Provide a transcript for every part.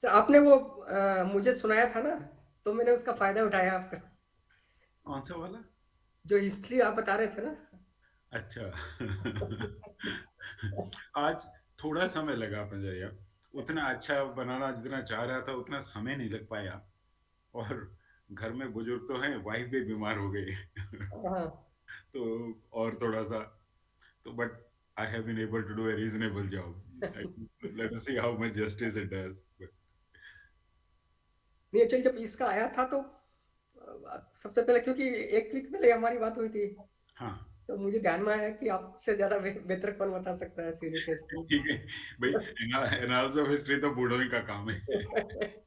आपने वो मुझे सुनाया था ना, तो मैंने उसका फायदा उठाया आपका। कौन सा वाला? जो हिस्ट्री आप बता रहे थे ना। अच्छा। आज थोड़ा समय लगा पंजरिया, उतना अच्छा बनाना जितना चाह रहा था उतना समय नहीं लग पाया। और घर में बुजुर्ग तो हैं, वाइफ भी बीमार हो गई। हाँ। तो और थोड़ा सा, तो but I have been able to do a reasonable job. Let us see how much justice it does. But नहीं, एक्चुअली जब इसका आया था तो सबसे पहले, क्योंकि एक वीक पहले हमारी बात हुई थी, हाँ, तो मुझे ध्यान में आया कि आपसे ज्यादा बेहतर कौन बता सकता है सीरीज केस को। ठीक है भाई, एनालिसिस ऑफ हिस्ट्री तो बूढ़ों ही का काम है।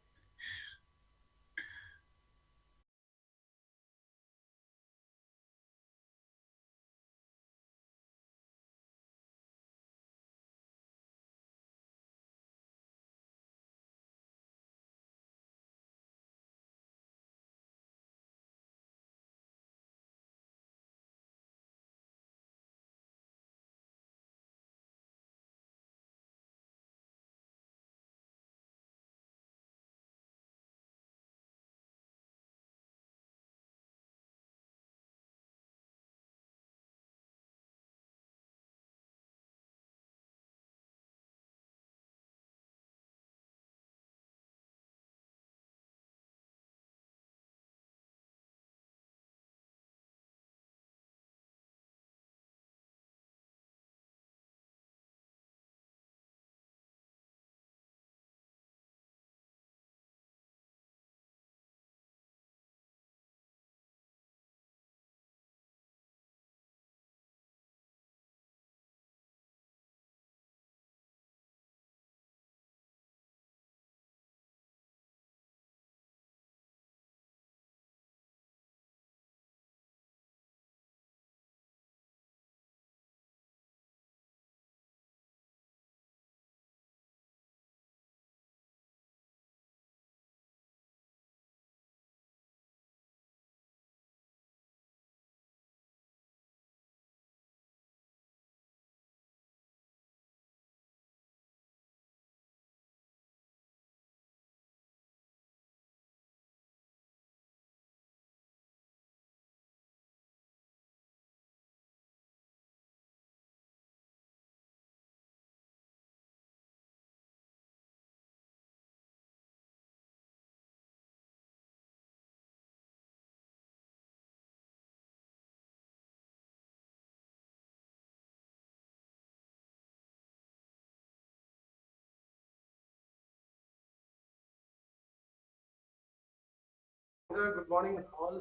Sir, good morning all.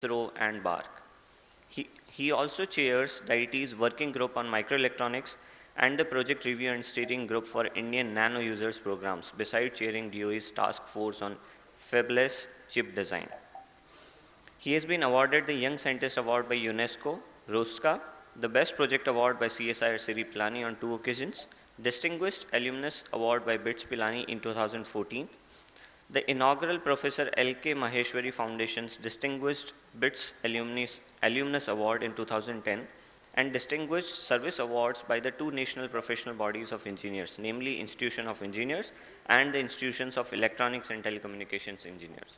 ISRO, and BARC. He also chairs DIT's working group on microelectronics and the project review and steering group for Indian nano users programs, besides chairing DOE's task force on fabless chip design. He has been awarded the Young Scientist Award by UNESCO, ROSCA, the Best Project Award by CSIR Siri Pilani on 2 occasions, Distinguished Alumnus Award by BITS Pilani in 2014, the inaugural Professor L.K. Maheshwari Foundation's Distinguished Alumnus Award in 2010, and Distinguished Service Awards by the two national professional bodies of engineers, namely Institution of Engineers and the Institutions of Electronics and Telecommunications Engineers.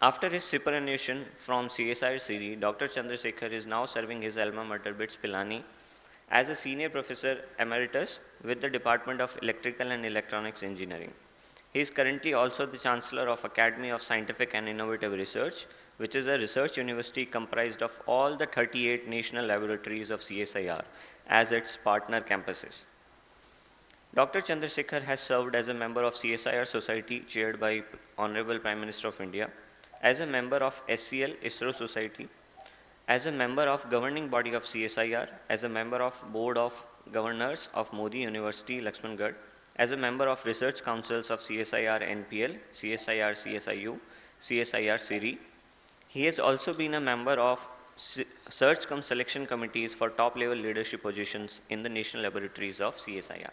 After his superannuation from CSIR Siri, Dr. Chandrasekhar is now serving his alma mater BITS Pilani as a senior professor emeritus with the Department of Electrical and Electronics Engineering. He is currently also the Chancellor of Academy of Scientific and Innovative Research, which is a research university comprised of all the 38 national laboratories of CSIR as its partner campuses. Dr. Chandrasekhar has served as a member of CSIR Society chaired by Honorable Prime Minister of India, as a member of SCL ISRO Society, as a member of governing body of CSIR, as a member of Board of Governors of Modi University, Lakshmangarh, as a member of Research Councils of CSIR NPL, CSIR CSIU, CSIR CIRI. He has also been a member of search cum selection committees for top level leadership positions in the national laboratories of CSIR.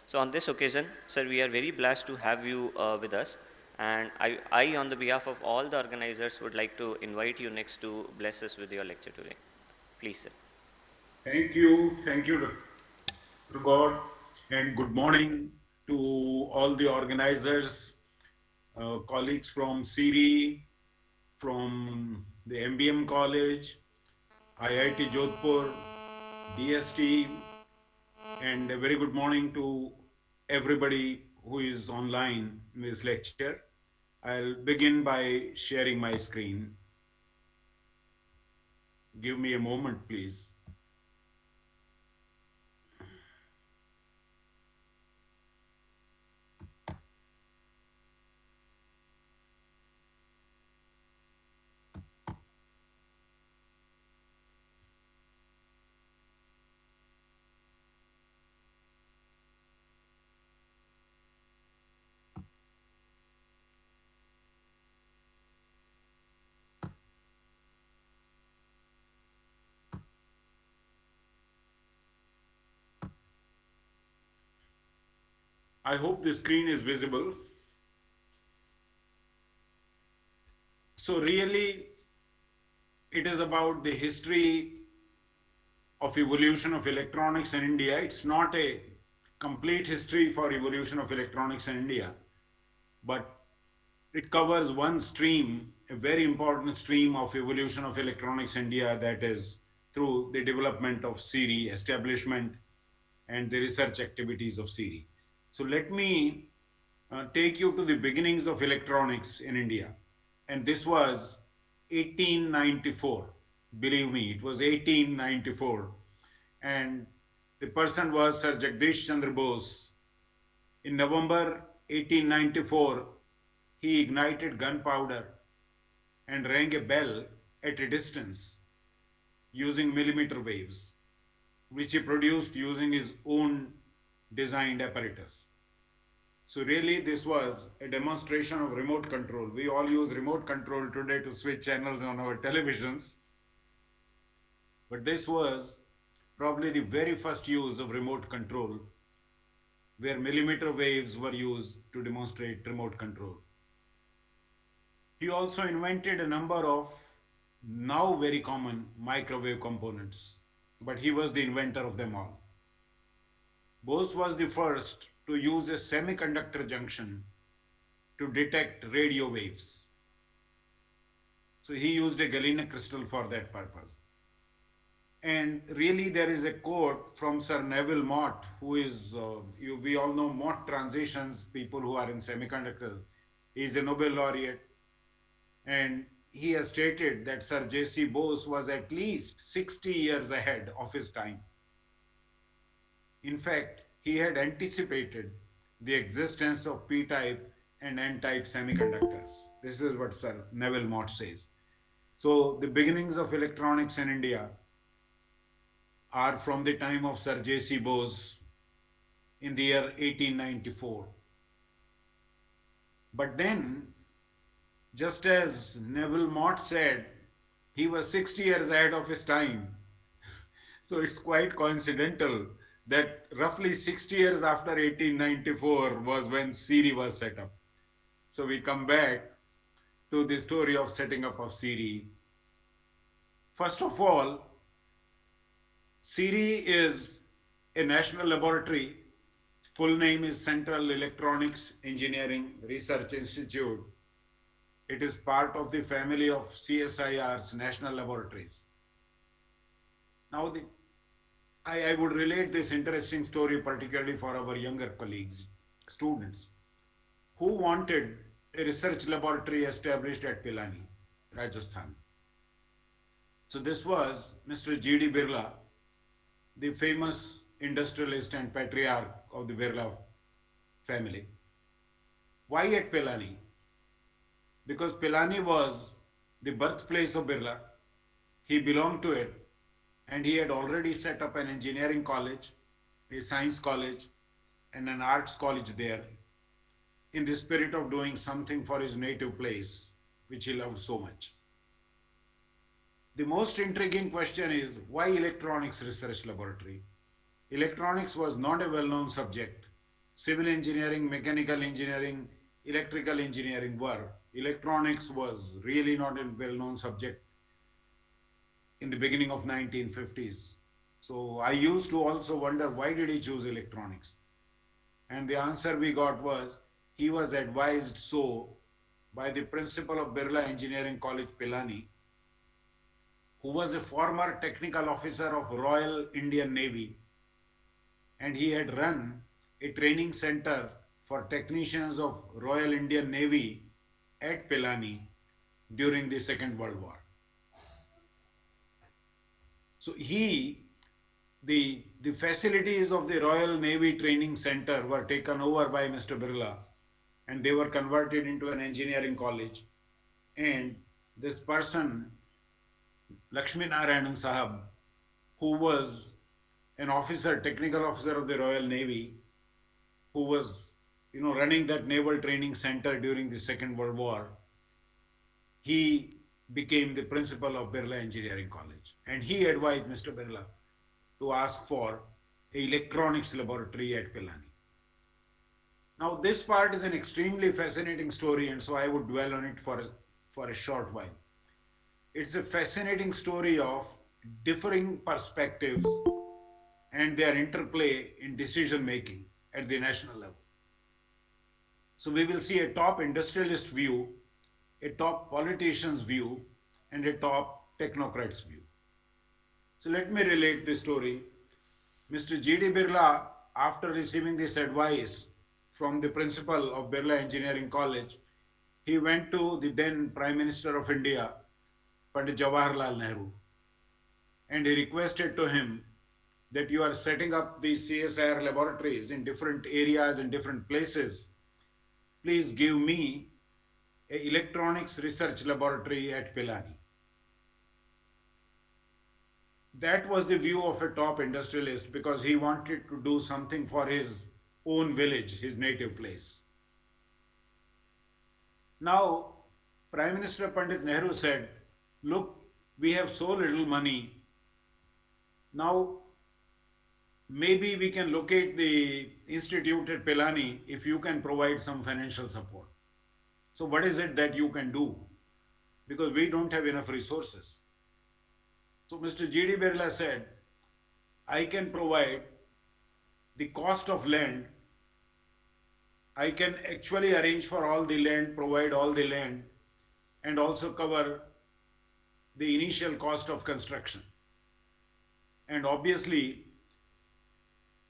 So on this occasion, sir, we are very blessed to have you with us. And on the behalf of all the organizers, would like to invite you next to bless us with your lecture today. Please, sir. Thank you to God, and good morning to all the organizers, colleagues from CIRI, from the MBM College, IIT Jodhpur, DST, and a very good morning to everybody who is online in this lecture. I'll begin by sharing my screen. Give me a moment, please. I hope the screen is visible. So really, it is about the history of evolution of electronics in India. It's not a complete history for evolution of electronics in India, but it covers one stream, a very important stream of evolution of electronics in India, that is through the development of CIRI, establishment and the research activities of CIRI. So let me take you to the beginnings of electronics in India. And this was 1894. Believe me, it was 1894. And the person was Sir Jagdish Chandra Bose. In November 1894, he ignited gunpowder and rang a bell at a distance using millimeter waves, which he produced using his own designed apparatus. So really, this was a demonstration of remote control. We all use remote control today to switch channels on our televisions. But this was probably the very first use of remote control, where millimeter waves were used to demonstrate remote control. He also invented a number of now very common microwave components, but he was the inventor of them all. Bose was the first to use a semiconductor junction to detect radio waves. So he used a galena crystal for that purpose. And really, there is a quote from Sir Neville Mott, who is, we all know Mott transitions, people who are in semiconductors. He is a Nobel laureate. And he has stated that Sir J.C. Bose was at least 60 years ahead of his time. In fact, he had anticipated the existence of p-type and n-type semiconductors. This is what Sir Neville Mott says. So the beginnings of electronics in India are from the time of Sir J.C. Bose in the year 1894. But then, just as Neville Mott said, he was 60 years ahead of his time. So it's quite coincidental that roughly 60 years after 1894 was when Siri was set up. So we come back to the story of setting up of Siri. First of all, Siri is a national laboratory. Full name is Central Electronics Engineering Research Institute. It is part of the family of CSIR's national laboratories. Now, I would relate this interesting story particularly for our younger colleagues, students, who wanted a research laboratory established at Pilani, Rajasthan. So this was Mr. G.D. Birla, the famous industrialist and patriarch of the Birla family. Why at Pilani? Because Pilani was the birthplace of Birla. He belonged to it, and he had already set up an engineering college, a science college, and an arts college there, in the spirit of doing something for his native place, which he loved so much. The most intriguing question is, why electronics research laboratory? Electronics was not a well-known subject. Civil engineering, mechanical engineering, electrical engineering were. Electronics was really not a well-known subject in the beginning of 1950s. So I used to also wonder, why did he choose electronics? And the answer we got was, he was advised so by the principal of Birla Engineering College, Pilani, who was a former technical officer of Royal Indian Navy, and he had run a training center for technicians of Royal Indian Navy at Pilani during the Second World War. So the facilities of the Royal Navy Training Center were taken over by Mr. Birla, and they were converted into an engineering college. And this person, Lakshmi Narayanan Sahab, who was an officer, technical officer of the Royal Navy, who was, running that naval training center during the Second World War, he became the principal of Birla Engineering College. And he advised Mr. Birla to ask for an electronics laboratory at Pilani. Now, this part is an extremely fascinating story, and so I would dwell on it for a short while. It's a fascinating story of differing perspectives and their interplay in decision making at the national level. So we will see a top industrialist view, a top politician's view, and a top technocrat's view. So let me relate this story. Mr. G.D. Birla, after receiving this advice from the principal of Birla Engineering College, he went to the then Prime Minister of India, Pandit Jawaharlal Nehru, and he requested to him that you are setting up these CSIR laboratories in different areas and different places. Please give me an electronics research laboratory at Pilani. That was the view of a top industrialist, because he wanted to do something for his own village, his native place. Now, Prime Minister Pandit Nehru said, look, we have so little money. Now, maybe we can locate the institute at Pilani if you can provide some financial support. So what is it that you can do? Because we don't have enough resources. So Mr. G.D. Birla said, I can provide the cost of land. I can actually arrange for all the land, provide all the land, and also cover the initial cost of construction. And obviously,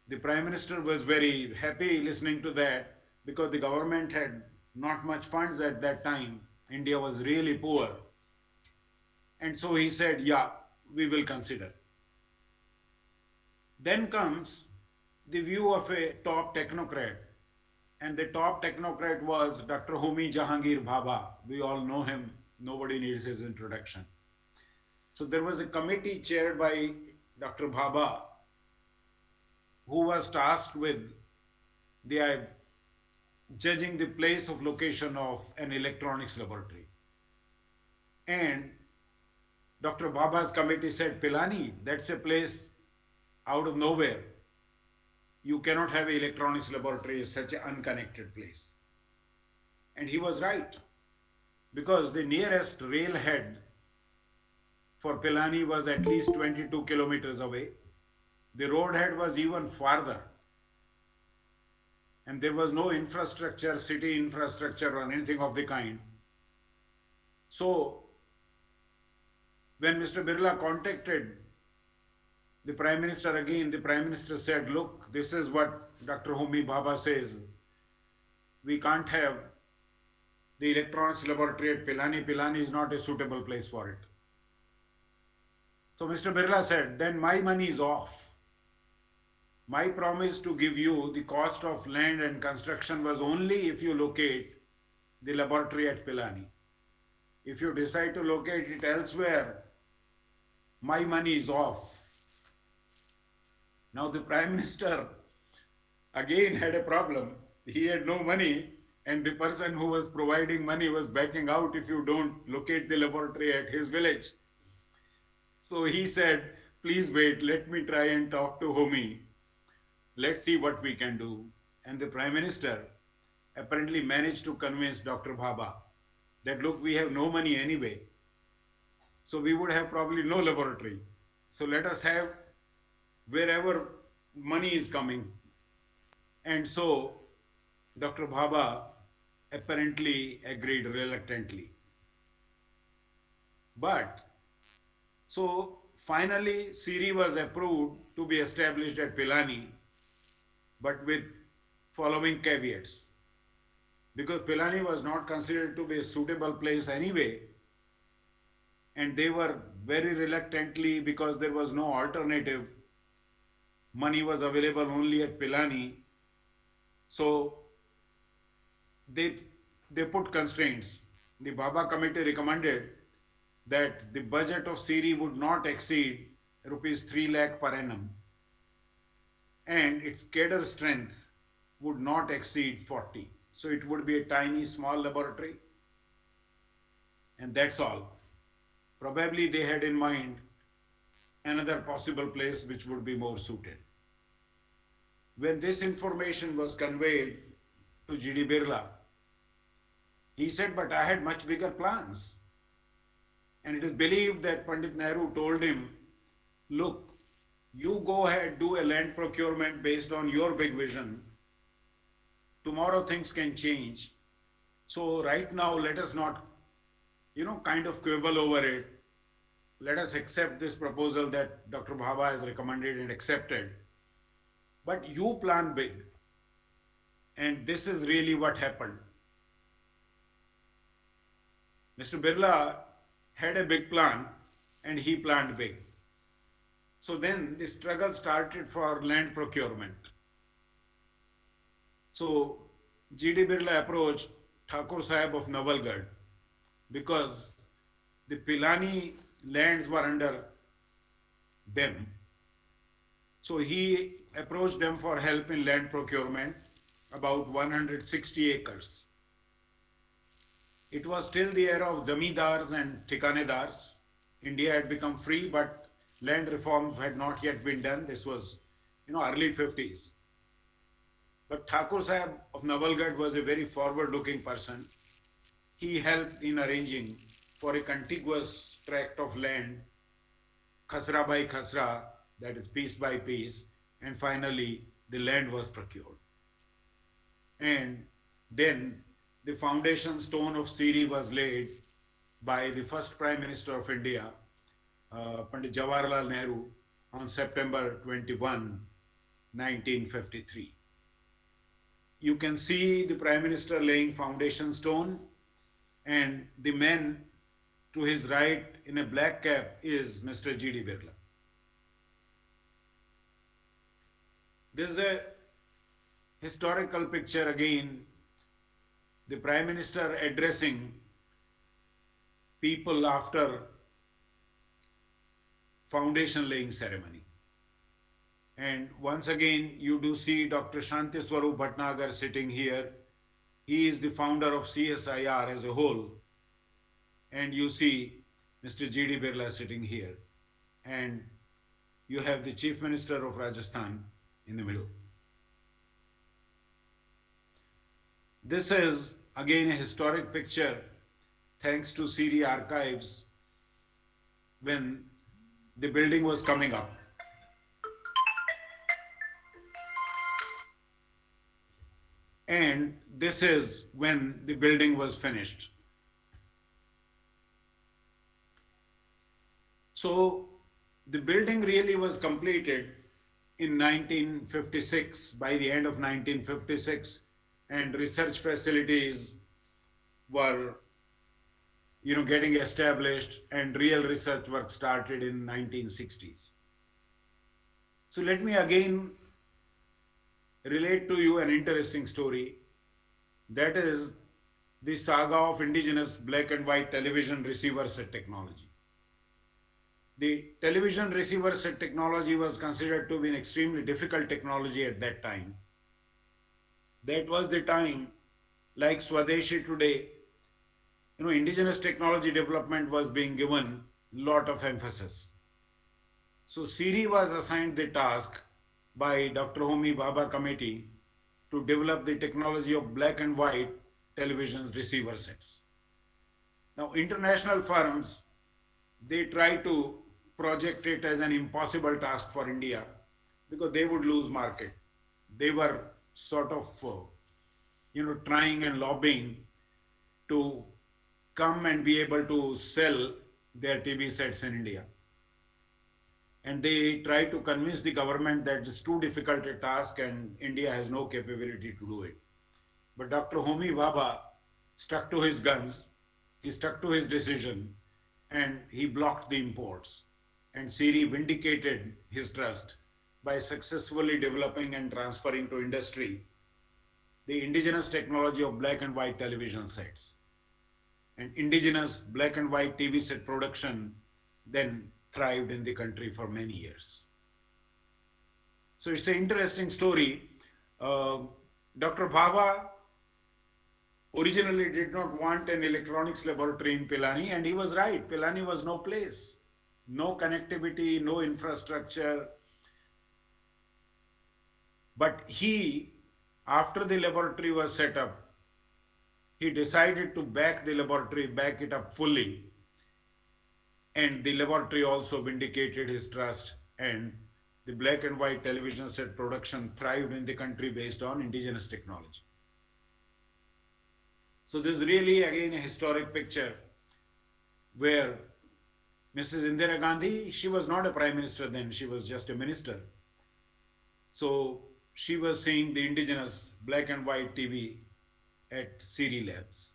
the Prime Minister was very happy listening to that, because the government had not much funds at that time. India was really poor. And so he said, yeah, we will consider. Then comes the view of a top technocrat. And the top technocrat was Dr. Homi Jahangir Bhabha. We all know him. Nobody needs his introduction. So there was a committee chaired by Dr. Bhabha who was tasked with the judging the place of location of an electronics laboratory. And Dr. Bhabha's committee said, Pilani, that's a place out of nowhere. You cannot have an electronics laboratory in such an unconnected place. And he was right, because the nearest railhead for Pilani was at least 22 kilometers away. The roadhead was even farther. And there was no infrastructure, city infrastructure or anything of the kind. So, when Mr. Birla contacted the Prime Minister again, the Prime Minister said, look, this is what Dr. Homi Bhabha says. We can't have the electronics laboratory at Pilani. Pilani is not a suitable place for it. So Mr. Birla said, then my money is off. My promise to give you the cost of land and construction was only if you locate the laboratory at Pilani. If you decide to locate it elsewhere, my money is off. Now the Prime Minister again had a problem. He had no money, and the person who was providing money was backing out if you don't locate the laboratory at his village. So he said, please wait, let me try and talk to Homi. Let's see what we can do. And the Prime Minister apparently managed to convince Dr. Bhabha that, look, we have no money anyway, so we would have probably no laboratory. So let us have wherever money is coming. And so Dr. Bhabha apparently agreed reluctantly. But so finally CIRI was approved to be established at Pilani, but with following caveats. Because Pilani was not considered to be a suitable place anyway, and they were very reluctantly, because there was no alternative, money was available only at Pilani, so they put constraints. The Bhabha committee recommended that the budget of CIRI would not exceed rupees 3 lakh per annum, and its cadre strength would not exceed 40. So it would be a tiny, small laboratory, and that's all. Probably they had in mind another possible place which would be more suited. When this information was conveyed to G.D. Birla, he said, but I had much bigger plans. And it is believed that Pandit Nehru told him, look, you go ahead, do a land procurement based on your big vision. Tomorrow things can change. So right now, let us not, kind of quibble over it. Let us accept this proposal that Dr. Bhabha has recommended and accepted. But you plan big. And this is really what happened. Mr. Birla had a big plan, and he planned big. So then the struggle started for land procurement. So G.D. Birla approached Thakur Sahib of Nawalgarh, because the Pilani lands were under them. So he approached them for help in land procurement, about 160 acres. It was still the era of zamindars and thikanedars. India had become free, but land reforms had not yet been done. This was, early 50s. But Thakur Sahib of Nawalgarh was a very forward-looking person. He helped in arranging for a contiguous tract of land, khasra by khasra, that is piece by piece, and finally the land was procured. And then the foundation stone of CIRI was laid by the first Prime Minister of India, Pandit Jawaharlal Nehru, on September 21, 1953. You can see the Prime Minister laying foundation stone, and the man to his right in a black cap is Mr. G.D. Birla. This is a historical picture again, the Prime Minister addressing people after foundation laying ceremony. And once again, you do see Dr. Shanti Swarup Bhatnagar sitting here. He is the founder of CSIR as a whole. And you see Mr. G.D. Birla sitting here. And you have the Chief Minister of Rajasthan in the middle. This is again a historic picture thanks to CIRI archives when the building was coming up. And this is when the building was finished. So the building really was completed in 1956, by the end of 1956, and research facilities were getting established, and real research work started in 1960s. So let me again relate to you an interesting story. That is the saga of indigenous black and white television receiver set technology. The television receiver set technology was considered to be an extremely difficult technology at that time. That was the time, like Swadeshi today, indigenous technology development was being given a lot of emphasis. So CIRI was assigned the task by Dr. Homi Bhabha committee to develop the technology of black and white television receiver sets. Now, international firms, they try to project it as an impossible task for India because they would lose market. They were sort of, trying and lobbying to come and be able to sell their TV sets in India. And they try to convince the government that it's too difficult a task and India has no capability to do it. But Dr. Homi Bhabha stuck to his guns, he stuck to his decision, and he blocked the imports. And CIRI vindicated his trust by successfully developing and transferring to industry the indigenous technology of black and white television sets. And indigenous black and white TV set production then thrived in the country for many years. So it's an interesting story. Dr. Bhabha originally did not want an electronics laboratory in Pilani, and he was right. Pilani was no place, no connectivity, no infrastructure. But he, after the laboratory was set up, he decided to back the laboratory, back it up fully. And the laboratory also vindicated his trust, and the black and white television set production thrived in the country based on indigenous technology. So this is really again a historic picture where Mrs. Indira Gandhi, she was not a prime minister then, she was just a minister. So she was seeing the indigenous black and white TV at CIRI Labs.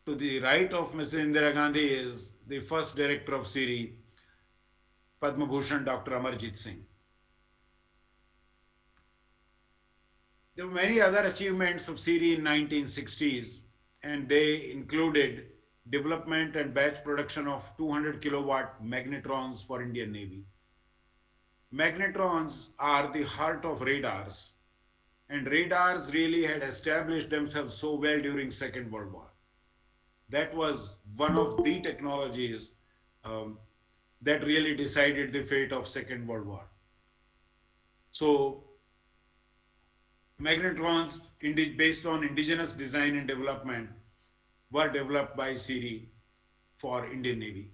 To the right of Mrs. Indira Gandhi is the first director of CIRI, Padma Bhushan Dr. Amarjit Singh. There were many other achievements of CIRI in 1960s, and they included development and batch production of 200 kilowatt magnetrons for Indian Navy. Magnetrons are the heart of radars, and radars really had established themselves so well during Second World War. That was one of the technologies that really decided the fate of Second World War. So magnetrons based on indigenous design and development were developed by CIRI for Indian Navy.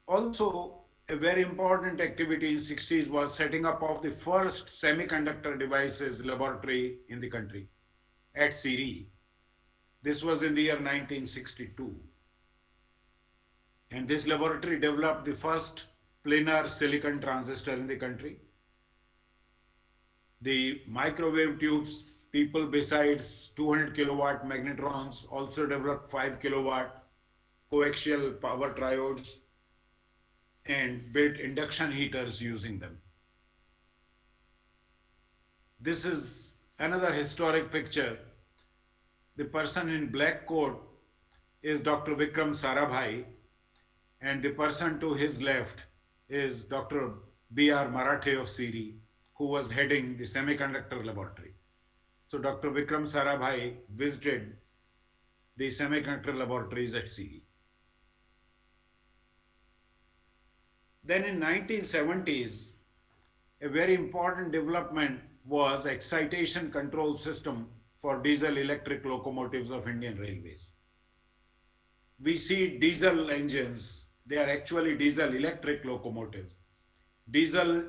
Also, a very important activity in 60s was setting up of the first semiconductor devices laboratory in the country at CIRI. This was in the year 1962. And this laboratory developed the first planar silicon transistor in the country. The microwave tubes, people besides 200 kilowatt magnetrons also developed 5 kilowatt coaxial power triodes and built induction heaters using them. This is another historic picture. The person in black coat is Dr. Vikram Sarabhai, and the person to his left is Dr. B.R. Marathe of CIRI, who was heading the semiconductor laboratory. So Dr. Vikram Sarabhai visited the semiconductor laboratories at CIRI. Then in 1970s, a very important development was excitation control system for diesel electric locomotives of Indian Railways. We see diesel engines, they are actually diesel electric locomotives. Diesel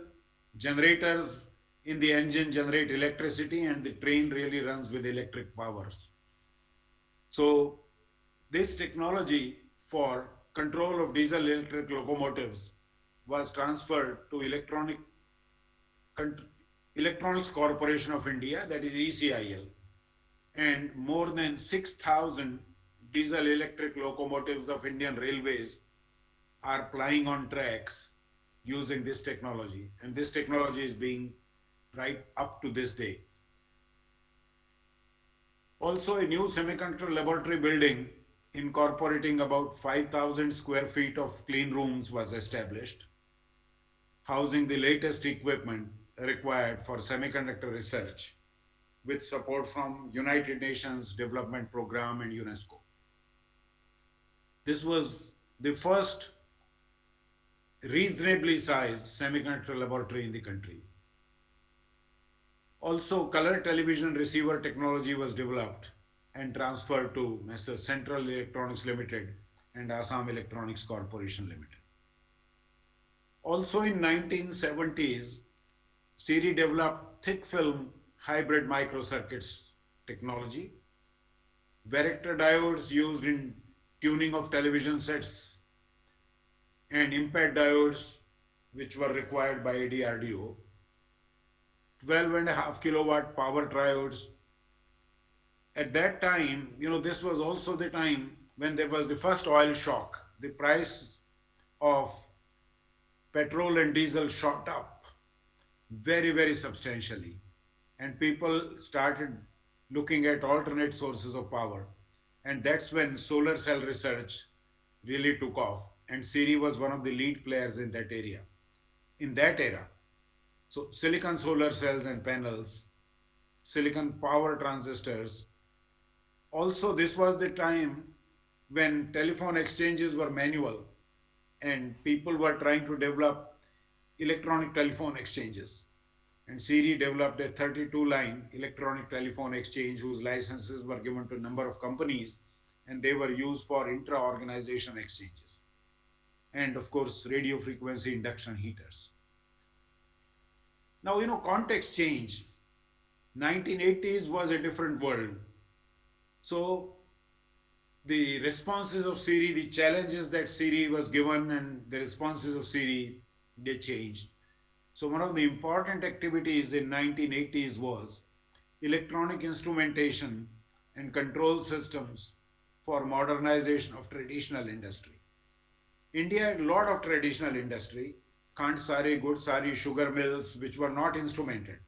generators in the engine generate electricity and the train really runs with electric powers. So this technology for control of diesel electric locomotives was transferred to Electronics Corporation of India, that is ECIL, and more than 6,000 diesel electric locomotives of Indian Railways are plying on tracks using this technology, and this technology is being right up to this day. Also, a new semiconductor laboratory building incorporating about 5,000 square feet of clean rooms was established, housing the latest equipment required for semiconductor research with support from United Nations Development Program and UNESCO. This was the first reasonably sized semiconductor laboratory in the country. Also, color television receiver technology was developed and transferred to Messrs. Central Electronics Limited and Assam Electronics Corporation Limited. Also in 1970s, CIRI developed thick film hybrid microcircuits technology, varactor diodes used in tuning of television sets, and IMPET diodes which were required by DRDO, 12.5 kilowatt power triodes. At that time, this was also the time when there was the first oil shock. The price of petrol and diesel shot up very, very substantially. And people started looking at alternate sources of power. And that's when solar cell research really took off. And CIRI was one of the lead players in that area, in that era. So silicon solar cells and panels, silicon power transistors. Also, this was the time when telephone exchanges were manual and people were trying to develop electronic telephone exchanges. And CIRI developed a 32-line electronic telephone exchange whose licenses were given to a number of companies, and they were used for intra-organization exchanges. And of course, radio frequency induction heaters. Now, context change. 1980s was a different world. So the responses of CIRI, the challenges that CIRI was given and the responses of CIRI, they changed. So one of the important activities in 1980s was electronic instrumentation and control systems for modernization of traditional industry. India had a lot of traditional industry, Khandsari, Gudsari, sugar mills, which were not instrumented.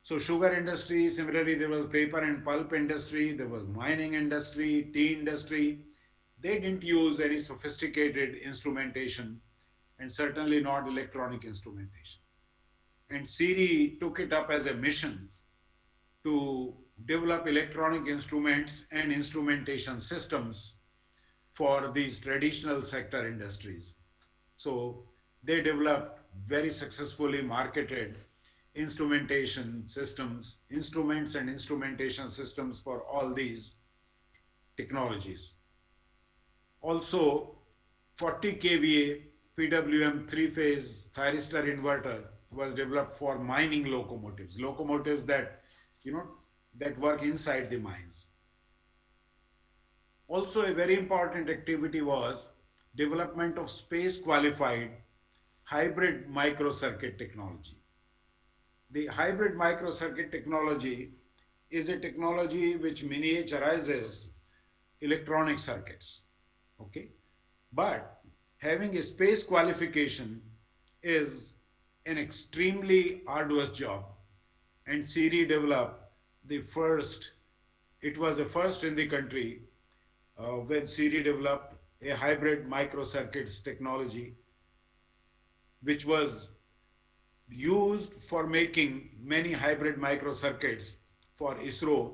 So sugar industry, similarly there was paper and pulp industry, there was mining industry, tea industry. They didn't use any sophisticated instrumentation and certainly not electronic instrumentation. And CIRI took it up as a mission to develop electronic instruments and instrumentation systems for these traditional sector industries. So they developed very successfully marketed instrumentation systems, instruments and instrumentation systems for all these technologies. Also, 40 kVA PWM three-phase thyristor inverter was developed for mining locomotives that, that work inside the mines. Also, a very important activity was development of space-qualified hybrid microcircuit technology. The hybrid microcircuit technology is a technology which miniaturizes electronic circuits, okay? But having a space qualification is an extremely arduous job, and CIRI developed the first, it was the first in the country, when Siri developed a hybrid microcircuits technology, which was used for making many hybrid microcircuits for ISRO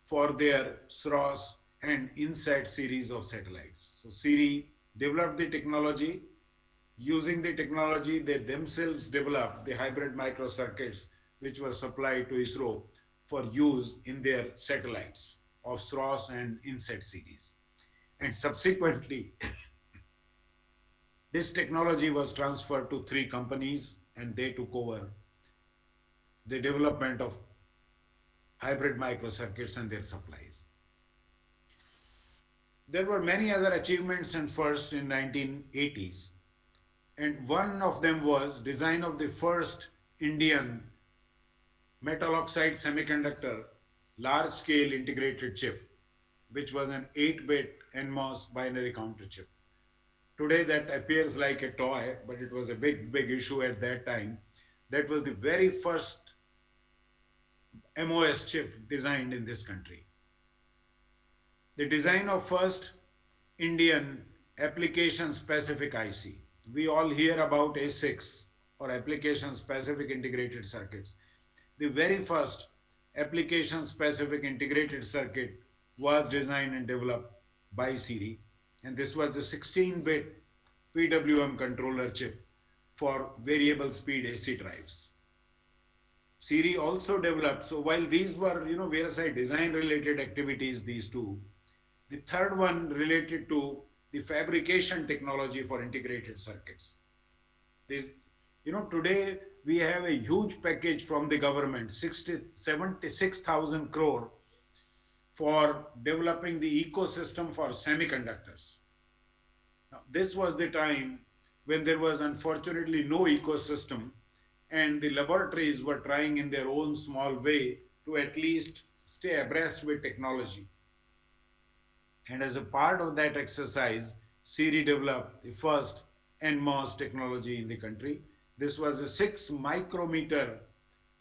for their SROS and INSAT series of satellites. So Siri developed the technology. Using the technology, they themselves developed the hybrid microcircuits which were supplied to ISRO for use in their satellites of SROS and INSAT series. And subsequently, this technology was transferred to three companies and they took over the development of hybrid microcircuits and their supplies. There were many other achievements and firsts in 1980s, and one of them was design of the first Indian metal oxide semiconductor large scale integrated chip, which was an 8-bit NMOS binary counter chip. Today that appears like a toy, but it was a big issue at that time. That was the very first MOS chip designed in this country. The design of first Indian application specific IC. We all hear about ASICs or application specific integrated circuits. The very first application specific integrated circuit was designed and developed by Siri, and this was a 16-bit PWM controller chip for variable speed AC drives. Siri also developed, so while these were, various design related activities, these two, the third one related to the fabrication technology for integrated circuits. This, today we have a huge package from the government, 76,000 crore for developing the ecosystem for semiconductors. Now, this was the time when there was unfortunately no ecosystem and the laboratories were trying in their own small way to at least stay abreast with technology. And as a part of that exercise, Siri developed the first NMOS technology in the country. This was a 6 micrometer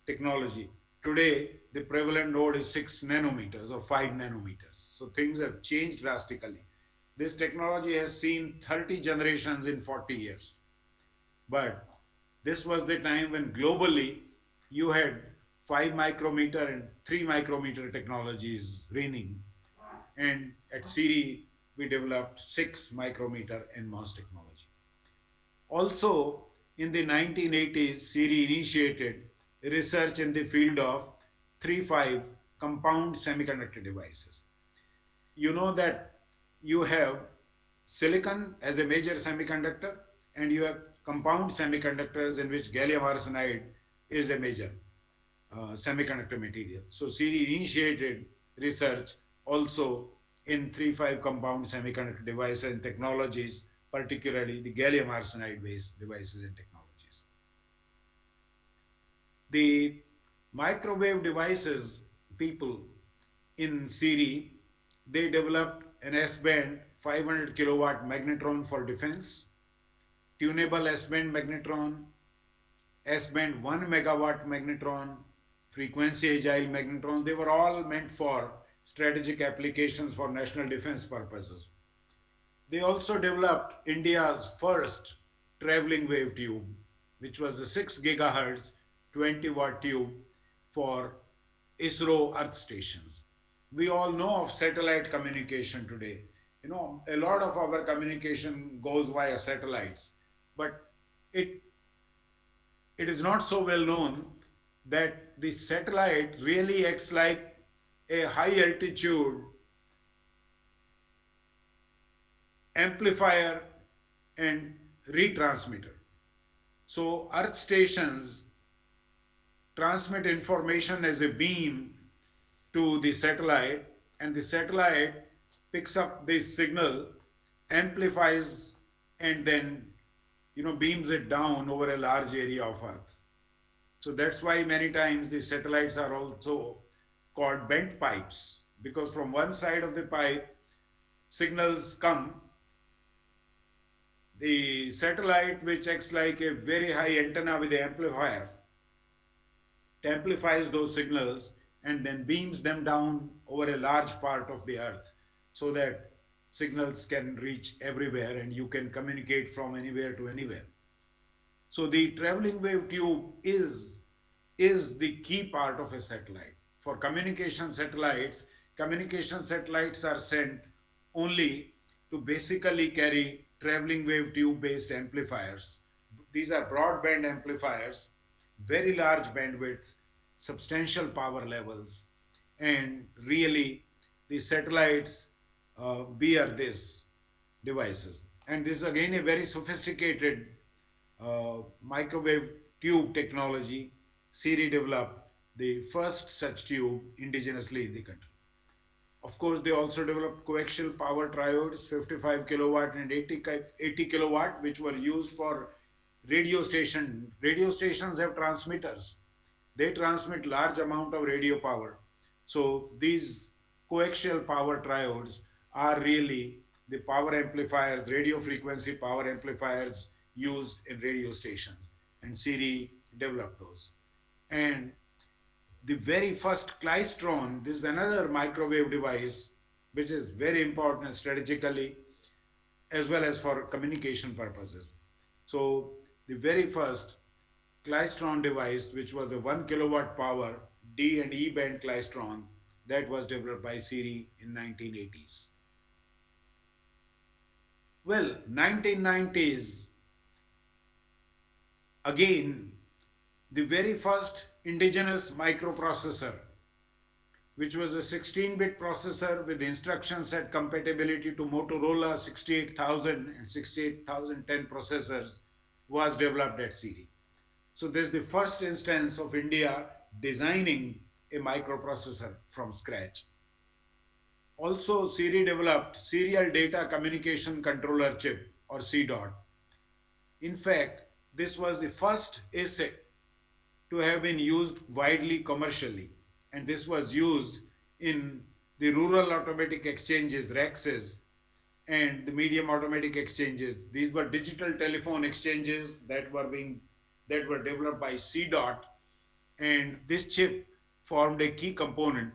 technology. Today, the prevalent node is 6 nanometers or 5 nanometers. So things have changed drastically. This technology has seen 30 generations in 40 years. But this was the time when globally you had 5 micrometer and 3 micrometer technologies reigning. And at Siri, we developed 6 micrometer NMOS technology. Also, in the 1980s, Siri initiated research in the field of 3-5 compound semiconductor devices. You know that you have silicon as a major semiconductor and you have compound semiconductors in which gallium arsenide is a major semiconductor material. So Siri initiated research also in 3-5 compound semiconductor devices and technologies, particularly the gallium arsenide based devices and technologies. The microwave devices people in Siri, they developed an S-band 500 kilowatt magnetron for defense, tunable S-band magnetron, S-band 1 megawatt magnetron, frequency agile magnetron. They were all meant for strategic applications for national defense purposes. They also developed India's first traveling wave tube, which was a 6 gigahertz 20 watt tube for ISRO Earth stations. We all know of satellite communication today. A lot of our communication goes via satellites, but it is not so well known that the satellite really acts like a high altitude amplifier and retransmitter. So Earth stations transmit information as a beam to the satellite, and the satellite picks up this signal, amplifies, and then beams it down over a large area of Earth. So that's why many times the satellites are also called bent pipes, because from one side of the pipe signals come. The satellite, which acts like a very high antenna with the amplifier, it amplifies those signals and then beams them down over a large part of the Earth so that signals can reach everywhere and you can communicate from anywhere to anywhere. So the traveling wave tube is the key part of a satellite. For communication satellites are sent only to basically carry traveling wave tube based amplifiers. These are broadband amplifiers, very large bandwidths, substantial power levels, and really the satellites bear these devices. And this is again a very sophisticated microwave tube technology. Siri developed the first such tube indigenously in the country. Of course, they also developed coaxial power triodes, 55 kilowatt and 80 kilowatt, which were used for radio station. Radio stations have transmitters. They transmit large amount of radio power. So these coaxial power triodes are really the power amplifiers, radio frequency power amplifiers used in radio stations. And Siri developed those. And the very first Klystron, this is another microwave device which is very important strategically as well as for communication purposes. So the very first Klystron device, which was a 1 kilowatt power D and E band Klystron, that was developed by Siri in 1980s. Well, 1990s, again, the very first indigenous microprocessor, which was a 16-bit processor with instruction set compatibility to Motorola 68000 and 68010 processors, was developed at Siri. So this is the first instance of India designing a microprocessor from scratch. Also, Siri developed Serial Data Communication Controller Chip, or CDOT. In fact, this was the first ASIC to have been used widely commercially, and this was used in the rural automatic exchanges, REXs, and the medium automatic exchanges. These were digital telephone exchanges that were developed by CDOT, and this chip formed a key component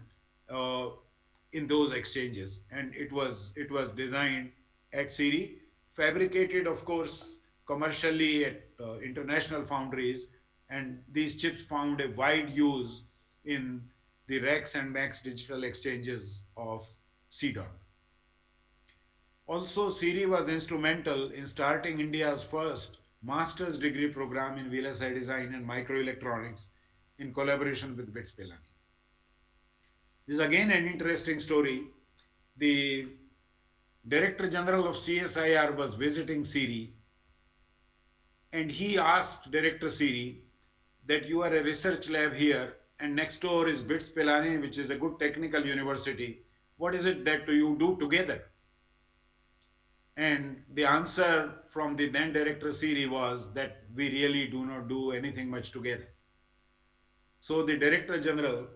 in those exchanges, and it was designed at Siri, fabricated, of course, commercially at international foundries, and these chips found a wide use in the REX and MAX digital exchanges of CDOT. Also, Siri was instrumental in starting India's first master's degree program in VLSI design and microelectronics in collaboration with BITS Pilani. This is again an interesting story. The Director General of CSIR was visiting Siri, and he asked Director Siri that you are a research lab here and next door is BITS Pilani, which is a good technical university. What is it that you do together? And the answer from the then Director Siri was that we really do not do anything much together. So the Director General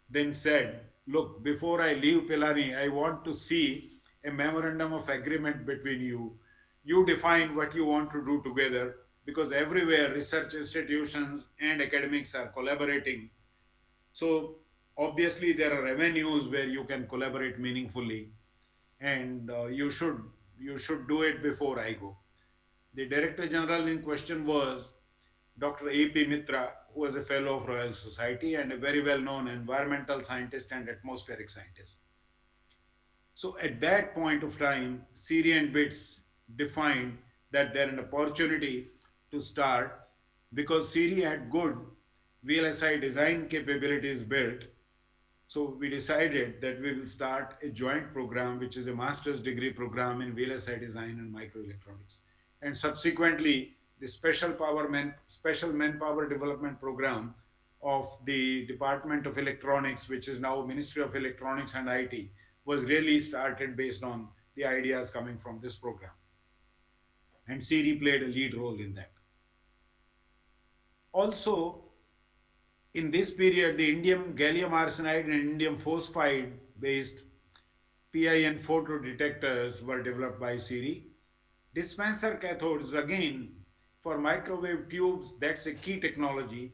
then said, look, before I leave Pilani, I want to see a memorandum of agreement between you. You define what you want to do together, because everywhere research institutions and academics are collaborating. So obviously there are avenues where you can collaborate meaningfully, and you should do it before I go. The Director General in question was Dr. A.P. Mitra, who was a fellow of Royal Society and a very well-known environmental scientist and atmospheric scientist. So at that point of time, Siri and BITS defined that they're an opportunity to start, because Siri had good VLSI design capabilities built. So we decided that we will start a joint program, which is a master's degree program in VLSI design and microelectronics. And subsequently, the special manpower development program of the Department of Electronics, which is now Ministry of Electronics and IT, was really started based on the ideas coming from this program. And Siri played a lead role in that. Also, in this period, the indium gallium arsenide and indium phosphide based PIN photodetectors were developed by Siri. Dispenser cathodes, again, for microwave tubes, that's a key technology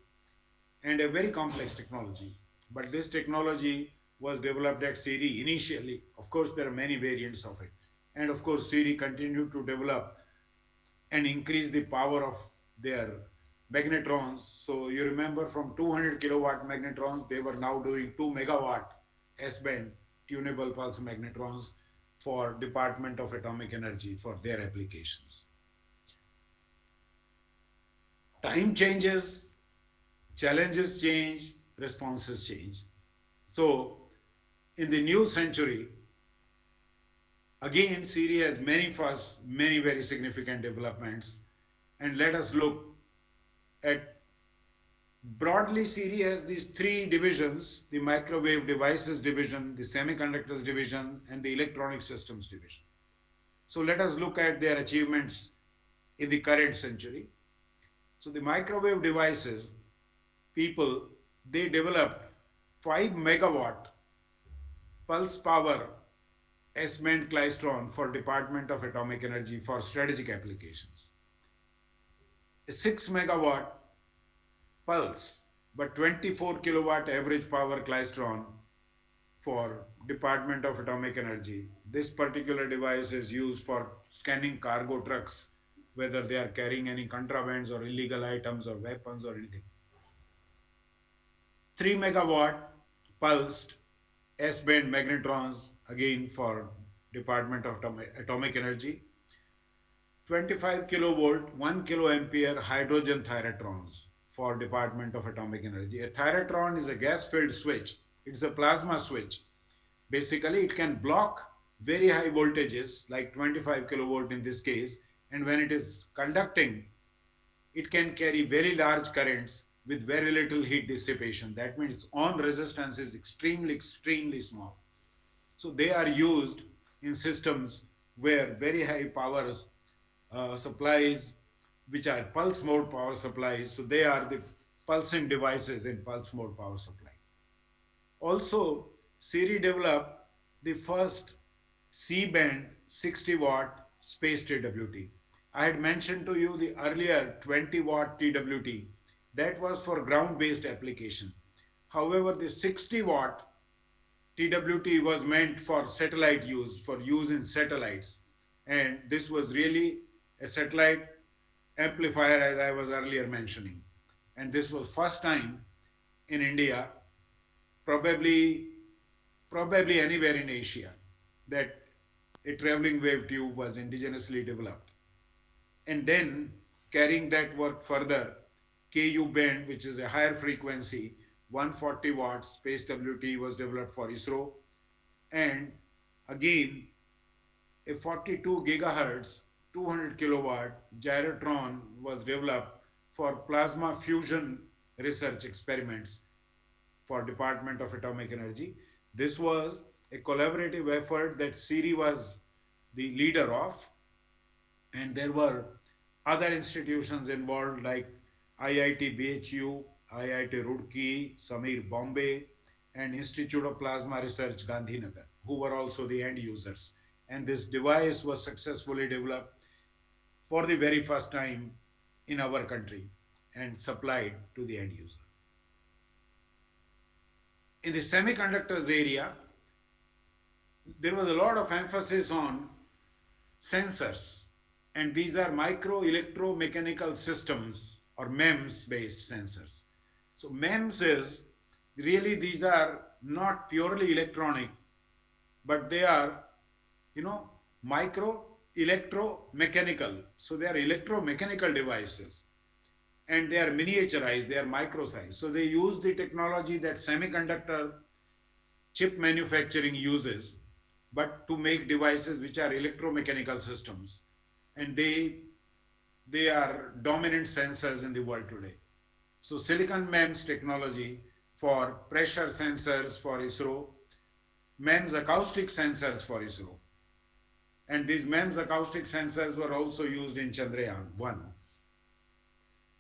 and a very complex technology. But this technology was developed at Siri initially. Of course, there are many variants of it. And of course, Siri continued to develop and increase the power of their magnetrons. So you remember from 200 kilowatt magnetrons, they were now doing 2 megawatt S-band tunable pulse magnetrons for Department of Atomic Energy for their applications. Time changes, challenges change, responses change. So in the new century, again, Siri has many firsts, many very significant developments. And let us look at broadly, Siri has these three divisions: the microwave devices division, the semiconductors division, and the electronic systems division. So let us look at their achievements in the current century. So the microwave devices, people, they developed 5 megawatt pulse power S-band klystron for Department of Atomic Energy for strategic applications. A 6 megawatt pulse, but 24 kilowatt average power klystron for Department of Atomic Energy. This particular device is used for scanning cargo trucks, whether they are carrying any contrabands or illegal items or weapons or anything. 3 megawatt pulsed S-band magnetrons, again for Department of Atomic Energy. 25 kilovolt, 1 kiloampere hydrogen thyratrons for Department of Atomic Energy. A thyratron is a gas-filled switch. It's a plasma switch. Basically, it can block very high voltages, like 25 kilovolt in this case, and when it is conducting, it can carry very large currents with very little heat dissipation. That means its on resistance is extremely, extremely small. So they are used in systems where very high powers supplies, which are pulse mode power supplies. So they are the pulsing devices in pulse mode power supply. Also, Siri developed the first C-band 60 watt space TWT. I had mentioned to you the earlier 20 watt TWT. That was for ground-based application. However, the 60 watt TWT was meant for satellite use, for use in satellites. And this was really a satellite amplifier, as I was earlier mentioning. And this was first time in India, probably anywhere in Asia, that a traveling wave tube was indigenously developed. And then carrying that work further, Ku band, which is a higher frequency, 140 watts space WT was developed for ISRO. And again, a 42 gigahertz, 200 kilowatt gyrotron was developed for plasma fusion research experiments for Department of Atomic Energy. This was a collaborative effort that Siri was the leader of, and there were other institutions involved like IIT BHU, IIT Roorkee, Samir Bombay, and Institute of Plasma Research Gandhinagar, who were also the end users. And this device was successfully developed for the very first time in our country and supplied to the end user. In the semiconductors area, there was a lot of emphasis on sensors, and these are micro electromechanical systems or MEMS based sensors. So MEMS is really, these are not purely electronic, but they are, micro electromechanical. So they are electromechanical devices, and they are miniaturized, they are micro size. So they use the technology that semiconductor chip manufacturing uses, but to make devices which are electromechanical systems. And they are dominant sensors in the world today. So silicon MEMS technology for pressure sensors for ISRO, MEMS acoustic sensors for ISRO. And these MEMS acoustic sensors were also used in Chandrayaan-1.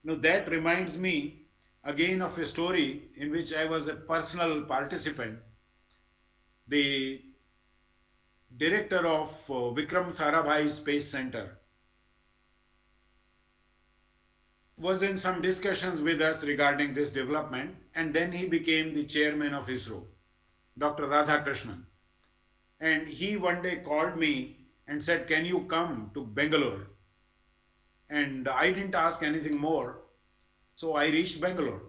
Now that reminds me again of a story in which I was a personal participant. The director of Vikram Sarabhai Space Center was in some discussions with us regarding this development, and then he became the chairman of ISRO, Dr. Radhakrishnan. And he one day called me and said, "Can you come to Bangalore?" And I didn't ask anything more. So I reached Bangalore.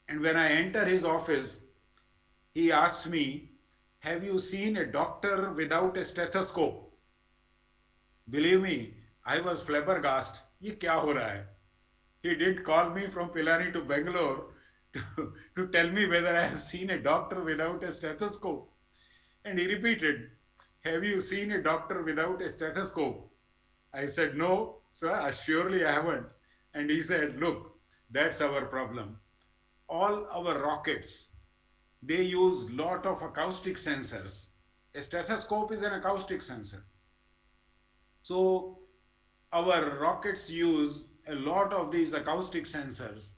And when I enter his office, he asked me, "Have you seen a doctor without a stethoscope?" Believe me, I was flabbergasted. ये क्या हो रहा है? He didn't call me from Pilani to Bangalore to tell me whether I have seen a doctor without a stethoscope. And he repeated, "Have you seen a doctor without a stethoscope?" I said, "No, sir, surely I haven't." And he said, "Look, that's our problem. All our rockets, they use lot of acoustic sensors. A stethoscope is an acoustic sensor. So our rockets use a lot of these acoustic sensors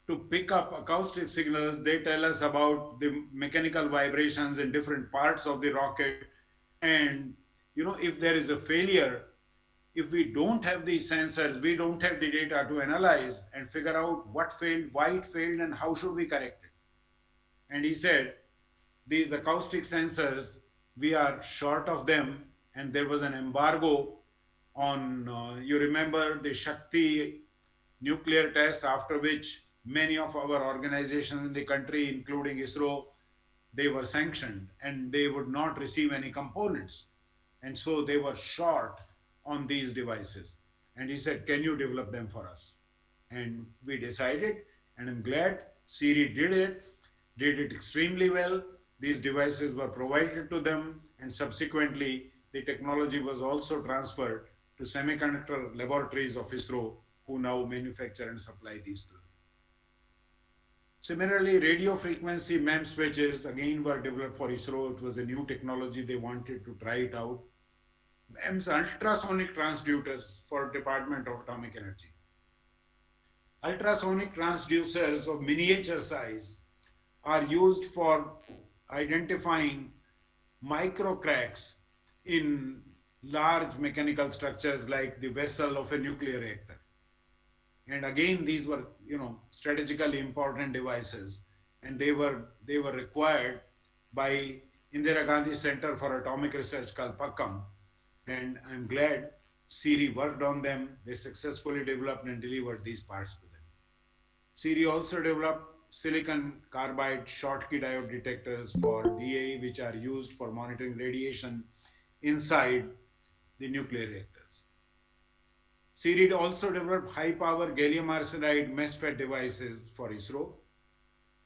to pick up acoustic signals. They tell us about the mechanical vibrations in different parts of the rocket. And if there is a failure, if we don't have these sensors, we don't have the data to analyze and figure out what failed, why it failed, and how should we correct it." And he said, "These acoustic sensors, we are short of them, and there was an embargo on, you remember the Shakti nuclear tests, after which many of our organizations in the country, including ISRO, they were sanctioned and they would not receive any components. And so they were short on these devices. And he said, "Can you develop them for us?" And we decided, and I'm glad Siri did it extremely well. These devices were provided to them, and subsequently the technology was also transferred to semiconductor laboratories of ISRO, who now manufacture and supply these to them. Similarly, radio frequency MEMS switches again were developed for ISRO. It was a new technology, they wanted to try it out. MEMS ultrasonic transducers for Department of Atomic Energy. Ultrasonic transducers of miniature size are used for identifying micro cracks in large mechanical structures like the vessel of a nuclear reactor. And again, these were, strategically important devices, and they were required by Indira Gandhi Center for Atomic Research, Kalpakkam. And I'm glad Siri worked on them. They successfully developed and delivered these parts to them. Siri also developed silicon carbide Schottky diode detectors for DAE, which are used for monitoring radiation inside the nuclear reactors. Siri also developed high-power gallium arsenide MESFET devices for ISRO.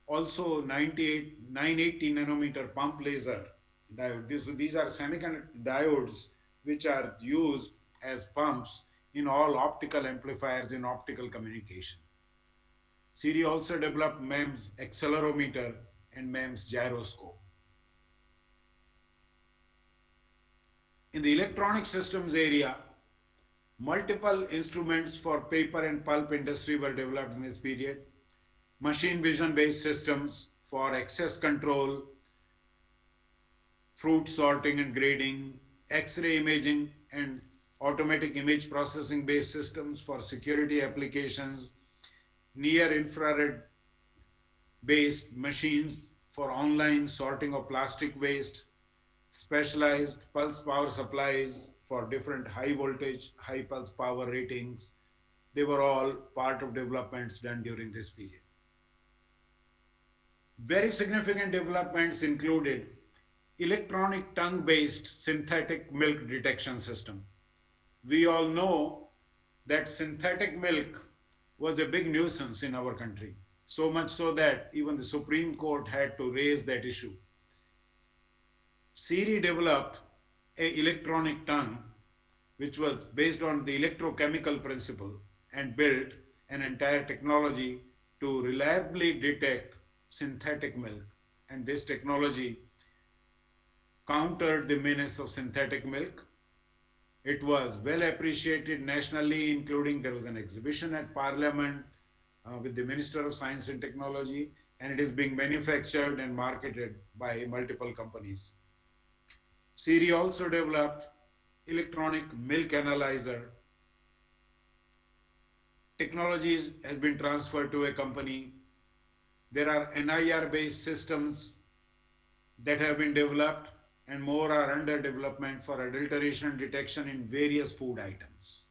Also 980 nanometer pump laser diode. These are semiconductor diodes which are used as pumps in all optical amplifiers in optical communication. Siri also developed MEMS accelerometer and MEMS gyroscope. In the electronic systems area, multiple instruments for paper and pulp industry were developed in this period. Machine vision based systems for access control, fruit sorting and grading, X-ray imaging and automatic image processing based systems for security applications, near infrared based machines for online sorting of plastic waste, specialized pulse power supplies for different high voltage, high pulse power ratings. They were all part of developments done during this period. Very significant developments included electronic tongue-based synthetic milk detection system. We all know that synthetic milk was a big nuisance in our country, so much so that even the Supreme Court had to raise that issue. Siri developed an electronic tongue which was based on the electrochemical principle and built an entire technology to reliably detect synthetic milk. And this technology countered the menace of synthetic milk. It was well appreciated nationally, including there was an exhibition at Parliament with the Minister of Science and Technology, and it is being manufactured and marketed by multiple companies. Siri also developed electronic milk analyzer. Technologies has been transferred to a company. There are NIR-based systems that have been developed and more are under development for adulteration detection in various food items.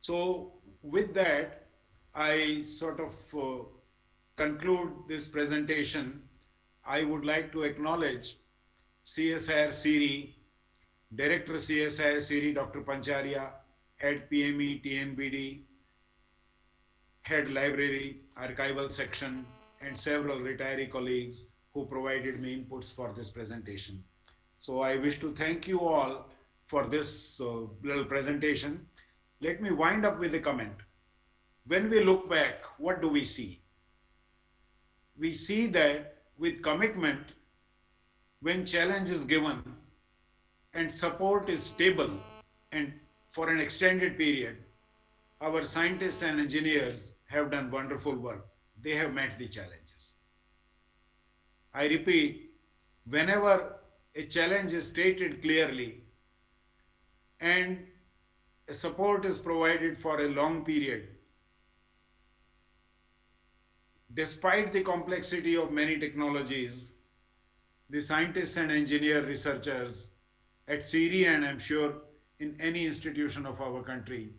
So with that, I sort of conclude this presentation. I would like to acknowledge CSIR CIRI, Director CSIR CIRI, Dr. Pancharia, Head PME TNBD, Head Library, Archival Section, and several retiree colleagues who provided me inputs for this presentation. So I wish to thank you all for this little presentation. Let me wind up with a comment. When we look back, what do we see? We see that with commitment, when challenge is given and support is stable and for an extended period, our scientists and engineers have done wonderful work. They have met the challenges. I repeat, whenever a challenge is stated clearly and support is provided for a long period, despite the complexity of many technologies, the scientists and engineer researchers at CIRI, and I'm sure in any institution of our country,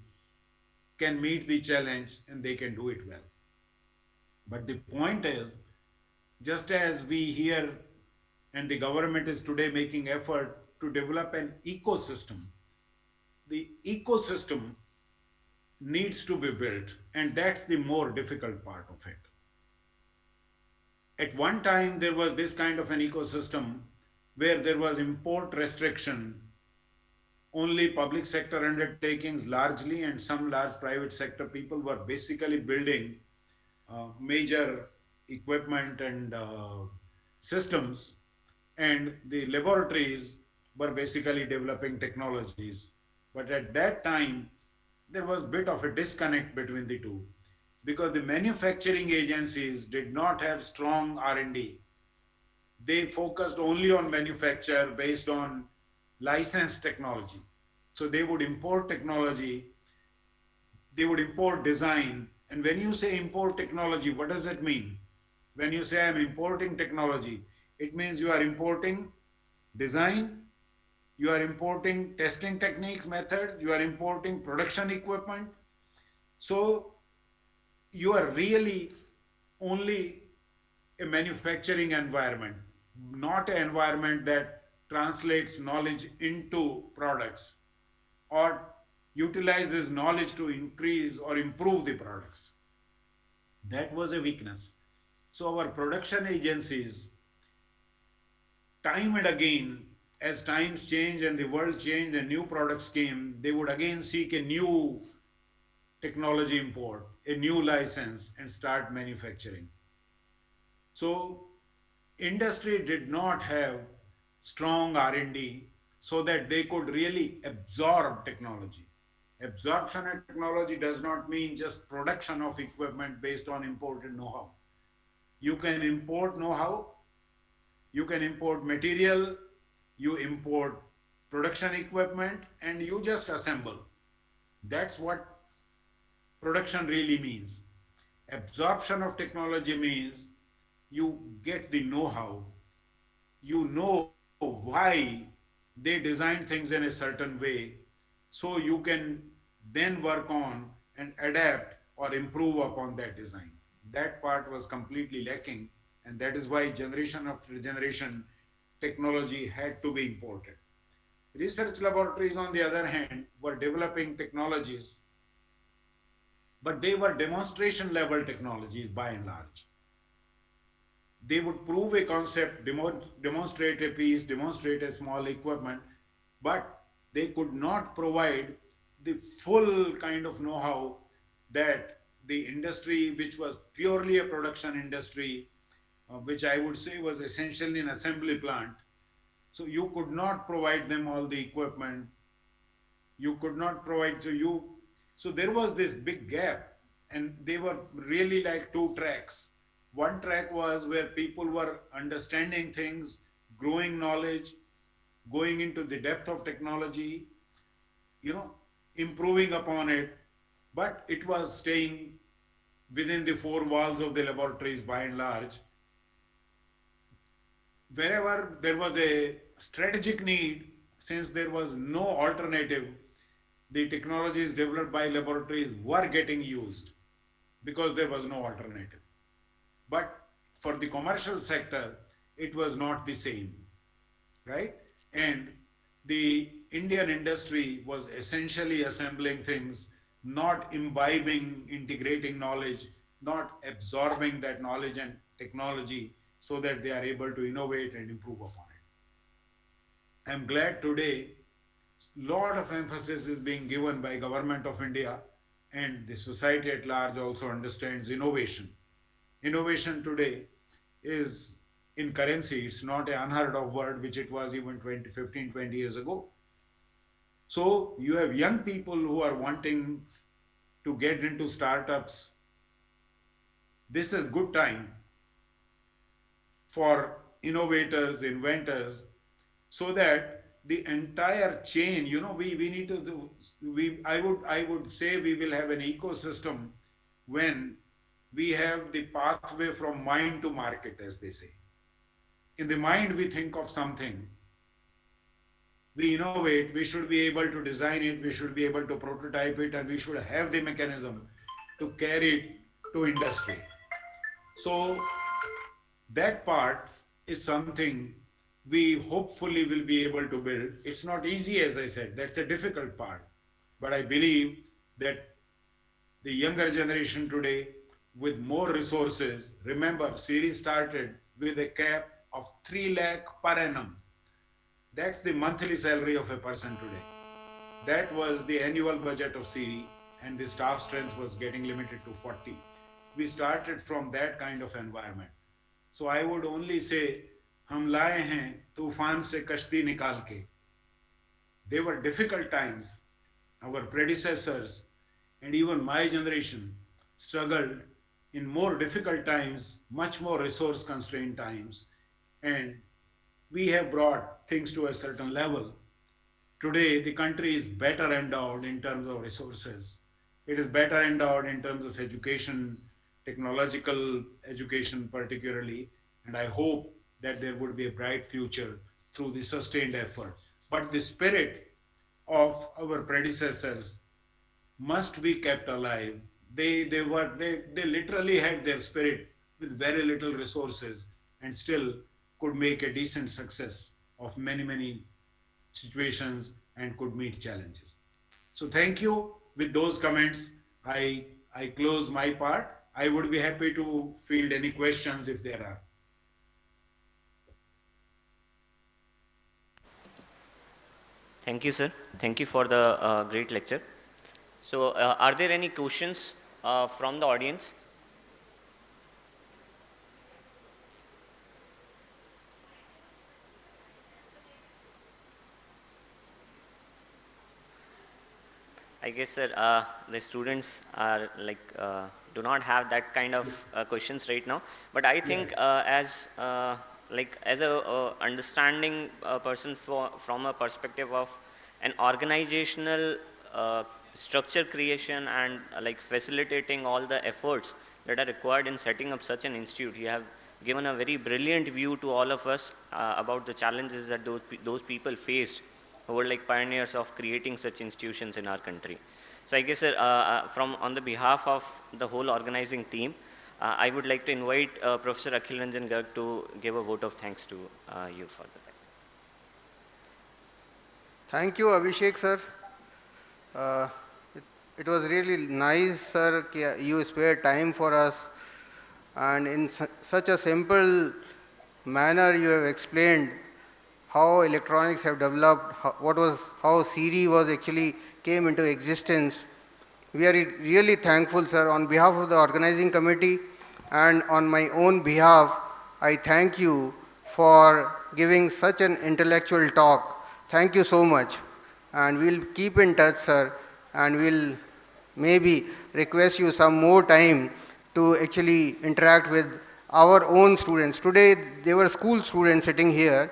can meet the challenge and they can do it well. But the point is, just as we here and the government is today making effort to develop an ecosystem, the ecosystem needs to be built, and that's the more difficult part of it. At one time, there was this kind of an ecosystem where there was import restriction, only public sector undertakings largely and some large private sector people were basically building major equipment and systems, and the laboratories were basically developing technologies. But at that time, there was a bit of a disconnect between the two because the manufacturing agencies did not have strong R&D. They focused only on manufacture based on licensed technology. So they would import technology, they would import design. And when you say import technology, what does that mean? When you say I'm importing technology, it means you are importing design, you are importing testing techniques, methods, you are importing production equipment. So you are really only a manufacturing environment, not an environment that translates knowledge into products or utilizes knowledge to increase or improve the products. That was a weakness. So our production agencies, time and again, as times change and the world changed and new products came, they would again seek a new technology import, a new license, and start manufacturing. So industry did not have strong R&D so that they could really absorb technology. Absorption of technology does not mean just production of equipment based on imported know-how. You can import know-how, you can import material, you import production equipment, and you just assemble. That's what production really means. Absorption of technology means you get the know-how, you know why they design things in a certain way, so you can then work on and adapt or improve upon that design. That part was completely lacking, and that is why generation after generation technology had to be imported. Research laboratories, on the other hand, were developing technologies, but they were demonstration level technologies by and large. They would prove a concept, demonstrate a piece, demonstrate a small equipment, but they could not provide the full kind of know-how that the industry, which was purely a production industry, which I would say was essentially an assembly plant. So you could not provide them all the equipment. You could not provide, so there was this big gap, and they were really like two tracks. One track was where people were understanding things, growing knowledge, going into the depth of technology, improving upon it, but it was staying within the four walls of the laboratories by and large. wherever there was a strategic need, since there was no alternative, the technologies developed by laboratories were getting used because there was no alternative. But for the commercial sector, it was not the same, right? And the Indian industry was essentially assembling things, not imbibing, integrating knowledge, not absorbing that knowledge and technology so that they are able to innovate and improve upon it. I'm glad today lot of emphasis is being given by government of India, and the society at large also understands innovation. Innovation today is in currency, it's not an unheard of word which it was even 20, 15, 20 years ago. So you have young people who are wanting to get into startups. This is good time for innovators, inventors, so that the entire chain, we need to do, I would say we will have an ecosystem when we have the pathway from mind to market, as they say. In the mind, we think of something, we innovate, we should be able to design it, we should be able to prototype it, and we should have the mechanism to carry it to industry. So that part is something we hopefully will be able to build. It's not easy, as I said, that's a difficult part. But I believe that the younger generation today, with more resources, remember, CIRI started with a cap of 3 lakh per annum. That's the monthly salary of a person today. That was the annual budget of CIRI, and the staff strength was getting limited to 40. We started from that kind of environment. So I would only say, हम लाए हैं तूफान से कश्ती निकाल के. They were difficult times. Our predecessors and even my generation struggled in more difficult times, much more resource constrained times. And we have brought things to a certain level. Today, the country is better endowed in terms of resources. It is better endowed in terms of education, technological education particularly, and I hope that there would be a bright future through the sustained effort. But the spirit of our predecessors must be kept alive. They literally had their spirit with very little resources and still could make a decent success of many, many situations and could meet challenges. So thank you. With those comments, I close my part. I would be happy to field any questions if there are. Thank you, sir. Thank you for the great lecture. So, are there any questions from the audience? I guess, sir, the students are do not have that kind of questions right now. But I think as a understanding person from a perspective of an organizational structure creation and facilitating all the efforts that are required in setting up such an institute, you have given a very brilliant view to all of us about the challenges that those people faced who were pioneers of creating such institutions in our country. So I guess from on the behalf of the whole organizing team, I would like to invite Professor Akhil Ranjan Garg to give a vote of thanks to you for the thanks. Thank you, Abhishek sir. It was really nice, sir, you spared time for us, and in such a simple manner you have explained how electronics have developed, how CIRI was actually came into existence. We are really thankful, sir. On behalf of the organizing committee and on my own behalf, I thank you for giving such an intellectual talk. Thank you so much. And we'll keep in touch, sir, and we'll maybe request you some more time to actually interact with our own students. Today, they were school students sitting here,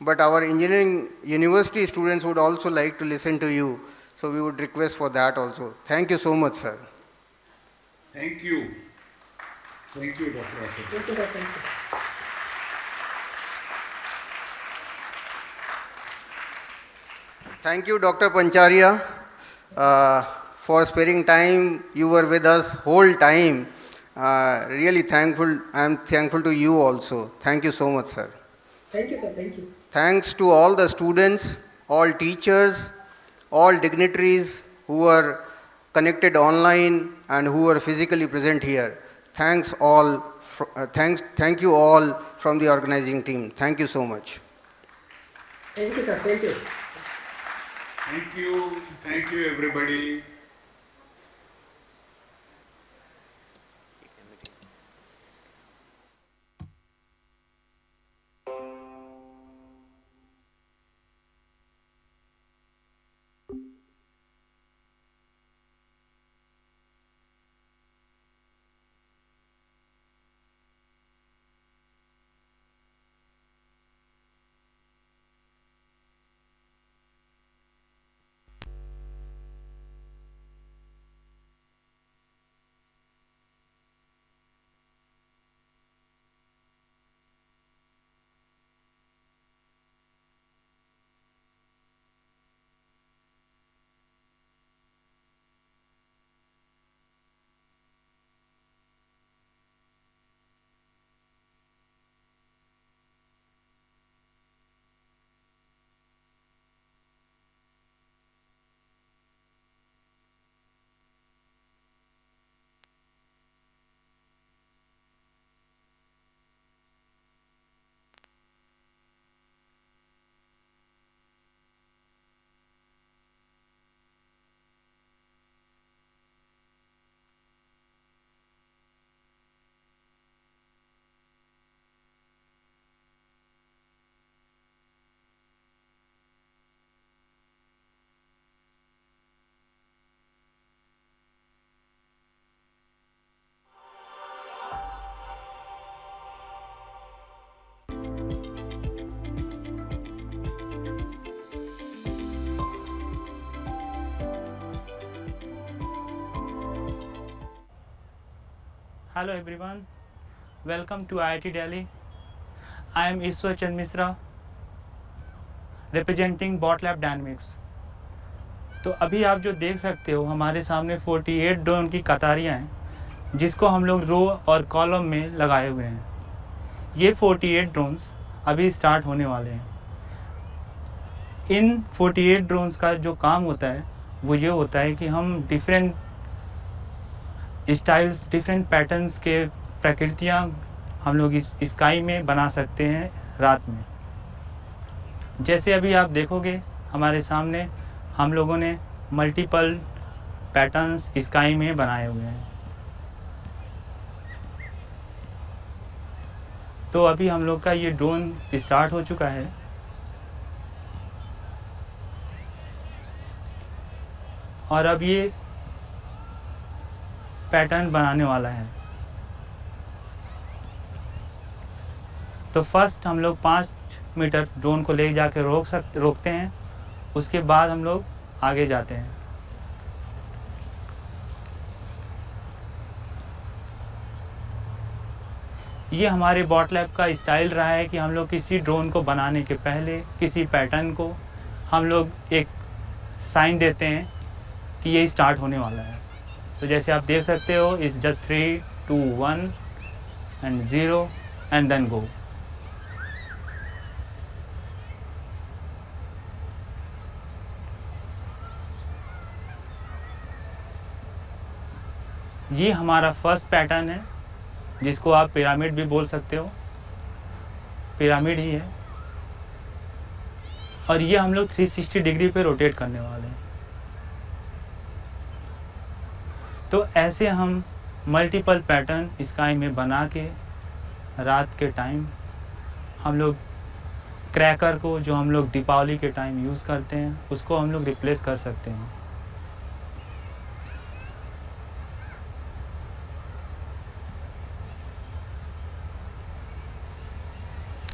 but our engineering university students would also like to listen to you. So we would request for that also. Thank you so much, sir. Thank you. Thank you, Dr. Akhil. Thank you, Dr. Thank you, Dr. Pancharia, for sparing time. You were with us whole time. Really thankful. I am thankful to you also. Thank you so much, sir. Thank you, sir. Thank you. Thanks to all the students, all teachers, all dignitaries who are connected online and who are physically present here. Thanks all. Thank you all from the organizing team. Thank you so much. Thank you, sir. Thank you. Thank you. Thank you, everybody. Hello everyone, welcome to IIT Delhi. I am Ishwar Chand Misra, representing Bot Lab Dynamics. तो अभी आप जो देख सकते हो हमारे सामने 48 drone की कतारियाँ हैं जिसको हम लोग रो और कॉलम में लगाए हुए हैं। ये 48 ड्रोन्स अभी स्टार्ट होने वाले हैं। इन 48 ड्रोन्स का जो काम होता है वो ये होता है कि हम डिफरेंट स्टाइल्स, डिफरेंट पैटर्न्स के प्रकृतियाँ हम लोग इस स्काई में बना सकते हैं रात में। जैसे अभी आप देखोगे हमारे सामने हम लोगों ने मल्टीपल पैटर्न्स स्काई में बनाए हुए हैं। तो अभी हम लोग का ये ड्रोन स्टार्ट हो चुका है और अब ये पैटर्न बनाने वाला है। तो फर्स्ट हम लोग 5 मीटर ड्रोन को ले जाके रोकते हैं, उसके बाद हम लोग आगे जाते हैं। ये हमारे बॉट लैब का स्टाइल रहा है कि हम लोग किसी ड्रोन को बनाने के पहले किसी पैटर्न को हम लोग एक साइन देते हैं कि ये स्टार्ट होने वाला है। तो जैसे आप देख सकते हो, it's just 3, 2, 1 and 0 and then go. ये हमारा फर्स्ट पैटर्न है जिसको आप पिरामिड भी बोल सकते हो, पिरामिड ही है। और ये हम लोग 360 डिग्री पे रोटेट करने वाले हैं। तो ऐसे हम मल्टीपल पैटर्न स्काई में बना के रात के टाइम हम लोग क्रैकर को, जो हम लोग दीपावली के टाइम यूज़ करते हैं, उसको हम लोग रिप्लेस कर सकते हैं।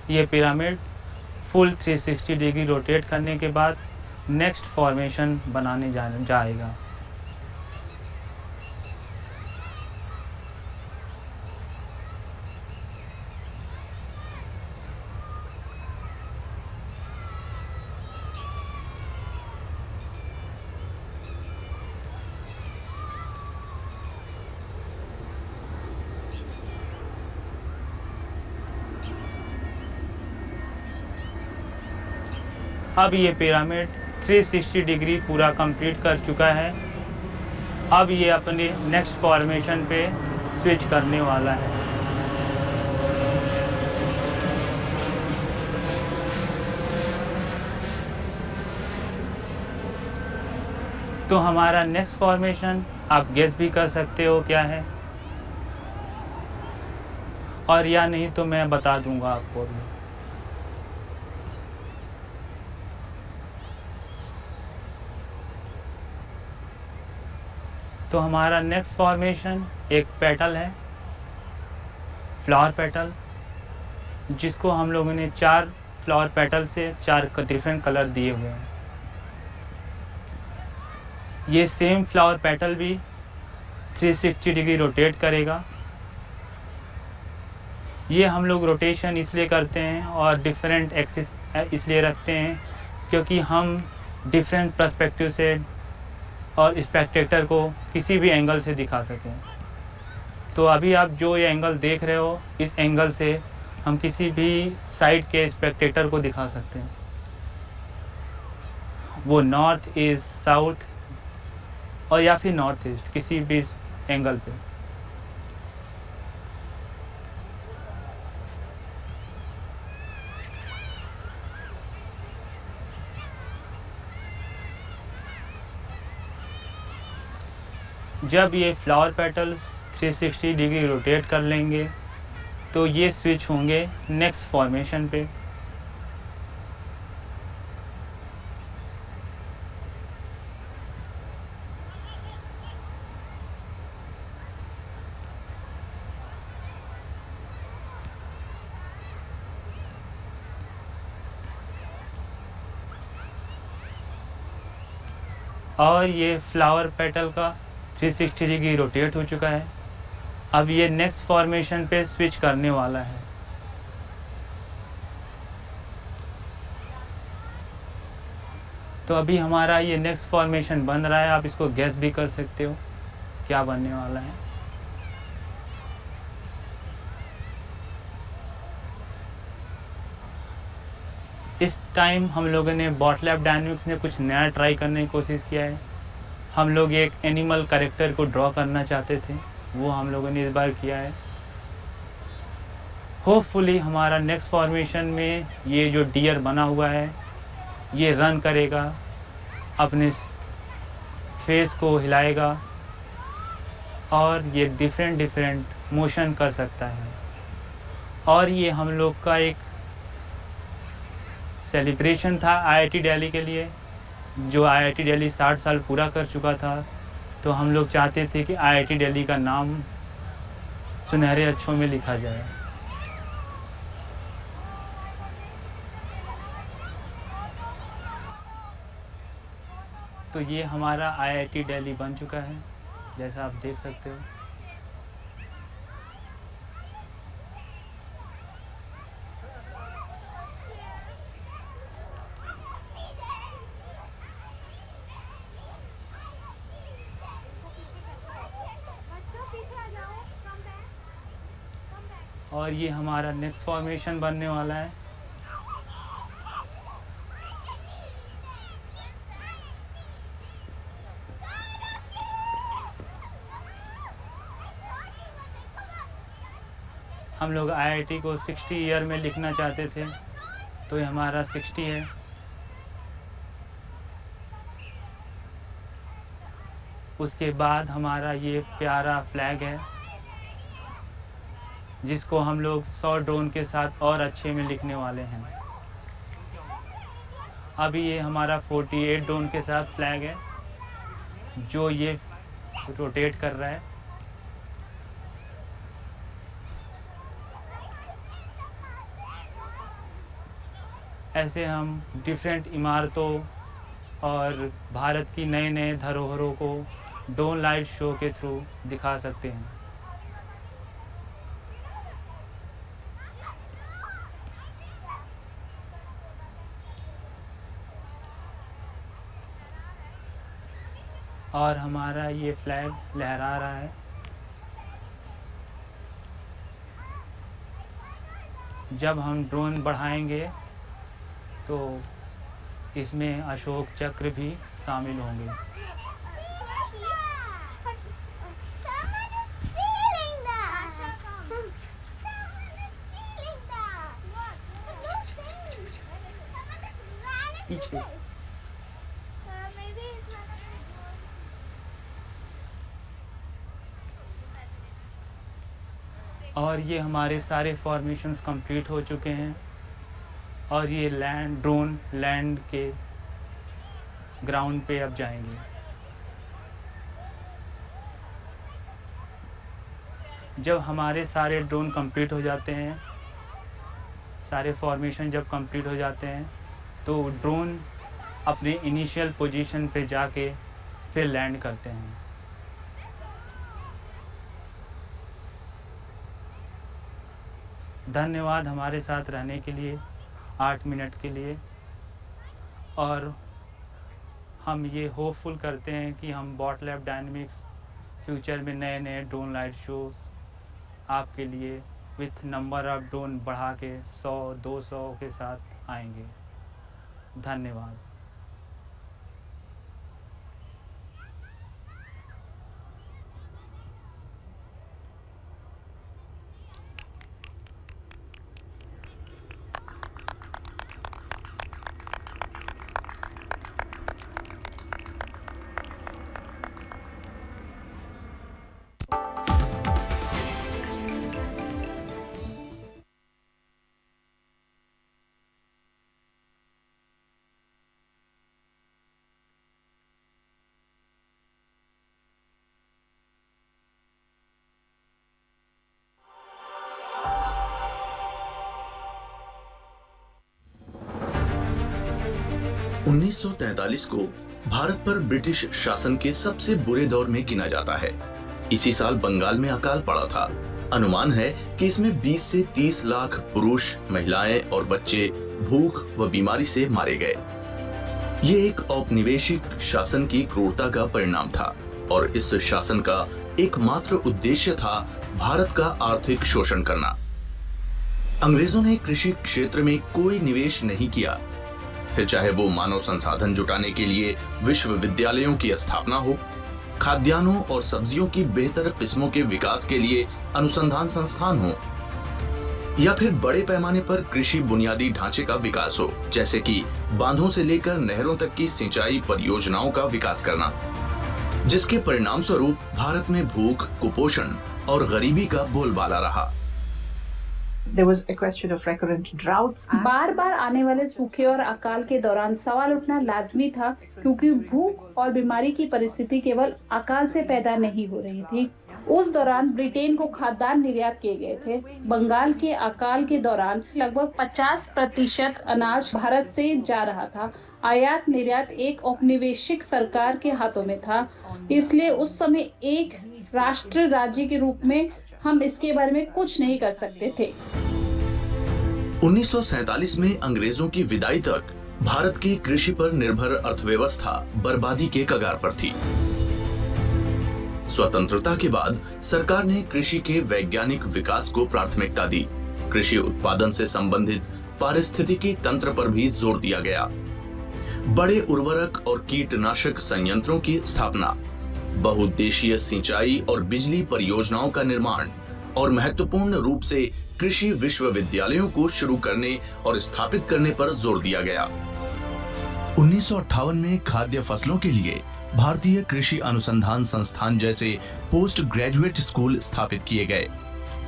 ये पिरामिड फुल 360 डिग्री रोटेट करने के बाद नेक्स्ट फॉर्मेशन बनाने जाएगा। अब ये पिरामिड 360 डिग्री पूरा कंप्लीट कर चुका है। अब ये अपने नेक्स्ट फॉर्मेशन पे स्विच करने वाला है। तो हमारा नेक्स्ट फॉर्मेशन आप गेस भी कर सकते हो क्या है, और या नहीं तो मैं बता दूंगा आपको भी। तो हमारा नेक्स्ट फॉर्मेशन एक पेटल है, फ्लावर पेटल, जिसको हम लोगों ने 4 फ्लावर पेटल से 4 डिफरेंट कलर दिए हुए हैं। ये सेम फ्लावर पेटल भी 360 डिग्री रोटेट करेगा। ये हम लोग रोटेशन इसलिए करते हैं और डिफरेंट एक्सिस इसलिए रखते हैं क्योंकि हम डिफरेंट पर्सपेक्टिव से और स्पेक्टेटर को किसी भी एंगल से दिखा सकें। तो अभी आप जो ये एंगल देख रहे हो, इस एंगल से हम किसी भी साइड के स्पेक्टेटर को दिखा सकते हैं, वो नॉर्थ ईस्ट, साउथ और या फिर नॉर्थ ईस्ट, किसी भी एंगल पे। जब ये फ्लावर पेटल्स 360 डिग्री रोटेट कर लेंगे तो ये स्विच होंगे नेक्स्ट फॉर्मेशन पे। और ये फ्लावर पेटल का 360 डिग्री रोटेट हो चुका है। अब ये नेक्स्ट फॉर्मेशन पे स्विच करने वाला है। तो अभी हमारा ये नेक्स्ट फॉर्मेशन बन रहा है, आप इसको गैस भी कर सकते हो क्या बनने वाला है। इस टाइम हम लोगों ने बॉटलैब डायनेमिक्स ने कुछ नया ट्राई करने की कोशिश किया है। हम लोग एक एनिमल कैरेक्टर को ड्रॉ करना चाहते थे, वो हम लोगों ने इस बार किया है। होपफुली हमारा नेक्स्ट फॉर्मेशन में ये जो डियर बना हुआ है ये रन करेगा, अपने फेस को हिलाएगा और ये डिफरेंट मोशन कर सकता है। और ये हम लोग का एक सेलिब्रेशन था आईआईटी दिल्ली के लिए, जो आईआईटी दिल्ली 60 साल पूरा कर चुका था। तो हम लोग चाहते थे कि आईआईटी दिल्ली का नाम सुनहरे अक्षरों में लिखा जाए। तो ये हमारा आईआईटी दिल्ली बन चुका है, जैसा आप देख सकते हो। और ये हमारा नेक्स्ट फॉर्मेशन बनने वाला है। हम लोग आईआईटी को 60 ईयर में लिखना चाहते थे, तो ये हमारा 60 है। उसके बाद हमारा ये प्यारा फ्लैग है, जिसको हम लोग 100 ड्रोन के साथ और अच्छे में लिखने वाले हैं। अभी ये हमारा 48 ड्रोन के साथ फ्लैग है, जो ये रोटेट कर रहा है। ऐसे हम डिफरेंट इमारतों और भारत की नए नए धरोहरों को ड्रोन लाइट शो के थ्रू दिखा सकते हैं। और हमारा ये फ्लैग लहरा रहा है। जब हम ड्रोन बढ़ाएंगे तो इसमें अशोक चक्र भी शामिल होंगे। पीछे और ये हमारे सारे फॉर्मेशंस कंप्लीट हो चुके हैं और ये ड्रोन लैंड के ग्राउंड पे अब जाएंगे। जब हमारे सारे ड्रोन कंप्लीट हो जाते हैं, सारे फॉर्मेशन जब कंप्लीट हो जाते हैं, तो ड्रोन अपने इनिशियल पोजीशन पे जाके फिर लैंड करते हैं। धन्यवाद हमारे साथ रहने के लिए 8 मिनट के लिए, और हम ये होपफुल करते हैं कि हम बॉट लैब डायनेमिक्स फ्यूचर में नए नए ड्रोन लाइट शोज़ आपके लिए विथ नंबर ऑफ ड्रोन बढ़ा के 100-200 के साथ आएंगे। धन्यवाद। 1943 को भारत पर ब्रिटिश शासन के सबसे बुरे दौर में गिना जाता है। इसी साल बंगाल में अकाल पड़ा था। अनुमान है कि इसमें 20 से 30 लाख पुरुष, महिलाएं और बच्चे भूख व बीमारी से मारे गए। ये एक औपनिवेशिक शासन की क्रूरता का परिणाम था और इस शासन का एकमात्र उद्देश्य था भारत का आर्थिक शोषण करना। अंग्रेजों ने कृषि क्षेत्र में कोई निवेश नहीं किया, फिर चाहे वो मानव संसाधन जुटाने के लिए विश्वविद्यालयों की स्थापना हो, खाद्यान्नों और सब्जियों की बेहतर किस्मों के विकास के लिए अनुसंधान संस्थान हो, या फिर बड़े पैमाने पर कृषि बुनियादी ढांचे का विकास हो, जैसे कि बांधों से लेकर नहरों तक की सिंचाई परियोजनाओं का विकास करना, जिसके परिणाम स्वरूप भारत में भूख, कुपोषण और गरीबी का बोलबाला रहा। There was a question of recurrent droughts. बार बार आने वाले सूखे और अकाल के दौरान सवाल उठना लाजमी था, क्योंकि भूख और बीमारी की परिस्थिति केवल अकाल से पैदा नहीं हो रही थी। उस दौरान ब्रिटेन को खाद्यान्न निर्यात किए गए थे। बंगाल के अकाल के दौरान लगभग 50% अनाज भारत से जा रहा था। आयात निर्यात एक औपनिवेशिक सरकार के हाथों में था, इसलिए उस समय एक राष्ट्र राज्य के रूप में हम इसके बारे में कुछ नहीं कर सकते थे। 1947 में अंग्रेजों की विदाई तक भारत की कृषि पर निर्भर अर्थव्यवस्था बर्बादी के कगार पर थी। स्वतंत्रता के बाद सरकार ने कृषि के वैज्ञानिक विकास को प्राथमिकता दी। कृषि उत्पादन से संबंधित पारिस्थितिकी तंत्र पर भी जोर दिया गया। बड़े उर्वरक और कीटनाशक संयंत्रों की स्थापना, बहुउद्देशीय सिंचाई और बिजली परियोजनाओं का निर्माण और महत्वपूर्ण रूप से कृषि विश्वविद्यालयों को शुरू करने और स्थापित करने पर जोर दिया गया। 1958 में खाद्य फसलों के लिए भारतीय कृषि अनुसंधान संस्थान जैसे पोस्ट ग्रेजुएट स्कूल स्थापित किए गए।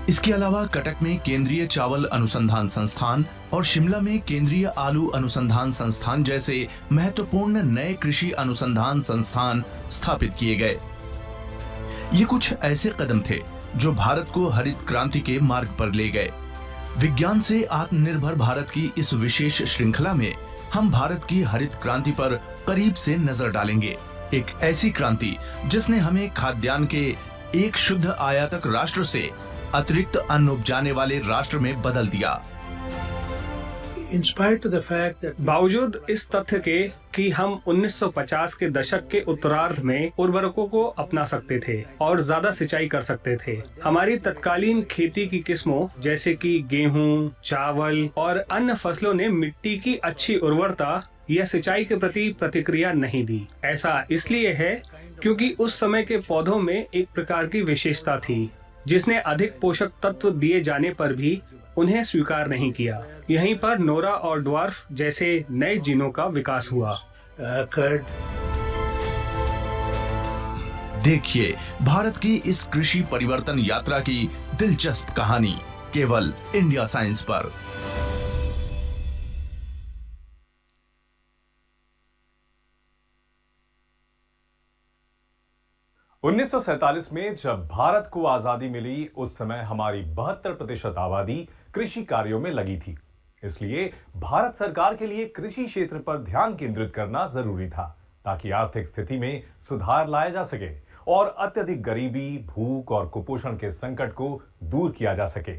इसके अलावा कटक में केंद्रीय चावल अनुसंधान संस्थान और शिमला में केंद्रीय आलू अनुसंधान संस्थान जैसे महत्वपूर्ण नए कृषि अनुसंधान संस्थान स्थापित किए गए। ये कुछ ऐसे कदम थे जो भारत को हरित क्रांति के मार्ग पर ले गए। विज्ञान से आत्मनिर्भर भारत की इस विशेष श्रृंखला में हम भारत की हरित क्रांति पर करीब से नजर डालेंगे। एक ऐसी क्रांति जिसने हमें खाद्यान्न के एक शुद्ध आयातक राष्ट्र से अतिरिक्त अन्न उपजाने वाले राष्ट्र में बदल दिया। बावजूद इस तथ्य के कि हम 1950 के दशक के उत्तरार्ध में उर्वरकों को अपना सकते थे और ज्यादा सिंचाई कर सकते थे, हमारी तत्कालीन खेती की किस्मों जैसे कि गेहूं, चावल और अन्य फसलों ने मिट्टी की अच्छी उर्वरता या सिंचाई के प्रति प्रतिक्रिया नहीं दी। ऐसा इसलिए है क्योंकि उस समय के पौधों में एक प्रकार की विशेषता थी जिसने अधिक पोषक तत्व दिए जाने पर भी उन्हें स्वीकार नहीं किया। यहीं पर नोरा और ड्वार्फ जैसे नए जीनों का विकास हुआ। देखिए भारत की इस कृषि परिवर्तन यात्रा की दिलचस्प कहानी केवल इंडिया साइंस पर। उन्नीस सौ सैंतालीस में जब भारत को आजादी मिली उस समय हमारी 72% आबादी कृषि कार्यों में लगी थी। इसलिए भारत सरकार के लिए कृषि क्षेत्र पर ध्यान केंद्रित करना जरूरी था ताकि आर्थिक स्थिति में सुधार लाया जा सके और अत्यधिक गरीबी, भूख और कुपोषण के संकट को दूर किया जा सके।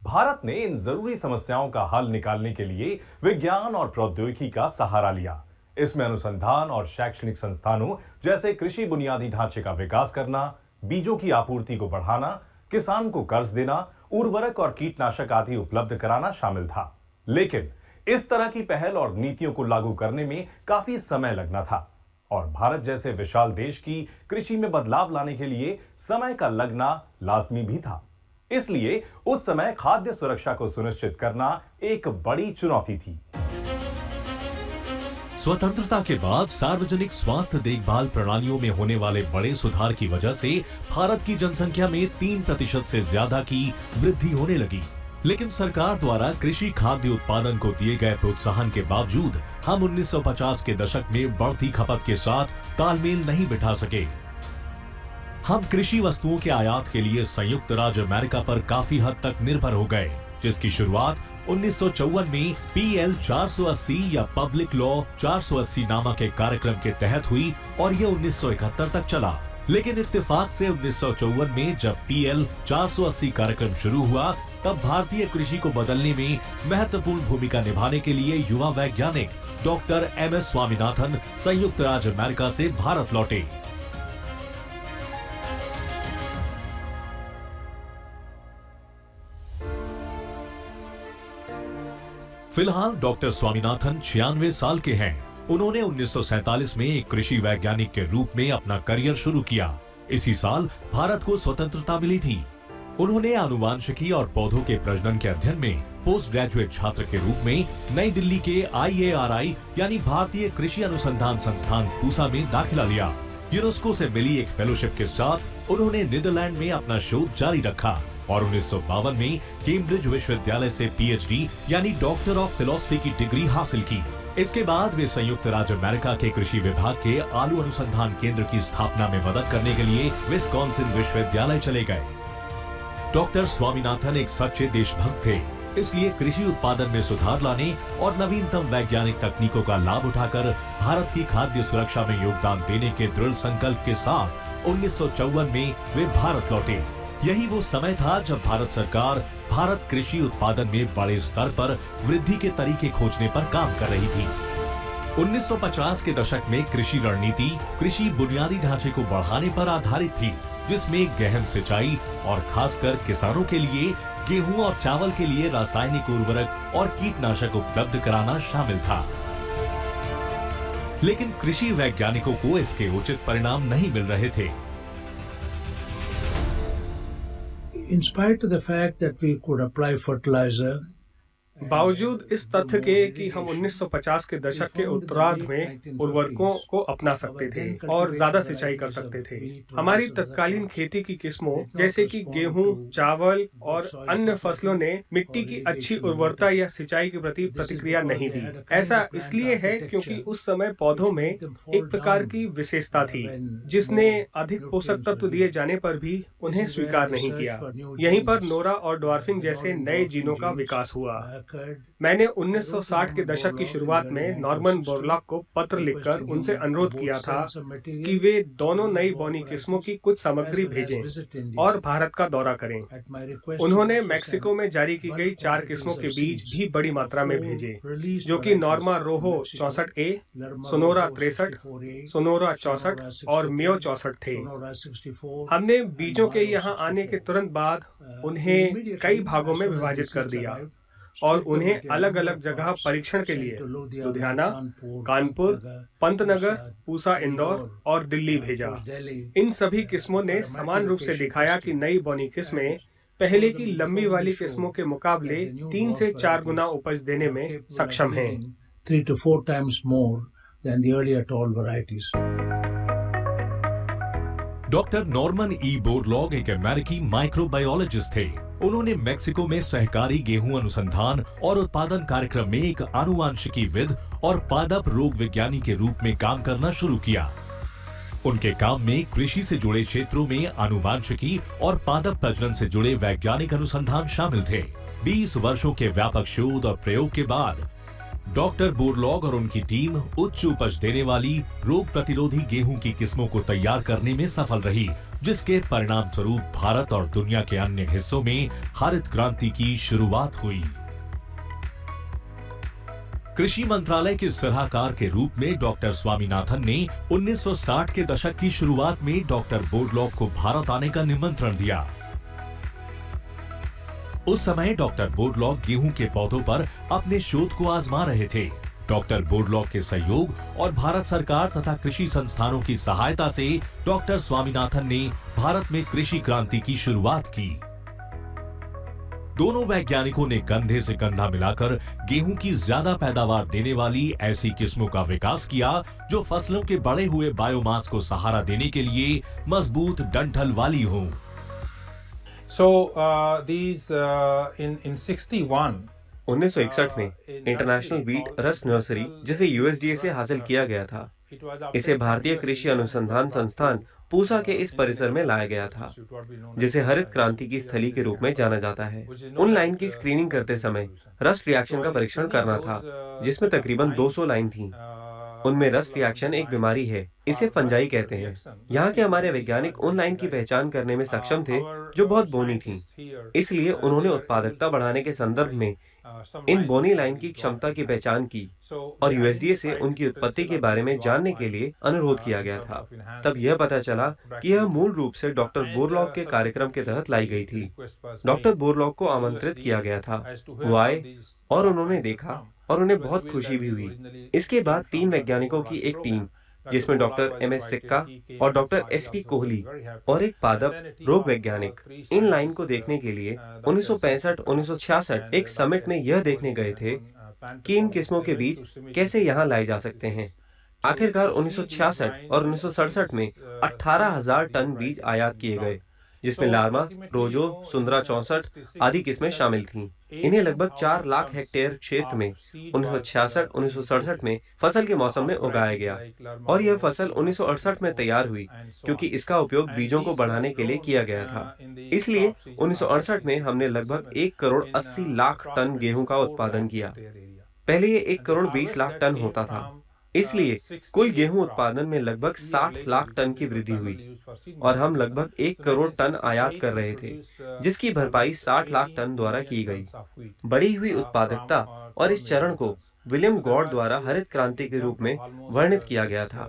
भारत ने इन जरूरी समस्याओं का हल निकालने के लिए विज्ञान और प्रौद्योगिकी का सहारा लिया। इसमें अनुसंधान और शैक्षणिक संस्थानों जैसे कृषि बुनियादी ढांचे का विकास करना, बीजों की आपूर्ति को बढ़ाना, किसान को कर्ज देना, उर्वरक और कीटनाशक आदि उपलब्ध कराना शामिल था। लेकिन इस तरह की पहल और नीतियों को लागू करने में काफी समय लगना था और भारत जैसे विशाल देश की कृषि में बदलाव लाने के लिए समय का लगना लाजमी भी था। इसलिए उस समय खाद्य सुरक्षा को सुनिश्चित करना एक बड़ी चुनौती थी। स्वतंत्रता के बाद सार्वजनिक स्वास्थ्य देखभाल प्रणालियों में होने वाले बड़े सुधार की वजह से भारत की जनसंख्या में 3% से ज्यादा की वृद्धि होने लगी। लेकिन सरकार द्वारा कृषि खाद्य उत्पादन को दिए गए प्रोत्साहन के बावजूद हम 1950 के दशक में बढ़ती खपत के साथ तालमेल नहीं बिठा सके। हम कृषि वस्तुओं के आयात के लिए संयुक्त राज्य अमेरिका पर काफी हद तक निर्भर हो गए, जिसकी शुरुआत 1954 में PL 480 या पब्लिक लॉ 480 नामक एक कार्यक्रम के तहत हुई और ये 1971 तक चला। लेकिन इत्तेफाक से 1954 में जब PL 480 कार्यक्रम शुरू हुआ तब भारतीय कृषि को बदलने में महत्वपूर्ण भूमिका निभाने के लिए युवा वैज्ञानिक डॉक्टर MS स्वामीनाथन संयुक्त राज्य अमेरिका से भारत लौटे। फिलहाल डॉक्टर स्वामीनाथन 96 साल के हैं। उन्होंने 1947 में एक कृषि वैज्ञानिक के रूप में अपना करियर शुरू किया। इसी साल भारत को स्वतंत्रता मिली थी। उन्होंने आनुवांशिकी और पौधों के प्रजनन के अध्ययन में पोस्ट ग्रेजुएट छात्र के रूप में नई दिल्ली के IARI यानी भारतीय कृषि अनुसंधान संस्थान पूसा में दाखिला लिया। यूनेस्को से मिली एक फेलोशिप के साथ उन्होंने नीदरलैंड में अपना शोध जारी रखा और 1952 में कैम्ब्रिज विश्वविद्यालय से PhD यानी डॉक्टर ऑफ फिलॉसफी की डिग्री हासिल की। इसके बाद वे संयुक्त राज्य अमेरिका के कृषि विभाग के आलू अनुसंधान केंद्र की स्थापना में मदद करने के लिए विस्कॉन्सिन विश्वविद्यालय चले गए। डॉक्टर स्वामीनाथन एक सच्चे देशभक्त थे, इसलिए कृषि उत्पादन में सुधार लाने और नवीनतम वैज्ञानिक तकनीकों का लाभ उठाकर भारत की खाद्य सुरक्षा में योगदान देने के दृढ़ संकल्प के साथ 1954 में वे भारत लौटे। यही वो समय था जब भारत सरकार भारत कृषि उत्पादन में बड़े स्तर पर वृद्धि के तरीके खोजने पर काम कर रही थी। 1950 के दशक में कृषि रणनीति कृषि बुनियादी ढांचे को बढ़ाने पर आधारित थी, जिसमें गहन सिंचाई और खासकर किसानों के लिए गेहूं और चावल के लिए रासायनिक उर्वरक और कीटनाशक उपलब्ध कराना शामिल था। लेकिन कृषि वैज्ञानिकों को इसके उचित परिणाम नहीं मिल रहे थे। In spite of the fact that we could apply fertilizer, बावजूद इस तथ्य के कि हम 1950 के दशक के उत्तरार्ध में उर्वरकों को अपना सकते थे और ज्यादा सिंचाई कर सकते थे, हमारी तत्कालीन खेती की किस्मों जैसे कि गेहूं, चावल और अन्य फसलों ने मिट्टी की अच्छी उर्वरता या सिंचाई के प्रति प्रतिक्रिया नहीं दी। ऐसा इसलिए है क्योंकि उस समय पौधों में एक प्रकार की विशेषता थी जिसने अधिक पोषक तत्व दिए जाने पर भी उन्हें स्वीकार नहीं किया। यहीं पर नोरा और ड्वार्फिंग जैसे नए जीनों का विकास हुआ। मैंने 1960 के दशक की शुरुआत में नॉर्मन बोरलॉग को पत्र लिखकर उनसे अनुरोध किया था कि वे दोनों नई बौनी किस्मों की कुछ सामग्री भेजें और भारत का दौरा करें। उन्होंने मेक्सिको में जारी की गई 4 किस्मों के बीज भी बड़ी मात्रा में भेजे, जो कि नॉर्मा रोहो 64A, सोनोरा 63, सोनोरा 64 और मियो 64 थे। हमने बीजों के यहाँ आने के तुरंत बाद उन्हें कई भागों में विभाजित कर दिया। और उन्हें अलग अलग जगह परीक्षण के लिए लुधियाना, कानपुर, पंतनगर, पूसा इंदौर और दिल्ली भेजा। इन सभी किस्मों ने समान रूप से दिखाया कि नई बोनी किस्में पहले की लंबी वाली किस्मों के मुकाबले 3 से 4 गुना उपज देने में सक्षम हैं। 3 to 4 times more than the earlier tall varieties. Doctor Norman E Borlaug एक अमेरिकी माइक्रोबायोलॉजिस्ट थे। उन्होंने मेक्सिको में सहकारी गेहूं अनुसंधान और उत्पादन कार्यक्रम में एक आनुवांशिकीविद और पादप रोग विज्ञानी के रूप में काम करना शुरू किया। उनके काम में कृषि से जुड़े क्षेत्रों में आनुवांशिकी और पादप प्रजनन से जुड़े वैज्ञानिक अनुसंधान शामिल थे। 20 वर्षों के व्यापक शोध और प्रयोग के बाद डॉक्टर बोरलॉग और उनकी टीम उच्च उपज देने वाली रोग प्रतिरोधी गेहूं की किस्मों को तैयार करने में सफल रही, जिसके परिणाम स्वरूप भारत और दुनिया के अन्य हिस्सों में हरित क्रांति की शुरुआत हुई। कृषि मंत्रालय के सलाहकार के रूप में डॉक्टर स्वामीनाथन ने 1960 के दशक की शुरुआत में डॉक्टर बोरलॉग को भारत आने का निमंत्रण दिया। उस समय डॉक्टर बोरलॉग गेहूं के पौधों पर अपने शोध को आजमा रहे थे। डॉक्टर बोरलॉग के सहयोग और भारत सरकार तथा कृषि संस्थानों की सहायता से डॉक्टर स्वामीनाथन ने भारत में कृषि क्रांति की शुरुआत की। दोनों वैज्ञानिकों ने कंधे से कंधा मिलाकर गेहूं की ज्यादा पैदावार देने वाली ऐसी किस्मों का विकास किया जो फसलों के बढ़े हुए बायोमास को सहारा देने के लिए मजबूत डंठल वाली हों। So these in 61 1961 में इंटरनेशनल वीट रस्ट नर्सरी, जिसे USDA से हासिल किया गया था, इसे भारतीय कृषि अनुसंधान संस्थान पूसा के इस परिसर में लाया गया था, जिसे हरित क्रांति की स्थली के रूप में जाना जाता है। उन लाइन की स्क्रीनिंग करते समय रस्ट रिएक्शन का परीक्षण करना था, जिसमें तकरीबन 200 लाइन थी। उनमें रस्ट रिएक्शन एक बीमारी है, इसे फंजाई कहते हैं। यहाँ के हमारे वैज्ञानिक उन लाइन की पहचान करने में सक्षम थे जो बहुत बोनी थी, इसलिए उन्होंने उत्पादकता बढ़ाने के संदर्भ में इन बोनी लाइन की क्षमता की पहचान की और USDA से उनकी उत्पत्ति के बारे में जानने के लिए अनुरोध किया गया था। तब यह पता चला कि यह मूल रूप से डॉक्टर बोरलॉग के कार्यक्रम के तहत लाई गई थी। डॉक्टर बोरलॉग को आमंत्रित किया गया था, वो आए और उन्होंने देखा और उन्हें बहुत खुशी भी हुई। इसके बाद 3 वैज्ञानिकों की एक टीम, जिसमें डॉक्टर MS सिक्का और डॉक्टर SP कोहली और एक पादप रोग वैज्ञानिक, इन लाइन को देखने के लिए 1965-1966 एक समिट में यह देखने गए थे कि इन किस्मों के बीज कैसे यहाँ लाए जा सकते हैं। आखिरकार 1966 और 1967 में 18,000 टन बीज आयात किए गए, जिसमें लार्मा, रोजो, सुंदरा 64 आदि किस्में शामिल थीं। इन्हें लगभग 4 लाख हेक्टेयर क्षेत्र में 1966-1967 में फसल के मौसम में उगाया गया और यह फसल 1968 में तैयार हुई, क्योंकि इसका उपयोग बीजों को बढ़ाने के लिए किया गया था। इसलिए 1968 में हमने लगभग 1 करोड़ 80 लाख टन गेहूं का उत्पादन किया। पहले ये 1 करोड़ 20 लाख टन होता था, इसलिए कुल गेहूं उत्पादन में लगभग 60 लाख टन की वृद्धि हुई और हम लगभग 1 करोड़ टन आयात कर रहे थे, जिसकी भरपाई 60 लाख टन द्वारा की गई। बढ़ी हुई उत्पादकता और इस चरण को विलियम गॉड द्वारा हरित क्रांति के रूप में वर्णित किया गया था।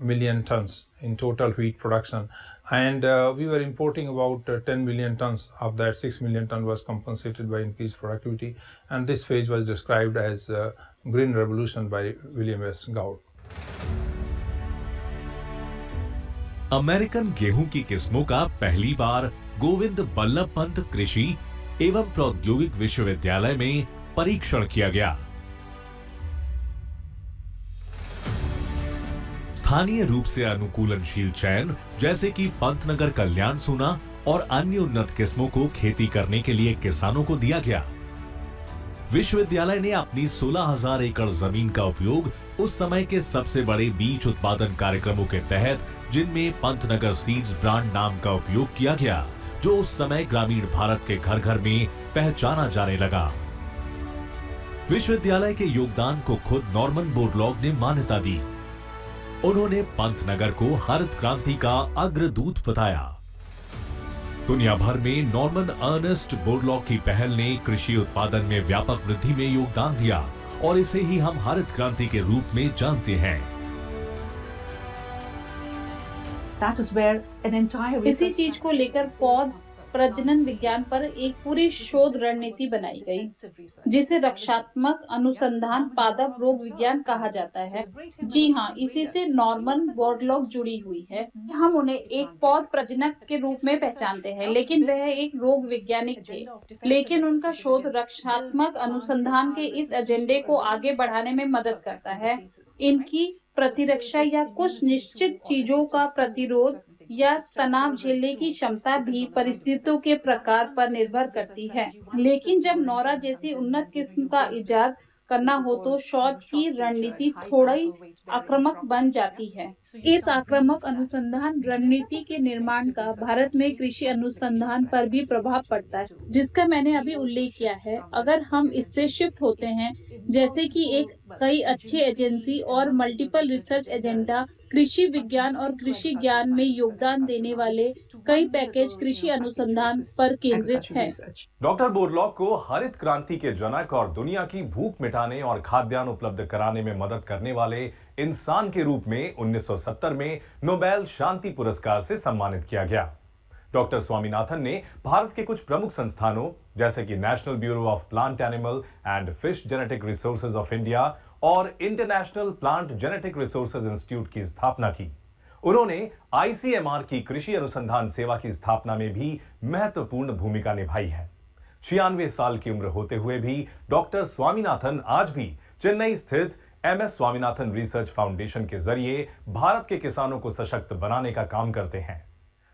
million tons in total wheat production, and we were importing about 10 million tons. Of that, 6 million ton was compensated by increased productivity, and this phase was described as Green Revolution by William S. Gowd. American गेहूं की किस्मों का पहली बार गोविंद बल्लभ पंत कृषि एवं प्रौद्योगिक विश्वविद्यालय में परीक्षण किया गया। स्थानीय रूप से अनुकूलनशील चयन, जैसे कि पंतनगर कल्याण सोना और अन्य उन्नत किस्मों को खेती करने के लिए किसानों को दिया गया। विश्वविद्यालय ने अपनी 16,000 एकड़ जमीन का उपयोग उस समय के सबसे बड़े बीज उत्पादन कार्यक्रमों के तहत, जिनमें पंतनगर सीड्स ब्रांड नाम का उपयोग किया गया, जो उस समय ग्रामीण भारत के घर घर में पहचाना जाने लगा। विश्वविद्यालय के योगदान को खुद नॉर्मन बोरलॉग ने मान्यता दी। उन्होंने पंतनगर को हरित क्रांति का अग्रदूत बताया। दुनिया भर में नॉर्मन अर्नेस्ट बोरलॉग की पहल ने कृषि उत्पादन में व्यापक वृद्धि में योगदान दिया और इसे ही हम हरित क्रांति के रूप में जानते हैं। इसी चीज को लेकर पौध प्रजनन विज्ञान पर एक पूरी शोध रणनीति बनाई गई, जिसे रक्षात्मक अनुसंधान पादप रोग विज्ञान कहा जाता है। जी हाँ, इसी से नॉर्मन बोरलॉग जुड़ी हुई है। हम उन्हें एक पौध प्रजनक के रूप में पहचानते हैं, लेकिन वह एक रोग वैज्ञानिक थे। लेकिन उनका शोध रक्षात्मक अनुसंधान के इस एजेंडे को आगे बढ़ाने में मदद करता है। इनकी प्रतिरक्षा या कुछ निश्चित चीजों का प्रतिरोध या तनाव झेलने की क्षमता भी परिस्थितियों के प्रकार पर निर्भर करती है। लेकिन जब नौरा जैसी उन्नत किस्म का इजाद करना हो तो शोध की रणनीति थोड़ी आक्रामक बन जाती है। इस आक्रामक अनुसंधान रणनीति के निर्माण का भारत में कृषि अनुसंधान पर भी प्रभाव पड़ता है, जिसका मैंने अभी उल्लेख किया है। अगर हम इससे शिफ्ट होते हैं, जैसे कि एक कई अच्छे एजेंसी और मल्टीपल रिसर्च एजेंडा, कृषि विज्ञान और कृषि ज्ञान में योगदान देने वाले कई पैकेज कृषि अनुसंधान पर केंद्रित है। डॉक्टर बोरलॉग को हरित क्रांति के जनक और दुनिया की भूख मिटाने और खाद्यान्न उपलब्ध कराने में मदद करने वाले इंसान के रूप में 1970 में नोबेल शांति पुरस्कार से सम्मानित किया गया। डॉक्टर स्वामीनाथन ने भारत के कुछ प्रमुख संस्थानों जैसे कि national bureau of plant animal and fish genetic resources of India और international plant genetic resources institute की स्थापना की। उन्होंने ICMR की कृषि अनुसंधान सेवा की स्थापना में भी महत्वपूर्ण भूमिका निभाई है। 96 साल की उम्र होते हुए भी डॉक्टर स्वामीनाथन आज भी चेन्नई स्थित MS स्वामीनाथन रिसर्च फाउंडेशन के जरिए भारत के किसानों को सशक्त बनाने का काम करते हैं।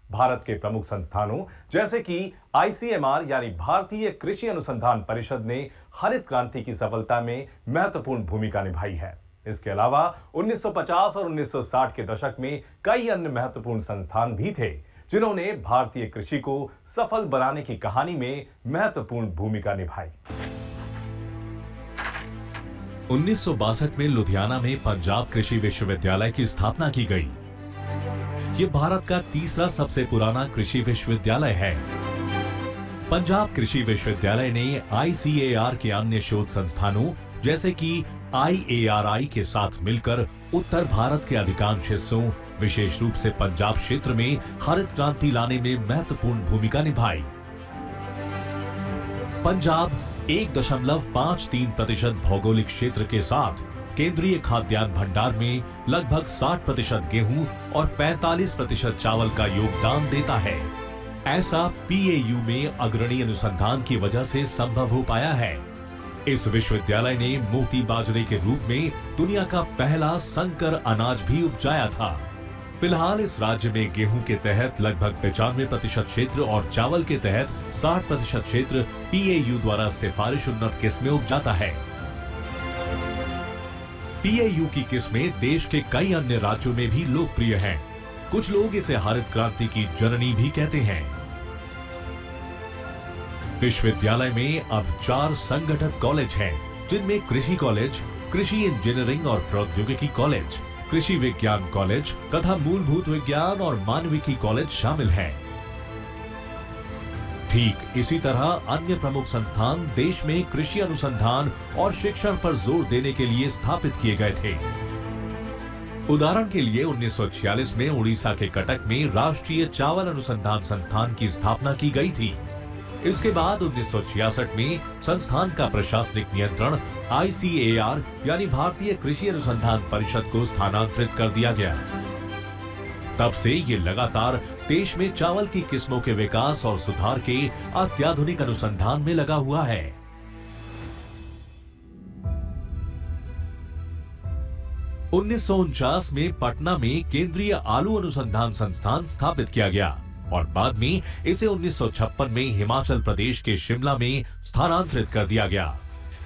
भारत के प्रमुख संस्थानों जैसे कि ICMR यानी भारतीय कृषि अनुसंधान परिषद ने हरित क्रांति की सफलता में महत्वपूर्ण भूमिका निभाई है। इसके अलावा 1950 और 1960 के दशक में कई अन्य महत्वपूर्ण संस्थान भी थे, जिन्होंने भारतीय कृषि को सफल बनाने की कहानी में महत्वपूर्ण भूमिका निभाई। 1962 में लुधियाना में पंजाब कृषि विश्वविद्यालय की स्थापना की गई। ये भारत का तीसरा सबसे पुराना कृषि विश्वविद्यालय है। पंजाब कृषि विश्वविद्यालय ने ICAR के अन्य शोध संस्थानों जैसे कि IARI के साथ मिलकर उत्तर भारत के अधिकांश हिस्सों, विशेष रूप से पंजाब क्षेत्र में हरित क्रांति लाने में महत्वपूर्ण भूमिका निभाई। पंजाब 1.53% भौगोलिक क्षेत्र के साथ केंद्रीय खाद्यान्न भंडार में लगभग 60% गेहूं और 45% चावल का योगदान देता है। ऐसा PAU में अग्रणी अनुसंधान की वजह से संभव हो पाया है। इस विश्वविद्यालय ने मोती बाजरे के रूप में दुनिया का पहला संकर अनाज भी उपजाया था। फिलहाल इस राज्य में गेहूं के तहत लगभग 95% क्षेत्र और चावल के तहत 60% क्षेत्र PAU द्वारा सिफारिश उन्नत किस्में उपजाता है। PAU की किस्में देश के कई अन्य राज्यों में भी लोकप्रिय हैं। कुछ लोग इसे हरित क्रांति की जननी भी कहते हैं। विश्वविद्यालय में अब 4 संगठक कॉलेज हैं, जिनमें कृषि कॉलेज, कृषि इंजीनियरिंग और प्रौद्योगिकी कॉलेज, कृषि विज्ञान कॉलेज तथा मूलभूत विज्ञान और मानविकी कॉलेज शामिल हैं। ठीक इसी तरह अन्य प्रमुख संस्थान देश में कृषि अनुसंधान और शिक्षण पर जोर देने के लिए स्थापित किए गए थे। उदाहरण के लिए 1946 में उड़ीसा के कटक में राष्ट्रीय चावल अनुसंधान संस्थान की स्थापना की गई थी। इसके बाद 1966 में संस्थान का प्रशासनिक नियंत्रण ICAR यानी भारतीय कृषि अनुसंधान परिषद को स्थानांतरित कर दिया गया। तब से ये लगातार देश में चावल की किस्मों के विकास और सुधार के अत्याधुनिक अनुसंधान में लगा हुआ है। 1949 में पटना में केंद्रीय आलू अनुसंधान संस्थान स्थापित किया गया और बाद में इसे 1956 में हिमाचल प्रदेश के शिमला में स्थानांतरित कर दिया गया।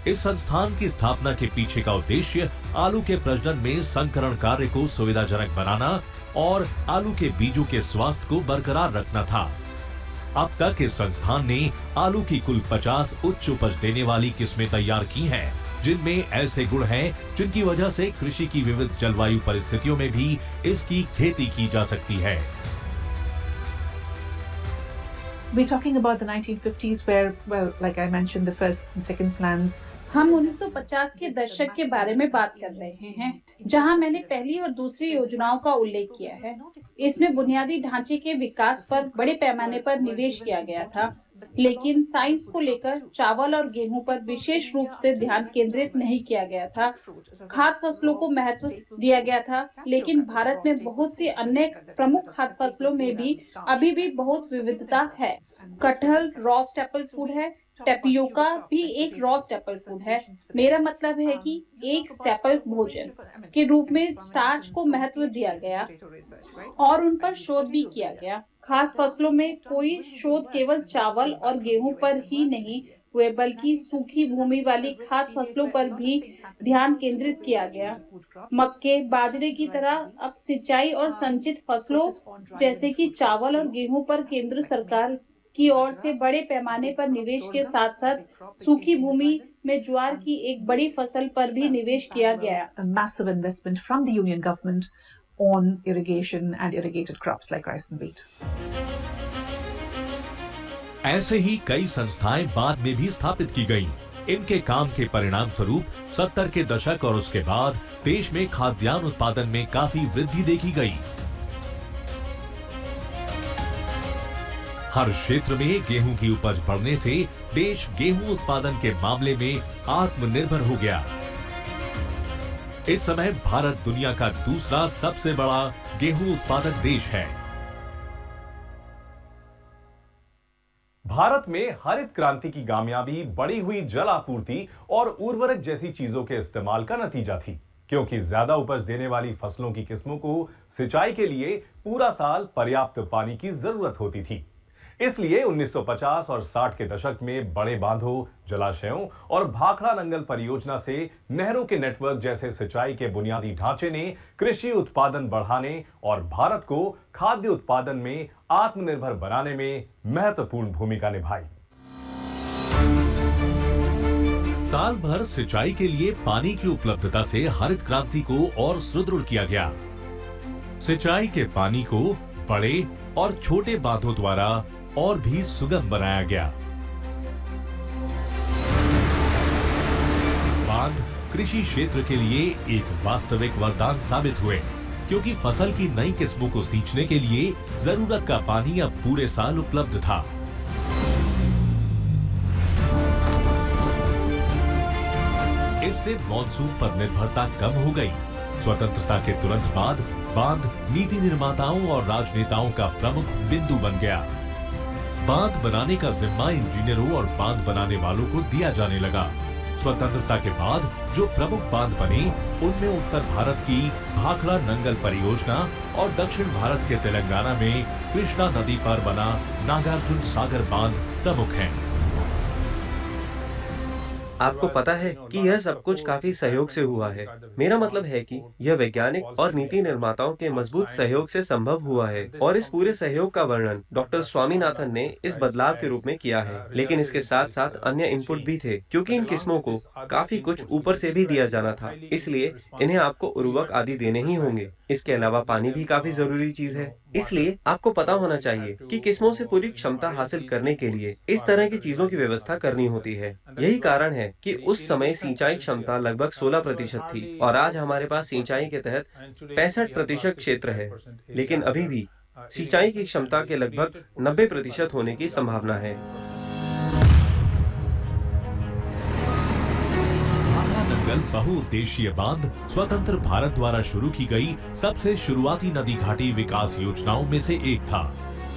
इस संस्थान की स्थापना के पीछे का उद्देश्य आलू के प्रजनन में संकरण कार्य को सुविधाजनक बनाना और आलू के बीजों के स्वास्थ्य को बरकरार रखना था। अब तक इस संस्थान ने आलू की कुल 50 उच्च उपज देने वाली किस्में तैयार की हैं, जिनमें ऐसे गुण हैं जिनकी वजह से कृषि की विविध जलवायु परिस्थितियों में भी इसकी खेती की जा सकती है। We're talking about the 1950s where, well, like I mentioned, the first and second plans हम 1950 के दशक के बारे में बात कर रहे हैं, जहां मैंने पहली और दूसरी योजनाओं का उल्लेख किया है। इसमें बुनियादी ढांचे के विकास पर बड़े पैमाने पर निवेश किया गया था, लेकिन साइंस को लेकर चावल और गेहूं पर विशेष रूप से ध्यान केंद्रित नहीं किया गया था। खाद्य फसलों को महत्व दिया गया था, लेकिन भारत में बहुत सी अन्य प्रमुख खाद्य फसलों में भी अभी भी बहुत विविधता है। कटहल रॉ स्टेपल फूड है, टेपियोका भी एक रॉ स्टेपल फूड है। मेरा मतलब है कि एक स्टेपल भोजन के रूप में स्टार्च को महत्व दिया गया और उन पर शोध भी किया गया। खाद्य फसलों में कोई शोध केवल चावल और गेहूं पर ही नहीं हुए, बल्कि सूखी भूमि वाली खाद्य फसलों पर भी ध्यान केंद्रित किया गया। मक्के, बाजरे की तरह अब सिंचाई और संचित फसलों जैसे कि चावल और गेहूं पर केंद्र सरकार की ओर से बड़े पैमाने पर निवेश के साथ साथ सूखी भूमि में ज्वार की एक बड़ी फसल पर भी निवेश किया गया। A massive investment from the union government on irrigation and irrigated crops like rice and wheat. ऐसे ही कई संस्थाएं बाद में भी स्थापित की गईं। इनके काम के परिणाम स्वरूप 70 के दशक और उसके बाद देश में खाद्यान्न उत्पादन में काफी वृद्धि देखी गई। हर क्षेत्र में गेहूं की उपज बढ़ने से देश गेहूं उत्पादन के मामले में आत्मनिर्भर हो गया। इस समय भारत दुनिया का दूसरा सबसे बड़ा गेहूं उत्पादक देश है। भारत में हरित क्रांति की कामयाबी बढ़ी हुई जल आपूर्ति और उर्वरक जैसी चीजों के इस्तेमाल का नतीजा थी, क्योंकि ज्यादा उपज देने वाली फसलों की किस्मों को सिंचाई के लिए पूरा साल पर्याप्त पानी की जरूरत होती थी। इसलिए 1950 और 60 के दशक में बड़े बांधों, जलाशयों और भाखड़ा नंगल परियोजना से नहरों के नेटवर्क जैसे सिंचाई के बुनियादी ढांचे ने कृषि उत्पादन बढ़ाने और भारत को खाद्य उत्पादन में आत्मनिर्भर बनाने में महत्वपूर्ण भूमिका निभाई। साल भर सिंचाई के लिए पानी की उपलब्धता से हरित क्रांति को और सुदृढ़ किया गया। सिंचाई के पानी को बड़े और छोटे बांधों द्वारा और भी सुगम बनाया गया। बांध कृषि क्षेत्र के लिए एक वास्तविक वरदान साबित हुए, क्योंकि फसल की नई किस्मों को सींचने के लिए जरूरत का पानी अब पूरे साल उपलब्ध था। इससे मॉनसून पर निर्भरता कम हो गई। स्वतंत्रता के तुरंत बाद बांध नीति निर्माताओं और राजनेताओं का प्रमुख बिंदु बन गया। बांध बनाने का जिम्मा इंजीनियरों और बांध बनाने वालों को दिया जाने लगा। स्वतंत्रता के बाद जो प्रमुख बांध बने, उनमें उत्तर भारत की भाखड़ा नंगल परियोजना और दक्षिण भारत के तेलंगाना में कृष्णा नदी पर बना नागार्जुन सागर बांध प्रमुख हैं। आपको पता है कि यह सब कुछ काफी सहयोग से हुआ है। मेरा मतलब है कि यह वैज्ञानिक और नीति निर्माताओं के मजबूत सहयोग से संभव हुआ है, और इस पूरे सहयोग का वर्णन डॉक्टर स्वामीनाथन ने इस बदलाव के रूप में किया है। लेकिन इसके साथ साथ अन्य इनपुट भी थे, क्योंकि इन किस्मों को काफी कुछ ऊपर से भी दिया जाना था, इसलिए इन्हें आपको उर्वरक आदि देने ही होंगे। इसके अलावा पानी भी काफी जरूरी चीज है, इसलिए आपको पता होना चाहिए कि किस्मों से पूरी क्षमता हासिल करने के लिए इस तरह की चीजों की व्यवस्था करनी होती है। यही कारण है कि उस समय सिंचाई क्षमता लगभग 16% थी, और आज हमारे पास सिंचाई के तहत 65% क्षेत्र है, लेकिन अभी भी सिंचाई की क्षमता के लगभग 90% होने की संभावना है। बहुउद्देशीय बांध स्वतंत्र भारत द्वारा शुरू की गई सबसे शुरुआती नदी घाटी विकास योजनाओं में से एक था।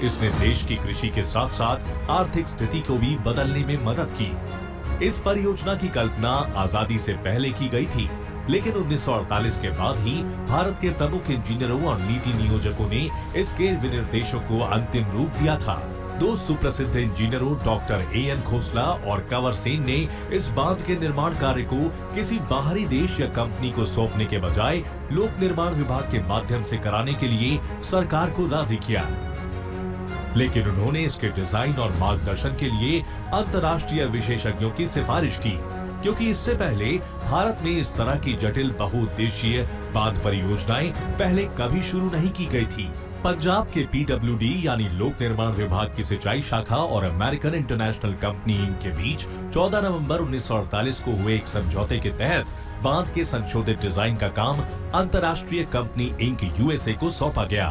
इसने देश की कृषि के साथ साथ आर्थिक स्थिति को भी बदलने में मदद की। इस परियोजना की कल्पना आजादी से पहले की गई थी, लेकिन 1948 के बाद ही भारत के प्रमुख इंजीनियरों और नीति नियोजकों ने इसके विनिर्देशों को अंतिम रूप दिया था। दो सुप्रसिद्ध इंजीनियरों डॉक्टर A.N. खोसला और कंवर सेन ने इस बांध के निर्माण कार्य को किसी बाहरी देश या कंपनी को सौंपने के बजाय लोक निर्माण विभाग के माध्यम से कराने के लिए सरकार को राजी किया। लेकिन उन्होंने इसके डिजाइन और मार्गदर्शन के लिए अंतर्राष्ट्रीय विशेषज्ञों की सिफारिश की, क्योंकि इससे पहले भारत में इस तरह की जटिल बहुउद्देशीय बांध परियोजनाएं पहले कभी शुरू नहीं की गई थी। पंजाब के पीडब्ल्यूडी यानी लोक निर्माण विभाग की सिंचाई शाखा और अमेरिकन इंटरनेशनल कंपनी इंक के बीच 14 नवंबर 1948 को हुए एक समझौते के तहत बांध के संशोधित डिजाइन का काम अंतर्राष्ट्रीय कंपनी इंक यूएसए को सौंपा गया।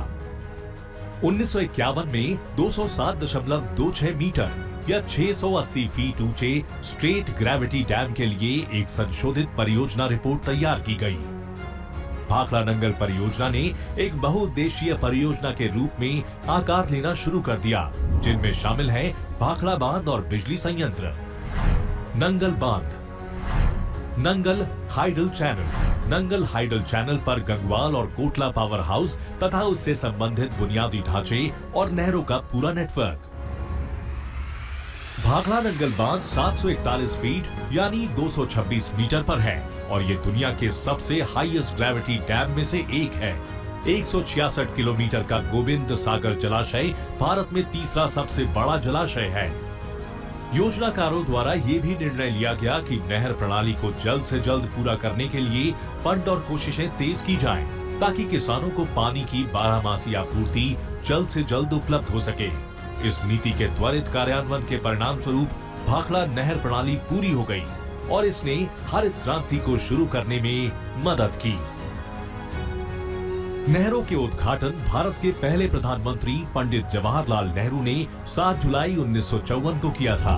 1951 में 207.26 मीटर या 680 फीट ऊंचे स्ट्रेट ग्रेविटी डैम के लिए एक संशोधित परियोजना रिपोर्ट तैयार की गई। भाखड़ा नंगल परियोजना ने एक बहुउद्देशीय परियोजना के रूप में आकार लेना शुरू कर दिया, जिनमें शामिल है भाखड़ा बांध और बिजली संयंत्र। नंगल बांध, Nangal hydel channel. Nangal hydel channel पर गंगवाल और कोटला पावर हाउस तथा उससे संबंधित बुनियादी ढांचे और नहरों का पूरा नेटवर्क। भाखड़ा नंगल बांध 741 फीट यानी 226 मीटर पर है और ये दुनिया के सबसे हाईएस्ट ग्रेविटी डैम में से एक है। 166 किलोमीटर का गोविंद सागर जलाशय भारत में तीसरा सबसे बड़ा जलाशय है। योजनाकारों द्वारा ये भी निर्णय लिया गया कि नहर प्रणाली को जल्द से जल्द पूरा करने के लिए फंड और कोशिशें तेज की जाएं, ताकि किसानों को पानी की बारहमासी आपूर्ति जल्द से जल्द उपलब्ध हो सके। इस नीति के त्वरित कार्यान्वयन के परिणाम स्वरूप भाखड़ा नहर प्रणाली पूरी हो गई और इसने हरित क्रांति को शुरू करने में मदद की। नहरों के उद्घाटन भारत के पहले प्रधानमंत्री पंडित जवाहरलाल नेहरू ने 7 जुलाई 1954 को किया था।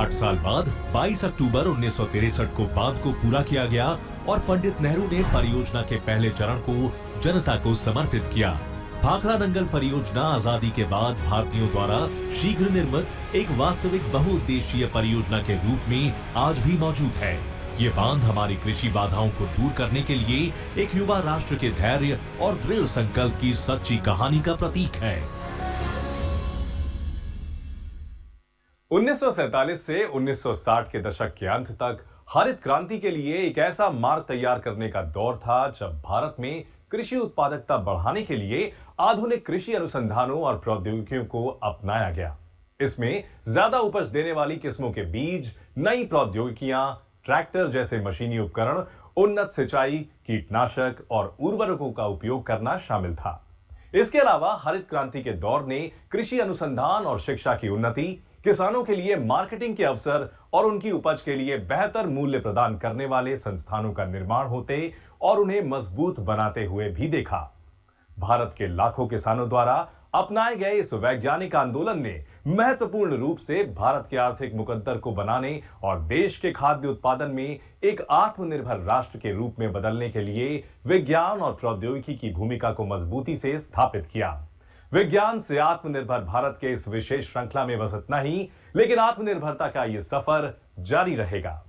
8 साल बाद 22 अक्टूबर 1963 को बांध को पूरा किया गया और पंडित नेहरू ने परियोजना के पहले चरण को जनता को समर्पित किया। भाखड़ा नंगल परियोजना आजादी के बाद भारतीयों द्वारा शीघ्र निर्मित एक वास्तविक बहुउद्देशीय परियोजना के रूप में आज भी मौजूद है। ये बांध हमारी कृषि बाधाओं को दूर करने के लिए एक युवा राष्ट्र के धैर्य और दृढ़ संकल्प की सच्ची कहानी का प्रतीक है। 1947 से 1960 के दशक के अंत तक हरित क्रांति के लिए एक ऐसा मार्ग तैयार करने का दौर था जब भारत में कृषि उत्पादकता बढ़ाने के लिए आधुनिक कृषि अनुसंधानों और प्रौद्योगिकियों को अपनाया गया। इसमें ज्यादा उपज देने वाली किस्मों के बीज, नई प्रौद्योगिकियां, ट्रैक्टर जैसे मशीनी उपकरण, उन्नत सिंचाई, कीटनाशक और उर्वरकों का उपयोग करना शामिल था। इसके अलावा हरित क्रांति के दौर ने कृषि अनुसंधान और शिक्षा की उन्नति, किसानों के लिए मार्केटिंग के अवसर और उनकी उपज के लिए बेहतर मूल्य प्रदान करने वाले संस्थानों का निर्माण होते और उन्हें मजबूत बनाते हुए भी देखा। भारत के लाखों किसानों द्वारा अपनाए गए इस वैज्ञानिक आंदोलन ने महत्वपूर्ण रूप से भारत के आर्थिक मुकद्दर को बनाने और देश के खाद्य उत्पादन में एक आत्मनिर्भर राष्ट्र के रूप में बदलने के लिए विज्ञान और प्रौद्योगिकी की भूमिका को मजबूती से स्थापित किया। विज्ञान से आत्मनिर्भर भारत के इस विशेष श्रृंखला में बस इतना ही, लेकिन आत्मनिर्भरता का ये सफर जारी रहेगा।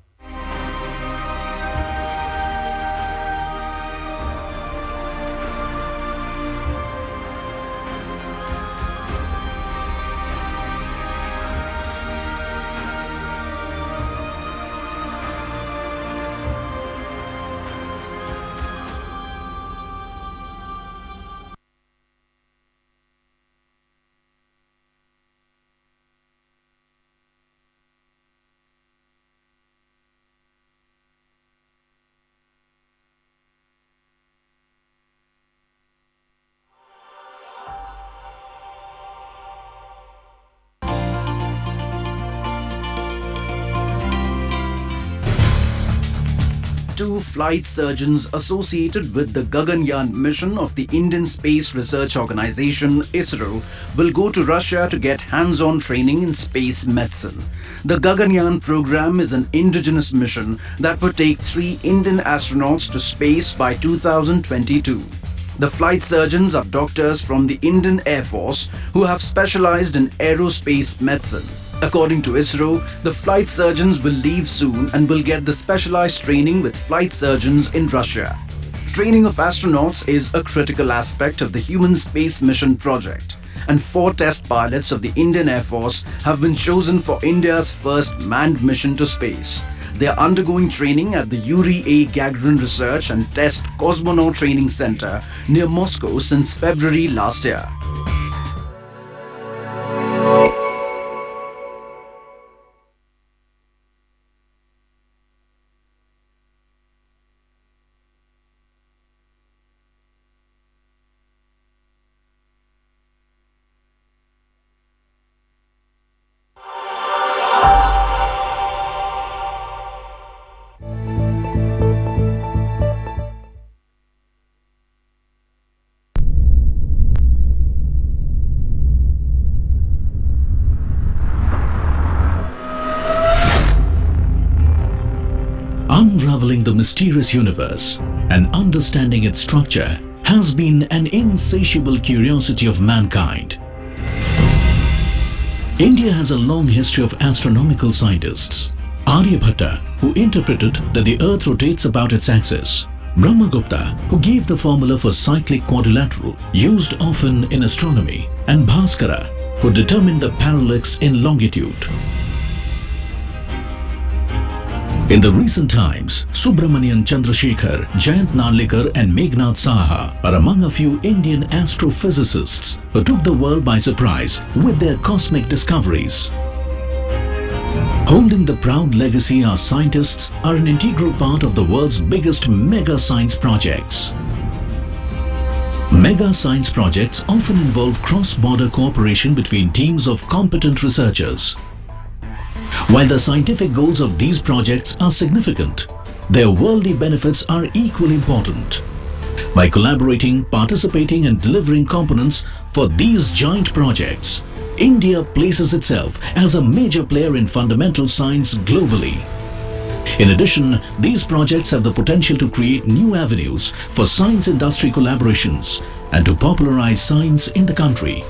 Two flight surgeons associated with the Gaganyaan mission of the Indian Space Research Organization (ISRO) will go to Russia to get hands-on training in space medicine. The Gaganyaan program is an indigenous mission that would take 3 Indian astronauts to space by 2022. The flight surgeons are doctors from the Indian Air Force who have specialized in aerospace medicine. According to ISRO, the flight surgeons will leave soon and will get the specialized training with flight surgeons in Russia. Training of astronauts is a critical aspect of the human space mission project, and 4 test pilots of the Indian Air Force have been chosen for India's first manned mission to space. They are undergoing training at the Yuri A. Gagarin Research and Test Cosmonaut Training Center near Moscow since February last year. unraveling the mysterious universe and understanding its structure has been an insatiable curiosity of mankind. India has a long history of astronomical scientists. Aryabhatta, who interpreted that the earth rotates about its axis. Brahmagupta, who gave the formula for cyclic quadrilateral, used often in astronomy, and Bhaskara, who determined the parallax in longitude. In the recent times, Subramanian Chandrasekhar, Jayant Narlikar and Meghnad Saha are among a few Indian astrophysicists who took the world by surprise with their cosmic discoveries. Holding the proud legacy, our scientists are an integral part of the world's biggest mega science projects. Mega science projects often involve cross-border cooperation between teams of competent researchers. While the scientific goals of these projects are significant, their worldly benefits are equally important. By collaborating, participating and delivering components for these giant projects, India places itself as a major player in fundamental science globally. In addition, these projects have the potential to create new avenues for science-industry collaborations and to popularize science in the country.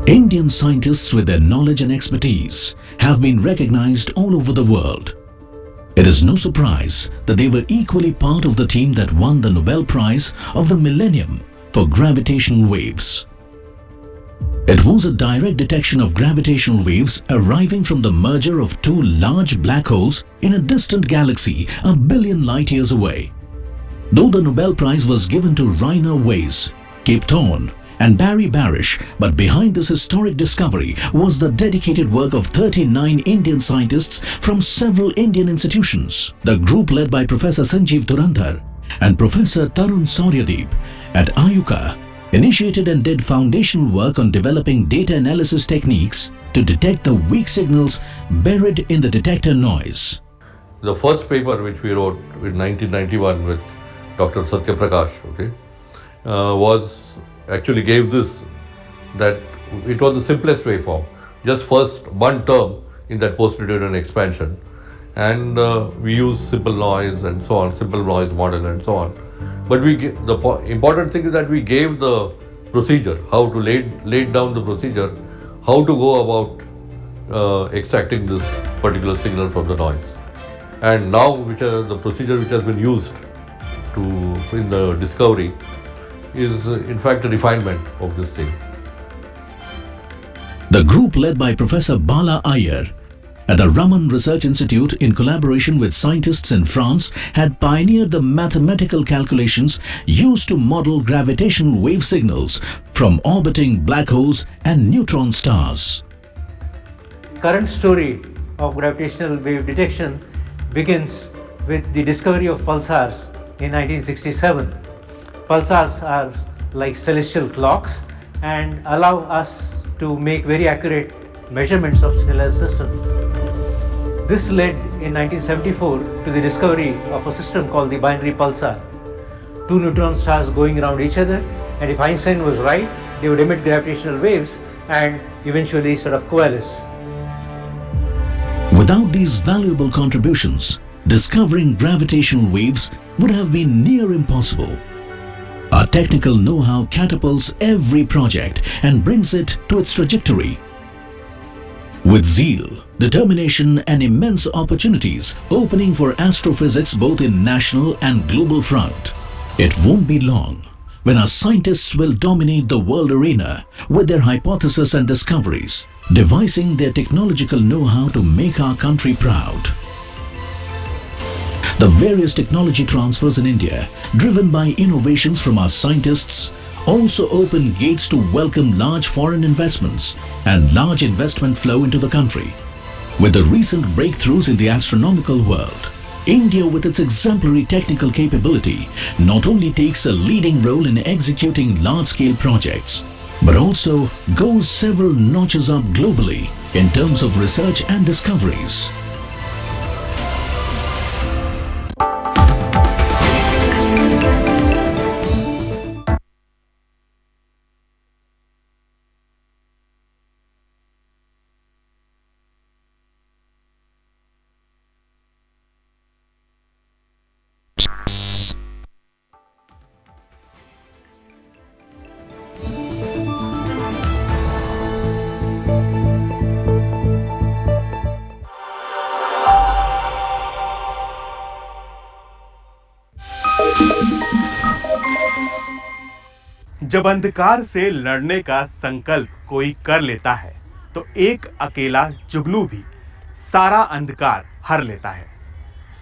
Indian scientists with their knowledge and expertise have been recognized all over the world. It is no surprise that they were equally part of the team that won the Nobel Prize of the Millennium for gravitational waves. It was a direct detection of gravitational waves arriving from the merger of two large black holes in a distant galaxy a billion light years away. Though the Nobel Prize was given to Rainer Weiss, Kip Thorne and Barry Barish, but behind this historic discovery was the dedicated work of 39 Indian scientists from several Indian institutions. The group led by Professor Sanjeev Dhurandhar and Professor Tarun Sauryadeep at Ayuka initiated and did foundational work on developing data analysis techniques to detect the weak signals buried in the detector noise. The first paper which we wrote in 1991 with Dr. Satya Prakash, actually gave this, that it was the simplest waveform, just first one term in that post-Newtonian expansion, and we use simple noise and so on, simple noise model and so on. But the important thing is that we gave the procedure, how to lay down the procedure, how to go about extracting this particular signal from the noise. And now the procedure which has been used in the discovery is in fact a refinement of this thing. The group led by Professor Bala Iyer at the Raman Research Institute in collaboration with scientists in France had pioneered the mathematical calculations used to model gravitational wave signals from orbiting black holes and neutron stars. Current story of gravitational wave detection begins with the discovery of pulsars in 1967. Pulsars are like celestial clocks and allow us to make very accurate measurements of stellar systems. This led in 1974 to the discovery of a system called the binary pulsar. Two neutron stars going around each other, and if Einstein was right, they would emit gravitational waves and eventually sort of coalesce. Without these valuable contributions, discovering gravitational waves would have been near impossible. Our technical know-how catapults every project and brings it to its trajectory. With zeal, determination and immense opportunities opening for astrophysics both in national and global front, it won't be long when our scientists will dominate the world arena with their hypotheses and discoveries, devising their technological know-how to make our country proud. The various technology transfers in India, driven by innovations from our scientists, also open gates to welcome large foreign investments and large investment flow into the country. With the recent breakthroughs in the astronomical world, India, with its exemplary technical capability, not only takes a leading role in executing large-scale projects, but also goes several notches up globally in terms of research and discoveries. जब अंधकार से लड़ने का संकल्प कोई कर लेता है तो एक अकेला जुगनू भी सारा अंधकार हर लेता है।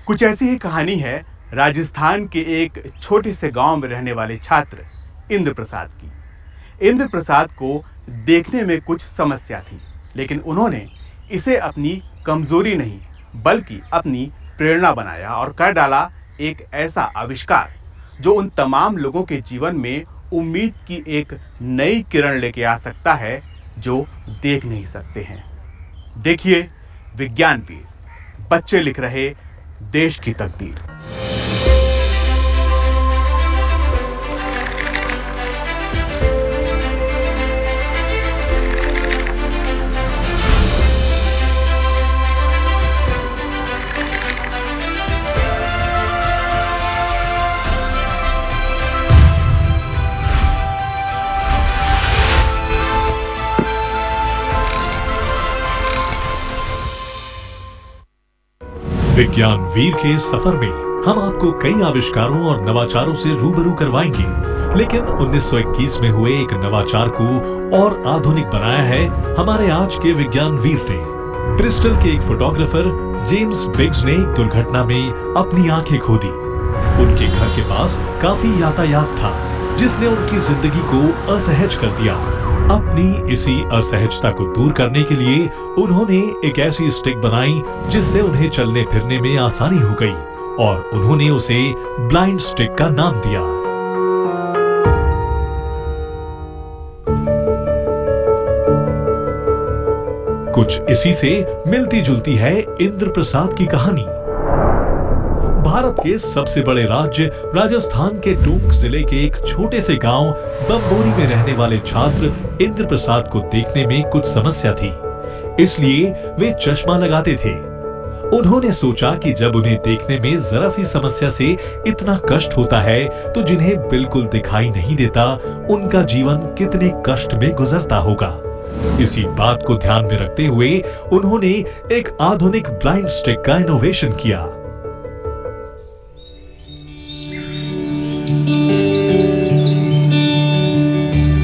कुछ ऐसी ही कहानी है राजस्थान के एक छोटे से गांव में रहने वाले छात्र इंद्र प्रसाद की। इंद्र प्रसाद को देखने में कुछ समस्या थी, लेकिन उन्होंने इसे अपनी कमजोरी नहीं बल्कि अपनी प्रेरणा बनाया और कर डाला एक ऐसा आविष्कार जो उन तमाम लोगों के जीवन में उम्मीद की एक नई किरण लेके आ सकता है जो देख नहीं सकते हैं। देखिए विज्ञानवीर, बच्चे लिख रहे देश की तकदीर। विज्ञान वीर के सफर में हम आपको कई आविष्कारों और नवाचारों से रूबरू करवाएंगे, लेकिन 1921 में हुए एक नवाचार को और आधुनिक बनाया है हमारे आज के विज्ञान वीर ने। ब्रिस्टल के एक फोटोग्राफर जेम्स बिग्स ने एक दुर्घटना में अपनी आंखें खो दी। उनके घर के पास काफी यातायात था जिसने उनकी जिंदगी को असहज कर दिया। अपनी इसी असहजता को दूर करने के लिए उन्होंने एक ऐसी स्टिक बनाई जिससे उन्हें चलने फिरने में आसानी हो गई और उन्होंने उसे ब्लाइंड स्टिक का नाम दिया। कुछ इसी से मिलती जुलती है इंद्र प्रसाद की कहानी। भारत के सबसे बड़े राज्य राजस्थान के टोंक जिले के एक छोटे से गांव बम्बोरी में रहने वाले छात्र इंद्र प्रसाद को देखने में कुछ समस्या थी, इसलिए वे चश्मा लगाते थे। उन्होंने सोचा कि जब उन्हें देखने में जरा सी समस्या से इतना कष्ट होता है तो जिन्हें बिल्कुल दिखाई नहीं देता उनका जीवन कितने कष्ट में गुजरता होगा। इसी बात को ध्यान में रखते हुए उन्होंने एक आधुनिक ब्लाइंड स्टिक का इनोवेशन किया।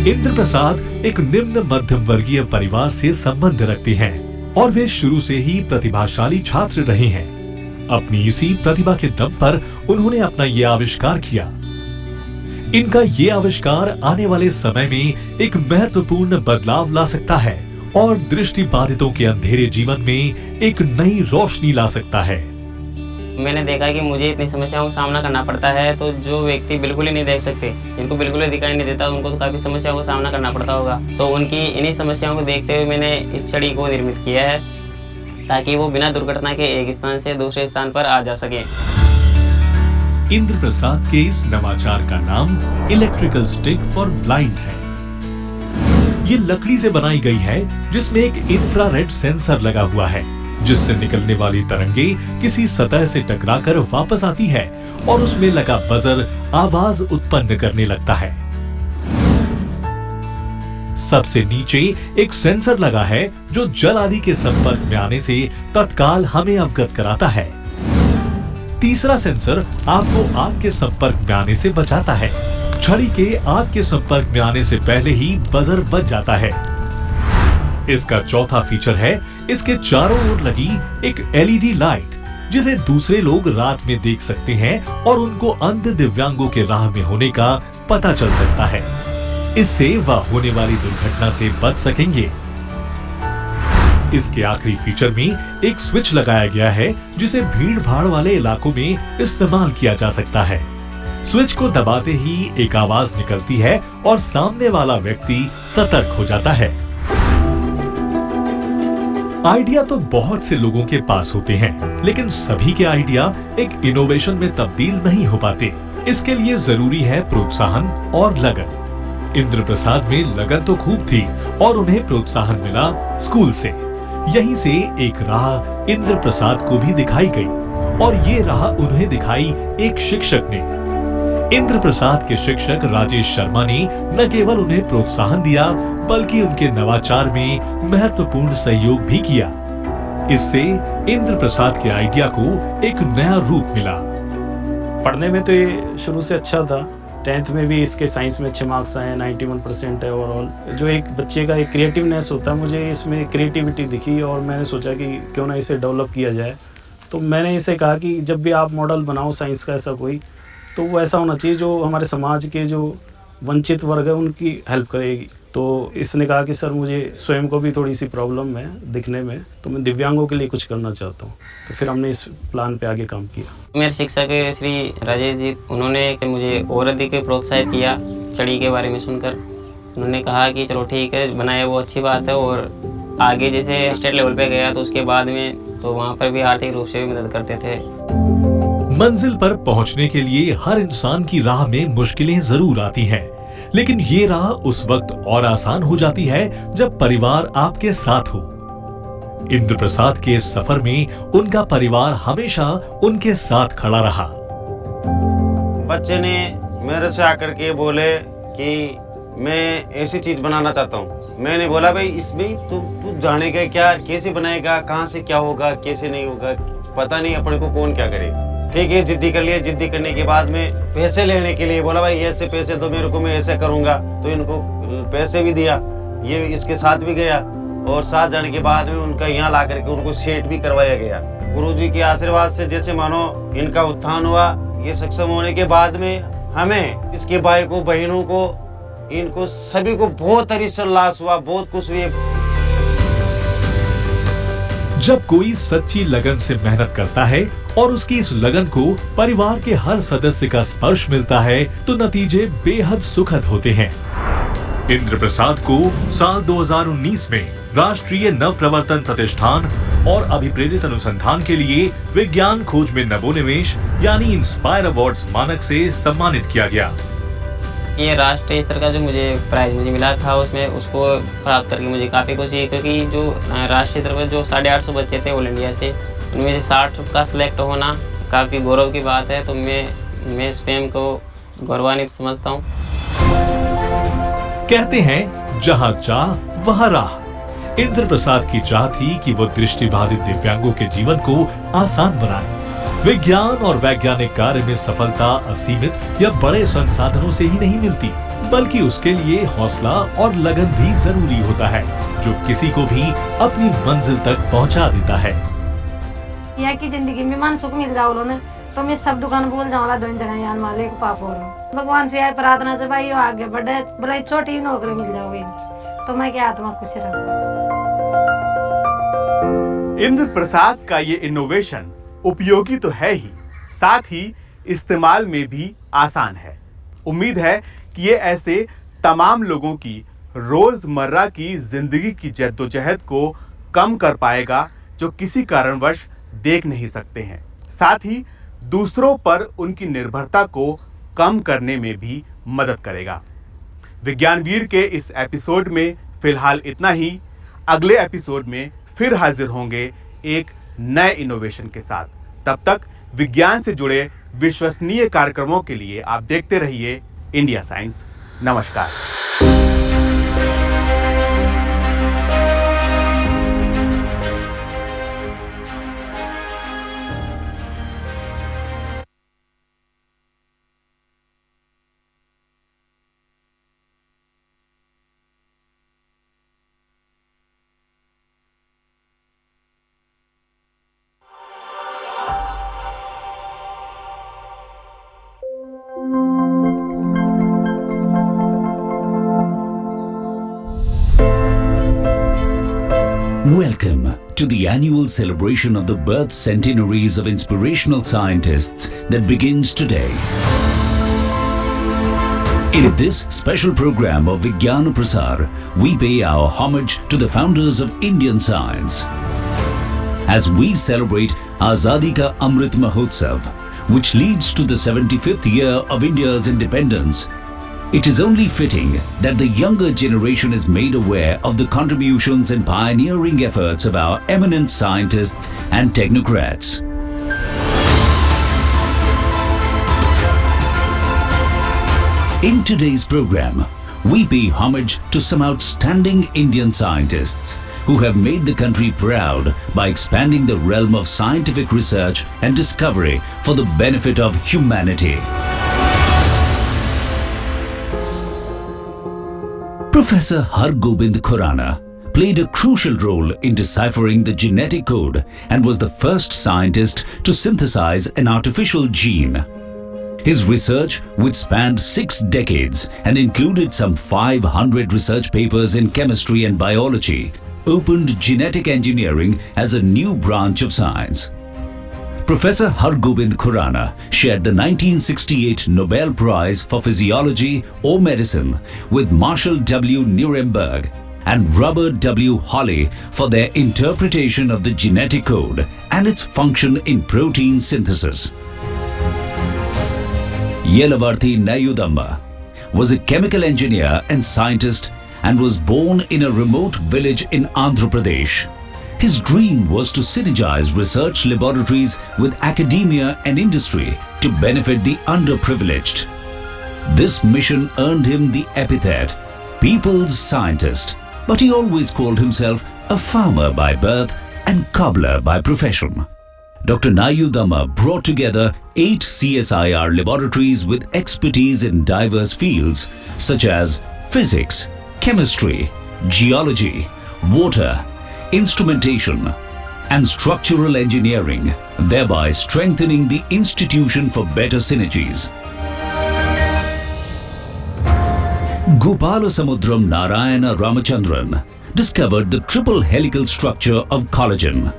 इंद्र प्रसाद एक निम्न मध्यम वर्गीय परिवार से संबंध रखते हैं और वे शुरू से ही प्रतिभाशाली छात्र रहे हैं। अपनी इसी प्रतिभा के दम पर उन्होंने अपना ये आविष्कार किया। इनका ये आविष्कार आने वाले समय में एक महत्वपूर्ण बदलाव ला सकता है और दृष्टिबाधितों के अंधेरे जीवन में एक नई रोशनी ला सकता है। मैंने देखा कि मुझे इतनी समस्याओं का सामना करना पड़ता है, तो जो व्यक्ति बिल्कुल ही नहीं देख सकते, जिनको बिल्कुल ही दिखाई नहीं देता, उनको तो काफ़ी समस्याओं का सामना करना पड़ता होगा। तो उनकी इन्हीं समस्याओं को देखते हुए मैंने इस छड़ी को निर्मित किया है ताकि वो बिना दुर्घटना के एक स्थान से दूसरे स्थान पर आ जा सके। इंद्र प्रसाद के इस नवाचार का नाम इलेक्ट्रिकल स्टिक फॉर ब्लाइंड है। ये लकड़ी से बनाई गई है जिसमें एक इंफ्रारेड सेंसर लगा हुआ है जिससे निकलने वाली तरंगे किसी सतह से टकराकर वापस आती है और उसमें लगा बजर आवाज उत्पन्न करने लगता है। सबसे नीचे एक सेंसर लगा है जो जल आदि के संपर्क में आने से तत्काल हमें अवगत कराता है। तीसरा सेंसर आपको आग के संपर्क में आने से बचाता है। छड़ी के आग के संपर्क में आने से पहले ही बजर बज जाता है। इसका चौथा फीचर है इसके चारों ओर लगी एक एलईडी लाइट जिसे दूसरे लोग रात में देख सकते हैं और उनको अंध दिव्यांगों के राह में होने का पता चल सकता है। इससे वह होने वाली दुर्घटना से बच सकेंगे। इसके आखिरी फीचर में एक स्विच लगाया गया है जिसे भीड़ भाड़ वाले इलाकों में इस्तेमाल किया जा सकता है। स्विच को दबाते ही एक आवाज निकलती है और सामने वाला व्यक्ति सतर्क हो जाता है। आइडिया तो बहुत से लोगों के पास होते हैं, लेकिन सभी के आइडिया एक इनोवेशन में तब्दील नहीं हो पाते। इसके लिए जरूरी है प्रोत्साहन और लगन। इंद्र प्रसाद में लगन तो खूब थी और उन्हें प्रोत्साहन मिला स्कूल से। यहीं से एक राह इंद्र प्रसाद को भी दिखाई गई और ये राह उन्हें दिखाई एक शिक्षक ने। इंद्र प्रसाद के शिक्षक राजेश शर्मा ने न केवल उन्हें प्रोत्साहन दिया बल्कि उनके नवाचार में महत्वपूर्ण सहयोग भी किया। इससे इंद्र प्रसाद के आइडिया को एक नया रूप मिला। पढ़ने में तो ये शुरू से अच्छा था, 10th में भी इसके साइंस में अच्छे मार्क्स आए, 91% है ओवरऑल। जो एक बच्चे का एक क्रिएटिवनेस होता है, मुझे इसमें क्रिएटिविटी दिखी और मैंने सोचा कि क्यों ना इसे डेवलप किया जाए। तो मैंने इसे कहा कि जब भी आप मॉडल बनाओ साइंस का ऐसा कोई, तो वो ऐसा होना चाहिए जो हमारे समाज के जो वंचित वर्ग है उनकी हेल्प करेगी। तो इसने कहा कि सर मुझे स्वयं को भी थोड़ी सी प्रॉब्लम है दिखने में, तो मैं दिव्यांगों के लिए कुछ करना चाहता हूँ। तो फिर हमने इस प्लान पे आगे काम किया। मेरे शिक्षक श्री राजेश जी, उन्होंने मुझे और अधिक प्रोत्साहित किया चढ़ी के बारे में सुनकर। उन्होंने कहा कि चलो ठीक है, बनाए वो अच्छी बात है, और आगे जैसे स्टेट लेवल पे गया तो उसके बाद में तो वहाँ पर भी आर्थिक रूप से भी मदद करते थे। मंजिल पर पहुंचने के लिए हर इंसान की राह में मुश्किलें जरूर आती हैं, लेकिन ये राह उस वक्त और आसान हो जाती है जब परिवार आपके साथ हो। इंद्र प्रसाद के इस सफर में उनका परिवार हमेशा उनके साथ खड़ा रहा। बच्चे ने मेरे से आकर के बोले कि मैं ऐसी चीज बनाना चाहता हूँ। मैंने बोला भाई इसमें तू जानेगा क्या, कैसे बनाएगा, कहाँ से क्या होगा, कैसे नहीं होगा, पता नहीं अपने को कौन क्या करे। ठीक है, जिद्दी कर लिया। जिद्दी करने के बाद में पैसे लेने के लिए बोला भाई ऐसे पैसे दो मेरे को, मैं ऐसे करूँगा। तो इनको पैसे भी दिया, ये इसके साथ भी गया, और साथ जाने के बाद में उनका यहाँ ला करके उनको सेट भी करवाया गया। गुरुजी के आशीर्वाद से जैसे मानो इनका उत्थान हुआ। ये सक्षम होने के बाद में हमें, इसके भाई को, बहनों को, इनको सभी को बहुत हर्षोल्लास हुआ, बहुत खुश हुए। जब कोई सच्ची लगन से मेहनत करता है और उसकी इस लगन को परिवार के हर सदस्य का स्पर्श मिलता है तो नतीजे बेहद सुखद होते हैं। इंद्र प्रसाद को साल 2019 में राष्ट्रीय नवप्रवर्तन प्रतिष्ठान और अभिप्रेरित अनुसंधान के लिए विज्ञान खोज में नवोन्मेष यानी इंस्पायर अवार्ड्स मानक से सम्मानित किया गया। ये राष्ट्रीय स्तर का जो प्राइज मुझे मिला था, उसमें उसको प्राप्त करके मुझे काफ़ी खुशी है, क्योंकि जो राष्ट्रीय स्तर पर जो 850 बच्चे थे ऑल इंडिया से, उनमें से 60 का सिलेक्ट होना काफ़ी गौरव की बात है। तो मैं स्वयं को गौरवान्वित समझता हूँ। कहते हैं जहाँ चाह वहाँ राह। इंद्र प्रसाद की चाह थी कि वो दृष्टिबाधित दिव्यांगों के जीवन को आसान बनाए। विज्ञान और वैज्ञानिक कार्य में सफलता असीमित या बड़े संसाधनों से ही नहीं मिलती, बल्कि उसके लिए हौसला और लगन भी जरूरी होता है, जो किसी को भी अपनी मंजिल तक पहुंचा देता है। यहाँ की जिंदगी में मन सुख मिल जाओ ना, तो मैं सब दुकान भूल जाऊंगा, दोन चढ़ाई वाले को पाप हो रहा। भगवान से प्रार्थना से भाई आगे बढ़े, बड़े छोटी नौकरी मिल जाओगे तो मैं क्या आत्मा खुश रहूँ। इंद्र प्रसाद का ये इनोवेशन उपयोगी तो है ही, साथ ही इस्तेमाल में भी आसान है। उम्मीद है कि ये ऐसे तमाम लोगों की रोजमर्रा की जिंदगी की जद्दोजहद को कम कर पाएगा जो किसी कारणवश देख नहीं सकते हैं। साथ ही दूसरों पर उनकी निर्भरता को कम करने में भी मदद करेगा। विज्ञानवीर के इस एपिसोड में फिलहाल इतना ही। अगले एपिसोड में फिर हाजिर होंगे एक नए इनोवेशन के साथ। तब तक विज्ञान से जुड़े विश्वसनीय कार्यक्रमों के लिए आप देखते रहिए इंडिया साइंस। नमस्कार। Welcome to the annual celebration of the birth centenaries of inspirational scientists that begins today. In this special program of Vigyan Prasar, we pay our homage to the founders of Indian science. As we celebrate Azadi Ka Amrit Mahotsav, which leads to the 75th year of India's independence, it is only fitting that the younger generation is made aware of the contributions and pioneering efforts of our eminent scientists and technocrats. In today's program, we pay homage to some outstanding Indian scientists who have made the country proud by expanding the realm of scientific research and discovery for the benefit of humanity. Professor Hargobind Khurana played a crucial role in deciphering the genetic code and was the first scientist to synthesize an artificial gene. His research, which spanned 6 decades and included some 500 research papers in chemistry and biology, opened genetic engineering as a new branch of science. Professor Hargobind Khurana shared the 1968 Nobel Prize for Physiology or Medicine with Marshall W. Nirenberg and Robert W. Hawley for their interpretation of the genetic code and its function in protein synthesis. Yelavarthi Nayudamba was a chemical engineer and scientist and was born in a remote village in Andhra Pradesh. His dream was to synergize research laboratories with academia and industry to benefit the underprivileged. This mission earned him the epithet People's Scientist, but he always called himself a farmer by birth and cobbler by profession. Dr. Nayudamba brought together 8 CSIR laboratories with expertise in diverse fields such as physics, chemistry, geology, water, instrumentation, and structural engineering, thereby strengthening the institution for better synergies. Gopalasamudram Narayana Ramachandran discovered the triple helical structure of collagen.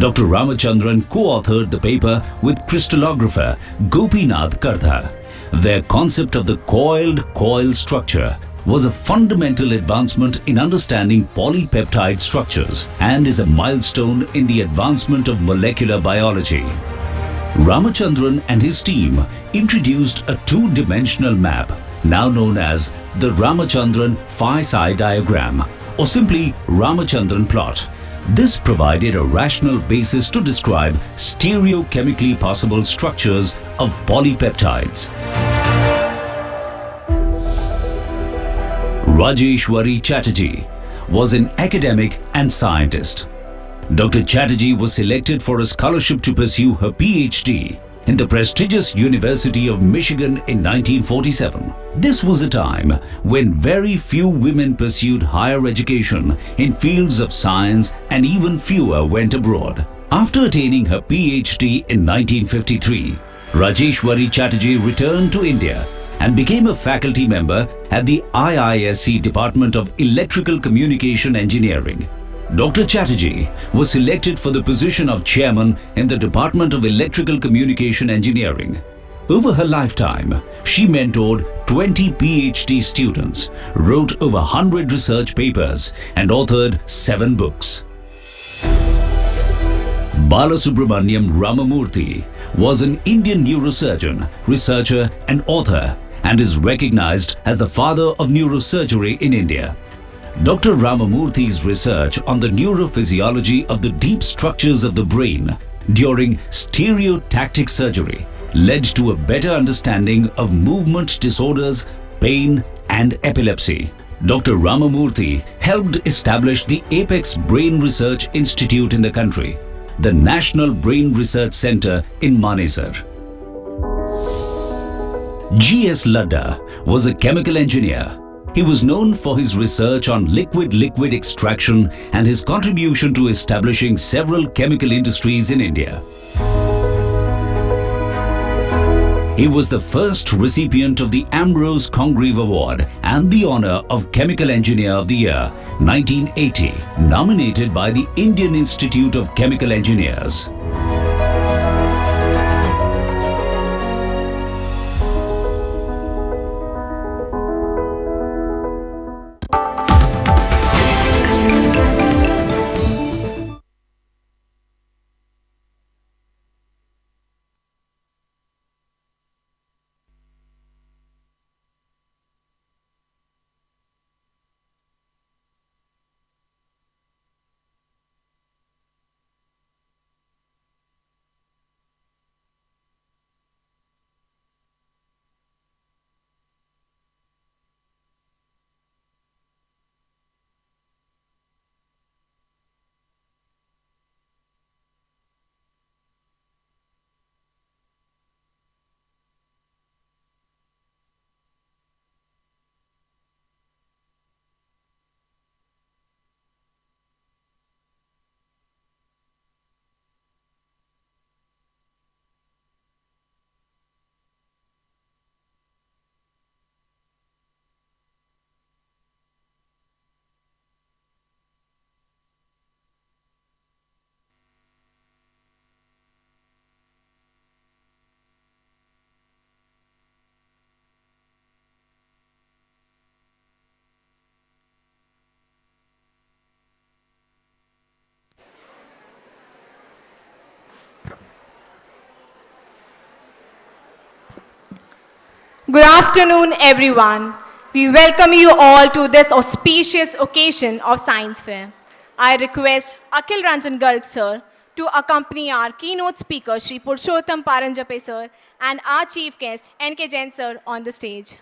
Dr. Ramachandran co-authored the paper with crystallographer Gopinath Kartha. Their concept of the coiled coil structure was a fundamental advancement in understanding polypeptide structures and is a milestone in the advancement of molecular biology. Ramachandran and his team introduced a 2-dimensional map, now known as the Ramachandran phi-psi diagram, or simply Ramachandran plot. This provided a rational basis to describe stereochemically possible structures of polypeptides. Rajeshwari Chatterjee was an academic and scientist. Dr. Chatterjee was selected for a scholarship to pursue her PhD in the prestigious University of Michigan in 1947. This was a time when very few women pursued higher education in fields of science and even fewer went abroad. After attaining her PhD in 1953, Rajeshwari Chatterjee returned to India and became a faculty member at the IISc Department of Electrical Communication Engineering. Dr. Chatterjee was selected for the position of chairman in the Department of Electrical Communication Engineering. Over her lifetime, she mentored 20 PhD students, wrote over 100 research papers, and authored 7 books. Balasubramaniam Ramamurthy was an Indian neurosurgeon, researcher, and author, and is recognized as the father of neurosurgery in India. Dr. Ramamurthy's research on the neurophysiology of the deep structures of the brain during stereotactic surgery led to a better understanding of movement disorders, pain, and epilepsy. Dr. Ramamurthy helped establish the Apex Brain Research Institute in the country, the National Brain Research Center in Manesar. G.S. Ladda was a chemical engineer. He was known for his research on liquid-liquid extraction and his contribution to establishing several chemical industries in India. He was the first recipient of the Ambrose Congreve Award and the honor of Chemical Engineer of the Year, 1980, nominated by the Indian Institute of Chemical Engineers. Good afternoon, everyone. We welcome you all to this auspicious occasion of Science Fair. I request Akhil Ranjan Garg sir to accompany our keynote speaker, Shri Purushottam Paranjape sir, and our chief guest, N.K. Jain sir, on the stage.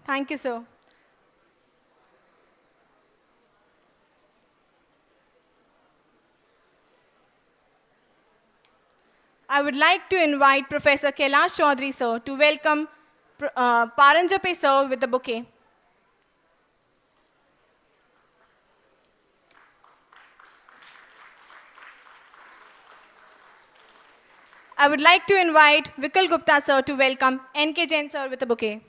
Thank you, sir. I would like to invite Professor Kailash Chaudhary, sir, to welcome Paranjape, sir, with the bouquet. I would like to invite Vikal Gupta, sir, to welcome N.K. Jain, sir, with the bouquet.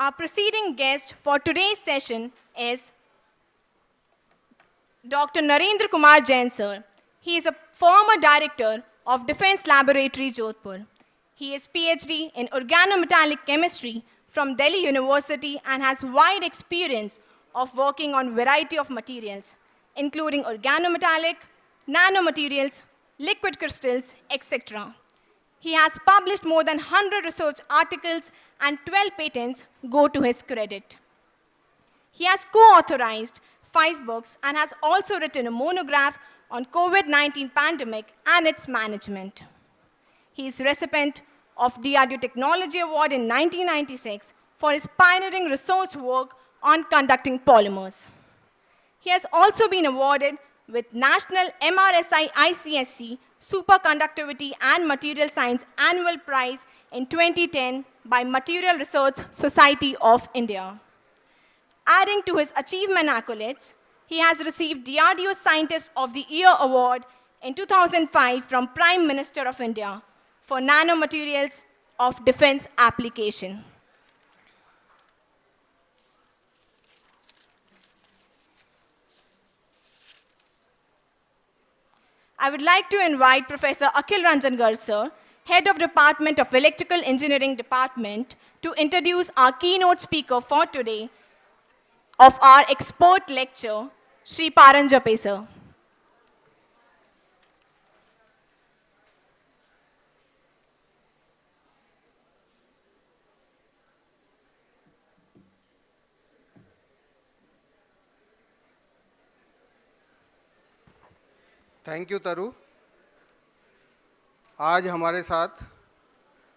Our preceding guest for today's session is Dr. Narendra Kumar Jain, sir. He is a former director of Defense Laboratory, Jodhpur. He is PhD in organometallic chemistry from Delhi University and has wide experience of working on variety of materials, including organometallic, nanomaterials, liquid crystals, etc. He has published more than 100 research articles and 12 patents go to his credit. He has co-authorized 5 books and has also written a monograph on COVID-19 pandemic and its management. He is recipient of DRDO Technology Award in 1996 for his pioneering research work on conducting polymers. He has also been awarded with National MRSI ICSC Superconductivity and Material Science Annual Prize in 2010 by Material Research Society of India. Adding to his achievement accolades, he has received DRDO Scientist of the Year Award in 2005 from Prime Minister of India for nanomaterials of defense application. I would like to invite Professor Akhil Ranjan Garg, sir, Head of Department of Electrical Engineering Department, to introduce our keynote speaker for today of our expert lecture, Shri Paranjape, sir. Thank you तरु। आज हमारे साथ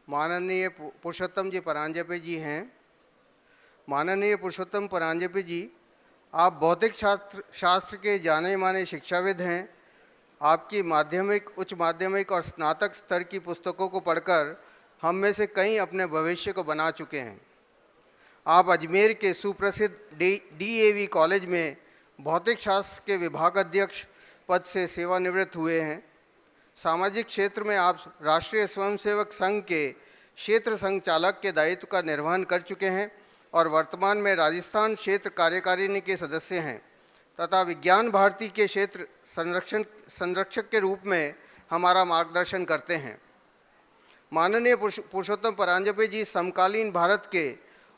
माननीय पुरुषोत्तम जी परांजपे जी हैं। माननीय पुरुषोत्तम परांजपे जी, आप भौतिक शास्त्र के जाने माने शिक्षाविद हैं। आपकी माध्यमिक, उच्च माध्यमिक और स्नातक स्तर की पुस्तकों को पढ़कर हम में से कई अपने भविष्य को बना चुके हैं। आप अजमेर के सुप्रसिद्ध DAV कॉलेज में भौतिक शास्त्र के विभाग अध्यक्ष पद से सेवानिवृत्त हुए हैं। सामाजिक क्षेत्र में आप राष्ट्रीय स्वयंसेवक संघ के क्षेत्र संचालक के दायित्व का निर्वहन कर चुके हैं और वर्तमान में राजस्थान क्षेत्र कार्यकारिणी के सदस्य हैं तथा विज्ञान भारती के क्षेत्र संरक्षक के रूप में हमारा मार्गदर्शन करते हैं। माननीय पुरुषोत्तम परांजपे जी समकालीन भारत के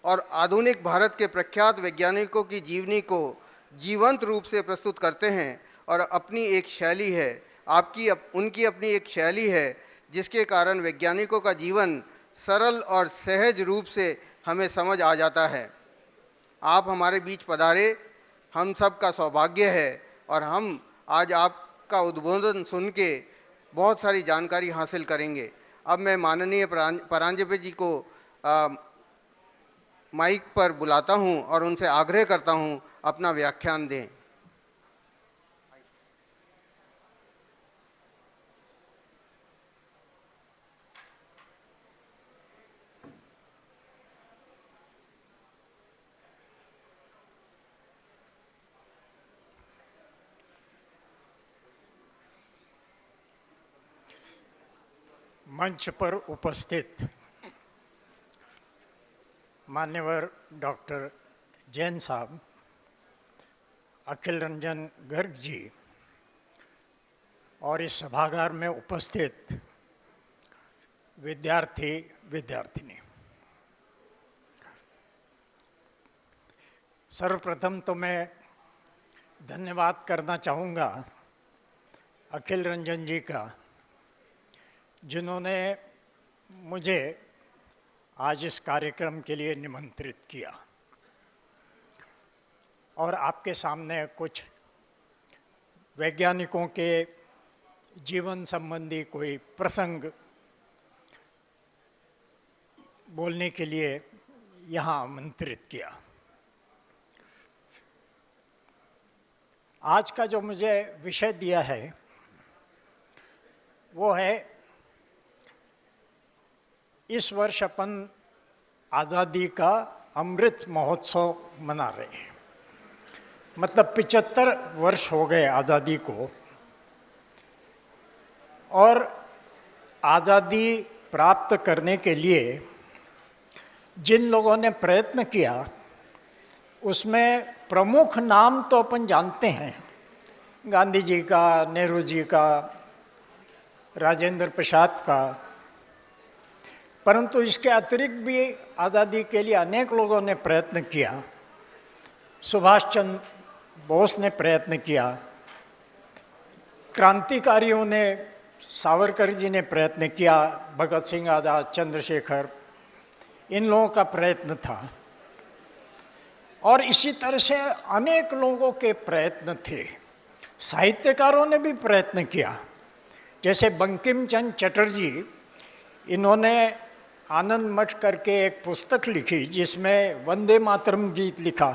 और आधुनिक भारत के प्रख्यात वैज्ञानिकों की जीवनी को जीवंत रूप से प्रस्तुत करते हैं और अपनी एक शैली है, उनकी अपनी एक शैली है जिसके कारण वैज्ञानिकों का जीवन सरल और सहज रूप से हमें समझ आ जाता है। आप हमारे बीच पधारे हम सब का सौभाग्य है और हम आज आपका उद्बोधन सुन के बहुत सारी जानकारी हासिल करेंगे। अब मैं माननीय परांजपे जी को माइक पर बुलाता हूं और उनसे आग्रह करता हूं अपना व्याख्यान दें। मंच पर उपस्थित मान्यवर डॉक्टर जैन साहब, अखिल रंजन गर्ग जी और इस सभागार में उपस्थित विद्यार्थी विद्यार्थिनी, सर्वप्रथम तो मैं धन्यवाद करना चाहूँगा अखिल रंजन जी का, जिन्होंने मुझे आज इस कार्यक्रम के लिए निमंत्रित किया और आपके सामने कुछ वैज्ञानिकों के जीवन संबंधी कोई प्रसंग बोलने के लिए यहाँ आमंत्रित किया। आज का जो मुझे विषय दिया है वो है, इस वर्ष अपन आज़ादी का अमृत महोत्सव मना रहे हैं। मतलब 75 वर्ष हो गए आज़ादी को, और आज़ादी प्राप्त करने के लिए जिन लोगों ने प्रयत्न किया उसमें प्रमुख नाम तो अपन जानते हैं, गांधी जी का, नेहरू जी का, राजेंद्र प्रसाद का, परंतु इसके अतिरिक्त भी आज़ादी के लिए अनेक लोगों ने प्रयत्न किया। सुभाष चंद्र बोस ने प्रयत्न किया, क्रांतिकारियों ने, सावरकर जी ने प्रयत्न किया, भगत सिंह, आज़ाद, चंद्रशेखर, इन लोगों का प्रयत्न था। और इसी तरह से अनेक लोगों के प्रयत्न थे। साहित्यकारों ने भी प्रयत्न किया, जैसे बंकिम चंद्र चटर्जी, इन्होंने आनंद मठ करके एक पुस्तक लिखी जिसमें वंदे मातरम गीत लिखा।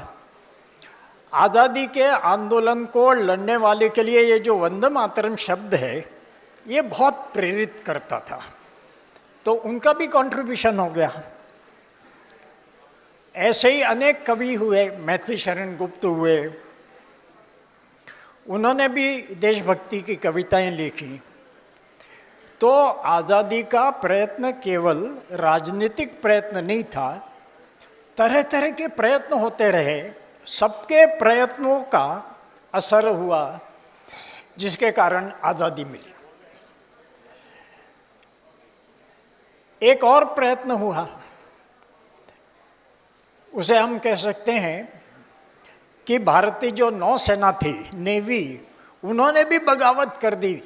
आज़ादी के आंदोलन को लड़ने वाले के लिए ये जो वंदे मातरम शब्द है ये बहुत प्रेरित करता था, तो उनका भी कंट्रीब्यूशन हो गया। ऐसे ही अनेक कवि हुए, मैथिली शरण गुप्त हुए, उन्होंने भी देशभक्ति की कविताएं लिखी। तो आज़ादी का प्रयत्न केवल राजनीतिक प्रयत्न नहीं था, तरह तरह के प्रयत्न होते रहे, सबके प्रयत्नों का असर हुआ जिसके कारण आज़ादी मिली। एक और प्रयत्न हुआ, उसे हम कह सकते हैं कि भारतीय जो नौसेना थी, नेवी, उन्होंने भी बगावत कर दी।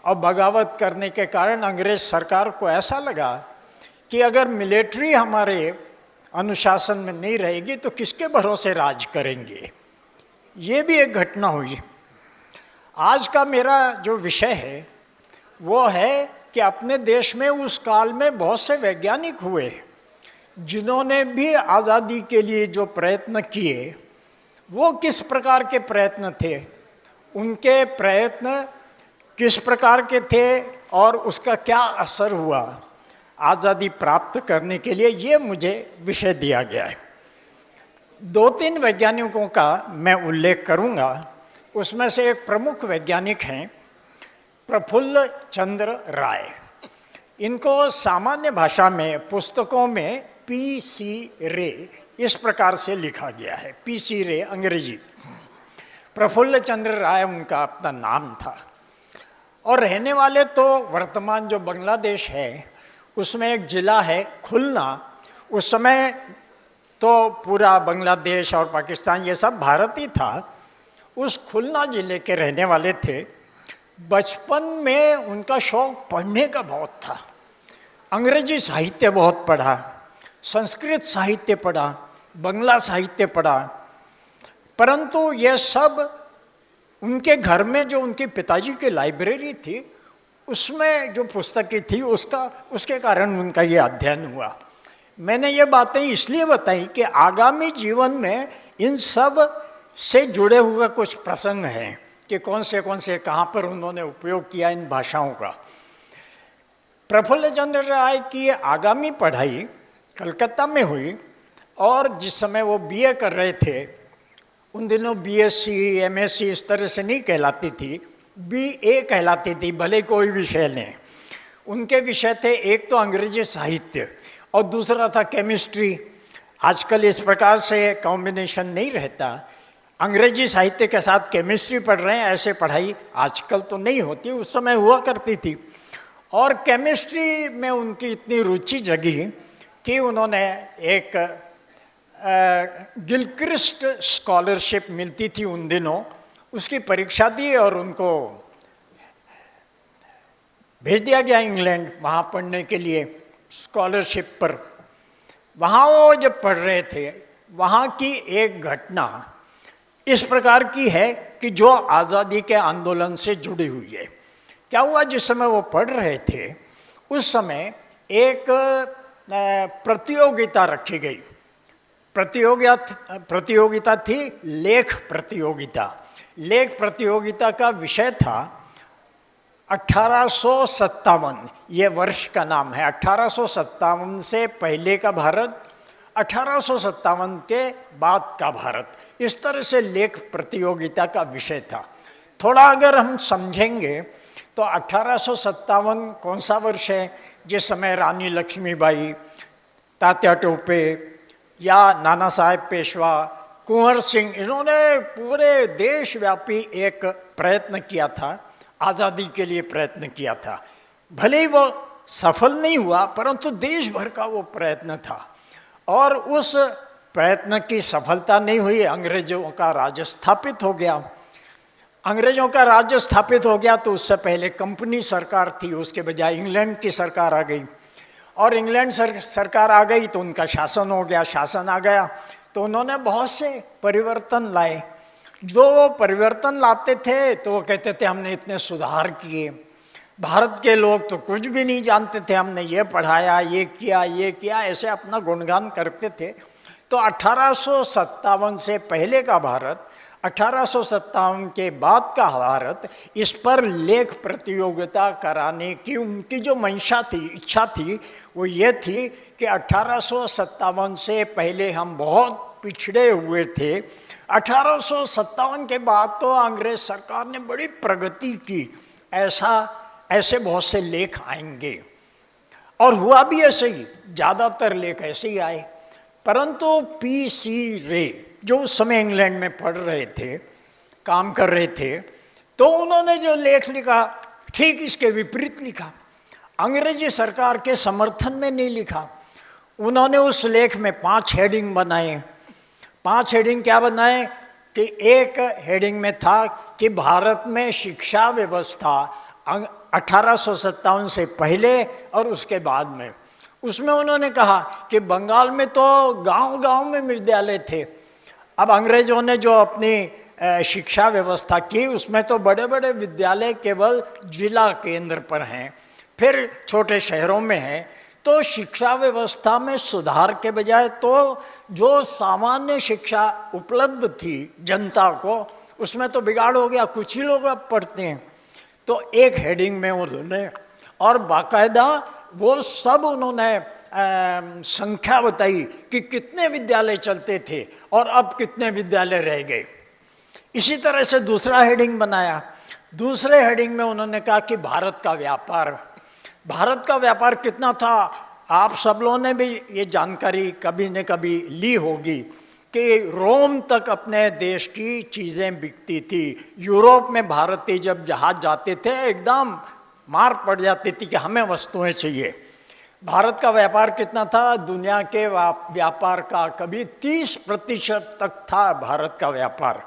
और बगावत करने के कारण अंग्रेज सरकार को ऐसा लगा कि अगर मिलिट्री हमारे अनुशासन में नहीं रहेगी तो किसके भरोसे राज करेंगे। ये भी एक घटना हुई। आज का मेरा जो विषय है वो है कि अपने देश में उस काल में बहुत से वैज्ञानिक हुए जिन्होंने भी आज़ादी के लिए जो प्रयत्न किए वो किस प्रकार के प्रयत्न थे, उनके प्रयत्न किस प्रकार के थे और उसका क्या असर हुआ आज़ादी प्राप्त करने के लिए, ये मुझे विषय दिया गया है। 2-3 वैज्ञानिकों का मैं उल्लेख करूंगा। उसमें से एक प्रमुख वैज्ञानिक हैं प्रफुल्ल चंद्र राय। इनको सामान्य भाषा में पुस्तकों में पी.सी. रे इस प्रकार से लिखा गया है, पी.सी. रे अंग्रेजी। प्रफुल्ल चंद्र राय उनका अपना नाम था और रहने वाले तो वर्तमान जो बांग्लादेश है उसमें एक ज़िला है खुलना। उस समय तो पूरा बांग्लादेश और पाकिस्तान ये सब भारत ही था। उस खुलना ज़िले के रहने वाले थे। बचपन में उनका शौक पढ़ने का बहुत था। अंग्रेजी साहित्य बहुत पढ़ा, संस्कृत साहित्य पढ़ा, बंगला साहित्य पढ़ा, परंतु ये सब उनके घर में जो उनके पिताजी की लाइब्रेरी थी उसमें जो पुस्तकें थी उसके कारण उनका ये अध्ययन हुआ। मैंने ये बातें इसलिए बताई कि आगामी जीवन में इन सब से जुड़े हुए कुछ प्रसंग हैं कि कौन से कहाँ पर उन्होंने उपयोग किया इन भाषाओं का। प्रफुल्ल चंद्र राय की आगामी पढ़ाई कलकत्ता में हुई और जिस समय वो बीए कर रहे थे उन दिनों बीएससी, एमएससी इस तरह से नहीं कहलाती थी, बीए कहलाती थी, भले कोई विषय लें। उनके विषय थे, एक तो अंग्रेजी साहित्य और दूसरा था केमिस्ट्री। आजकल इस प्रकार से कॉम्बिनेशन नहीं रहता, अंग्रेजी साहित्य के साथ केमिस्ट्री पढ़ रहे हैं, ऐसे पढ़ाई आजकल तो नहीं होती, उस समय हुआ करती थी। और केमिस्ट्री में उनकी इतनी रुचि जगी कि उन्होंने एक गिलक्रिस्ट स्कॉलरशिप मिलती थी उन दिनों, उसकी परीक्षा दी और उनको भेज दिया गया इंग्लैंड वहाँ पढ़ने के लिए स्कॉलरशिप पर। वहाँ वो जब पढ़ रहे थे, वहाँ की एक घटना इस प्रकार की है कि जो आज़ादी के आंदोलन से जुड़ी हुई है। क्या हुआ, जिस समय वो पढ़ रहे थे उस समय एक प्रतियोगिता रखी गई। प्रतियोगिता थी लेख प्रतियोगिता। लेख प्रतियोगिता का विषय था 1857, ये वर्ष का नाम है। 1857 से पहले का भारत, 1857 के बाद का भारत, इस तरह से लेख प्रतियोगिता का विषय था। थोड़ा अगर हम समझेंगे तो 1857 कौन सा वर्ष है, जिस समय रानी लक्ष्मीबाई, तात्या टोपे या नाना साहेब पेशवा, कुंवर सिंह, इन्होंने पूरे देशव्यापी एक प्रयत्न किया था, आज़ादी के लिए प्रयत्न किया था। भले ही वो सफल नहीं हुआ, परंतु देश भर का वो प्रयत्न था। और उस प्रयत्न की सफलता नहीं हुई, अंग्रेजों का राज्य स्थापित हो गया। अंग्रेजों का राज्य स्थापित हो गया तो उससे पहले कंपनी सरकार थी, उसके बजाय इंग्लैंड की सरकार आ गई। और इंग्लैंड सरकार आ गई तो उनका शासन हो गया। शासन आ गया तो उन्होंने बहुत से परिवर्तन लाए। जो वो परिवर्तन लाते थे तो वो कहते थे हमने इतने सुधार किए, भारत के लोग तो कुछ भी नहीं जानते थे, हमने ये पढ़ाया, ये किया, ऐसे अपना गुणगान करते थे। तो 1857 से पहले का भारत, 1857 के बाद का भारत, इस पर लेख प्रतियोगिता कराने की उनकी जो मंशा थी, इच्छा थी, वो ये थी कि 1857 से पहले हम बहुत पिछड़े हुए थे। 1857 के बाद तो अंग्रेज सरकार ने बड़ी प्रगति की, ऐसे बहुत से लेख आएंगे। और हुआ भी ऐसे ही, ज़्यादातर लेख ऐसे ही आए। परंतु पी.सी. रे, जो उस समय इंग्लैंड में पढ़ रहे थे, काम कर रहे थे, तो उन्होंने जो लेख लिखा ठीक इसके विपरीत लिखा। अंग्रेजी सरकार के समर्थन में नहीं लिखा। उन्होंने उस लेख में 5 हेडिंग बनाए। 5 हेडिंग क्या बनाए कि एक हेडिंग में था कि भारत में शिक्षा व्यवस्था 1857 से पहले और उसके बाद में। उसमें उन्होंने कहा कि बंगाल में तो गांव-गांव में विद्यालय थे। अब अंग्रेजों ने जो अपनी शिक्षा व्यवस्था की, उसमें तो बड़े बड़े विद्यालय केवल जिला केंद्र पर हैं, फिर छोटे शहरों में हैं। तो शिक्षा व्यवस्था में सुधार के बजाय तो जो सामान्य शिक्षा उपलब्ध थी जनता को, उसमें तो बिगाड़ हो गया, कुछ ही लोग अब पढ़ते हैं। तो एक हेडिंग में उन्होंने, और बाकायदा वो सब उन्होंने संख्या बताई कि कितने विद्यालय चलते थे और अब कितने विद्यालय रह गए। इसी तरह से दूसरा हेडिंग बनाया। दूसरे हेडिंग में उन्होंने कहा कि भारत का व्यापार, भारत का व्यापार कितना था। आप सब लोगों ने भी ये जानकारी कभी न कभी ली होगी कि रोम तक अपने देश की चीज़ें बिकती थी। यूरोप में भारतीय जब जहाज जाते थे एकदम मार पड़ जाती थी कि हमें वस्तुएं चाहिए। भारत का व्यापार कितना था, दुनिया के व्यापार का कभी 30% तक था भारत का व्यापार।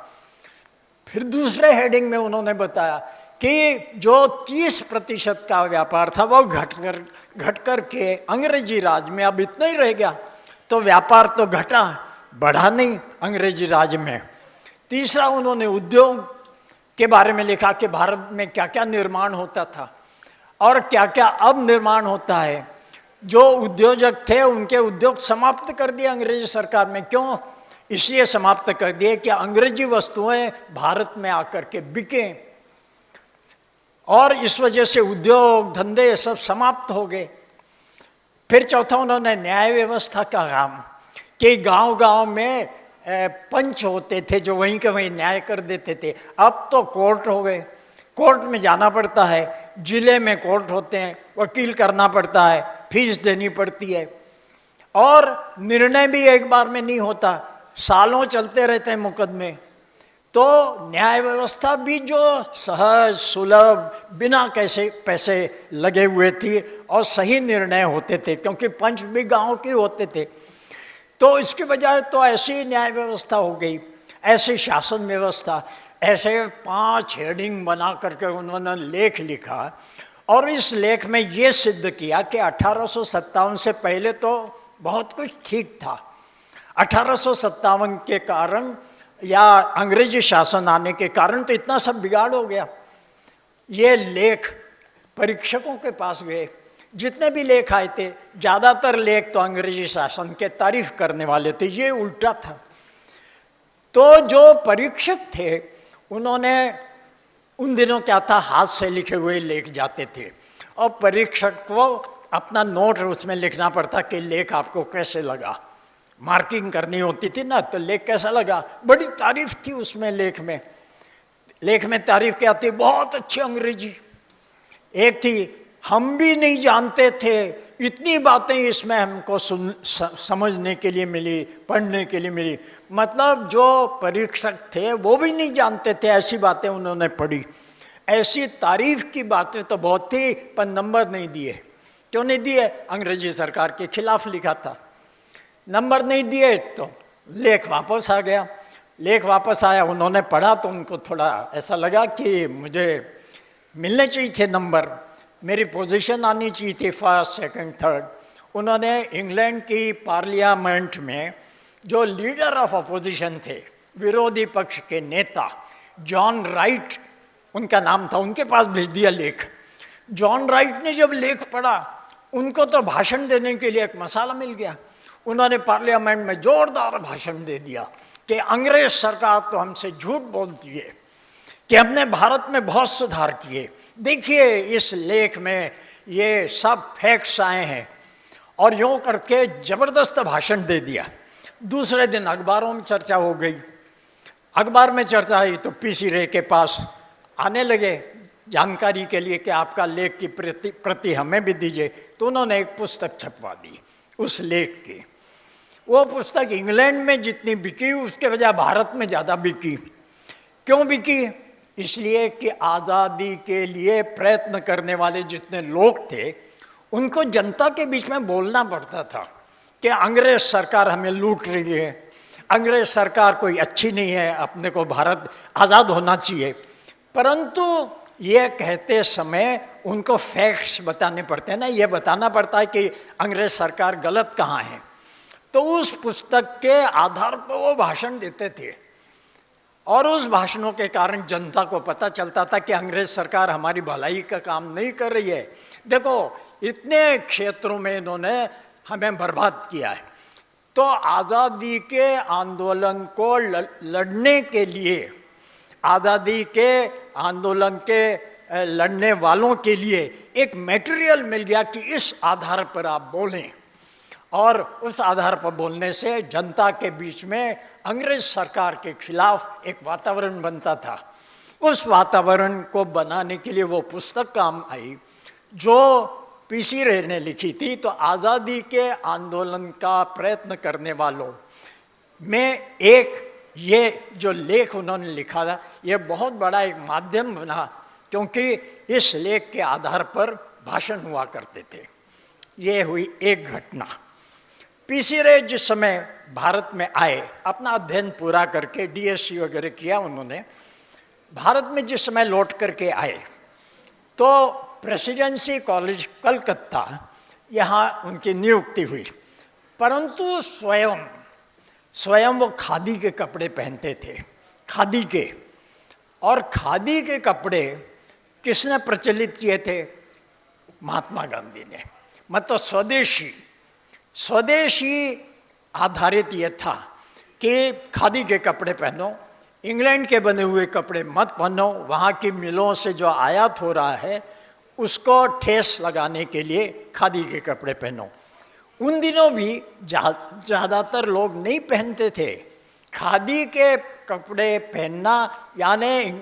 फिर दूसरे हेडिंग में उन्होंने बताया कि जो 30% का व्यापार था वो घट कर के अंग्रेजी राज में अब इतना ही रह गया। तो व्यापार तो घटा, बढ़ा नहीं अंग्रेजी राज में। तीसरा उन्होंने उद्योग के बारे में लिखा कि भारत में क्या क्या निर्माण होता था और क्या क्या अब निर्माण होता है। जो उद्योजक थे उनके उद्योग समाप्त कर दिए अंग्रेजी सरकार में। क्यों? इसलिए समाप्त कर दिए कि अंग्रेजी वस्तुएं भारत में आकर के बिकें, और इस वजह से उद्योग धंधे सब समाप्त हो गए। फिर चौथा उन्होंने न्याय व्यवस्था का काम, कि गांव-गांव में पंच होते थे जो वहीं के वहीं न्याय कर देते थे। अब तो कोर्ट हो गए, कोर्ट में जाना पड़ता है, जिले में कोर्ट होते हैं, वकील करना पड़ता है, फीस देनी पड़ती है, और निर्णय भी एक बार में नहीं होता, सालों चलते रहते हैं मुकदमे। तो न्याय व्यवस्था भी जो सहज सुलभ बिना कैसे पैसे लगे हुए थी और सही निर्णय होते थे, क्योंकि पंच भी गाँव के होते थे। तो इसके बजाय तो ऐसी न्याय व्यवस्था हो गई, ऐसी शासन व्यवस्था, ऐसे 5 हेडिंग बना करके उन्होंने लेख लिखा, और इस लेख में ये सिद्ध किया कि 1857 से पहले तो बहुत कुछ ठीक था। 1857 के कारण या अंग्रेजी शासन आने के कारण तो इतना सब बिगाड़ हो गया। ये लेख परीक्षकों के पास गए, जितने भी लेख आए थे ज़्यादातर लेख तो अंग्रेजी शासन के तारीफ करने वाले थे, ये उल्टा था। तो जो परीक्षक थे उन्होंने, उन दिनों क्या था, हाथ से लिखे हुए लेख जाते थे, और परीक्षक को अपना नोट उसमें लिखना पड़ता कि लेख आपको कैसे लगा, मार्किंग करनी होती थी ना, तो लेख कैसा लगा। बड़ी तारीफ थी उसमें, लेख में तारीफ क्या थी, बहुत अच्छी अंग्रेजी। एक थी, हम भी नहीं जानते थे, इतनी बातें इसमें हमको समझने के लिए मिली, पढ़ने के लिए मिली। मतलब जो परीक्षक थे वो भी नहीं जानते थे, ऐसी बातें उन्होंने पढ़ी। ऐसी तारीफ की बातें तो बहुत थी, पर नंबर नहीं दिए। क्यों नहीं दिए? अंग्रेजी सरकार के खिलाफ लिखा था, नंबर नहीं दिए तो लेख वापस आ गया। लेख वापस आया, उन्होंने पढ़ा तो उनको थोड़ा ऐसा लगा कि मुझे मिलने चाहिए थे नंबर, मेरी पोजीशन आनी चाहिए थी, फर्स्ट सेकंड थर्ड। उन्होंने इंग्लैंड की पार्लियामेंट में जो लीडर ऑफ अपोजिशन थे, विरोधी पक्ष के नेता, जॉन राइट उनका नाम था, उनके पास भेज दिया लेख। जॉन राइट ने जब लेख पढ़ा, उनको तो भाषण देने के लिए एक मसाला मिल गया। उन्होंने पार्लियामेंट में जोरदार भाषण दे दिया कि अंग्रेज सरकार तो हमसे झूठ बोलती है कि हमने भारत में बहुत सुधार किए, देखिए इस लेख में ये सब फैक्ट्स आए हैं, और यूँ करके ज़बरदस्त भाषण दे दिया। दूसरे दिन अखबारों में चर्चा हो गई। अखबार में चर्चा हुई तो पीसी रे के पास आने लगे जानकारी के लिए कि आपका लेख की प्रति हमें भी दीजिए। तो उन्होंने एक पुस्तक छपवा दी उस लेख की। वो पुस्तक इंग्लैंड में जितनी बिकी, उसके बजाय भारत में ज़्यादा बिकी। क्यों बिकी? इसलिए कि आज़ादी के लिए प्रयत्न करने वाले जितने लोग थे, उनको जनता के बीच में बोलना पड़ता था कि अंग्रेज सरकार हमें लूट रही है, अंग्रेज सरकार कोई अच्छी नहीं है, अपने को भारत आज़ाद होना चाहिए। परंतु ये कहते समय उनको फैक्ट्स बताने पड़ते हैं ना, ये बताना पड़ता है कि अंग्रेज सरकार गलत कहाँ है। तो उस पुस्तक के आधार पर वो भाषण देते थे, और उस भाषणों के कारण जनता को पता चलता था कि अंग्रेज सरकार हमारी भलाई का काम नहीं कर रही है। देखो इतने क्षेत्रों में इन्होंने हमें बर्बाद किया है। तो आज़ादी के आंदोलन को लड़ने के लिए, आज़ादी के आंदोलन के लड़ने वालों के लिए एक मटेरियल मिल गया कि इस आधार पर आप बोलें, और उस आधार पर बोलने से जनता के बीच में अंग्रेज सरकार के खिलाफ एक वातावरण बनता था। उस वातावरण को बनाने के लिए वो पुस्तक काम आई जो पीसी रे ने लिखी थी। तो आज़ादी के आंदोलन का प्रयत्न करने वालों में एक ये जो लेख उन्होंने लिखा था, ये बहुत बड़ा एक माध्यम बना, क्योंकि इस लेख के आधार पर भाषण हुआ करते थे। ये हुई एक घटना। पीसी रे जिस समय भारत में आए, अपना अध्ययन पूरा करके डीएससी वगैरह किया उन्होंने, भारत में जिस समय लौट करके आए तो प्रेसिडेंसी कॉलेज कलकत्ता, यहाँ उनकी नियुक्ति हुई। परंतु स्वयं वो खादी के कपड़े पहनते थे, खादी के। और खादी के कपड़े किसने प्रचलित किए थे? महात्मा गांधी ने। मतलब स्वदेशी आधारित ये था कि खादी के कपड़े पहनो, इंग्लैंड के बने हुए कपड़े मत पहनो, वहाँ की मिलों से जो आयात हो रहा है उसको ठेस लगाने के लिए खादी के कपड़े पहनो। उन दिनों भी ज़्यादातर लोग नहीं पहनते थे। खादी के कपड़े पहनना यानी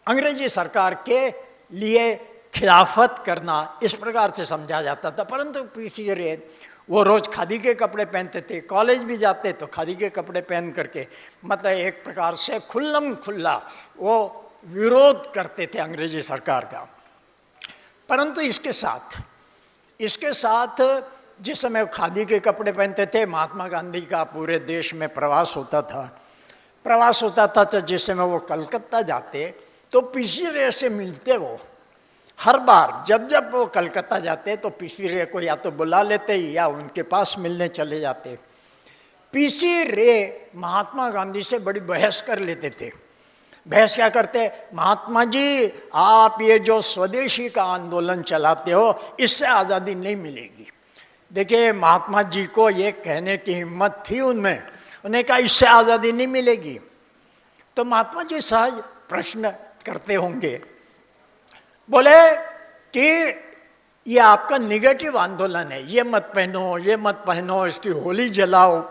अंग्रेजी सरकार के लिए खिलाफत करना इस प्रकार से समझा जाता था। परंतु पीसी रे वो रोज खादी के कपड़े पहनते थे, कॉलेज भी जाते तो खादी के कपड़े पहन करके, मतलब एक प्रकार से खुल्लम खुल्ला वो विरोध करते थे अंग्रेजी सरकार का। परंतु इसके साथ जिस समय खादी के कपड़े पहनते थे, महात्मा गांधी का पूरे देश में प्रवास होता था तो जिस समय वो कलकत्ता जाते तो पीसी रे से मिलते। वो हर बार जब वो कलकत्ता जाते तो पीसी रे को या तो बुला लेते या उनके पास मिलने चले जाते। पीसी रे महात्मा गांधी से बड़ी बहस कर लेते थे। बहस क्या करते? महात्मा जी, आप ये जो स्वदेशी का आंदोलन चलाते हो, इससे आज़ादी नहीं मिलेगी। देखिए, महात्मा जी को ये कहने की हिम्मत थी उनमें, उन्हें कहा इससे आज़ादी नहीं मिलेगी। तो महात्मा जी सहज प्रश्न करते होंगे, बोले कि ये आपका निगेटिव आंदोलन है, ये मत पहनो, इसकी होली जलाओ,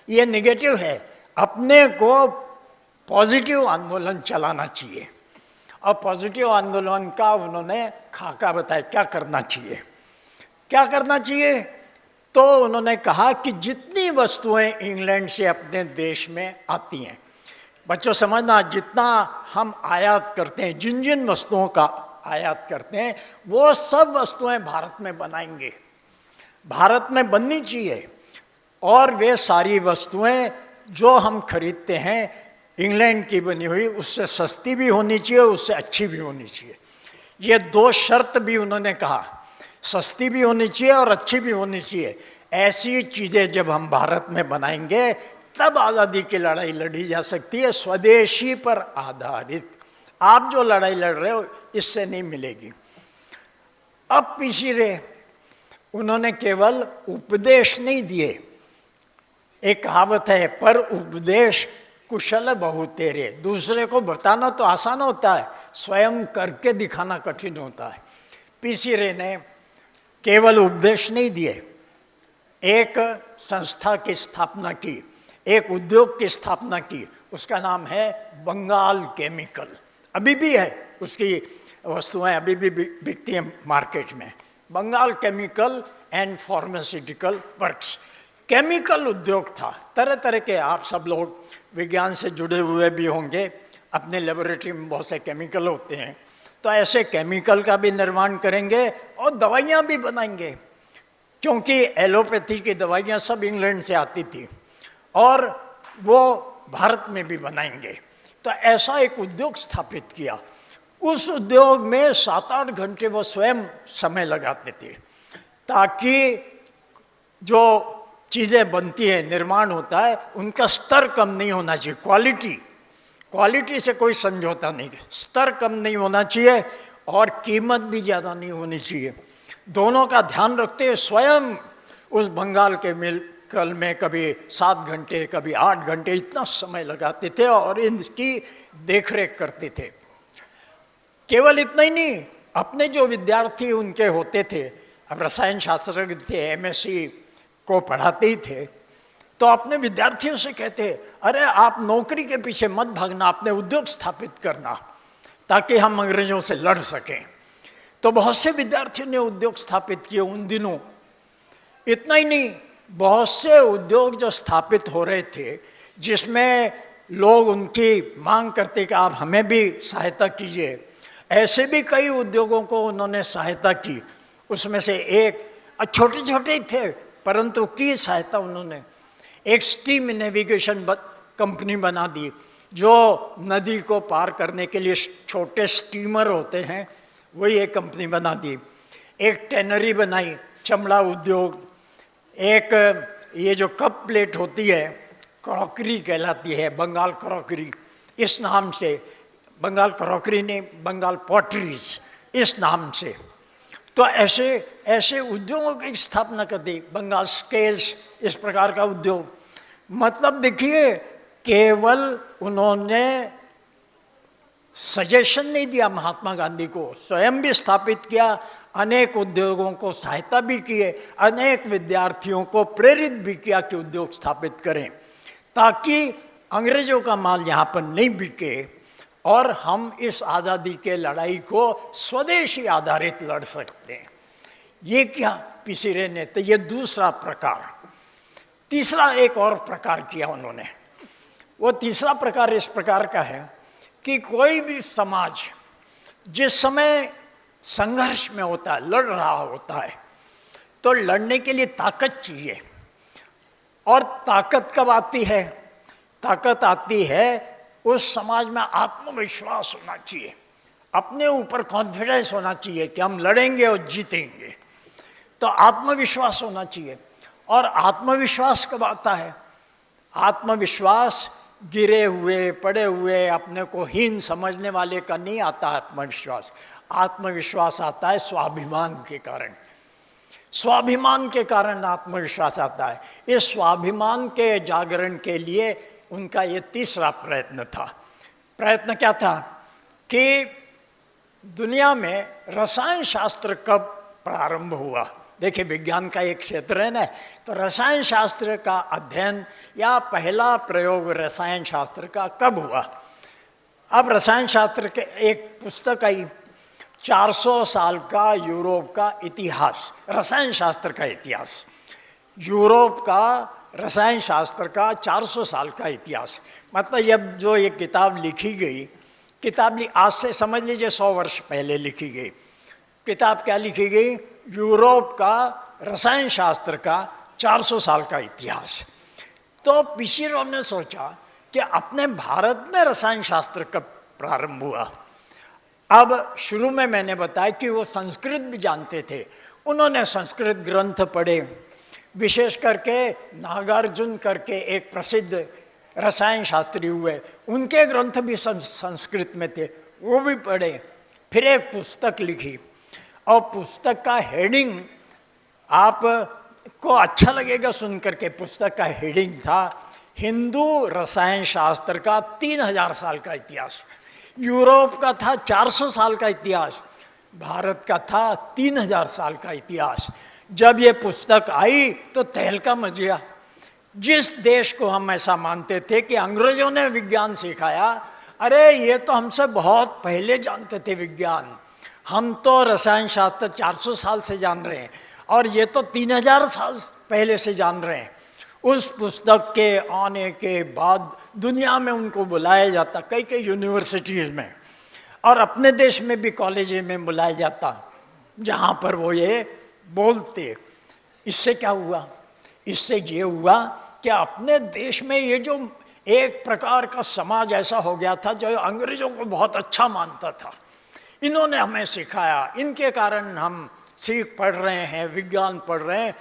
ये निगेटिव है। अपने को पॉजिटिव आंदोलन चलाना चाहिए। और पॉजिटिव आंदोलन का उन्होंने खाका बताया क्या करना चाहिए। तो उन्होंने कहा कि जितनी वस्तुएं इंग्लैंड से अपने देश में आती हैं, बच्चों समझना, जितना हम आयात करते हैं, जिन वस्तुओं का आयात करते हैं, वो सब वस्तुएं भारत में बनाएंगे, भारत में बननी चाहिए। और वे सारी वस्तुएं जो हम खरीदते हैं इंग्लैंड की बनी हुई, उससे सस्ती भी होनी चाहिए, उससे अच्छी भी होनी चाहिए। ये दो शर्त भी उन्होंने कहा, सस्ती भी होनी चाहिए और अच्छी भी होनी चाहिए। ऐसी चीज़ें जब हम भारत में बनाएंगे तब आज़ादी की लड़ाई लड़ी जा सकती है, स्वदेशी पर आधारित। आप जो लड़ाई लड़ रहे हो इससे नहीं मिलेगी। अब पीसी रे उन्होंने केवल उपदेश नहीं दिए। एक कहावत है, पर उपदेश कुशल बहु तेरे। दूसरे को बताना तो आसान होता है, स्वयं करके दिखाना कठिन होता है। पीसी रे ने केवल उपदेश नहीं दिए, एक संस्था की स्थापना की, एक उद्योग की स्थापना की। उसका नाम है बंगाल केमिकल। अभी भी है, उसकी वस्तुएं अभी भी बिकती हैं मार्केट में। Bengal chemical and pharmaceutical works, chemical उद्योग था। तरह तरह के, आप सब लोग विज्ञान से जुड़े हुए भी होंगे, अपने लेबोरेटरी में बहुत से केमिकल होते हैं, तो ऐसे केमिकल का भी निर्माण करेंगे और दवाइयाँ भी बनाएंगे, क्योंकि एलोपैथी की दवाइयाँ सब इंग्लैंड से आती थी और वो भारत में भी बनाएंगे। तो ऐसा एक उद्योग स्थापित किया। उस उद्योग में 7-8 घंटे वो स्वयं समय लगाते थे, ताकि जो चीज़ें बनती है, निर्माण होता है, उनका स्तर कम नहीं होना चाहिए। क्वालिटी से कोई समझौता नहीं, स्तर कम नहीं होना चाहिए और कीमत भी ज़्यादा नहीं होनी चाहिए। दोनों का ध्यान रखते हुए स्वयं उस बंगाल के मिल में कभी 7 घंटे, कभी 8 घंटे इतना समय लगाते थे और इनकी देखरेख करते थे। केवल इतना ही नहीं, अपने जो विद्यार्थी उनके होते थे, अब रसायन शास्त्रज्ञ थे, एमएससी को पढ़ाते ही थे, तो अपने विद्यार्थियों से कहते, अरे आप नौकरी के पीछे मत भागना, अपने उद्योग स्थापित करना, ताकि हम अंग्रेजों से लड़ सकें। तो बहुत से विद्यार्थियों ने उद्योग स्थापित किए उन दिनों। इतना ही नहीं, बहुत से उद्योग जो स्थापित हो रहे थे, जिसमें लोग उनकी मांग करते कि आप हमें भी सहायता कीजिए, ऐसे भी कई उद्योगों को उन्होंने सहायता की। उसमें से एक, छोटे छोटे ही थे परंतु की सहायता उन्होंने, एक स्टीम नेविगेशन कंपनी बना दी, जो नदी को पार करने के लिए छोटे स्टीमर होते हैं, वही एक कंपनी बना दी। एक टेनरी बनाई, चमड़ा उद्योग। एक ये जो कप प्लेट होती है, क्रॉकरी कहलाती है, बंगाल क्रॉकरी इस नाम से, बंगाल क्रॉकरी ने बंगाल पॉटरीज इस नाम से। तो ऐसे ऐसे उद्योगों की स्थापना कर दी। बंगाल स्केल्स इस प्रकार का उद्योग। मतलब देखिए, केवल उन्होंने सजेशन नहीं दिया महात्मा गांधी को, स्वयं भी स्थापित किया, अनेक उद्योगों को सहायता भी किए, अनेक विद्यार्थियों को प्रेरित भी किया कि उद्योग स्थापित करें, ताकि अंग्रेजों का माल यहाँ पर नहीं बिके और हम इस आज़ादी के लड़ाई को स्वदेशी आधारित लड़ सकते हैं। ये क्या पीसी रे ने, तो ये दूसरा प्रकार। तीसरा एक और प्रकार किया उन्होंने। वो तीसरा प्रकार इस प्रकार का है कि कोई भी समाज जिस समय संघर्ष में होता है, लड़ रहा होता है, तो लड़ने के लिए ताकत चाहिए। और ताकत कब आती है? ताकत आती है उस समाज में आत्मविश्वास होना चाहिए, अपने ऊपर कॉन्फिडेंस होना चाहिए कि हम लड़ेंगे और जीतेंगे। तो आत्मविश्वास होना चाहिए। और आत्मविश्वास कब आता है? आत्मविश्वास गिरे हुए, पड़े हुए, अपने को हीन समझने वाले का नहीं आता आत्मविश्वास। आत्मविश्वास आता है स्वाभिमान के कारण। स्वाभिमान के कारण आत्मविश्वास आता है। इस स्वाभिमान के जागरण के लिए उनका ये तीसरा प्रयत्न था। प्रयत्न क्या था कि दुनिया में रसायन शास्त्र कब प्रारंभ हुआ? देखिए, विज्ञान का एक क्षेत्र है ना, तो रसायन शास्त्र का अध्ययन या पहला प्रयोग रसायन शास्त्र का कब हुआ? अब रसायन शास्त्र के एक पुस्तक आई, 400 साल का यूरोप का इतिहास, रसायन शास्त्र का इतिहास। यूरोप का रसायन शास्त्र का 400 साल का इतिहास। मतलब जब जो ये किताब लिखी गई, किताब आज से समझ लीजिए 100 वर्ष पहले लिखी गई। किताब क्या लिखी गई? यूरोप का रसायन शास्त्र का 400 साल का इतिहास। तो पिछिरो ने सोचा कि अपने भारत में रसायन शास्त्र कब प्रारंभ हुआ? अब शुरू में मैंने बताया कि वो संस्कृत भी जानते थे। उन्होंने संस्कृत ग्रंथ पढ़े, विशेष करके नागार्जुन करके एक प्रसिद्ध रसायन शास्त्री हुए, उनके ग्रंथ भी संस्कृत में थे, वो भी पढ़े। फिर एक पुस्तक लिखी, और पुस्तक का हेडिंग आपको अच्छा लगेगा सुन करके। पुस्तक का हेडिंग था हिंदू रसायन शास्त्र का 3000 साल का इतिहास। यूरोप का था 400 साल का इतिहास, भारत का था 3000 साल का इतिहास। जब ये पुस्तक आई तो तहलका मच गया। जिस देश को हम ऐसा मानते थे कि अंग्रेजों ने विज्ञान सिखाया, अरे ये तो हमसे बहुत पहले जानते थे विज्ञान, हम तो रसायन शास्त्र 400 साल से जान रहे हैं और ये तो 3000 साल पहले से जान रहे हैं। उस पुस्तक के आने के बाद दुनिया में उनको बुलाया जाता, कई कई यूनिवर्सिटीज़ में और अपने देश में भी कॉलेज में बुलाया जाता, जहाँ पर वो ये बोलते। इससे क्या हुआ? इससे ये हुआ कि अपने देश में ये जो एक प्रकार का समाज ऐसा हो गया था जो अंग्रेजों को बहुत अच्छा मानता था, इन्होंने हमें सिखाया, इनके कारण हम सीख पढ़ रहे हैं, विज्ञान पढ़ रहे हैं।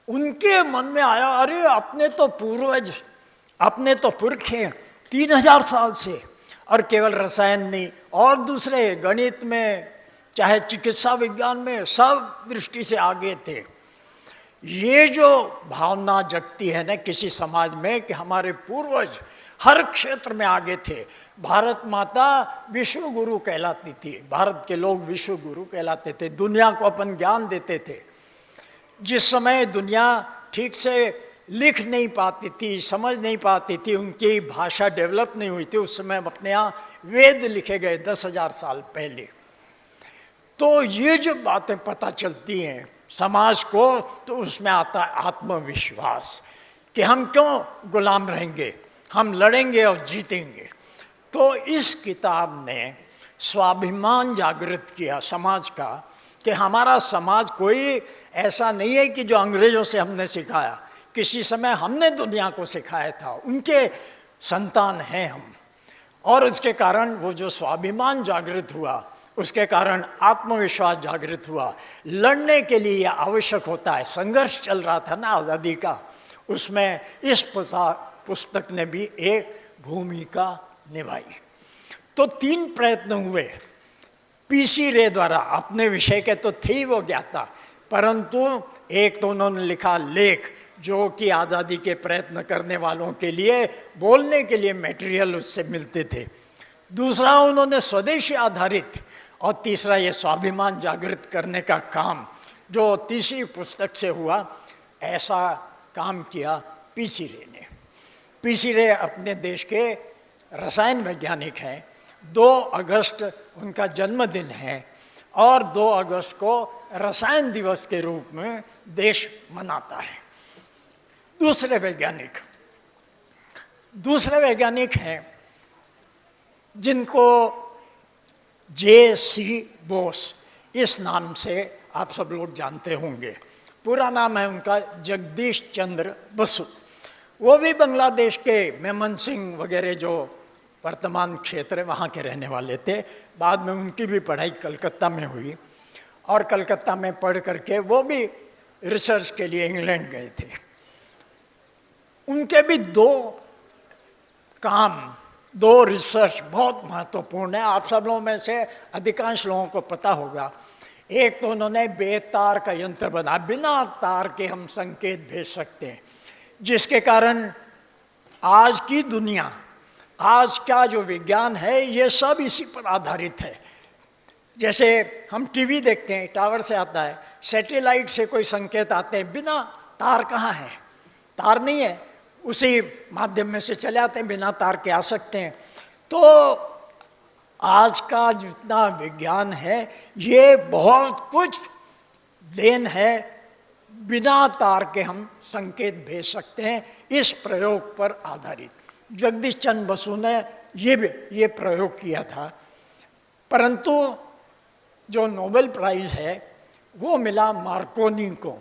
उनके मन में आया, अरे अपने तो पूर्वज, अपने तो पुरख हैं 3000 साल से, और केवल रसायन नहीं और दूसरे गणित में चाहे चिकित्सा विज्ञान में सब दृष्टि से आगे थे। ये जो भावना जगती है ना किसी समाज में कि हमारे पूर्वज हर क्षेत्र में आगे थे, भारत माता विश्व गुरु कहलाती थी, भारत के लोग विश्व गुरु कहलाते थे, दुनिया को अपन ज्ञान देते थे। जिस समय दुनिया ठीक से लिख नहीं पाती थी, समझ नहीं पाती थी, उनकी भाषा डेवलप नहीं हुई थी, उस समय अपने यहाँ वेद लिखे गए 10,000 साल पहले। तो ये जो बातें पता चलती हैं समाज को, तो उसमें आता है आत्मविश्वास कि हम क्यों गुलाम रहेंगे, हम लड़ेंगे और जीतेंगे। तो इस किताब ने स्वाभिमान जागृत किया समाज का कि हमारा समाज कोई ऐसा नहीं है कि जो अंग्रेजों से हमने सिखाया, किसी समय हमने दुनिया को सिखाया था, उनके संतान हैं हम। और उसके कारण वो जो स्वाभिमान जागृत हुआ, उसके कारण आत्मविश्वास जागृत हुआ। लड़ने के लिए यह आवश्यक होता है, संघर्ष चल रहा था ना आज़ादी का, उसमें इस पुस्तक ने भी एक भूमिका निभाई। तो 3 प्रयत्न हुए पीसी रे द्वारा, अपने विषय के तो थे ही वो ज्ञाता, परंतु एक तो उन्होंने लिखा लेख जो कि आज़ादी के प्रयत्न करने वालों के लिए बोलने के लिए मटेरियल उससे मिलते थे, दूसरा उन्होंने स्वदेशी आधारित, और तीसरा ये स्वाभिमान जागृत करने का काम जो तीसरी पुस्तक से हुआ, ऐसा काम किया पीसी रे ने। पीसी रे अपने देश के रसायन वैज्ञानिक हैं 2 अगस्त उनका जन्मदिन है और 2 अगस्त को रसायन दिवस के रूप में देश मनाता है। दूसरे वैज्ञानिक हैं जिनको J.C. बोस इस नाम से आप सब लोग जानते होंगे। पूरा नाम है उनका जगदीश चंद्र बसु। वो भी बांग्लादेश के मेमन सिंह वगैरह जो वर्तमान क्षेत्र है वहाँ के रहने वाले थे। बाद में उनकी भी पढ़ाई कलकत्ता में हुई और कलकत्ता में पढ़ करके वो भी रिसर्च के लिए इंग्लैंड गए थे। उनके भी 2 रिसर्च बहुत महत्वपूर्ण है। आप सब लोगों में से अधिकांश लोगों को पता होगा। एक तो उन्होंने बेतार का यंत्र बना, बिना तार के हम संकेत भेज सकते हैं, जिसके कारण आज की दुनिया, आज का जो विज्ञान है ये सब इसी पर आधारित है। जैसे हम टीवी देखते हैं, टावर से आता है, सैटेलाइट से कोई संकेत आते हैं, बिना तार कहाँ है, तार नहीं है, उसी माध्यम में से चले आते हैं, बिना तार के आ सकते हैं। तो आज का जितना विज्ञान है ये बहुत कुछ देन है, बिना तार के हम संकेत भेज सकते हैं, इस प्रयोग पर आधारित। जगदीश चंद्र बसु ने ये प्रयोग किया था। परंतु जो नोबेल प्राइज है वो मिला मार्कोनी को।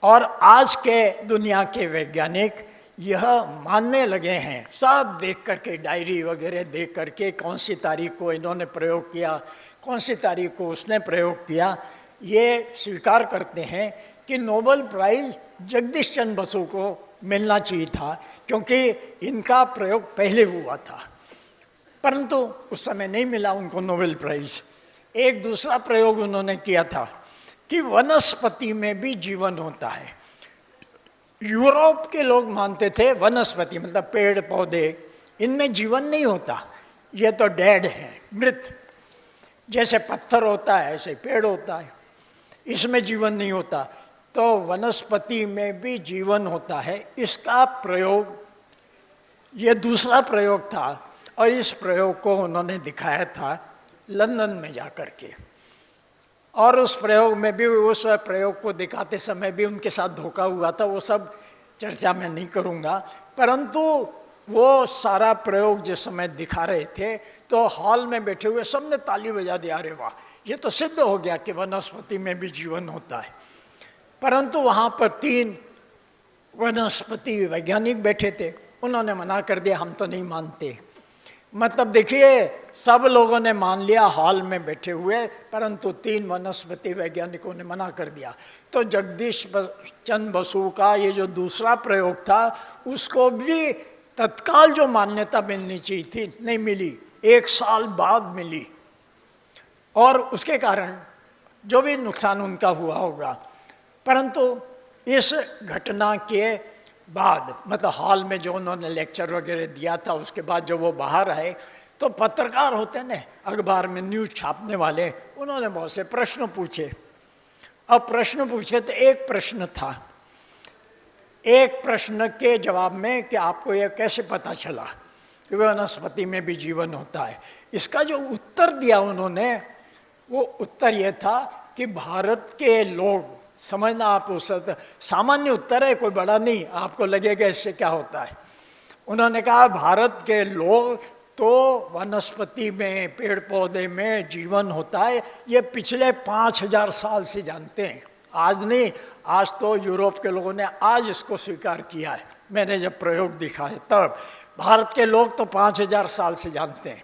और आज के दुनिया के वैज्ञानिक यह मानने लगे हैं, सब देख करके, डायरी वगैरह देख करके, कौन सी तारीख को इन्होंने प्रयोग किया, कौन सी तारीख को उसने प्रयोग किया, ये स्वीकार करते हैं कि नोबेल प्राइज जगदीश चंद्र बसु को मिलना चाहिए था, क्योंकि इनका प्रयोग पहले हुआ था। परंतु उस समय नहीं मिला उनको नोबेल प्राइज। एक दूसरा प्रयोग उन्होंने किया था कि वनस्पति में भी जीवन होता है। यूरोप के लोग मानते थे वनस्पति मतलब पेड़ पौधे, इनमें जीवन नहीं होता, ये तो डेड है, मृत। जैसे पत्थर होता है ऐसे पेड़ होता है, इसमें जीवन नहीं होता। तो वनस्पति में भी जीवन होता है। इसका प्रयोग, ये दूसरा प्रयोग था और इस प्रयोग को उन्होंने दिखाया था लंदन में जाकर के। और उस प्रयोग में भी, उस प्रयोग को दिखाते समय भी उनके साथ धोखा हुआ था, वो सब चर्चा में नहीं करूँगा। परंतु वो सारा प्रयोग जिस समय दिखा रहे थे तो हॉल में बैठे हुए सबने ताली बजा दिया, अरे वाह, ये तो सिद्ध हो गया कि वनस्पति में भी जीवन होता है। परंतु वहाँ पर 3 वनस्पति वैज्ञानिक बैठे थे, उन्होंने मना कर दिया, हम तो नहीं मानते। मतलब देखिए, सब लोगों ने मान लिया हॉल में बैठे हुए, परंतु 3 वनस्पति वैज्ञानिकों ने मना कर दिया। तो जगदीश चंद्र बसु का ये जो दूसरा प्रयोग था उसको भी तत्काल जो मान्यता मिलनी चाहिए थी, नहीं मिली, 1 साल बाद मिली। और उसके कारण जो भी नुकसान उनका हुआ होगा। परंतु इस घटना के बाद, मतलब हॉल में जो उन्होंने लेक्चर वगैरह दिया था, उसके बाद जब वो बाहर आए तो पत्रकार होते हैं ना, अखबार में न्यूज़ छापने वाले, उन्होंने बहुत से प्रश्न पूछे। अब प्रश्न पूछे तो एक प्रश्न था, एक प्रश्न के जवाब में कि आपको यह कैसे पता चला कि वनस्पति में भी जीवन होता है। इसका जो उत्तर दिया उन्होंने, वो उत्तर यह था कि भारत के लोग, समझना आप, उस सामान्य उत्तर है, कोई बड़ा नहीं, आपको लगेगा इससे क्या होता है। उन्होंने कहा भारत के लोग तो वनस्पति में, पेड़ पौधे में जीवन होता है, ये पिछले 5000 साल से जानते हैं, आज नहीं। आज तो यूरोप के लोगों ने आज इसको स्वीकार किया है, मैंने जब प्रयोग दिखा है तब। भारत के लोग तो 5000 साल से जानते हैं।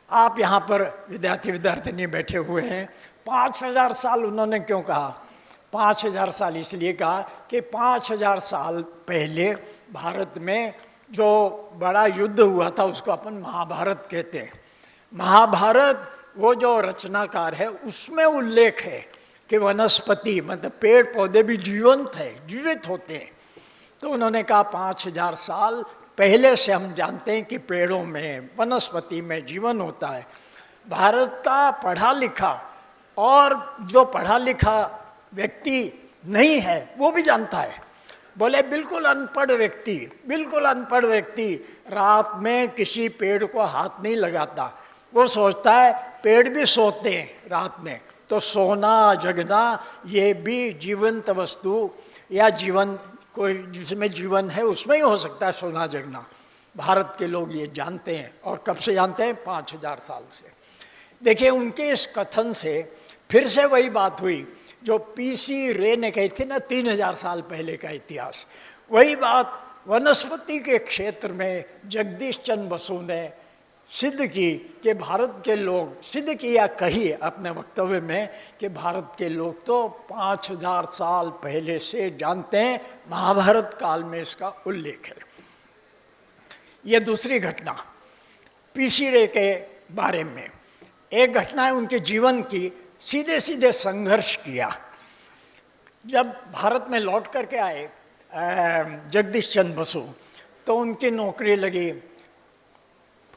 आप यहाँ पर विद्यार्थी बैठे हुए हैं, 5000 साल उन्होंने क्यों कहा? 5000 साल इसलिए कहा कि 5000 साल पहले भारत में जो बड़ा युद्ध हुआ था उसको अपन महाभारत कहते हैं। महाभारत वो जो रचनाकार है उसमें उल्लेख है कि वनस्पति मतलब पेड़ पौधे भी जीवंत है, जीवित होते हैं। तो उन्होंने कहा 5000 साल पहले से हम जानते हैं कि पेड़ों में, वनस्पति में जीवन होता है। भारत का पढ़ा लिखा और जो पढ़ा लिखा व्यक्ति नहीं है वो भी जानता है। बोले बिल्कुल अनपढ़ व्यक्ति रात में किसी पेड़ को हाथ नहीं लगाता। वो सोचता है पेड़ भी सोते हैं रात में, तो सोना जगना ये भी जीवंत वस्तु या जीवन कोई जिसमें जीवन है उसमें ही हो सकता है सोना जगना। भारत के लोग ये जानते हैं, और कब से जानते हैं? 5000 साल से। देखिए उनके इस कथन से फिर से वही बात हुई जो पीसी रे ने कही थी ना, 3000 साल पहले का इतिहास। वही बात वनस्पति के क्षेत्र में जगदीश चंद्र बसु ने सिद्ध की कि भारत के लोग, सिद्ध किया कही अपने वक्तव्य में कि भारत के लोग तो 5000 साल पहले से जानते हैं, महाभारत काल में इसका उल्लेख है। ये दूसरी घटना पीसी रे के बारे में। एक घटना है उनके जीवन की, सीधे सीधे संघर्ष किया। जब भारत में लौट करके आए जगदीश चंद्र बसु, तो उनकी नौकरी लगी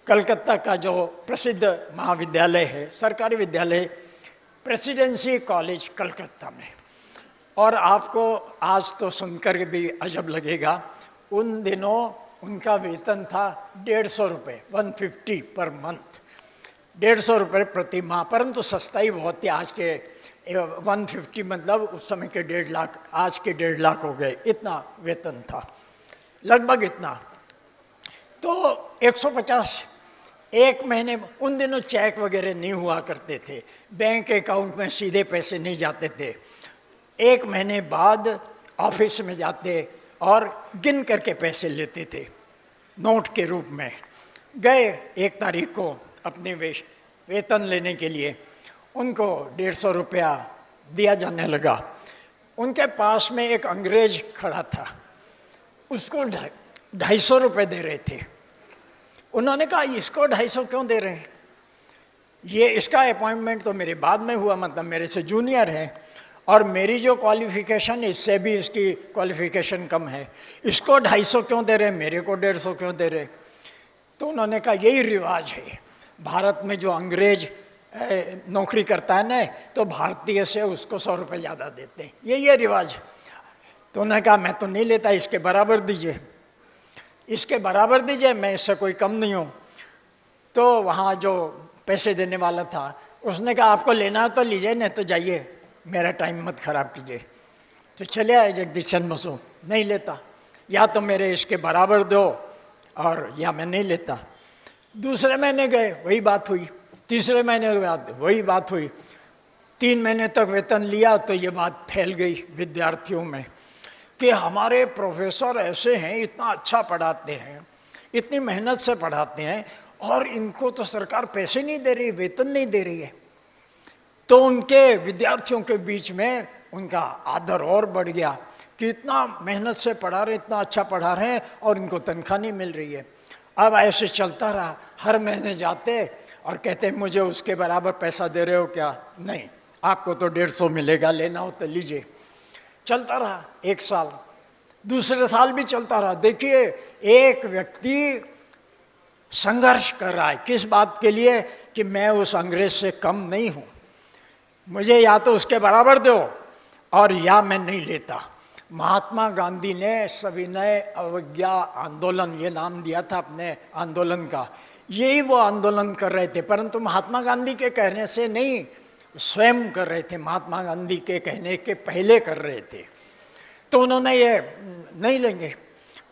कलकत्ता का जो प्रसिद्ध महाविद्यालय है, सरकारी विद्यालय, प्रेसिडेंसी कॉलेज कलकत्ता में। और आपको आज तो सुनकर भी अजब लगेगा, उन दिनों उनका वेतन था 150 रुपये, 150 पर मंथ, 150 रुपये प्रति माह। परंतु सस्ता ही बहुत थी। आज के 150 मतलब उस समय के 1.5 लाख, आज के 1.5 लाख हो गए, इतना वेतन था, लगभग इतना। तो 150 एक महीने, उन दिनों चेक वगैरह नहीं हुआ करते थे, बैंक अकाउंट में सीधे पैसे नहीं जाते थे। एक महीने बाद ऑफिस में जाते और गिन करके पैसे लेते थे नोट के रूप में। गए 1 तारीख को अपने वेतन लेने के लिए, उनको 150 रुपया दिया जाने लगा। उनके पास में एक अंग्रेज खड़ा था, उसको 250 रुपये दे रहे थे। उन्होंने कहा इसको 250 क्यों दे रहे हैं, ये इसका अपॉइंटमेंट तो मेरे बाद में हुआ, मतलब मेरे से जूनियर है, और मेरी जो क्वालिफिकेशन इससे भी इसकी क्वालिफिकेशन कम है, इसको 250 क्यों दे रहे हैं, मेरे को 150 क्यों दे रहे। तो उन्होंने कहा यही रिवाज है भारत में, जो अंग्रेज नौकरी करता है ना, तो भारतीय से उसको 100 रुपये ज़्यादा देते हैं, ये रिवाज। तो उन्होंने कहा मैं तो नहीं लेता, इसके बराबर दीजिए, इसके बराबर दीजिए, मैं इससे कोई कम नहीं हूँ। तो वहाँ जो पैसे देने वाला था उसने कहा आपको लेना है तो लीजिए, नहीं तो जाइए, मेरा टाइम मत खराब कीजिए। तो चले आए जगदीश चंद्र बसु, नहीं लेता, या तो मेरे इसके बराबर दो और या मैं नहीं लेता। दूसरे महीने गए, वही बात हुई। तीसरे महीने के बाद वही बात हुई। 3 महीने तक वेतन लिया तो ये बात फैल गई विद्यार्थियों में कि हमारे प्रोफेसर ऐसे हैं, इतना अच्छा पढ़ाते हैं, इतनी मेहनत से पढ़ाते हैं, और इनको तो सरकार पैसे नहीं दे रही, वेतन नहीं दे रही है। तो उनके विद्यार्थियों के बीच में उनका आदर और बढ़ गया कि इतना मेहनत से पढ़ा रहे, इतना अच्छा पढ़ा रहे हैं और इनको तनख्वाह नहीं मिल रही है। अब ऐसे चलता रहा, हर महीने जाते और कहते मुझे उसके बराबर पैसा दे रहे हो क्या? नहीं, आपको तो 150 मिलेगा, लेना हो तो लीजिए। चलता रहा 1 साल, दूसरे साल भी चलता रहा। देखिए एक व्यक्ति संघर्ष कर रहा है, किस बात के लिए? कि मैं उस अंग्रेज से कम नहीं हूँ, मुझे या तो उसके बराबर दो और या मैं नहीं लेता। महात्मा गांधी ने सविनय अवज्ञा आंदोलन, ये नाम दिया था अपने आंदोलन का, यही वो आंदोलन कर रहे थे, परंतु महात्मा गांधी के कहने से नहीं, स्वयं कर रहे थे, महात्मा गांधी के कहने के पहले कर रहे थे। तो उन्होंने ये नहीं लेंगे।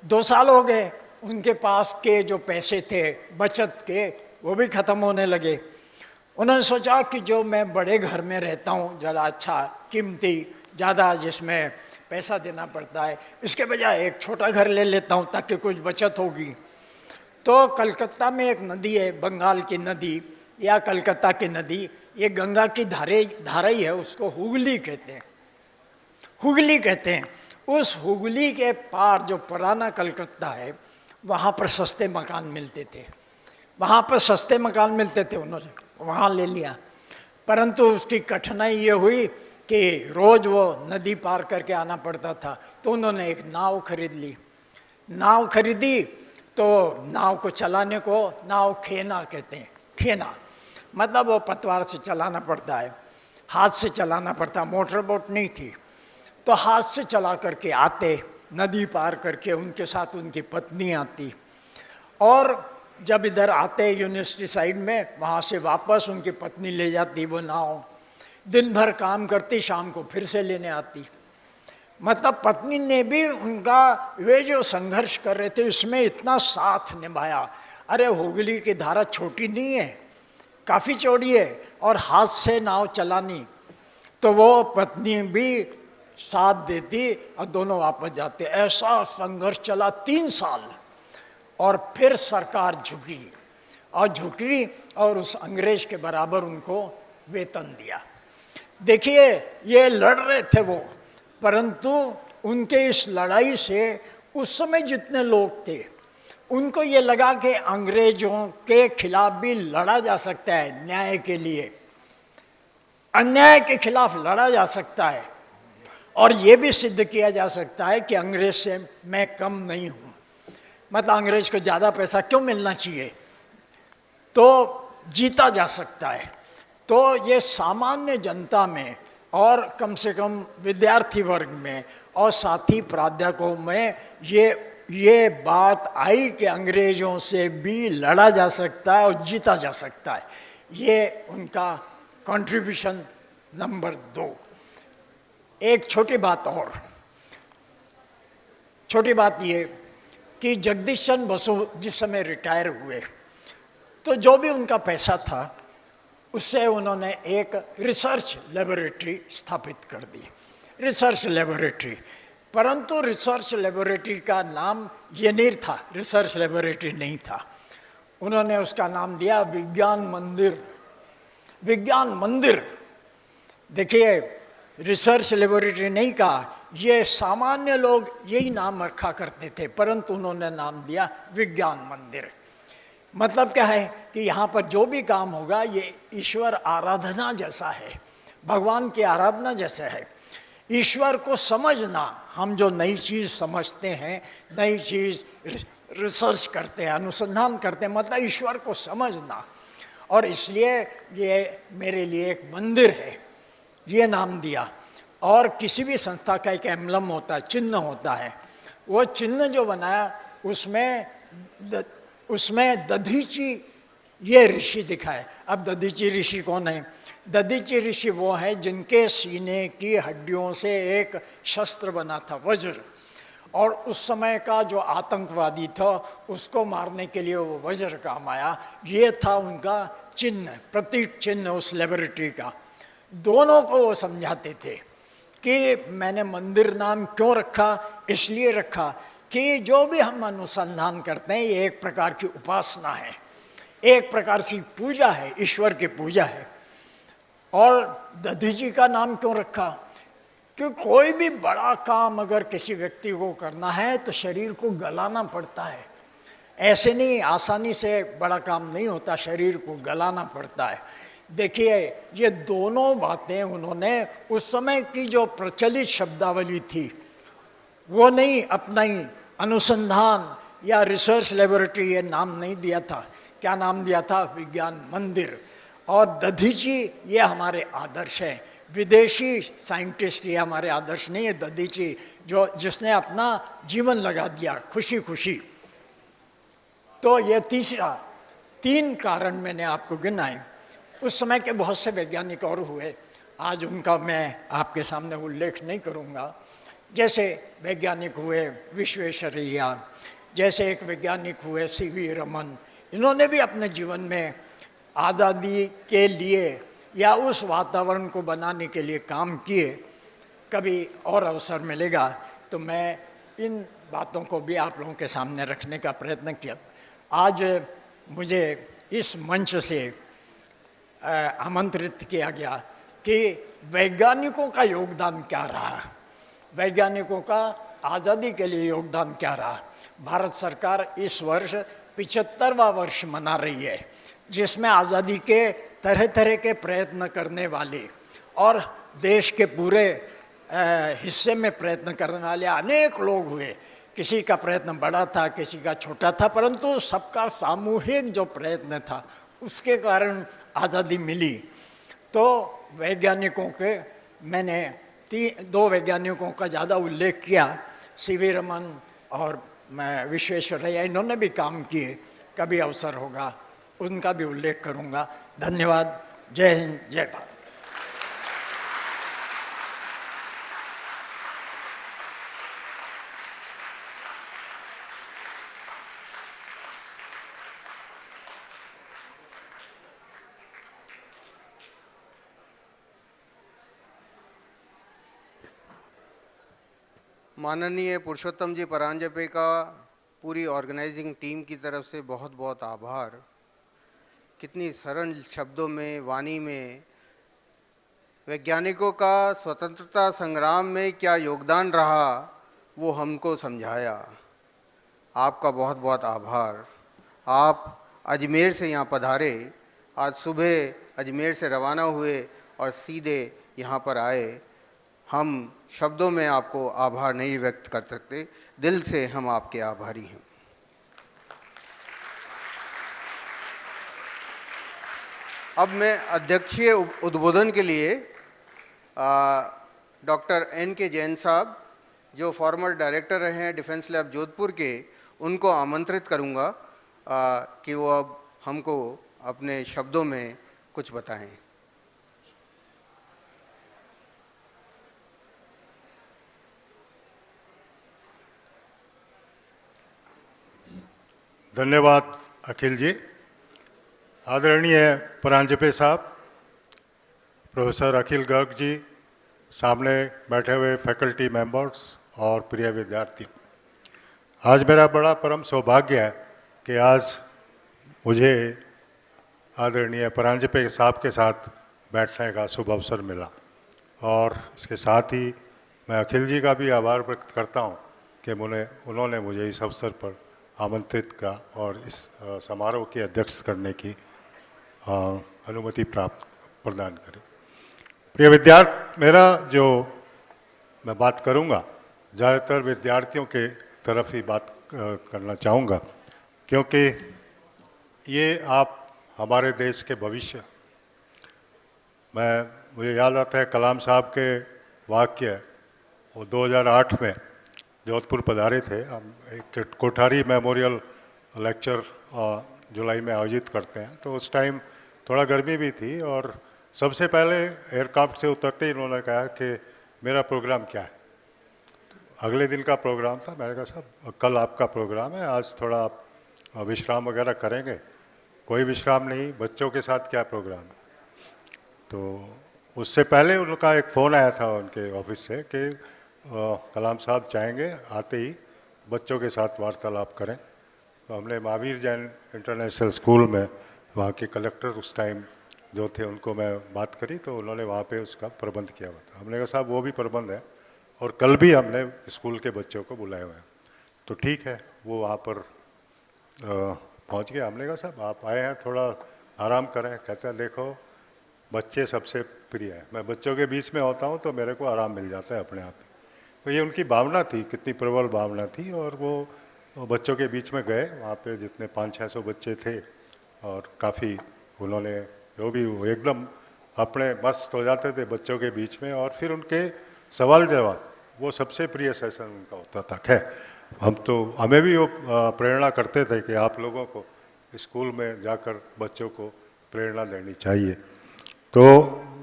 2 साल हो गए, उनके पास के जो पैसे थे बचत के वो भी ख़त्म होने लगे। उन्होंने सोचा कि जो मैं बड़े घर में रहता हूँ, ज़रा अच्छा कीमती, ज़्यादा जिसमें पैसा देना पड़ता है, इसके बजाय एक छोटा घर ले लेता हूँ ताकि कुछ बचत होगी। तो कलकत्ता में एक नदी है, बंगाल की नदी या कलकत्ता की नदी, ये गंगा की धारा ही है, उसको हुगली कहते हैं, हुगली कहते हैं। उस हुगली के पार जो पुराना कलकत्ता है, वहाँ पर सस्ते मकान मिलते थे, वहाँ पर सस्ते मकान मिलते थे, उन्होंने वहाँ ले लिया। परंतु उसकी कठिनाई ये हुई कि रोज़ वो नदी पार करके आना पड़ता था। तो उन्होंने एक नाव खरीद ली। नाव खरीदी तो नाव को चलाने को नाव खेना कहते हैं। खेना मतलब वो पतवार से चलाना पड़ता है, हाथ से चलाना पड़ता, मोटर बोट नहीं थी, तो हाथ से चला करके आते, नदी पार करके उनके साथ उनकी पत्नी आती, और जब इधर आते यूनिवर्सिटी साइड में, वहाँ से वापस उनकी पत्नी ले जाती वो नाव, दिन भर काम करती, शाम को फिर से लेने आती। मतलब पत्नी ने भी उनका वे जो संघर्ष कर रहे थे उसमें इतना साथ निभाया। अरे हुगली की धारा छोटी नहीं है, काफ़ी चौड़ी है, और हाथ से नाव चलानी, तो वो पत्नी भी साथ देती और दोनों वापस जाते। ऐसा संघर्ष चला 3 साल, और फिर सरकार झुकी और उस अंग्रेज के बराबर उनको वेतन दिया। देखिए ये लड़ रहे थे वो, परंतु उनके इस लड़ाई से उस समय जितने लोग थे उनको ये लगा कि अंग्रेजों के खिलाफ भी लड़ा जा सकता है, न्याय के लिए, अन्याय के खिलाफ लड़ा जा सकता है, और ये भी सिद्ध किया जा सकता है कि अंग्रेज से मैं कम नहीं हूँ। मतलब अंग्रेज को ज़्यादा पैसा क्यों मिलना चाहिए, तो जीता जा सकता है। तो ये सामान्य जनता में और कम से कम विद्यार्थी वर्ग में और साथी प्राध्यापकों में ये बात आई कि अंग्रेज़ों से भी लड़ा जा सकता है और जीता जा सकता है। ये उनका कंट्रीब्यूशन नंबर 2। एक छोटी बात ये कि जगदीश चंद्र बसु जिस समय रिटायर हुए तो जो भी उनका पैसा था उससे उन्होंने एक रिसर्च लेबोरेटरी स्थापित कर दी, रिसर्च लेबोरेटरी। परंतु रिसर्च लेबोरेटरी का नाम ये नहीं था, रिसर्च लेबोरेटरी नहीं था, उन्होंने उसका नाम दिया विज्ञान मंदिर। विज्ञान मंदिर, देखिए रिसर्च लेबोरेटरी नहीं कहा, ये सामान्य लोग यही नाम रखा करते थे, परंतु उन्होंने नाम दिया विज्ञान मंदिर। मतलब क्या है कि यहाँ पर जो भी काम होगा ये ईश्वर आराधना जैसा है, भगवान की आराधना जैसा है। ईश्वर को समझना, हम जो नई चीज़ समझते हैं, नई चीज़ रिसर्च करते हैं, अनुसंधान करते हैं, मतलब ईश्वर को समझना। और इसलिए ये मेरे लिए एक मंदिर है, ये नाम दिया। और किसी भी संस्था का एक एम्बलम होता है, चिन्ह होता है, वो चिन्ह जो बनाया उसमें दधीची ये ऋषि दिखा है। अब दधीची ऋषि कौन है? दधीची ऋषि वो है जिनके सीने की हड्डियों से एक शस्त्र बना था, वज्र, और उस समय का जो आतंकवादी था उसको मारने के लिए वो वज्र काम आया। ये था उनका चिन्ह, प्रतीक चिन्ह उस लेबोरेटरी का। दोनों को वो समझाते थे कि मैंने मंदिर नाम क्यों रखा, इसलिए रखा कि जो भी हम अनुसंधान करते हैं ये एक प्रकार की उपासना है, एक प्रकार की पूजा है, ईश्वर की पूजा है। और दधीची का नाम क्यों रखा? कि कोई भी बड़ा काम अगर किसी व्यक्ति को करना है तो शरीर को गलाना पड़ता है, ऐसे नहीं आसानी से बड़ा काम नहीं होता, शरीर को गलाना पड़ता है। देखिए ये दोनों बातें उन्होंने उस समय की जो प्रचलित शब्दावली थी वो नहीं अपनाई, अनुसंधान या रिसर्च लेबोरेटरी ये नाम नहीं दिया था। क्या नाम दिया था? विज्ञान मंदिर। और दधीची ये हमारे आदर्श हैं, विदेशी साइंटिस्ट ये हमारे आदर्श नहीं है। दधीची जिसने अपना जीवन लगा दिया खुशी खुशी। तो ये तीसरा, 3 कारण मैंने आपको गिनाए। उस समय के बहुत से वैज्ञानिक और हुए, आज उनका मैं आपके सामने उल्लेख नहीं करूँगा। जैसे वैज्ञानिक हुए विश्वेश्वरैया, जैसे एक वैज्ञानिक हुए CV रमन, इन्होंने भी अपने जीवन में आज़ादी के लिए या उस वातावरण को बनाने के लिए काम किए। कभी और अवसर मिलेगा तो मैं इन बातों को भी आप लोगों के सामने रखने का प्रयत्न किया। आज मुझे इस मंच से आमंत्रित किया गया कि वैज्ञानिकों का योगदान क्या रहा, वैज्ञानिकों का आज़ादी के लिए योगदान क्या रहा। भारत सरकार इस वर्ष 75वां वर्ष मना रही है, जिसमें आज़ादी के तरह तरह के प्रयत्न करने वाले और देश के पूरे हिस्से में प्रयत्न करने वाले अनेक लोग हुए। किसी का प्रयत्न बड़ा था, किसी का छोटा था, परंतु सबका सामूहिक जो प्रयत्न था उसके कारण आज़ादी मिली। तो वैज्ञानिकों के मैंने 2 वैज्ञानिकों का ज़्यादा उल्लेख किया। सीवी रमन और मैं विश्वेश्वरैया, इन्होंने भी काम किए, कभी अवसर होगा उनका भी उल्लेख करूंगा। धन्यवाद। जय हिंद, जय भारत। माननीय पुरुषोत्तम जी परांजपे का पूरी ऑर्गेनाइजिंग टीम की तरफ से बहुत बहुत आभार। कितनी सरल शब्दों में, वाणी में वैज्ञानिकों का स्वतंत्रता संग्राम में क्या योगदान रहा वो हमको समझाया। आपका बहुत बहुत आभार। आप अजमेर से यहाँ पधारे, आज सुबह अजमेर से रवाना हुए और सीधे यहाँ पर आए। हम शब्दों में आपको आभार नहीं व्यक्त कर सकते, दिल से हम आपके आभारी हैं। अब मैं अध्यक्षीय उद्बोधन के लिए डॉक्टर N.K. जैन साहब, जो फॉर्मर डायरेक्टर रहे हैं डिफेंस लैब जोधपुर के, उनको आमंत्रित करूंगा कि वो अब हमको अपने शब्दों में कुछ बताएं। धन्यवाद अखिल जी। आदरणीय परांजपे साहब, प्रोफेसर अखिल गर्ग जी, सामने बैठे हुए फैकल्टी मेंबर्स और प्रिय विद्यार्थी, आज मेरा बड़ा परम सौभाग्य है कि आज मुझे आदरणीय परांजपे साहब के साथ बैठने का शुभ अवसर मिला। और इसके साथ ही मैं अखिल जी का भी आभार व्यक्त करता हूँ कि उन्होंने मुझे इस अवसर पर आमंत्रित का और इस समारोह की अध्यक्ष करने की अनुमति प्रदान करें। प्रिय विद्यार्थी, मेरा जो मैं बात करूंगा ज़्यादातर विद्यार्थियों के तरफ ही बात करना चाहूँगा, क्योंकि ये आप हमारे देश के भविष्य। मुझे याद आता है कलाम साहब के वाक्य, वो 2008 में जोधपुर पधारे थे। हम एक कोठारी मेमोरियल लेक्चर जुलाई में आयोजित करते हैं, तो उस टाइम थोड़ा गर्मी भी थी और सबसे पहले एयरक्राफ्ट से उतरते ही उन्होंने कहा कि मेरा प्रोग्राम क्या है। तो अगले दिन का प्रोग्राम था। मैंने कहा साहब कल आपका प्रोग्राम है, आज थोड़ा आप विश्राम वगैरह करेंगे। कोई विश्राम नहीं, बच्चों के साथ क्या प्रोग्राम है। तो उससे पहले उनका एक फ़ोन आया था उनके ऑफिस से कि कलाम साहब चाहेंगे आते ही बच्चों के साथ वार्तालाप करें। तो हमने महावीर जैन इंटरनेशनल स्कूल में वहाँ के कलेक्टर उस टाइम जो थे उनको मैं बात करी, तो उन्होंने वहाँ पे उसका प्रबंध किया हुआ था। हमने कहा साहब वो भी प्रबंध है और कल भी हमने स्कूल के बच्चों को बुलाए हुए हैं। तो ठीक है, वो वहाँ पर पहुँच गए। हमने कहा साहब आप आए हैं, थोड़ा आराम करें। कहते हैं देखो बच्चे सबसे प्रिय हैं, मैं बच्चों के बीच में होता हूँ तो मेरे को आराम मिल जाता है अपने आप। तो ये उनकी भावना थी, कितनी प्रबल भावना थी। और वो बच्चों के बीच में गए, वहाँ पे जितने 500-600 बच्चे थे और काफ़ी उन्होंने जो भी वो एकदम अपने मस्त हो जाते थे बच्चों के बीच में। और फिर उनके सवाल जवाब, वो सबसे प्रिय सेशन उनका होता था। खैर हमें भी वो प्रेरणा करते थे कि आप लोगों को स्कूल में जाकर बच्चों को प्रेरणा देनी चाहिए। तो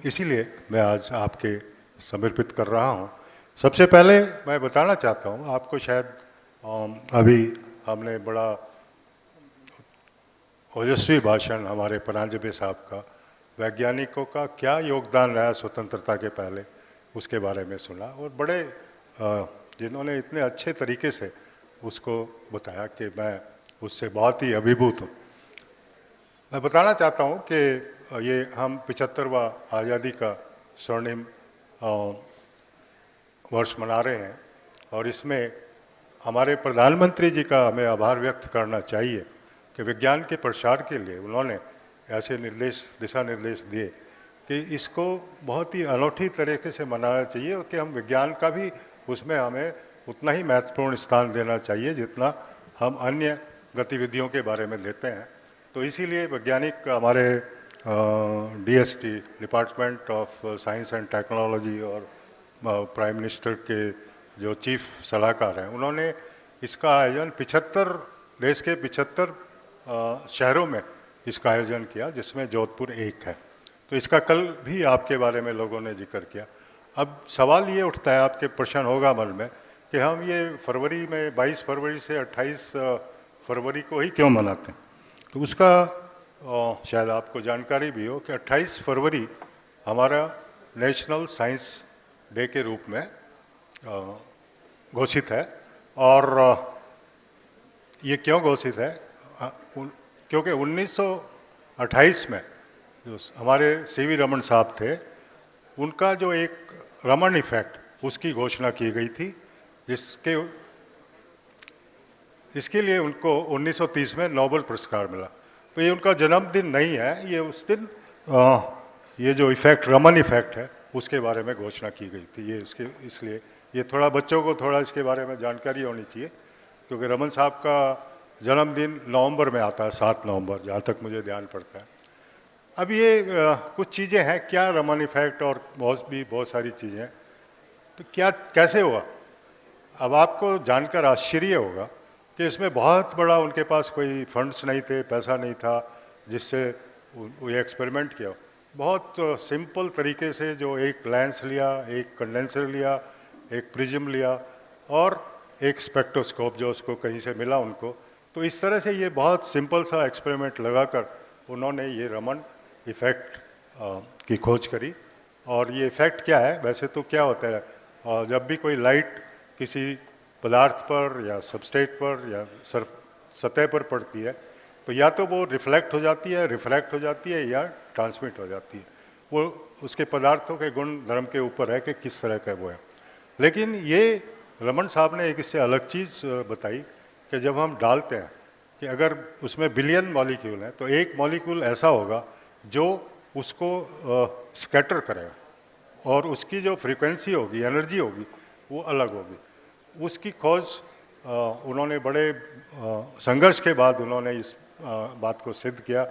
इसीलिए मैं आज आपके समर्पित कर रहा हूँ। सबसे पहले मैं बताना चाहता हूँ आपको, शायद अभी हमने बड़ा ओजस्वी भाषण हमारे परांजपे साहब का वैज्ञानिकों का क्या योगदान रहा स्वतंत्रता के पहले, उसके बारे में सुना। और बड़े जिन्होंने इतने अच्छे तरीके से उसको बताया कि मैं उससे बहुत ही अभिभूत हूँ। मैं बताना चाहता हूँ कि ये हम 75वां आज़ादी का स्वर्णिम वर्ष मना रहे हैं और इसमें हमारे प्रधानमंत्री जी का हमें आभार व्यक्त करना चाहिए कि विज्ञान के प्रसार के लिए उन्होंने ऐसे दिशा निर्देश दिए कि इसको बहुत ही अनूठी तरीके से मनाना चाहिए और कि हम विज्ञान का भी उसमें हमें उतना ही महत्वपूर्ण स्थान देना चाहिए जितना हम अन्य गतिविधियों के बारे में देते हैं। तो इसीलिए वैज्ञानिक हमारे DST department of science and technology और प्राइम मिनिस्टर के जो चीफ सलाहकार हैं, उन्होंने इसका आयोजन 75 देश के 75 शहरों में इसका आयोजन किया, जिसमें जोधपुर एक है। तो इसका कल भी आपके बारे में लोगों ने जिक्र किया। अब सवाल ये उठता है, आपके प्रश्न होगा मन में, कि हम ये फरवरी में 22 फरवरी से 28 फरवरी को ही क्यों मनाते हैं। तो उसका शायद आपको जानकारी भी हो कि 28 फरवरी हमारा नेशनल साइंस डे के रूप में घोषित है। और ये क्यों घोषित है, क्योंकि 1928 में जो हमारे सीवी रमन साहब थे, उनका जो एक रमन इफेक्ट उसकी घोषणा की गई थी, इसके लिए उनको 1930 में नोबेल पुरस्कार मिला। तो ये उनका जन्मदिन नहीं है, ये उस दिन ये जो इफेक्ट रमन इफेक्ट है उसके बारे में घोषणा की गई थी। ये इसलिए ये थोड़ा बच्चों को थोड़ा इसके बारे में जानकारी होनी चाहिए, क्योंकि रमन साहब का जन्मदिन नवंबर में आता है, 7 नवंबर, जहाँ तक मुझे ध्यान पड़ता है। अब ये कुछ चीज़ें हैं, क्या रमन इफेक्ट और बहुत सारी चीज़ें, तो क्या कैसे हुआ। अब आपको जानकर आश्चर्य होगा कि इसमें बहुत बड़ा उनके पास कोई फंड्स नहीं थे, पैसा नहीं था जिससे वो एक्सपेरिमेंट किया। बहुत सिंपल तरीके से जो एक लेंस लिया, एक कंडेंसर लिया, एक प्रिज्म लिया और एक स्पेक्ट्रोस्कोप जो उसको कहीं से मिला उनको, तो इस तरह से ये बहुत सिंपल सा एक्सपेरिमेंट लगाकर उन्होंने ये रमन इफ़ेक्ट की खोज करी। और ये इफ़ेक्ट क्या है, वैसे तो क्या होता है, जब भी कोई लाइट किसी पदार्थ पर या सबस्ट्रेट पर या सतह पर पड़ती है, तो या तो वो रिफ्लेक्ट हो जाती है, रिफ्रैक्ट हो जाती है, या ट्रांसमिट हो जाती है। वो उसके पदार्थों के गुण धर्म के ऊपर है कि किस तरह का वो है। लेकिन ये रमन साहब ने एक इससे अलग चीज़ बताई कि जब हम डालते हैं कि अगर उसमें बिलियन मॉलिक्यूल हैं, तो एक मॉलिक्यूल ऐसा होगा जो उसको स्कैटर करेगा और उसकी जो फ्रीक्वेंसी होगी, एनर्जी होगी, वो अलग होगी। उसकी खोज उन्होंने बड़े संघर्ष के बाद उन्होंने इस बात को सिद्ध किया।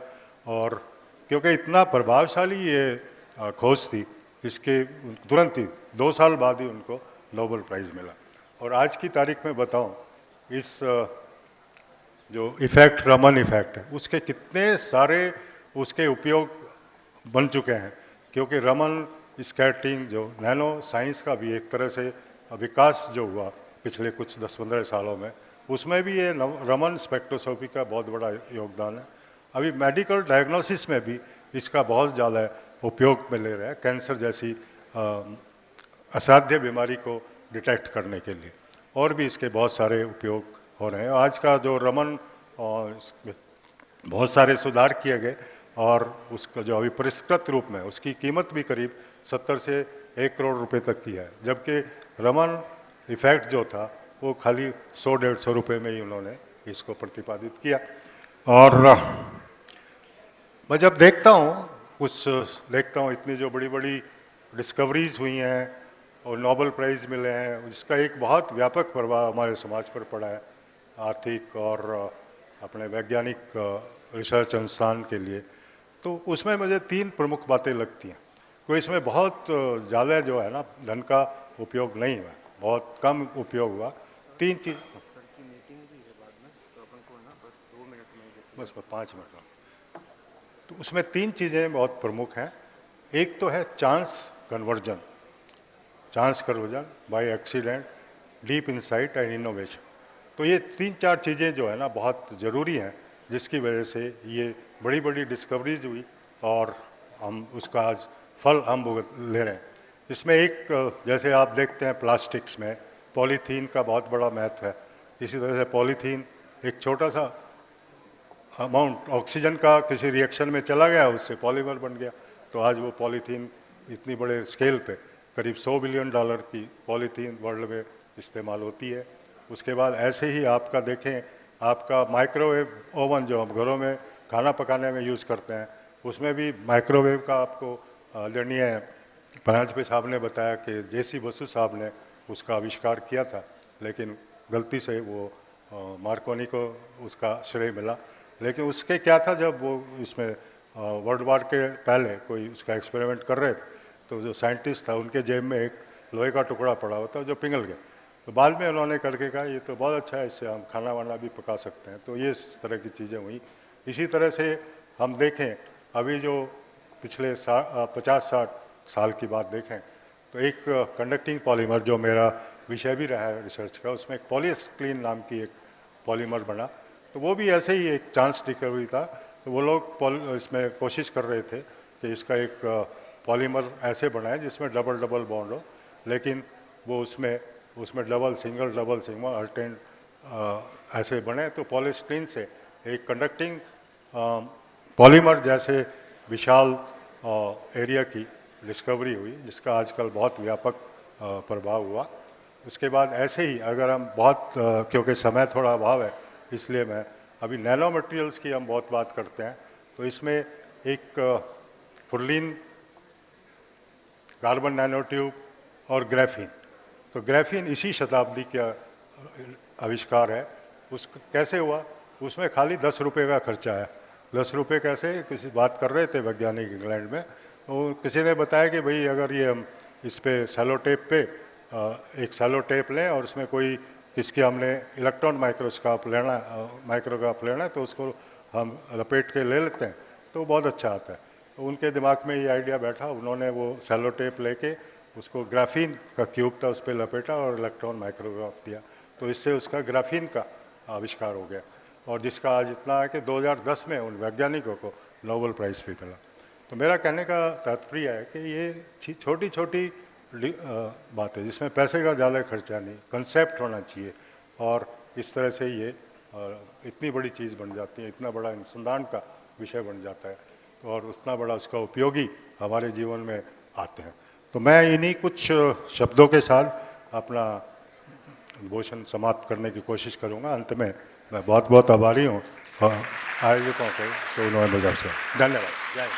और क्योंकि इतना प्रभावशाली ये खोज थी, इसके तुरंत ही 2 साल बाद ही उनको नोबेल प्राइज़ मिला। और आज की तारीख में बताऊं, इस जो इफ़ेक्ट रमन इफ़ेक्ट है, उसके कितने सारे उसके उपयोग बन चुके हैं। क्योंकि रमन स्कैटरिंग जो नैनो साइंस का भी एक तरह से विकास जो हुआ पिछले कुछ 10-15 सालों में, उसमें भी ये रमन स्पेक्ट्रोस्कोपी का बहुत बड़ा योगदान है। अभी मेडिकल डायग्नोसिस में भी इसका बहुत ज़्यादा उपयोग में ले रहे हैं, कैंसर जैसी असाध्य बीमारी को डिटेक्ट करने के लिए, और भी इसके बहुत सारे उपयोग हो रहे हैं। आज का जो रमन बहुत सारे सुधार किए गए और उसका जो अभी परिष्कृत रूप में उसकी कीमत भी करीब 70 से 1 करोड़ रुपए तक की है, जबकि रमन इफ़ेक्ट जो था वो खाली 100-150 रुपये में ही उन्होंने इसको प्रतिपादित किया। और मैं जब देखता हूँ इतनी जो बड़ी बड़ी डिस्कवरीज हुई हैं और नोबेल प्राइज़ मिले हैं, इसका एक बहुत व्यापक प्रभाव हमारे समाज पर पड़ा है, आर्थिक और अपने वैज्ञानिक रिसर्च अनुसंधान के लिए। तो उसमें मुझे 3 प्रमुख बातें लगती हैं। कोई इसमें बहुत ज़्यादा जो है ना धन का उपयोग नहीं हुआ, बहुत कम उपयोग हुआ। 3 चीज़, बस 5 मिनट। तो उसमें 3 चीज़ें बहुत प्रमुख हैं। एक तो है chance conversion by accident, deep insight and innovation. तो ये 3-4 चीज़ें जो है ना बहुत ज़रूरी हैं, जिसकी वजह से ये बड़ी बड़ी डिस्कवरीज हुई और हम उसका आज फल हम ले रहे हैं। इसमें एक, जैसे आप देखते हैं प्लास्टिक्स में पॉलीथीन का बहुत बड़ा महत्व है। इसी तरह से पॉलीथीन एक छोटा सा अमाउंट ऑक्सीजन का किसी रिएक्शन में चला गया, उससे पॉलीमर बन गया। तो आज वो पॉलीथीन इतनी बड़े स्केल पे करीब $100 बिलियन की पॉलीथीन वर्ल्ड में इस्तेमाल होती है। उसके बाद ऐसे ही आपका देखें, आपका माइक्रोवेव ओवन जो हम घरों में खाना पकाने में यूज़ करते हैं, उसमें भी माइक्रोवेव का आपको आदरणीय परांजपे साहब ने बताया कि जेसी बसु साहब ने उसका आविष्कार किया था, लेकिन गलती से वो मार्कोनी को उसका श्रेय मिला। लेकिन उसके क्या था, जब वो इसमें वर्ल्ड वार के पहले कोई उसका एक्सपेरिमेंट कर रहे थे, तो जो साइंटिस्ट था उनके जेब में एक लोहे का टुकड़ा पड़ा हुआ था जो पिघल गया। तो बाद में उन्होंने करके कहा ये तो बहुत अच्छा है, इससे हम खाना वाना भी पका सकते हैं। तो ये इस तरह की चीज़ें हुई। इसी तरह से हम देखें अभी जो पिछले 50-60 साल की बात देखें तो एक कंडक्टिंग पॉलीमर जो मेरा विषय भी रहा है रिसर्च का, उसमें एक पॉलीएस्टिलीन नाम की एक पॉलीमर बना। तो वो भी ऐसे ही एक चांस डिस्कवरी था। तो वो लोग इसमें कोशिश कर रहे थे कि इसका एक पॉलीमर ऐसे बनाए जिसमें डबल डबल बॉन्ड हो, लेकिन वो उसमें डबल सिंगल अल्टरनेट ऐसे बने। तो पॉलीस्टीरीन से एक कंडक्टिंग पॉलीमर जैसे विशाल एरिया की डिस्कवरी हुई, जिसका आजकल बहुत व्यापक प्रभाव हुआ। उसके बाद ऐसे ही अगर हम बहुत क्योंकि समय थोड़ा अभाव है इसलिए मैं अभी नैनो मटेरियल्स की हम बहुत बात करते हैं। तो इसमें एक फुरलीन, कार्बन नैनो ट्यूब और ग्राफीन। तो ग्राफीन इसी शताब्दी का आविष्कार है। उसको कैसे हुआ? उसमें खाली 10 रुपये का खर्चा है। 10 रुपये कैसे? किसी बात कर रहे थे वैज्ञानिक इंग्लैंड में, तो किसी ने बताया कि भाई अगर ये हम इस पे सेलो टेप पे एक सेलो टेप लें और उसमें कोई किसके हमने इलेक्ट्रॉन माइक्रोग्राफ लेना है तो उसको हम लपेट के ले लेते हैं तो बहुत अच्छा आता है। तो उनके दिमाग में ये आइडिया बैठा, उन्होंने वो सेलो टेप लेके उसको ग्राफीन का क्यूब था उस पर लपेटा और इलेक्ट्रॉन माइक्रोग्राफ दिया, तो इससे उसका ग्राफीन का आविष्कार हो गया। और जिसका आज इतना है कि 2010 में उन वैज्ञानिकों को नोबेल प्राइज़ भी मिला। तो मेरा कहने का तात्पर्य है कि ये छोटी छोटी बात है जिसमें पैसे का ज़्यादा खर्चा नहीं, कंसेप्ट होना चाहिए और इस तरह से ये इतनी बड़ी चीज़ बन जाती है, इतना बड़ा अनुसंधान का विषय बन जाता है और उतना बड़ा उसका उपयोगी हमारे जीवन में आते हैं। तो मैं इन्हीं कुछ शब्दों के साथ अपना उद्बोधन समाप्त करने की कोशिश करूंगा। अंत में मैं बहुत बहुत आभारी हूँ आयोजकों के, तो उन्होंने मुझे धन्यवाद। जय Hind.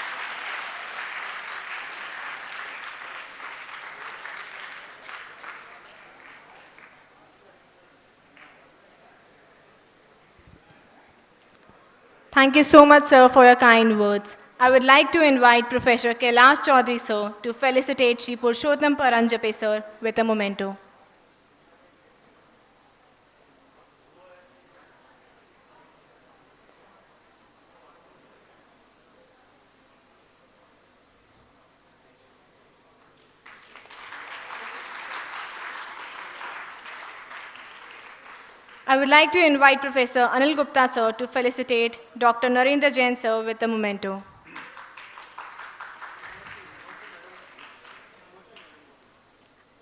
Thank you so much, sir, for your kind words. I would like to invite Professor Kailash Chaudhary, sir, to felicitate Shri Purushottam Paranjape, sir, with a memento. I would like to invite Professor Anil Gupta, sir, to felicitate Dr. Narendra Jain, sir, with a memento.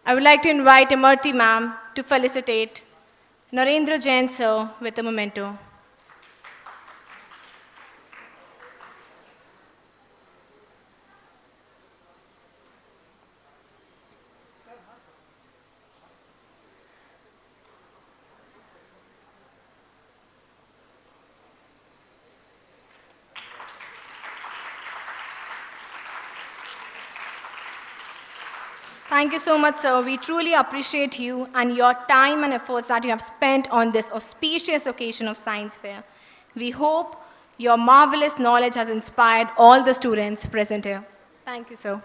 I would like to invite Amarti ma'am to felicitate Narendra Jain, sir, with a memento. Thank you so much, sir. We truly appreciate you and your time and efforts that you have spent on this auspicious occasion of Science Fair. We hope your marvelous knowledge has inspired all the students present here. Thank you, sir.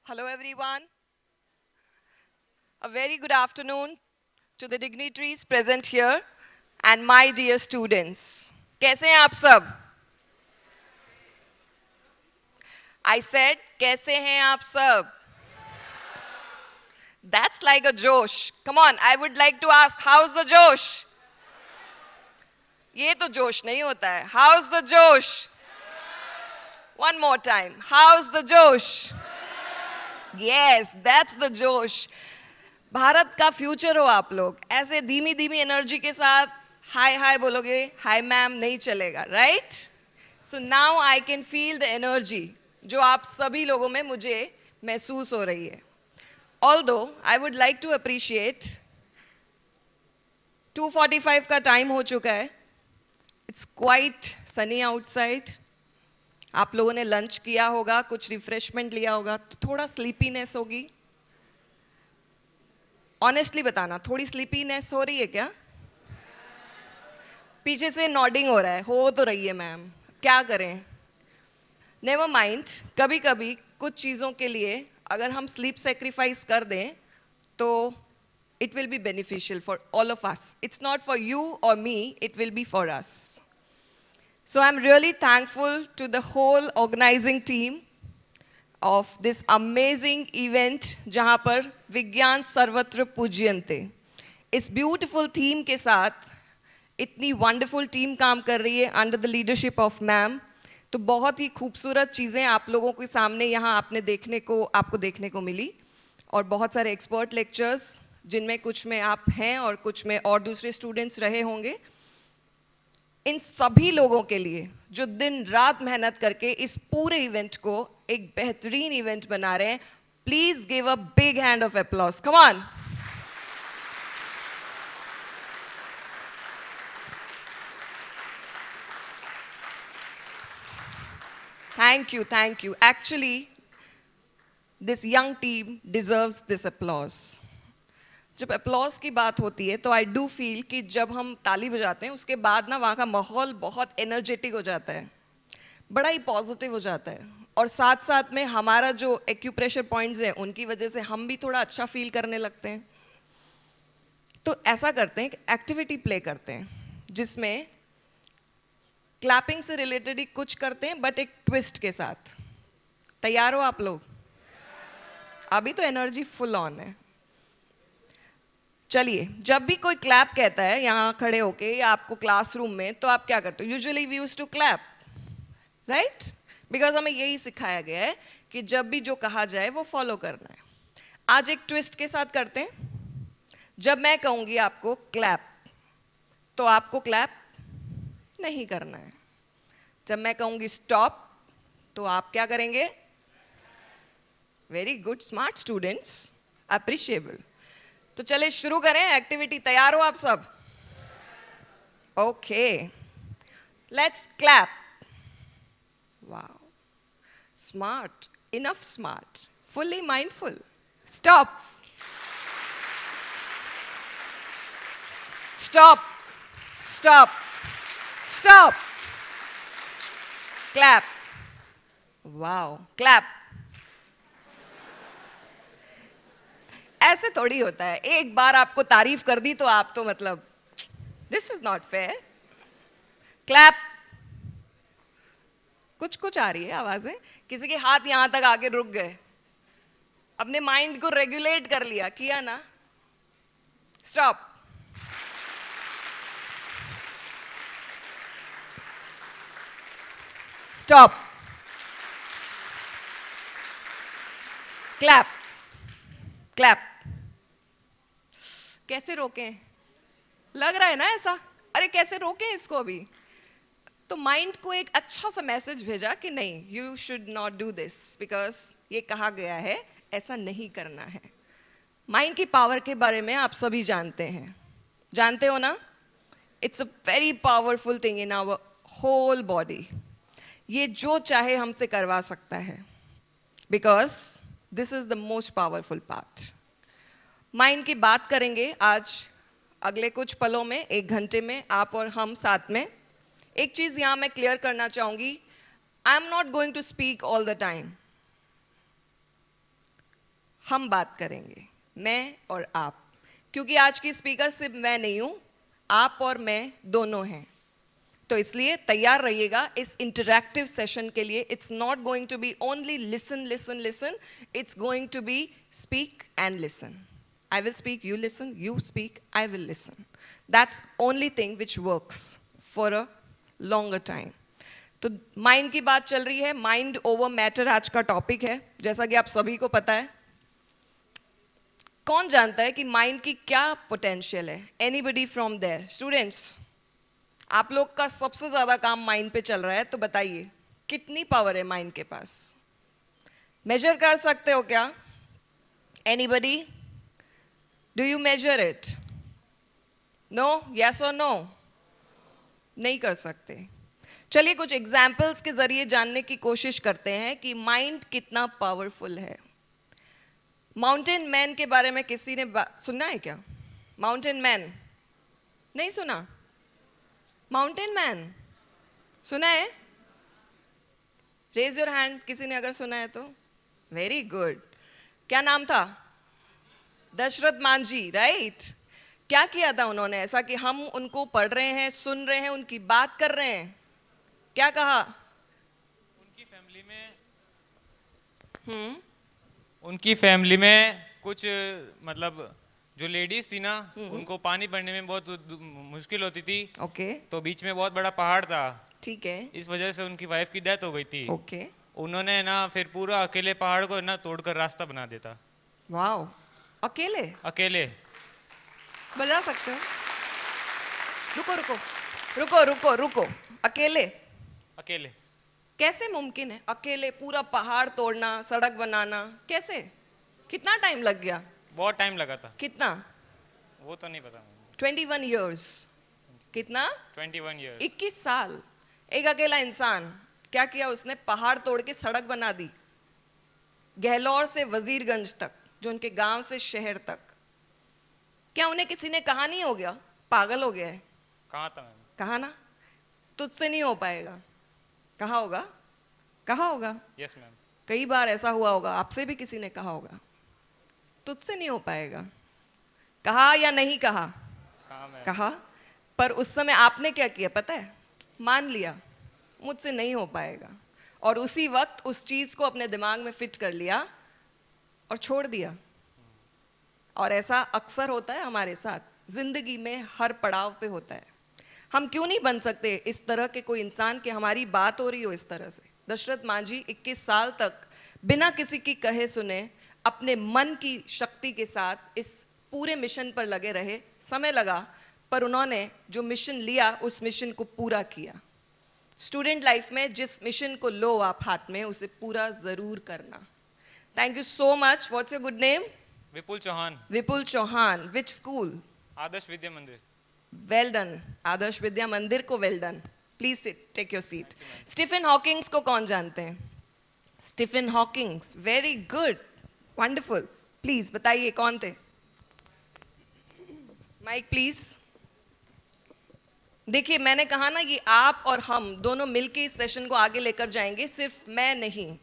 Hello everyone. A very good afternoon to the dignitaries present here and my dear students. कैसे हैं आप सब? I said, कैसे हैं आप सब? That's like a Josh. Come on, I would like to ask, how's the Josh? ये तो जोश नहीं होता है. How's the Josh? One more time. How's the Josh? Yes, that's the Josh. Bharat का फ्यूचर हो आप लोग. ऐसे धीमी धीमी एनर्जी के साथ हाय हाय बोलोगे, हाय मैम नहीं चलेगा, right? So now I can feel the energy जो आप सभी लोगों में मुझे महसूस हो रही है. Although I would like to appreciate 2:45 का टाइम हो चुका है. It's quite sunny outside. आप लोगों ने लंच किया होगा, कुछ रिफ्रेशमेंट लिया होगा, तो थोड़ा स्लीपीनेस होगी. ऑनेस्टली बताना, थोड़ी स्लीपीनेस हो रही है क्या? पीछे से नॉडिंग हो रहा है. हो तो रही है मैम, क्या करें? Never mind. कभी कभी कुछ चीज़ों के लिए अगर हम स्लीप सेक्रीफाइस कर दें तो it will be beneficial for all of us. It's not for you or me, it will be for us. So I'm really thankful to the whole organizing team of this amazing event जहाँ पर विज्ञान सर्वत्र पूज्यन्ते. इस beautiful theme के साथ इतनी wonderful team काम कर रही है under the leadership of ma'am. तो बहुत ही खूबसूरत चीज़ें आप लोगों के सामने यहाँ आपको देखने को मिली और बहुत सारे एक्सपर्ट लेक्चर्स जिनमें कुछ में आप हैं और कुछ में और दूसरे स्टूडेंट्स रहे होंगे. इन सभी लोगों के लिए जो दिन रात मेहनत करके इस पूरे इवेंट को एक बेहतरीन इवेंट बना रहे हैं, please give a big hand of applause. Come on. Thank you, thank you. Actually, this young team deserves this applause. जब अप्लॉज की बात होती है तो आई डू फील कि जब हम ताली बजाते हैं उसके बाद ना वहाँ का माहौल बहुत एनर्जेटिक हो जाता है, बड़ा ही पॉजिटिव हो जाता है. और साथ साथ में हमारा जो एक्यूप्रेशर पॉइंट्स हैं उनकी वजह से हम भी थोड़ा अच्छा फील करने लगते हैं. तो ऐसा करते हैं कि एक्टिविटी प्ले करते हैं जिसमें क्लैपिंग से रिलेटेड ही कुछ करते हैं बट एक ट्विस्ट के साथ. तैयार हो आप लोग? अभी तो एनर्जी फुल ऑन है. चलिए, जब भी कोई क्लैप कहता है यहाँ खड़े होके या आपको क्लासरूम में, तो आप क्या करते हो? Usually we used to clap, right? Because हमें यही सिखाया गया है कि जब भी जो कहा जाए वो फॉलो करना है. आज एक ट्विस्ट के साथ करते हैं. जब मैं कहूँगी आपको क्लैप तो आपको क्लैप नहीं करना है. जब मैं कहूँगी स्टॉप तो आप क्या करेंगे? Very good, smart students, appreciable. तो चले शुरू करें एक्टिविटी. तैयार हो आप सब? Okay, let's clap. Wow, smart, enough smart, fully mindful. Stop. Stop. Stop. Stop. Clap. Wow, clap. ऐसे थोड़ी होता है. एक बार आपको तारीफ कर दी तो आप तो मतलब this is not fair. Clap. कुछ कुछ आ रही है आवाजें. किसी के हाथ यहां तक आके रुक गए. अपने माइंड को रेगुलेट कर लिया, किया ना? स्टॉप. स्टॉप. क्लैप. क्लैप. कैसे रोकें? लग रहा है ना ऐसा? अरे कैसे रोकें इसको? अभी तो माइंड को एक अच्छा सा मैसेज भेजा कि नहीं, you should not do this because ये कहा गया है, ऐसा नहीं करना है. माइंड की पावर के बारे में आप सभी जानते हैं. जानते हो ना? It's a very powerful thing in our whole body. ये जो चाहे हमसे करवा सकता है because this is the most powerful part. Mind की बात करेंगे आज अगले कुछ पलों में, 1 घंटे में, आप और हम साथ में. एक चीज़ यहाँ मैं क्लियर करना चाहूँगी, I am not going to speak all the time. हम बात करेंगे, मैं और आप, क्योंकि आज की स्पीकर सिर्फ मैं नहीं हूँ, आप और मैं दोनों हैं। तो इसलिए तैयार रहिएगा इस इंटरैक्टिव सेशन के लिए। It's not going to be only listen listen listen, it's going to be speak and listen. I will speak, you listen, you speak, I will listen. That's only thing which works for a longer time. तो mind की बात चल रही है, mind over matter आज का topic है, जैसा कि आप सभी को पता है। कौन जानता है कि माइंड की क्या पोटेंशियल है? Anybody from there? स्टूडेंट्स, आप लोग का सबसे ज़्यादा काम माइंड पे चल रहा है, तो बताइए कितनी पावर है माइंड के पास? मेजर कर सकते हो क्या? Anybody? Do you measure it? No? Yes or no? नहीं कर सकते। चलिए कुछ एग्जाम्पल्स के जरिए जानने की कोशिश करते हैं कि माइंड कितना पावरफुल है। माउंटेन मैन के बारे में किसी ने सुना है क्या? माउंटेन मैन नहीं सुना? माउंटेन मैन सुना है? रेज योर हैंड किसी ने अगर सुना है तो। Very good. क्या नाम था? दशरथ मांझी, राइट? क्या किया था उन्होंने ऐसा कि हम उनको पढ़ रहे हैं, सुन रहे हैं, उनकी बात कर रहे हैं? क्या कहा? उनकी फैमिली में कुछ मतलब जो लेडीज थी ना, उनको पानी भरने में बहुत मुश्किल होती थी। ओके। तो बीच में बहुत बड़ा पहाड़ था। ठीक है। इस वजह से उनकी वाइफ की डेथ हो गई थी। ओके। उन्होंने ना फिर पूरा अकेले पहाड़ को ना तोड़कर रास्ता बना देता। वाओ, अकेले? अकेले बजा सकते हो? रुको रुको रुको रुको रुको, अकेले? अकेले कैसे मुमकिन है अकेले पूरा पहाड़ तोड़ना, सड़क बनाना? कैसे? कितना टाइम लग गया? बहुत टाइम लगा था। कितना? वो तो नहीं पता। 21 years। कितना? 21 years। 21 साल। एक अकेला इंसान क्या किया उसने? पहाड़ तोड़ के सड़क बना दी, गहलोर से वजीरगंज तक, जो उनके गांव से शहर तक। क्या उन्हें किसी ने कहा नहीं हो गया, पागल हो गया है? कहा था मैम? कहा ना, तुझसे नहीं हो पाएगा। कहा होगा? कहा होगा? Yes ma'am. कई बार ऐसा हुआ होगा, आपसे भी किसी ने कहा होगा तुझसे नहीं हो पाएगा। कहा या नहीं कहा? कहा। पर उस समय आपने क्या किया पता है? मान लिया मुझसे नहीं हो पाएगा, और उसी वक्त उस चीज को अपने दिमाग में फिट कर लिया और छोड़ दिया। और ऐसा अक्सर होता है हमारे साथ, जिंदगी में हर पड़ाव पे होता है। हम क्यों नहीं बन सकते इस तरह के कोई इंसान कि हमारी बात हो रही हो इस तरह से? दशरथ मांझी 21 साल तक बिना किसी की कहे सुने अपने मन की शक्ति के साथ इस पूरे मिशन पर लगे रहे। समय लगा, पर उन्होंने जो मिशन लिया उस मिशन को पूरा किया। स्टूडेंट लाइफ में जिस मिशन को लो आप हाथ में, उसे पूरा जरूर करना। Thank you so much. What's your good name? Vipul Chauhan. Vipul Chauhan. Which school? Adarsh Vidya मंदिर। Well done. आदर्श विद्या मंदिर को well done. Please sit, take your seat. Stephen Hawkings को कौन जानते हैं? Stephen Hawkings, very good, wonderful. Please बताइए कौन थे? Mic please. देखिए मैंने कहा ना, ये आप और हम दोनों मिलकर इस सेशन को आगे लेकर जाएंगे, सिर्फ मैं नहीं।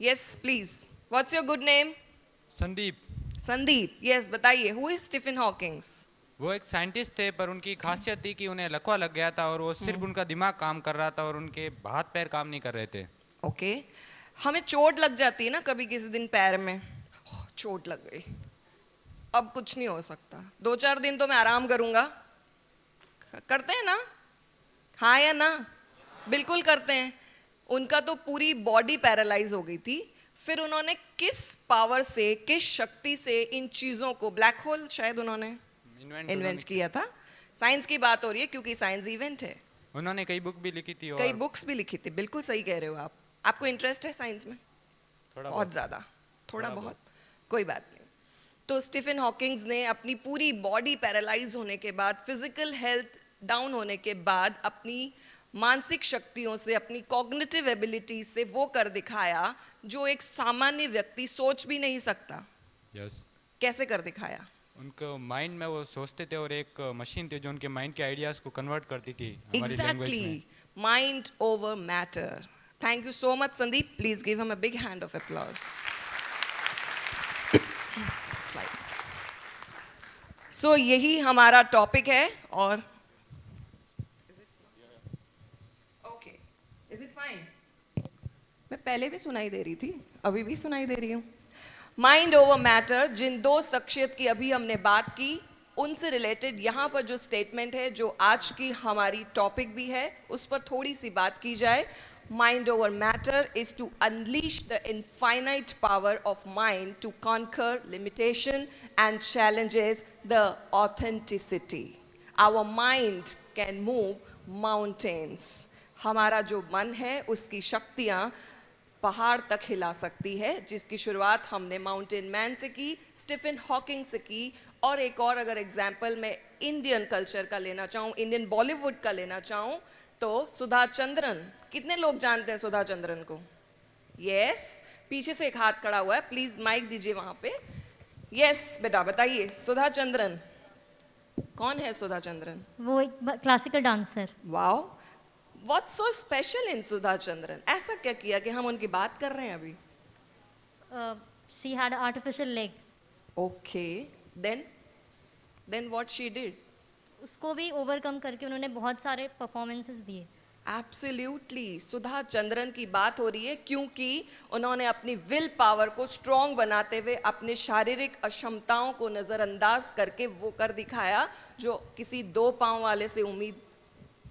Yes, please. What's your good name? Sandeep. Sandeep, yes, बताइए, who is Stephen Hawking? वो एक साइंटिस्ट थे, पर उनकी खासियत थी कि उन्हें लकवा लग गया था और वो सिर्फ उनका दिमाग काम कर रहा था और उनके हाथ पैर काम नहीं कर रहे थे। ओके। हमें चोट लग जाती है ना कभी किसी दिन पैर में, चोट लग गई, अब कुछ नहीं हो सकता, 2-4 दिन तो मैं आराम करूंगा। करते हैं ना? हाँ या ना? बिल्कुल करते हैं। उनका तो पूरी बॉडी पैरालाइज हो गई थी, फिर उन्होंने किस पावर से, किस शक्ति से इन चीज़ों को, ब्लैक होल शायद उन्होंने इन्वेंट किया था। साइंस की बात हो रही है क्योंकि साइंस इवेंट है। उन्होंने कई बुक भी लिखी थी। कई बुक्स भी लिखी थी, बिल्कुल सही कह रहे हो आप। आपको इंटरेस्ट है साइंस में? बहुत ज़्यादा? थोड़ा बहुत? कोई बात नहीं। तो स्टीफन हॉकिंग्स ने अपनी पूरी बॉडी पैरालाइज होने के बाद, फिजिकल हेल्थ डाउन होने के बाद, अपनी मानसिक शक्तियों से, अपनी कॉग्निटिव एबिलिटी से वो कर दिखाया जो एक सामान्य व्यक्ति सोच भी नहीं सकता। यस। कैसे कर दिखाया? उनको माइंड में वो सोचते थे और एक मशीन थी जो उनके माइंड के आइडियाज को कन्वर्ट करती थी हमारी लैंग्वेज में। Exactly, mind over matter. Thank you so much Sandeep, please give him a big hand of applause. So यही हमारा टॉपिक है और ओके, इज इट फाइन? मैं पहले भी सुनाई दे रही थी, अभी भी सुनाई दे रही हूँ। माइंड ओवर मैटर, जिन दो शख्सियत की अभी हमने बात की, उनसे रिलेटेड यहाँ पर जो स्टेटमेंट है, जो आज की हमारी टॉपिक भी है, उस पर थोड़ी सी बात की जाए। Mind over matter is to unleash the infinite power of mind to conquer limitation and challenges the authenticity. Our mind can move mountains. हमारा जो मन है उसकी शक्तियाँ पहाड़ तक हिला सकती है, जिसकी शुरुआत हमने माउंटेन मैन से की, स्टीफन हॉकिंग से की, और एक और अगर एग्जाम्पल मैं इंडियन कल्चर का लेना चाहूँ, इंडियन बॉलीवुड का लेना चाहूँ, तो सुधा चंद्रन। कितने लोग जानते हैं सुधा चंद्रन को? यस, पीछे से एक हाथ खड़ा हुआ है, प्लीज माइक दीजिए वहां पे। यस बेटा, बताइए सुधा चंद्रन कौन है? सुधा चंद्रन वो एक classical dancer. Wow, what's so special in Sudha Chandran? ऐसा क्या किया कि हम उनकी बात कर रहे हैं अभी? She had artificial leg. Okay, then what she did? उसको भी ओवरकम करके उन्होंने बहुत सारे परफॉर्मेंसेस दिए। एब्सोल्युटली, सुधा चंद्रन की बात हो रही है क्योंकि उन्होंने अपनी विल पावर को स्ट्रॉन्ग बनाते हुए अपने शारीरिक अक्षमताओं को नज़रअंदाज करके वो कर दिखाया जो किसी 2 पाँव वाले से उम्मीद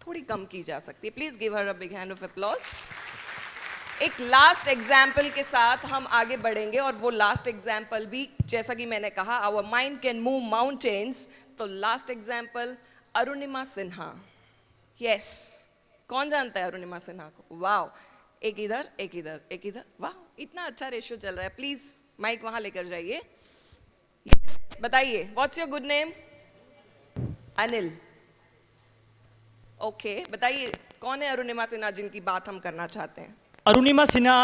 थोड़ी कम की जा सकती है। Please give her a big hand of applause. एक लास्ट एग्जाम्पल के साथ हम आगे बढ़ेंगे और वो लास्ट एग्जाम्पल भी जैसा कि मैंने कहा, our mind can move mountains. तो last example Arunima Sinha. Yes, कौन जानता है अरुणिमा सिन्हा को? वाह, एक इधर एक इधर एक इधर, वाह इतना अच्छा रेशियो चल रहा है। प्लीज माइक वहां लेकर जाइए। yes, बताइए, what's your good name? Anil. Okay, बताइए कौन है अरुणिमा सिन्हा जिनकी बात हम करना चाहते हैं? अरुणिमा सिन्हा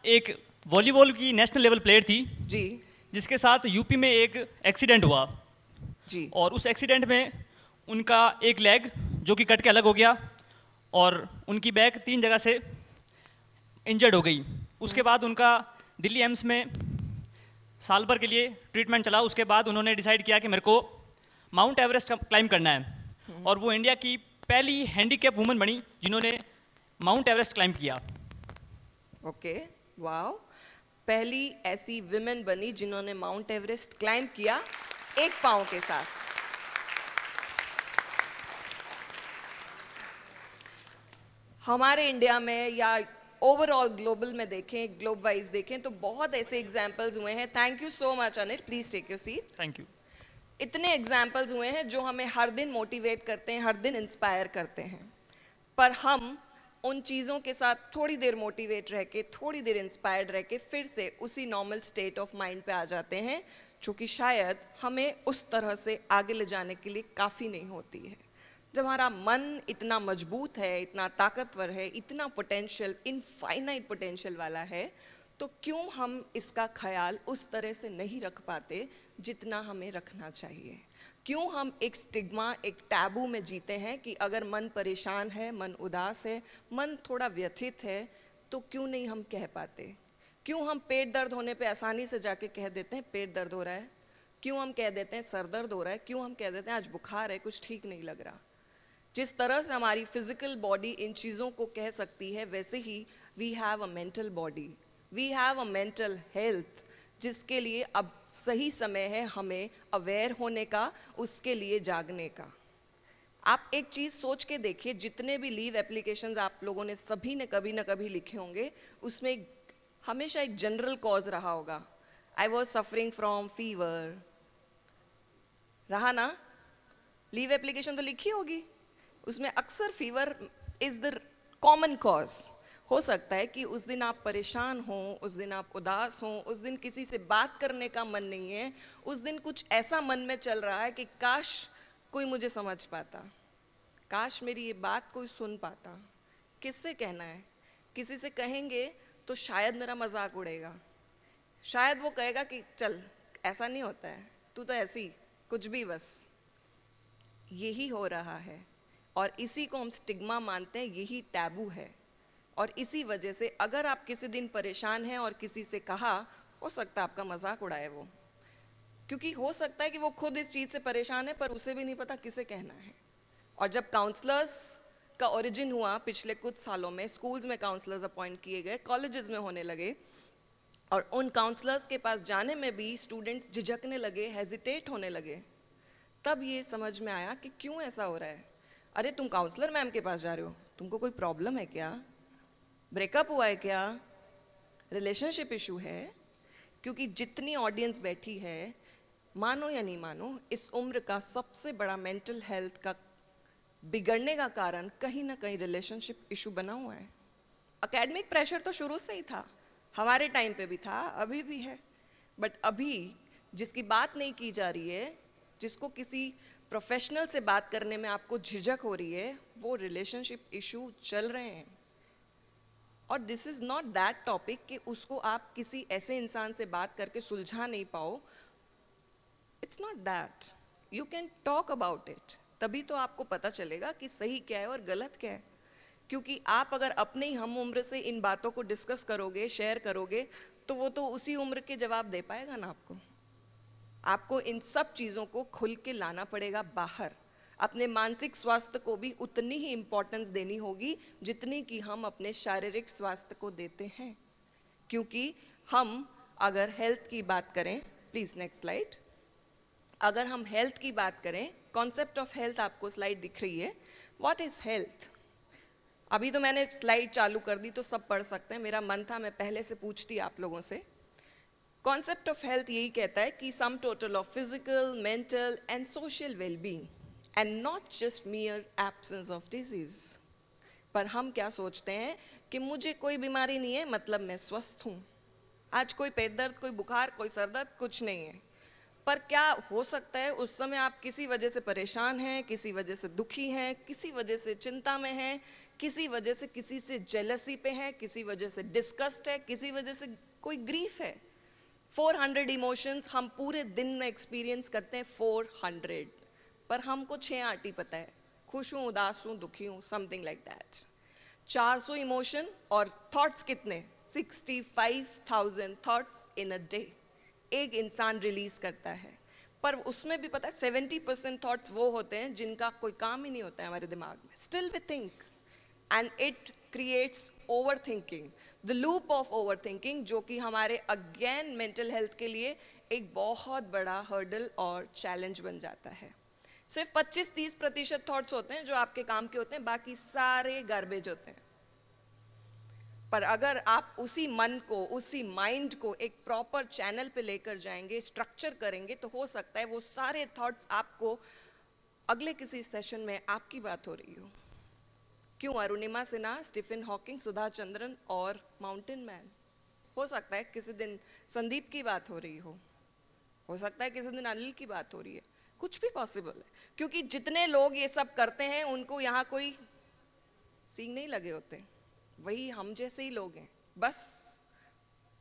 एक वॉलीबॉल की नेशनल लेवल प्लेयर थी जी, जिसके साथ यूपी में एक एक्सीडेंट हुआ जी, और उस एक्सीडेंट में उनका एक लेग जो कि कट के अलग हो गया और उनकी बैक 3 जगह से इंजर्ड हो गई। उसके बाद उनका दिल्ली एम्स में साल भर के लिए ट्रीटमेंट चला। उसके बाद उन्होंने डिसाइड किया कि मेरे को माउंट एवरेस्ट क्लाइम करना है और वो इंडिया की पहली हैंडीकैप वुमन बनी जिन्होंने माउंट एवरेस्ट क्लाइम किया। ओके, वाओ, पहली ऐसी विमेन बनी जिन्होंने माउंट एवरेस्ट क्लाइम किया एक पांव के साथ। हमारे इंडिया में या ओवरऑल ग्लोबल में देखें, ग्लोब वाइज देखें तो बहुत ऐसे एग्जाम्पल्स हुए हैं। Thank you so much Anil, please take your seat. Thank you. इतने एग्जाम्पल्स हुए हैं जो हमें हर दिन मोटिवेट करते हैं, हर दिन इंस्पायर करते हैं, पर हम उन चीज़ों के साथ थोड़ी देर मोटिवेट रह के, थोड़ी देर इंस्पायर्ड रह के फिर से उसी नॉर्मल स्टेट ऑफ माइंड पे आ जाते हैं जो कि शायद हमें उस तरह से आगे ले जाने के लिए काफ़ी नहीं होती है। जब हमारा मन इतना मजबूत है, इतना ताकतवर है, इतना पोटेंशियल, इनफाइनाइट पोटेंशियल वाला है, तो क्यों हम इसका ख्याल उस तरह से नहीं रख पाते जितना हमें रखना चाहिए? क्यों हम एक स्टिग्मा, एक टैबू में जीते हैं कि अगर मन परेशान है, मन उदास है, मन थोड़ा व्यथित है, तो क्यों नहीं हम कह पाते? क्यों हम पेट दर्द होने पे आसानी से जाके कह देते हैं पेट दर्द हो रहा है? क्यों हम कह देते हैं सर दर्द हो रहा है? क्यों हम कह देते हैं आज बुखार है, कुछ ठीक नहीं लग रहा? जिस तरह से हमारी फिजिकल बॉडी इन चीज़ों को कह सकती है, वैसे ही we have a mental body, we have a mental health, जिसके लिए अब सही समय है हमें अवेयर होने का, उसके लिए जागने का। आप एक चीज़ सोच के देखिए, जितने भी लीव एप्लीकेशंस आप लोगों ने सभी ने कभी ना कभी लिखे होंगे, उसमें हमेशा एक जनरल कॉज रहा होगा। I was suffering from fever, रहा ना? लीव एप्लीकेशन तो लिखी होगी, उसमें अक्सर fever is the common cause. हो सकता है कि उस दिन आप परेशान हों, उस दिन आप उदास हों, उस दिन किसी से बात करने का मन नहीं है, उस दिन कुछ ऐसा मन में चल रहा है कि काश कोई मुझे समझ पाता, काश मेरी ये बात कोई सुन पाता। किससे कहना है? किसी से कहेंगे तो शायद मेरा मजाक उड़ेगा, शायद वो कहेगा कि चल ऐसा नहीं होता है, तू तो ऐसी कुछ भी, बस यही हो रहा है। और इसी को हम स्टिग्मा मानते हैं, यही टैबू है। और इसी वजह से अगर आप किसी दिन परेशान हैं और किसी से कहा, हो सकता है आपका मजाक उड़ाए वो, क्योंकि हो सकता है कि वो खुद इस चीज़ से परेशान है पर उसे भी नहीं पता किसे कहना है। और जब काउंसलर्स का ओरिजिन हुआ पिछले कुछ सालों में, स्कूल्स में काउंसलर्स अपॉइंट किए गए, कॉलेजेस में होने लगे, और उन काउंसलर्स के पास जाने में भी स्टूडेंट्स झिझकने लगे, हेजिटेट होने लगे, तब ये समझ में आया कि क्यों ऐसा हो रहा है। अरे तुम काउंसलर मैम के पास जा रहे हो, तुमको कोई प्रॉब्लम है क्या? ब्रेकअप हुआ है क्या? रिलेशनशिप इशू है? क्योंकि जितनी ऑडियंस बैठी है, मानो या नहीं मानो, इस उम्र का सबसे बड़ा मेंटल हेल्थ का बिगड़ने का कारण कहीं ना कहीं रिलेशनशिप इशू बना हुआ है। एकेडमिक प्रेशर तो शुरू से ही था, हमारे टाइम पे भी था, अभी भी है, बट अभी जिसकी बात नहीं की जा रही है, जिसको किसी प्रोफेशनल से बात करने में आपको झिझक हो रही है, वो रिलेशनशिप इशू चल रहे हैं। और this is not that topic कि उसको आप किसी ऐसे इंसान से बात करके सुलझा नहीं पाओ। It's not that, you can talk about it, तभी तो आपको पता चलेगा कि सही क्या है और गलत क्या है। क्योंकि आप अगर अपने ही हम उम्र से इन बातों को डिस्कस करोगे, शेयर करोगे, तो वो तो उसी उम्र के जवाब दे पाएगा ना आपको। आपको इन सब चीज़ों को खुल के लाना पड़ेगा बाहर। अपने मानसिक स्वास्थ्य को भी उतनी ही इम्पोर्टेंस देनी होगी जितनी कि हम अपने शारीरिक स्वास्थ्य को देते हैं। क्योंकि हम अगर हेल्थ की बात करें, प्लीज़ नेक्स्ट स्लाइड, अगर हम हेल्थ की बात करें, कॉन्सेप्ट ऑफ हेल्थ आपको स्लाइड दिख रही है। What is health? अभी तो मैंने स्लाइड चालू कर दी तो सब पढ़ सकते हैं, मेरा मन था मैं पहले से पूछती आप लोगों से। कॉन्सेप्ट ऑफ हेल्थ यही कहता है कि sum total of physical, mental and social wellbeing and not just मियर absence of disease. पर हम क्या सोचते हैं कि मुझे कोई बीमारी नहीं है, मतलब मैं स्वस्थ हूँ। आज कोई पेट दर्द, कोई बुखार, कोई सर दर्द, कुछ नहीं है। पर क्या हो सकता है उस समय आप किसी वजह से परेशान हैं, किसी वजह से दुखी हैं, किसी वजह से चिंता में हैं, किसी वजह से किसी से जेलसी पे है, किसी वजह से डिस्कस्ट है, किसी वजह से कोई ग्रीफ है। 400 इमोशंस हम पूरे दिन में एक्सपीरियंस करते हैं, 400, पर हमको 6-8 ही पता है, खुश हूँ, उदास हूँ, दुखी हूँ, समथिंग लाइक दैट। 400 इमोशन और थॉट्स कितने? 65,000 थॉट्स इन अ डे एक इंसान रिलीज करता है। पर उसमें भी पता है 70% थॉट्स वो होते हैं जिनका कोई काम ही नहीं होता है हमारे दिमाग में, still we think and it creates overthinking, the loop of overthinking, जो कि हमारे अगेन मेंटल हेल्थ के लिए एक बहुत बड़ा हर्डल और चैलेंज बन जाता है। सिर्फ 25-30% थॉट्स होते हैं जो आपके काम के होते हैं, बाकी सारे गार्बेज होते हैं। पर अगर आप उसी मन को, उसी माइंड को एक प्रॉपर चैनल पे लेकर जाएंगे, स्ट्रक्चर करेंगे, तो हो सकता है वो सारे थॉट्स आपको अगले किसी सेशन में आपकी बात हो रही हो। क्यों? अरुणिमा सिन्हा, स्टीफन हॉकिंग, सुधा चंद्रन और माउंटेन मैन। हो सकता है किसी दिन संदीप की बात हो रही हो सकता है किसी दिन अनिल की बात हो रही है, कुछ भी पॉसिबल है। क्योंकि जितने लोग ये सब करते हैं उनको यहाँ कोई सींग नहीं लगे होते, वही हम जैसे ही लोग हैं, बस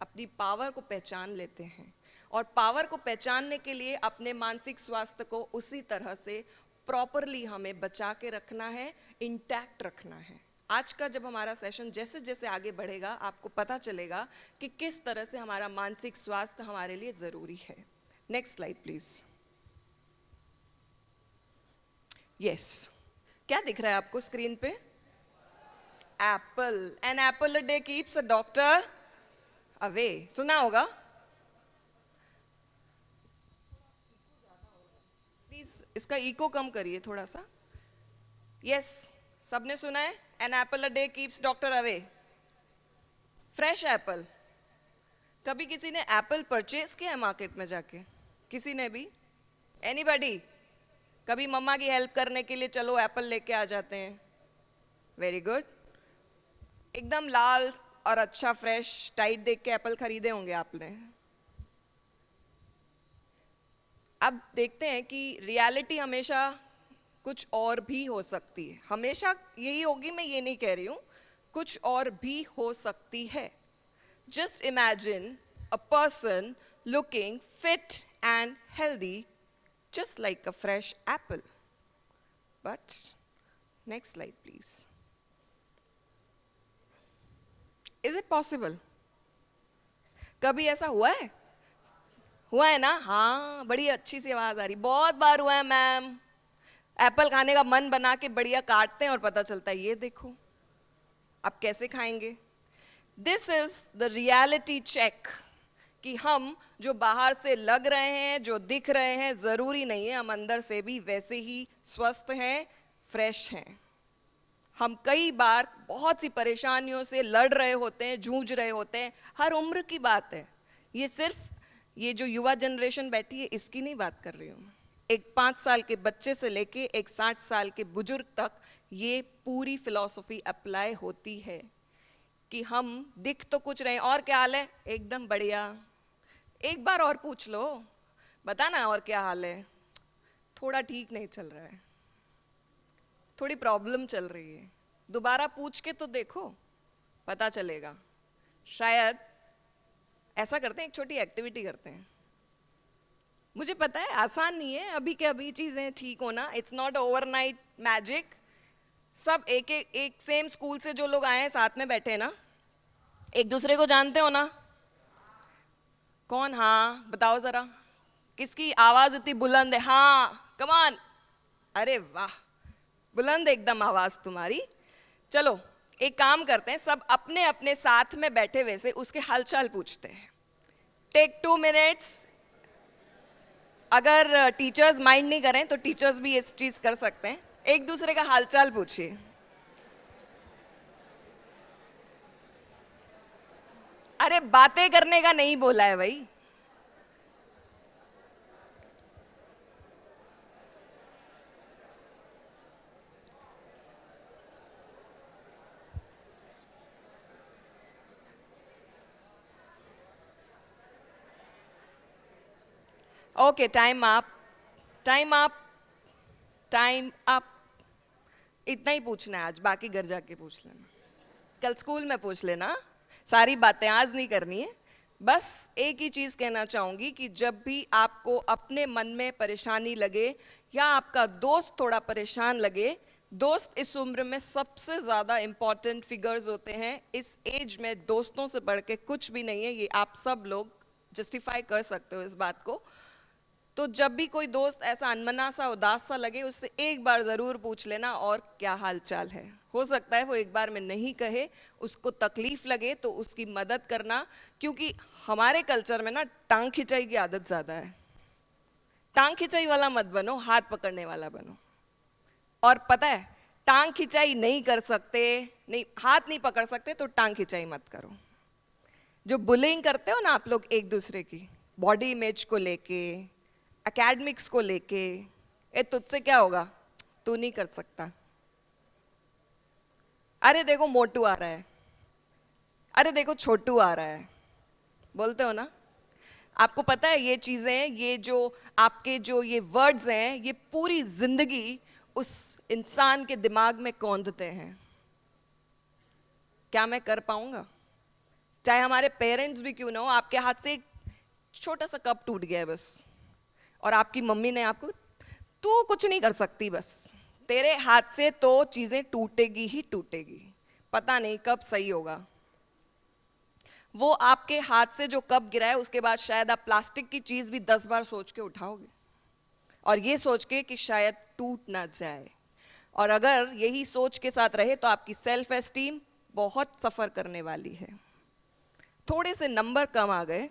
अपनी पावर को पहचान लेते हैं। और पावर को पहचानने के लिए अपने मानसिक स्वास्थ्य को उसी तरह से प्रॉपरली हमें बचा के रखना है, इंटैक्ट रखना है। आज का जब हमारा सेशन जैसे जैसे आगे बढ़ेगा, आपको पता चलेगा कि किस तरह से हमारा मानसिक स्वास्थ्य हमारे लिए ज़रूरी है। Next slide please. यस, क्या दिख रहा है आपको स्क्रीन पे? Apple. An apple a day keeps a doctor away. सुना होगा? प्लीज इसका इको कम करिए थोड़ा सा। यस, सबने सुना है, an apple a day keeps doctor away. Fresh apple. कभी किसी ने एप्पल परचेज किया है मार्केट में जाके? किसी ने भी? एनीबॉडी? कभी मम्मा की हेल्प करने के लिए चलो एप्पल लेके आ जाते हैं। Very good. एकदम लाल और अच्छा फ्रेश टाइट देख के एप्पल खरीदे होंगे आपने। अब देखते हैं कि रियलिटी हमेशा कुछ और भी हो सकती है। हमेशा यही होगी, मैं ये नहीं कह रही हूँ, कुछ और भी हो सकती है। Just imagine a person looking fit and healthy just like a fresh apple. But next slide please. Is it possible? कभी ऐसा हुआ है? हुआ है ना? हाँ, बड़ी अच्छी सी आवाज आ रही, बहुत बार हुआ है मैम। एप्पल खाने का मन बना के बढ़िया काटते हैं और पता चलता है ये देखो, अब कैसे खाएंगे? This is the reality check कि हम जो बाहर से लग रहे हैं, जो दिख रहे हैं, जरूरी नहीं है हम अंदर से भी वैसे ही स्वस्थ हैं, फ्रेश हैं। हम कई बार बहुत सी परेशानियों से लड़ रहे होते हैं, जूझ रहे होते हैं। हर उम्र की बात है, ये सिर्फ ये जो युवा जनरेशन बैठी है इसकी नहीं बात कर रही हूँ। एक 5 साल के बच्चे से लेके एक 60 साल के बुजुर्ग तक ये पूरी फिलॉसफी अप्लाई होती है कि हम दिख तो कुछ रहे। और क्या हाल है? एकदम बढ़िया। एक बार और पूछ लो, बताना और क्या हाल है? थोड़ा ठीक नहीं चल रहा है, थोड़ी प्रॉब्लम चल रही है। दोबारा पूछ के तो देखो, पता चलेगा। शायद ऐसा करते हैं, एक छोटी एक्टिविटी करते हैं। मुझे पता है आसान नहीं है अभी के अभी चीज़ें ठीक होना, इट्स नॉट ओवरनाइट मैजिक। सब एक सेम स्कूल से जो लोग आए हैं साथ में बैठे ना, एक दूसरे को जानते हो ना? कौन? हाँ बताओ जरा, किसकी आवाज इतनी बुलंद है? हाँ कम ऑन। अरे वाह, बुलंद एकदम आवाज तुम्हारी। चलो एक काम करते हैं, सब अपने अपने साथ में बैठे हुए से उसके हालचाल पूछते हैं। Take 2 minutes. अगर टीचर्स माइंड नहीं करें तो टीचर्स भी इस चीज कर सकते हैं। एक दूसरे का हालचाल पूछिए। अरे बातें करने का नहीं बोला है भाई। Okay, time up, time up, time up. इतना ही पूछना है आज, बाकी घर जाके पूछ लेना, कल स्कूल में पूछ लेना। सारी बातें आज नहीं करनी है। बस एक ही चीज़ कहना चाहूँगी कि जब भी आपको अपने मन में परेशानी लगे या आपका दोस्त थोड़ा परेशान लगे, दोस्त इस उम्र में सबसे ज़्यादा इम्पॉर्टेंट फिगर्स होते हैं। इस एज में दोस्तों से बढ़ के कुछ भी नहीं है, ये आप सब लोग जस्टिफाई कर सकते हो इस बात को। तो जब भी कोई दोस्त ऐसा अनमना सा, उदास सा लगे, उससे एक बार ज़रूर पूछ लेना और क्या हाल चाल है। हो सकता है वो एक बार में नहीं कहे, उसको तकलीफ लगे, तो उसकी मदद करना। क्योंकि हमारे कल्चर में ना टांग खिंचाई की आदत ज़्यादा है। टांग खिंचाई वाला मत बनो, हाथ पकड़ने वाला बनो। और पता है, टांग खिंचाई नहीं कर सकते, नहीं हाथ नहीं पकड़ सकते, तो टांग खिंचाई मत करो। जो बुलिंग करते हो ना आप लोग एक दूसरे की, बॉडी इमेज को लेके, एकेडमिक्स को लेके, ए तुझसे क्या होगा, तू नहीं कर सकता, अरे देखो मोटू आ रहा है, अरे देखो छोटू आ रहा है, बोलते हो ना। आपको पता है ये चीज़ें, ये जो आपके जो ये वर्ड्स हैं, ये पूरी जिंदगी उस इंसान के दिमाग में कौंधते हैं। क्या मैं कर पाऊंगा? चाहे हमारे पेरेंट्स भी क्यों ना हो, आपके हाथ से एक छोटा सा कप टूट गया है बस, और आपकी मम्मी ने आपको, तू कुछ नहीं कर सकती, बस तेरे हाथ से तो चीजें टूटेगी ही टूटेगी, पता नहीं कब सही होगा। वो आपके हाथ से जो कप गिरा है, उसके बाद शायद आप प्लास्टिक की चीज भी 10 बार सोच के उठाओगे, और ये सोच के कि शायद टूट ना जाए। और अगर यही सोच के साथ रहे तो आपकी सेल्फ एस्टीम बहुत सफर करने वाली है। थोड़े से नंबर कम आ गए,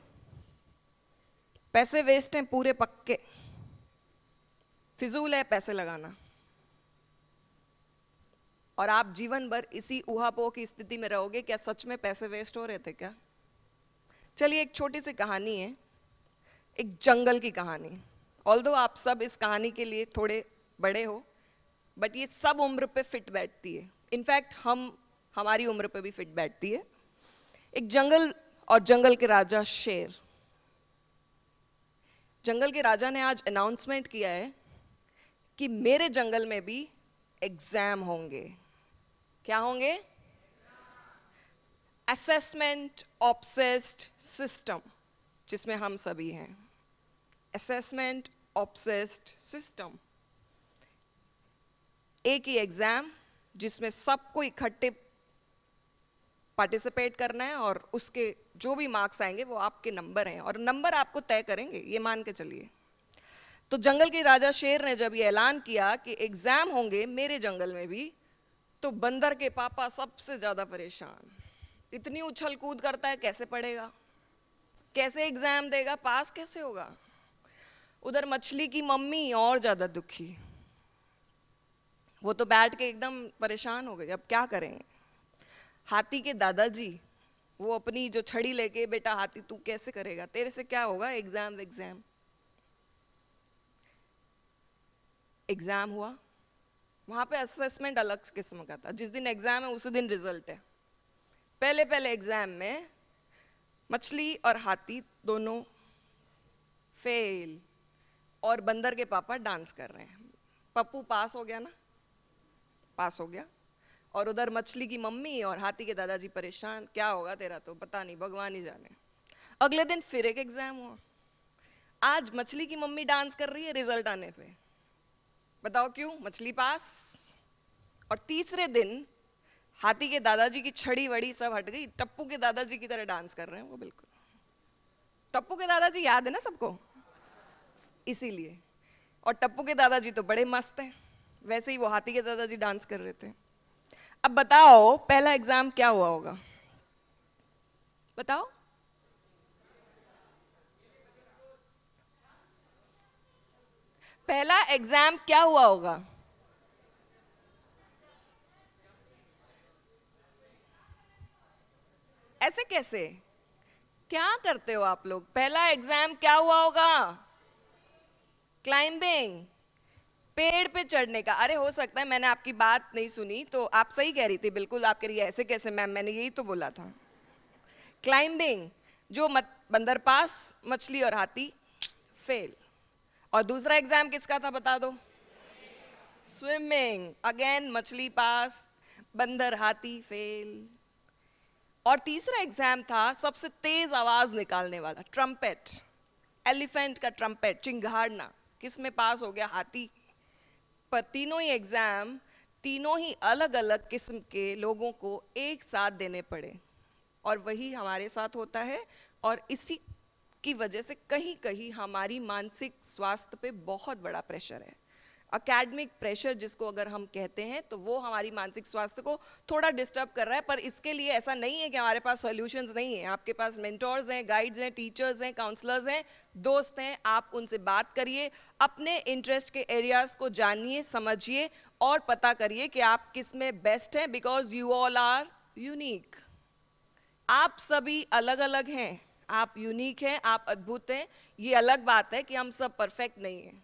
पैसे वेस्ट हैं पूरे पक्के, फिजूल है पैसे लगाना, और आप जीवन भर इसी ऊहापोह की स्थिति में रहोगे। क्या सच में पैसे वेस्ट हो रहे थे क्या? चलिए एक छोटी सी कहानी है, एक जंगल की कहानी। ऑल्दो आप सब इस कहानी के लिए थोड़े बड़े हो, बट ये सब उम्र पे फिट बैठती है। इनफैक्ट हमारी उम्र पे भी फिट बैठती है। एक जंगल और जंगल के राजा शेर। जंगल के राजा ने आज अनाउंसमेंट किया है कि मेरे जंगल में भी एग्जाम होंगे। क्या होंगे? असेसमेंट ऑब्सेस्ड सिस्टम, जिसमें हम सभी हैं। असेसमेंट ऑब्सेस्ड सिस्टम, एक ही एग्जाम जिसमें सबको इकट्ठे पार्टिसिपेट करना है और उसके जो भी मार्क्स आएंगे वो आपके नंबर हैं और नंबर आपको तय करेंगे, ये मान के चलिए। तो जंगल के राजा शेर ने जब ये ऐलान किया कि एग्जाम होंगे मेरे जंगल में भी, तो बंदर के पापा सबसे ज्यादा परेशान। इतनी उछल कूद करता है, कैसे पढ़ेगा, कैसे एग्जाम देगा, पास कैसे होगा। उधर मछली की मम्मी और ज्यादा दुखी, वो तो बैठ के एकदम परेशान हो गई, अब क्या करें। हाथी के दादाजी वो अपनी जो छड़ी लेके, बेटा हाथी तू कैसे करेगा, तेरे से क्या होगा, एग्जाम एग्जाम हुआ। वहां पे असेसमेंट अलग किस्म का था, जिस दिन एग्जाम है उसी दिन रिजल्ट है। पहले एग्जाम में मछली और हाथी दोनों फेल और बंदर के पापा डांस कर रहे हैं। पप्पू पास हो गया ना, पास हो गया, और उधर मछली की मम्मी और हाथी के दादाजी परेशान, क्या होगा तेरा तो पता नहीं, भगवान ही जाने। अगले दिन फिर एक एग्जाम हुआ। आज मछली की मम्मी डांस कर रही है रिजल्ट आने पे, बताओ क्यों, मछली पास। और तीसरे दिन हाथी के दादाजी की छड़ी वड़ी सब हट गई, टप्पू के दादाजी की तरह डांस कर रहे हैं वो। बिल्कुल टप्पू के दादाजी याद है ना सबको, इसीलिए। और टप्पू के दादाजी तो बड़े मस्त हैं, वैसे ही वो हाथी के दादाजी डांस कर रहे थे। अब बताओ पहला एग्जाम क्या हुआ होगा, बताओ। पहला एग्जाम क्या हुआ होगा, ऐसे कैसे, क्या करते हो आप लोग। पहला एग्जाम क्या हुआ होगा, क्लाइंबिंग, पेड़ पे चढ़ने का। अरे हो सकता है मैंने आपकी बात नहीं सुनी, तो आप सही कह रही थी, बिल्कुल आप कह रही है ऐसे कैसे मैम, मैंने यही तो बोला था। क्लाइंबिंग, जो बंदर पास, मछली और हाथी फेल। और दूसरा एग्जाम किसका था बता दो, स्विमिंग, अगेन मछली पास, बंदर हाथी फेल। और तीसरा एग्जाम था सबसे तेज आवाज निकालने वाला, ट्रम्पेट, एलिफेंट का ट्रम्पेट, चिंगाड़ना, किसमें पास हो गया, हाथी। पर तीनों ही एग्जाम तीनों ही अलग अलग किस्म के लोगों को एक साथ देने पड़े, और वही हमारे साथ होता है। और इसी की वजह से कहीं कहीं हमारी मानसिक स्वास्थ्य पे बहुत बड़ा प्रेशर है, एकेडमिक प्रेशर जिसको अगर हम कहते हैं, तो वो हमारी मानसिक स्वास्थ्य को थोड़ा डिस्टर्ब कर रहा है। पर इसके लिए ऐसा नहीं है कि हमारे पास सॉल्यूशंस नहीं है, आपके पास मेंटोर्स हैं, गाइड्स हैं, टीचर्स हैं, काउंसलर्स हैं, दोस्त हैं, आप उनसे बात करिए, अपने इंटरेस्ट के एरियाज को जानिए, समझिए और पता करिए कि आप किस में बेस्ट हैं, because you all are unique. आप सभी अलग अलग हैं, आप यूनिक हैं, आप अद्भुत हैं। ये अलग बात है कि हम सब परफेक्ट नहीं हैं,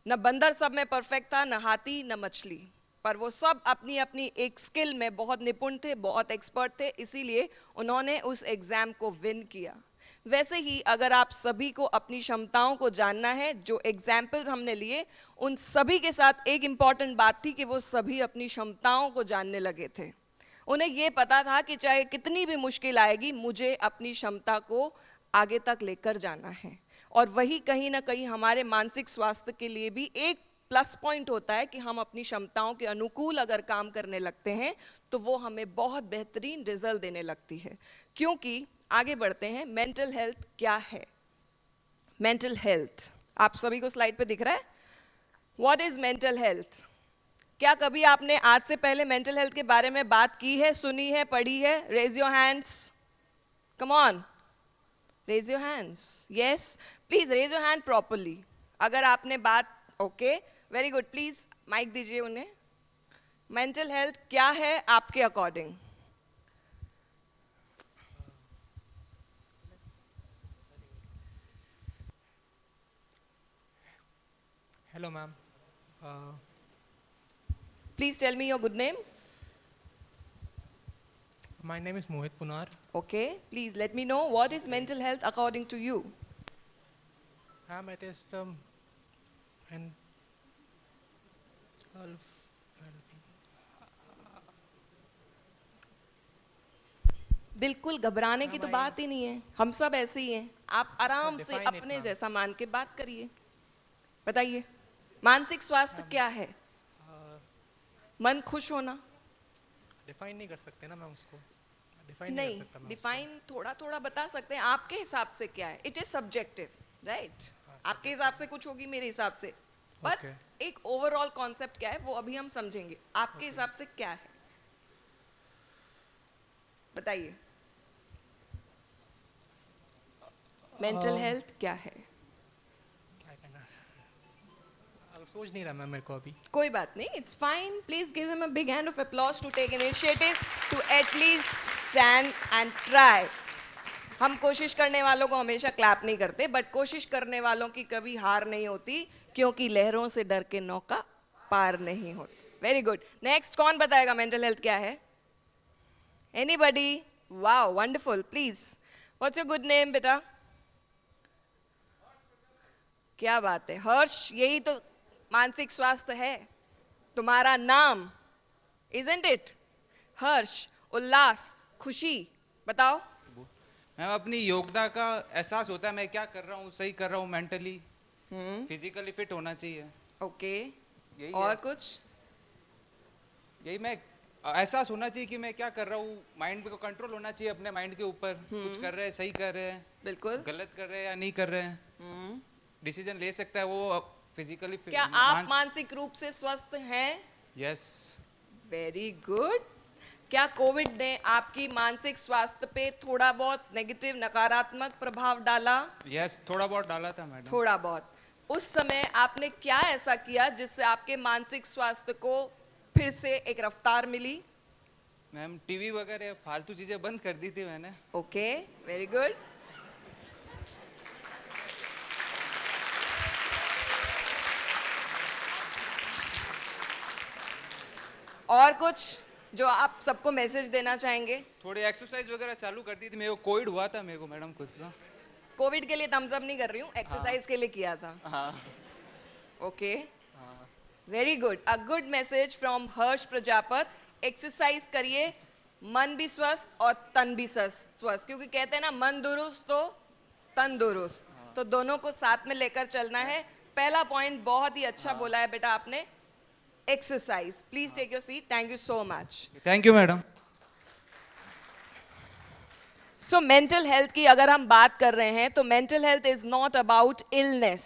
न बंदर सब में परफेक्ट था, न हाथी, न मछली, पर वो सब अपनी अपनी एक स्किल में बहुत निपुण थे, बहुत एक्सपर्ट थे, इसीलिए उन्होंने उस एग्जाम को विन किया। वैसे ही अगर आप सभी को अपनी क्षमताओं को जानना है, जो एग्जाम्पल्स हमने लिए उन सभी के साथ एक इम्पॉर्टेंट बात थी कि वो सभी अपनी क्षमताओं को जानने लगे थे। उन्हें ये पता था कि चाहे कितनी भी मुश्किल आएगी, मुझे अपनी क्षमता को आगे तक लेकर जाना है। और वही कहीं ना कहीं हमारे मानसिक स्वास्थ्य के लिए भी एक प्लस पॉइंट होता है कि हम अपनी क्षमताओं के अनुकूल अगर काम करने लगते हैं तो वो हमें बहुत बेहतरीन रिजल्ट देने लगती है। क्योंकि आगे बढ़ते हैं, मेंटल हेल्थ क्या है। मेंटल हेल्थ आप सभी को स्लाइड पे दिख रहा है। What is mental health? क्या कभी आपने आज से पहले मेंटल हेल्थ के बारे में बात की है, सुनी है, पढ़ी है? Raise your hands, come on, raise your hands. Yes, please raise your hand properly अगर आपने बात, okay, very good, please mic दीजिए उन्हें। मेंटल हेल्थ क्या है आपके according? Hello ma'am, please tell me your good name. my name is Mohit Punar. Okay, please let me know what is mental health according to you. It is the बिल्कुल घबराने की तो बात ही नहीं है, हम सब ऐसे ही हैं। आप आराम से Define it, अपने ma'am. जैसा मान के बात करिए। बताइए, मानसिक स्वास्थ्य क्या है? मन खुश होना। डिफाइन नहीं कर सकते ना मैम उसको। नहीं, डिफाइन थोड़ा थोड़ा बता सकते हैं, आपके हिसाब से क्या है, इट इज सब्जेक्टिव, राइट? आपके हिसाब से कुछ होगी, मेरे हिसाब से, पर एक ओवरऑल कॉन्सेप्ट क्या है वो अभी हम समझेंगे। आपके हिसाब से क्या है, बताइए। मेंटल हेल्थ क्या है? सोच नहीं रहा मैं, मेरे को अभी। कोई बात नहीं, it's fine. Please give him a big hand of applause to take initiative to at least stand and try. हम कोशिश करने वालों को हमेशा क्लैप नहीं करते, बट कोशिश करने वालों की कभी हार नहीं होती, क्योंकि लहरों से डर के नौका पार नहीं होती। Very good. नेक्स्ट कौन बताएगा मेंटल हेल्थ क्या है? Anybody? Wow, wonderful. Please, what's your good name बेटा? क्या बात है हर्ष, यही तो मानसिक स्वास्थ्य है, तुम्हारा नाम, isn't it? हर्ष, उल्लास, खुशी, बताओ। मैम, अपनी योग्यता का एहसास होता है, मैं क्या कर रहा हूँ, सही कर रहा हूँ, मेंटली फिजिकली फिट होना चाहिए। ओके, यही और है। कुछ? यही मैं एहसास होना चाहिए कि मैं क्या कर रहा हूँ, माइंड को कंट्रोल होना चाहिए अपने माइंड के ऊपर, कुछ कर रहे हैं, सही कर रहे हैं, बिल्कुल गलत कर रहे हैं या नहीं कर रहे हैं, डिसीजन ले सकता है वो फिजिकली। क्या आप मानसिक रूप से स्वस्थ हैं? यस। Very good. क्या कोविड ने आपकी मानसिक स्वास्थ्य पे थोड़ा बहुत नेगेटिव, नकारात्मक प्रभाव डाला? यस, थोड़ा बहुत डाला था मैडम। थोड़ा बहुत। उस समय आपने क्या ऐसा किया जिससे आपके मानसिक स्वास्थ्य को फिर से एक रफ्तार मिली? मैम, टीवी वगैरह फालतू चीजें बंद कर दी थी मैंने। Okay, very good. और कुछ जो आप सबको मैसेज देना चाहेंगे? थोड़ी एक्सरसाइज वगैरह चालू कर दी थी, मेरे को कोविड हुआ था मेरे को मैडम खुद को। कोविड के लिए थम्स अप नहीं कर रही हूँ, एक्सरसाइज के लिए किया था। हाँ। Okay, very good. A good message from Harsh Prajapat. Exercise करिए, मन भी स्वस्थ और तन भी स्वस्थ, क्योंकि कहते हैं ना मन दुरुस्त तो तन दुरुस्त, तो दोनों को साथ में लेकर चलना है। पहला पॉइंट बहुत ही अच्छा बोला है बेटा आपने, exercise. Please take your seat. Thank you so much. Thank you madam. So mental health की अगर हम बात कर रहे हैं तो mental health is not about illness.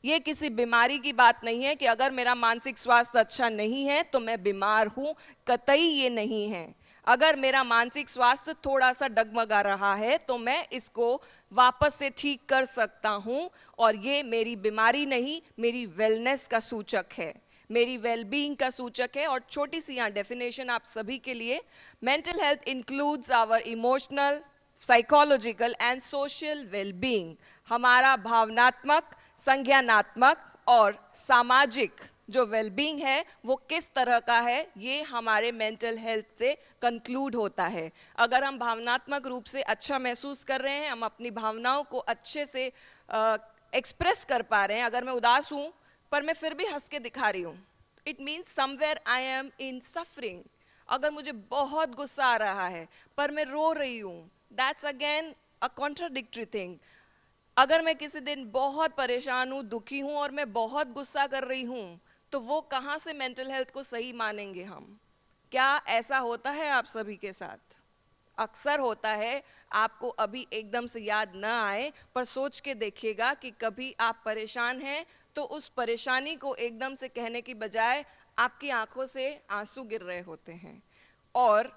ये किसी बीमारी की बात नहीं है कि अगर मेरा मानसिक स्वास्थ्य अच्छा नहीं है तो मैं बीमार हूं, कतई ये नहीं है। अगर मेरा मानसिक स्वास्थ्य थोड़ा सा डगमगा रहा है तो मैं इसको वापस से ठीक कर सकता हूं, और ये मेरी बीमारी नहीं, मेरी वेलनेस का सूचक है, मेरी वेलबींग का सूचक है। और छोटी सी यहाँ डेफिनेशन आप सभी के लिए, mental health includes our emotional, psychological and social wellbeing. हमारा भावनात्मक, संज्ञानात्मक और सामाजिक जो वेलबींग है वो किस तरह का है, ये हमारे मेंटल हेल्थ से कंक्लूड होता है। अगर हम भावनात्मक रूप से अच्छा महसूस कर रहे हैं, हम अपनी भावनाओं को अच्छे से एक्सप्रेस कर पा रहे हैं, अगर मैं उदास हूँ पर मैं फिर भी हंस के दिखा रही हूँ, it means somewhere I am in suffering. अगर मुझे बहुत गुस्सा आ रहा है पर मैं रो रही हूँ, that's again a contradictory thing. अगर मैं किसी दिन बहुत परेशान हूँ, दुखी हूँ और मैं बहुत गुस्सा कर रही हूँ, तो वो कहाँ से मेंटल हेल्थ को सही मानेंगे हम? क्या ऐसा होता है आप सभी के साथ? अक्सर होता है, आपको अभी एकदम से याद ना आए, पर सोच के देखिएगा कि कभी आप परेशान हैं तो उस परेशानी को एकदम से कहने की बजाय आपकी आंखों से आंसू गिर रहे होते हैं। और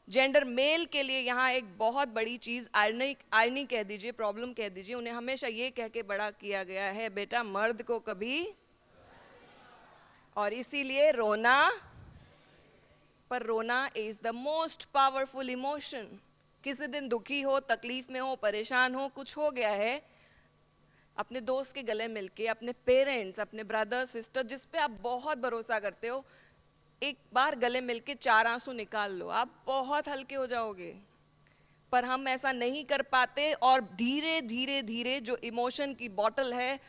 जेंडर मेल के लिए यहाँ एक बहुत बड़ी चीज़, आयरनी कह दीजिए, प्रॉब्लम कह दीजिए, उन्हें हमेशा ये कह के बड़ा किया गया है, बेटा मर्द को कभी, और इसीलिए रोना, पर रोना is the most powerful emotion. किसी दिन दुखी हो, तकलीफ में हो, परेशान हो, कुछ हो गया है, अपने दोस्त के गले मिलके, अपने पेरेंट्स, अपने ब्रदर सिस्टर जिस पे आप बहुत भरोसा करते हो, एक बार गले मिलके 4 आंसू निकाल लो, आप बहुत हल्के हो जाओगे। पर हम ऐसा नहीं कर पाते और धीरे धीरे धीरे जो इमोशन की बॉटल है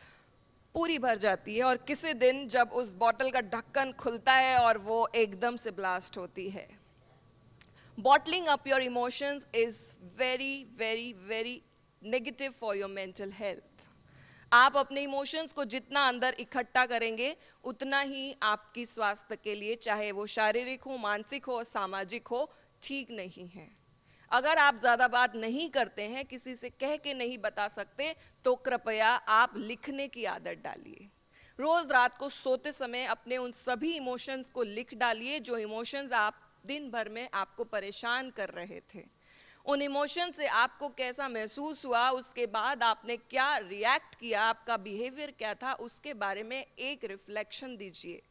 पूरी भर जाती है, और किसी दिन जब उस बॉटल का ढक्कन खुलता है और वो एकदम से ब्लास्ट होती है। Bottling up your emotions is very very very negative for your mental health. आप अपने इमोशंस को जितना अंदर इकट्ठा करेंगे उतना ही आपकी स्वास्थ्य के लिए, चाहे वो शारीरिक हो, मानसिक हो, सामाजिक हो, ठीक नहीं है। अगर आप ज़्यादा बात नहीं करते हैं, किसी से कह के नहीं बता सकते, तो कृपया आप लिखने की आदत डालिए। रोज़ रात को सोते समय अपने उन सभी इमोशंस को लिख डालिए जो इमोशंस आप दिन भर में आपको परेशान कर रहे थे। उन इमोशन से आपको कैसा महसूस हुआ, उसके बाद आपने क्या रिएक्ट किया, आपका बिहेवियर क्या था, उसके बारे में एक रिफ्लेक्शन दीजिए।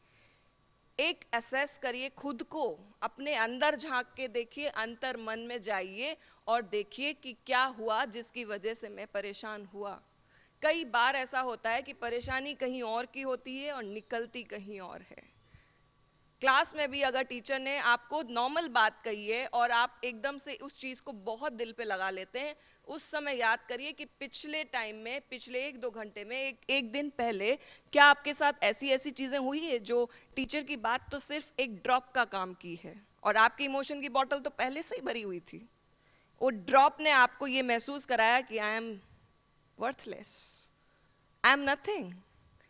एक असेस करिए खुद को, अपने अंदर झांक के देखिए, अंतर मन में जाइए और देखिए कि क्या हुआ जिसकी वजह से मैं परेशान हुआ। कई बार ऐसा होता है कि परेशानी कहीं और की होती है और निकलती कहीं और है। क्लास में भी अगर टीचर ने आपको नॉर्मल बात कही है और आप एकदम से उस चीज़ को बहुत दिल पे लगा लेते हैं, उस समय याद करिए कि पिछले टाइम में, पिछले 1-2 घंटे में, एक दिन पहले क्या आपके साथ ऐसी ऐसी चीज़ें हुई है जो टीचर की बात तो सिर्फ एक ड्रॉप का काम की है और आपकी इमोशन की बॉटल तो पहले से ही भरी हुई थी। वो ड्रॉप ने आपको ये महसूस कराया कि I M worthless, I am nothing.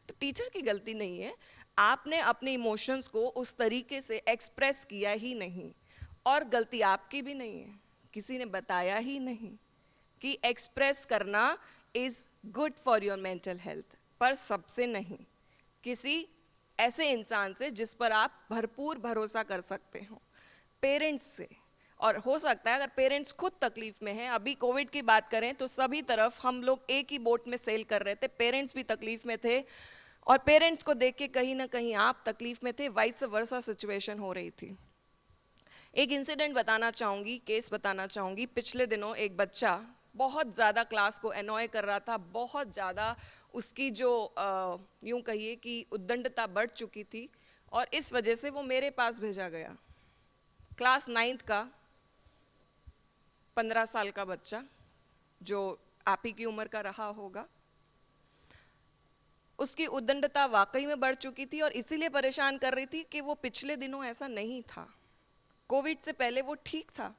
तो टीचर की गलती नहीं है, आपने अपने इमोशंस को उस तरीके से एक्सप्रेस किया ही नहीं, और गलती आपकी भी नहीं है, किसी ने बताया ही नहीं कि एक्सप्रेस करना is good for your mental health, पर सबसे नहीं, किसी ऐसे इंसान से जिस पर आप भरपूर भरोसा कर सकते हो, पेरेंट्स से। और हो सकता है अगर पेरेंट्स खुद तकलीफ में हैं, अभी कोविड की बात करें तो सभी तरफ हम लोग एक ही बोट में सेल कर रहे थे, पेरेंट्स भी तकलीफ में थे और पेरेंट्स को देख के कहीं ना कहीं आप तकलीफ में थे, वाइस वर्सा सिचुएशन हो रही थी। एक इंसिडेंट बताना चाहूँगी, केस बताना चाहूँगी। पिछले दिनों एक बच्चा बहुत ज़्यादा क्लास को एनॉय कर रहा था, बहुत ज़्यादा उसकी जो यूँ कहिए कि उद्दंडता बढ़ चुकी थी और इस वजह से वो मेरे पास भेजा गया। क्लास 9th का 15 साल का बच्चा, जो आप ही की उम्र का रहा होगा, उसकी उद्दंडता वाकई में बढ़ चुकी थी और इसीलिए परेशान कर रही थी कि वो पिछले दिनों ऐसा नहीं था। कोविड से पहले वो ठीक था,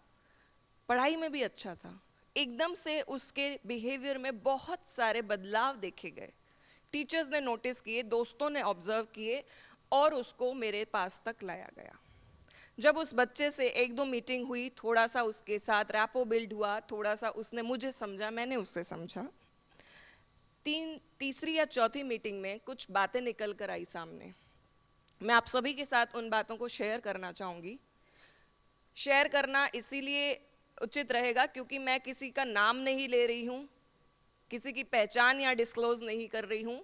पढ़ाई में भी अच्छा था, एकदम से उसके बिहेवियर में बहुत सारे बदलाव देखे गए। टीचर्स ने नोटिस किए, दोस्तों ने ऑब्जर्व किए और उसको मेरे पास तक लाया गया। जब उस बच्चे से 1-2 मीटिंग हुई, थोड़ा सा उसके साथ रैपो बिल्ड हुआ, थोड़ा सा उसने मुझे समझा, मैंने उससे समझा, तीसरी या चौथी मीटिंग में कुछ बातें निकल कर आई सामने। मैं आप सभी के साथ उन बातों को शेयर करना चाहूँगी। शेयर करना इसीलिए उचित रहेगा क्योंकि मैं किसी का नाम नहीं ले रही हूँ, किसी की पहचान या डिस्क्लोज नहीं कर रही हूँ,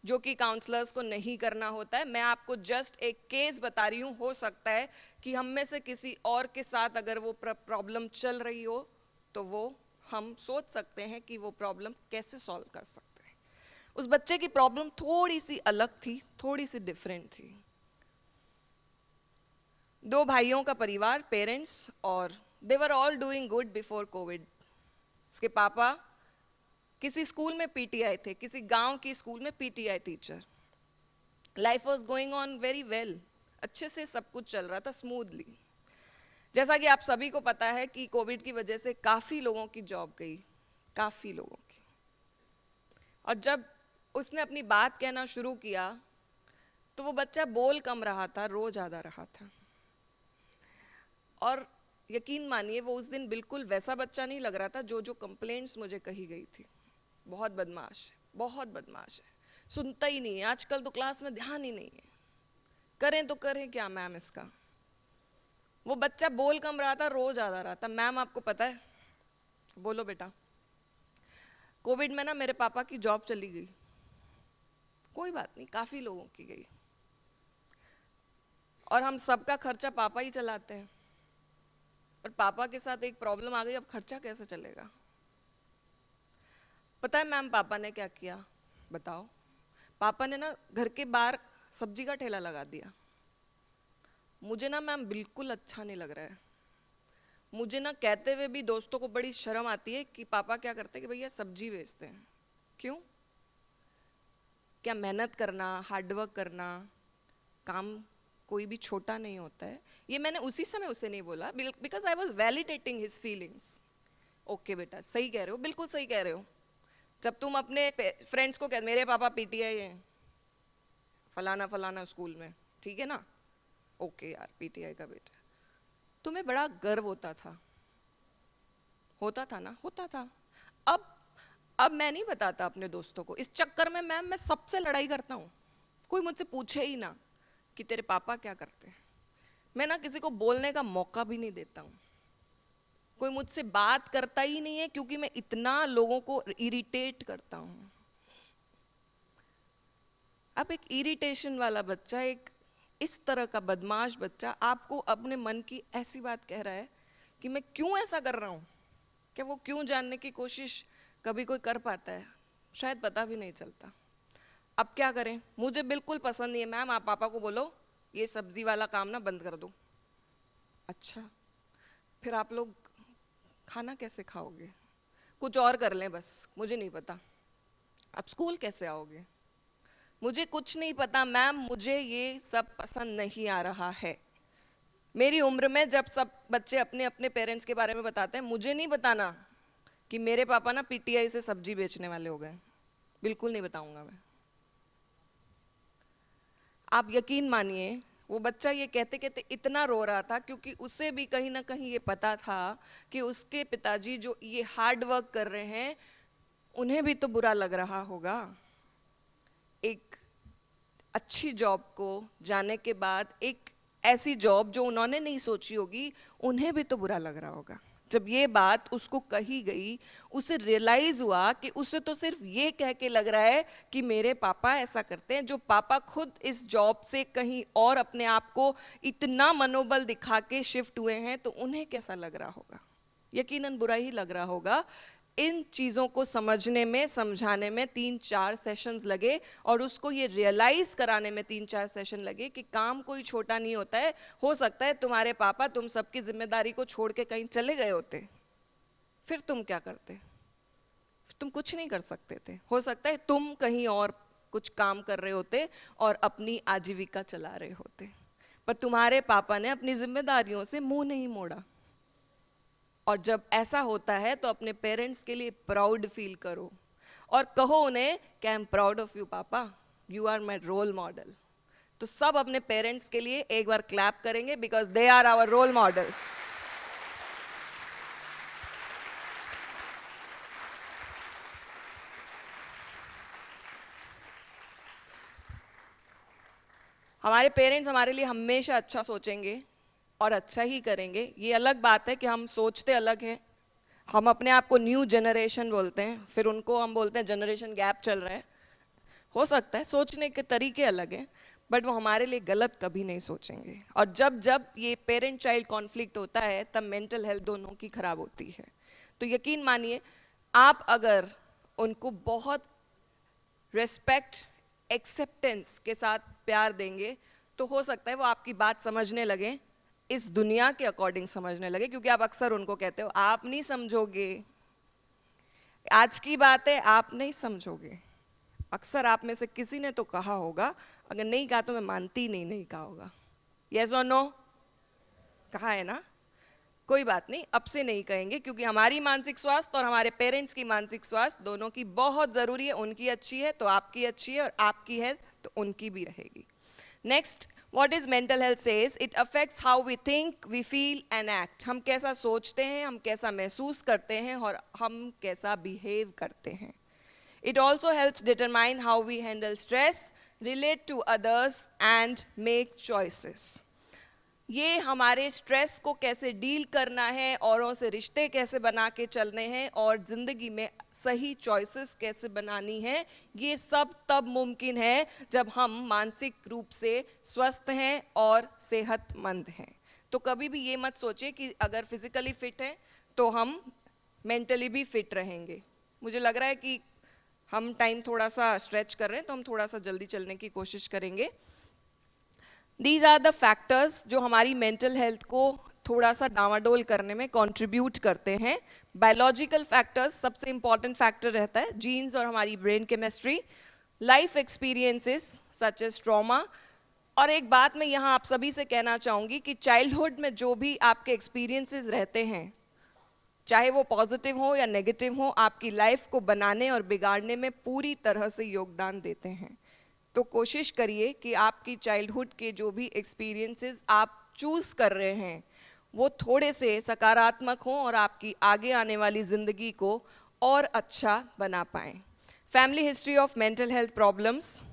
जो कि काउंसलर्स को नहीं करना होता है। मैं आपको जस्ट एक केस बता रही हूँ। हो सकता है कि हम में से किसी और के साथ अगर वो प्रॉब्लम चल रही हो तो वो हम सोच सकते हैं कि वो प्रॉब्लम कैसे सॉल्व कर सकते हैं। उस बच्चे की प्रॉब्लम थोड़ी सी अलग थी, थोड़ी सी डिफरेंट थी। 2 भाइयों का परिवार, पेरेंट्स, और they were all doing good before Covid. उसके पापा किसी स्कूल में पीटीआई थे, किसी गांव की स्कूल में PTI teacher. Life was going on very well, अच्छे से सब कुछ चल रहा था स्मूथली। जैसा कि आप सभी को पता है कि कोविड की वजह से काफ़ी लोगों की जॉब गई, काफ़ी लोगों की। और जब उसने अपनी बात कहना शुरू किया तो वो बच्चा बोल कम रहा था, रो ज़्यादा रहा था। और यकीन मानिए वो उस दिन बिल्कुल वैसा बच्चा नहीं लग रहा था जो कंप्लेंट्स मुझे कही गई थी। बहुत बदमाश है, बहुत बदमाश है, सुनता ही नहीं है, आजकल तो क्लास में ध्यान ही नहीं है, करें तो करें क्या मैम इसका। वो बच्चा बोल कम रहा था, रो ज़्यादा रहा था। मैम आपको पता है, बोलो बेटा, कोविड में ना मेरे पापा की जॉब चली गई। कोई बात नहीं, काफ़ी लोगों की गई और हम सबका खर्चा पापा ही चलाते हैं, और पापा के साथ एक प्रॉब्लम आ गई, अब खर्चा कैसे चलेगा। पता है मैम पापा ने क्या किया, बताओ। पापा ने ना घर के बाहर सब्जी का ठेला लगा दिया। मुझे ना मैम बिल्कुल अच्छा नहीं लग रहा है। मुझे ना कहते हुए भी दोस्तों को बड़ी शर्म आती है कि पापा क्या करते हैं कि भैया सब्जी बेचते हैं। क्यों? क्या मेहनत करना, हार्डवर्क करना, काम कोई भी छोटा नहीं होता है। ये मैंने उसी समय उसे नहीं बोला, because I was validating his feelings. Okay बेटा, सही कह रहे हो, बिल्कुल सही कह रहे हो। जब तुम अपने फ्रेंड्स को कह मेरे पापा पीटीआई हैं फलाना फलाना स्कूल में, ठीक है ना, ओके यार पीटीआई का बेटा, तुम्हें बड़ा गर्व होता था। होता था ना, होता था। अब मैं नहीं बताता अपने दोस्तों को, इस चक्कर में मैम मैं सबसे लड़ाई करता हूँ। कोई मुझसे पूछे ही ना कि तेरे पापा क्या करते हैं, मैं ना किसी को बोलने का मौका भी नहीं देता हूँ। कोई मुझसे बात करता ही नहीं है क्योंकि मैं इतना लोगों को इरिटेट करता हूँ। अब एक इरिटेशन वाला बच्चा, एक इस तरह का बदमाश बच्चा आपको अपने मन की ऐसी बात कह रहा है कि मैं क्यों ऐसा कर रहा हूँ, क्या वो क्यों जानने की कोशिश कभी कोई कर पाता है? शायद पता भी नहीं चलता। अब क्या करें, मुझे बिल्कुल पसंद नहीं है मैम, आप पापा को बोलो ये सब्जी वाला काम ना बंद कर दो। अच्छा, फिर आप लोग खाना कैसे खाओगे? कुछ और कर लें बस, मुझे नहीं पता। आप स्कूल कैसे आओगे? मुझे कुछ नहीं पता मैम, मुझे ये सब पसंद नहीं आ रहा है। मेरी उम्र में जब सब बच्चे अपने अपने पेरेंट्स के बारे में बताते हैं, मुझे नहीं बताना कि मेरे पापा ना पीटीआई से सब्जी बेचने वाले हो गए, बिल्कुल नहीं बताऊंगा मैं। आप यकीन मानिए वो बच्चा ये कहते कहते इतना रो रहा था क्योंकि उसे भी कहीं ना कहीं ये पता था कि उसके पिताजी जो ये हार्ड वर्क कर रहे हैं उन्हें भी तो बुरा लग रहा होगा। एक अच्छी जॉब को जाने के बाद एक ऐसी जॉब जो उन्होंने नहीं सोची होगी, उन्हें भी तो बुरा लग रहा होगा। जब ये बात उसको कही गई, उसे रियलाइज हुआ कि उसे तो सिर्फ ये कह के लग रहा है कि मेरे पापा ऐसा करते हैं, जो पापा खुद इस जॉब से कहीं और अपने आप को इतना मनोबल दिखा के शिफ्ट हुए हैं, तो उन्हें कैसा लग रहा होगा? यकीनन बुरा ही लग रहा होगा। इन चीज़ों को समझने में, समझाने में 3-4 सेशंस लगे और उसको ये रियलाइज़ कराने में 3-4 सेशन लगे कि काम कोई छोटा नहीं होता है। हो सकता है तुम्हारे पापा तुम सबकी जिम्मेदारी को छोड़ के कहीं चले गए होते, फिर तुम क्या करते? तुम कुछ नहीं कर सकते थे। हो सकता है तुम कहीं और कुछ काम कर रहे होते और अपनी आजीविका चला रहे होते, पर तुम्हारे पापा ने अपनी जिम्मेदारियों से मुंह नहीं मोड़ा। और जब ऐसा होता है तो अपने पेरेंट्स के लिए प्राउड फील करो और कहो उन्हें कि I am proud of you पापा, you are my role model. तो सब अपने पेरेंट्स के लिए एक बार क्लैप करेंगे because they are our role models. हमारे पेरेंट्स हमारे लिए हमेशा अच्छा सोचेंगे और अच्छा ही करेंगे। ये अलग बात है कि हम सोचते अलग हैं। हम अपने आप को न्यू जनरेशन बोलते हैं, फिर उनको हम बोलते हैं जनरेशन गैप चल रहा है। हो सकता है सोचने के तरीके अलग हैं, बट वो हमारे लिए गलत कभी नहीं सोचेंगे। और जब जब ये पेरेंट चाइल्ड कॉन्फ्लिक्ट होता है तब मेंटल हेल्थ दोनों की खराब होती है। तो यकीन मानिए, आप अगर उनको बहुत रिस्पेक्ट, एक्सेप्टेंस के साथ प्यार देंगे तो हो सकता है वो आपकी बात समझने लगे, इस दुनिया के अकॉर्डिंग समझने लगे। क्योंकि आप अक्सर उनको कहते हो आप नहीं समझोगे, आज की बात है आप नहीं समझोगे। अक्सर आप में से किसी ने तो कहा होगा, अगर नहीं कहा तो मैं मानती नहीं कहा होगा। यस और नो? कहा है ना? कोई बात नहीं, अब से नहीं कहेंगे क्योंकि हमारी मानसिक स्वास्थ्य और हमारे पेरेंट्स की मानसिक स्वास्थ्य दोनों की बहुत ज़रूरी है। उनकी अच्छी है तो आपकी अच्छी है, और आपकी है तो उनकी भी रहेगी। Next, what is mental health says, it affects how we think, we feel and act. हम कैसा सोचते हैं, हम कैसा महसूस करते हैं और हम कैसा behave करते हैं। It also helps determine how we handle stress, relate to others and make choices. ये हमारे स्ट्रेस को कैसे डील करना है, औरों से रिश्ते कैसे बना के चलने हैं और ज़िंदगी में सही चॉइसेस कैसे बनानी है, ये सब तब मुमकिन है जब हम मानसिक रूप से स्वस्थ हैं और सेहतमंद हैं। तो कभी भी ये मत सोचिए कि अगर फिज़िकली फिट हैं तो हम मेंटली भी फिट रहेंगे। मुझे लग रहा है कि हम टाइम थोड़ा सा स्ट्रेच कर रहे हैं, तो हम थोड़ा सा जल्दी चलने की कोशिश करेंगे। These are the factors जो हमारी मेंटल हेल्थ को थोड़ा सा डावाडोल करने में कंट्रीब्यूट करते हैं। बायोलॉजिकल फैक्टर्स सबसे इंपॉर्टेंट फैक्टर रहता है, जीन्स और हमारी brain chemistry, life experiences such as trauma. और एक बात मैं यहाँ आप सभी से कहना चाहूँगी कि चाइल्डहुड में जो भी आपके एक्सपीरियंसेस रहते हैं, चाहे वो पॉजिटिव हो या नेगेटिव हो, आपकी लाइफ को बनाने और बिगाड़ने में पूरी तरह से योगदान देते हैं। तो कोशिश करिए कि आपकी चाइल्डहुड के जो भी एक्सपीरियंसेस आप चूज़ कर रहे हैं वो थोड़े से सकारात्मक हों और आपकी आगे आने वाली ज़िंदगी को और अच्छा बना पाएं। Family history of mental health problems.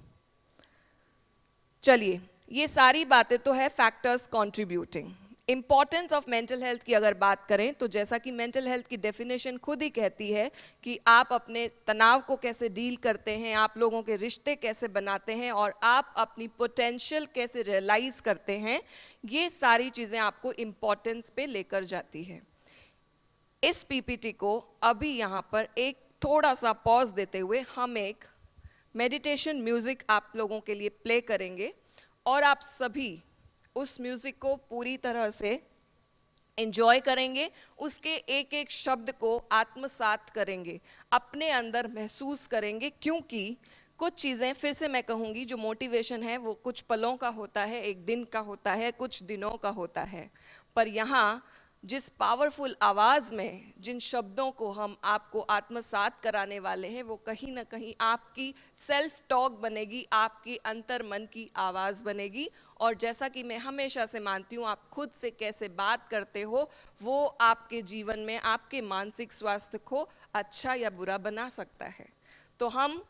चलिए, ये सारी बातें तो है factors contributing. Importance of mental health की अगर बात करें तो जैसा कि मेंटल हेल्थ की डेफिनेशन खुद ही कहती है कि आप अपने तनाव को कैसे डील करते हैं, आप लोगों के रिश्ते कैसे बनाते हैं और आप अपनी पोटेंशियल कैसे रियलाइज करते हैं, ये सारी चीज़ें आपको इम्पॉर्टेंस पे लेकर जाती है। इस पीपीटी को अभी यहाँ पर एक थोड़ा सा पॉज देते हुए हम एक मेडिटेशन म्यूज़िक आप लोगों के लिए प्ले करेंगे और आप सभी उस म्यूज़िक को पूरी तरह से एंजॉय करेंगे, उसके एक एक शब्द को आत्मसात करेंगे, अपने अंदर महसूस करेंगे, क्योंकि कुछ चीज़ें फिर से मैं कहूँगी, जो मोटिवेशन है वो कुछ पलों का होता है, एक दिन का होता है, कुछ दिनों का होता है, पर यहाँ जिस पावरफुल आवाज़ में जिन शब्दों को हम आपको आत्मसात कराने वाले हैं वो कहीं ना कहीं आपकी सेल्फ टॉक बनेगी, आपकी अंतर मन की आवाज़ बनेगी। और जैसा कि मैं हमेशा से मानती हूँ, आप खुद से कैसे बात करते हो वो आपके जीवन में आपके मानसिक स्वास्थ्य को अच्छा या बुरा बना सकता है। तो हम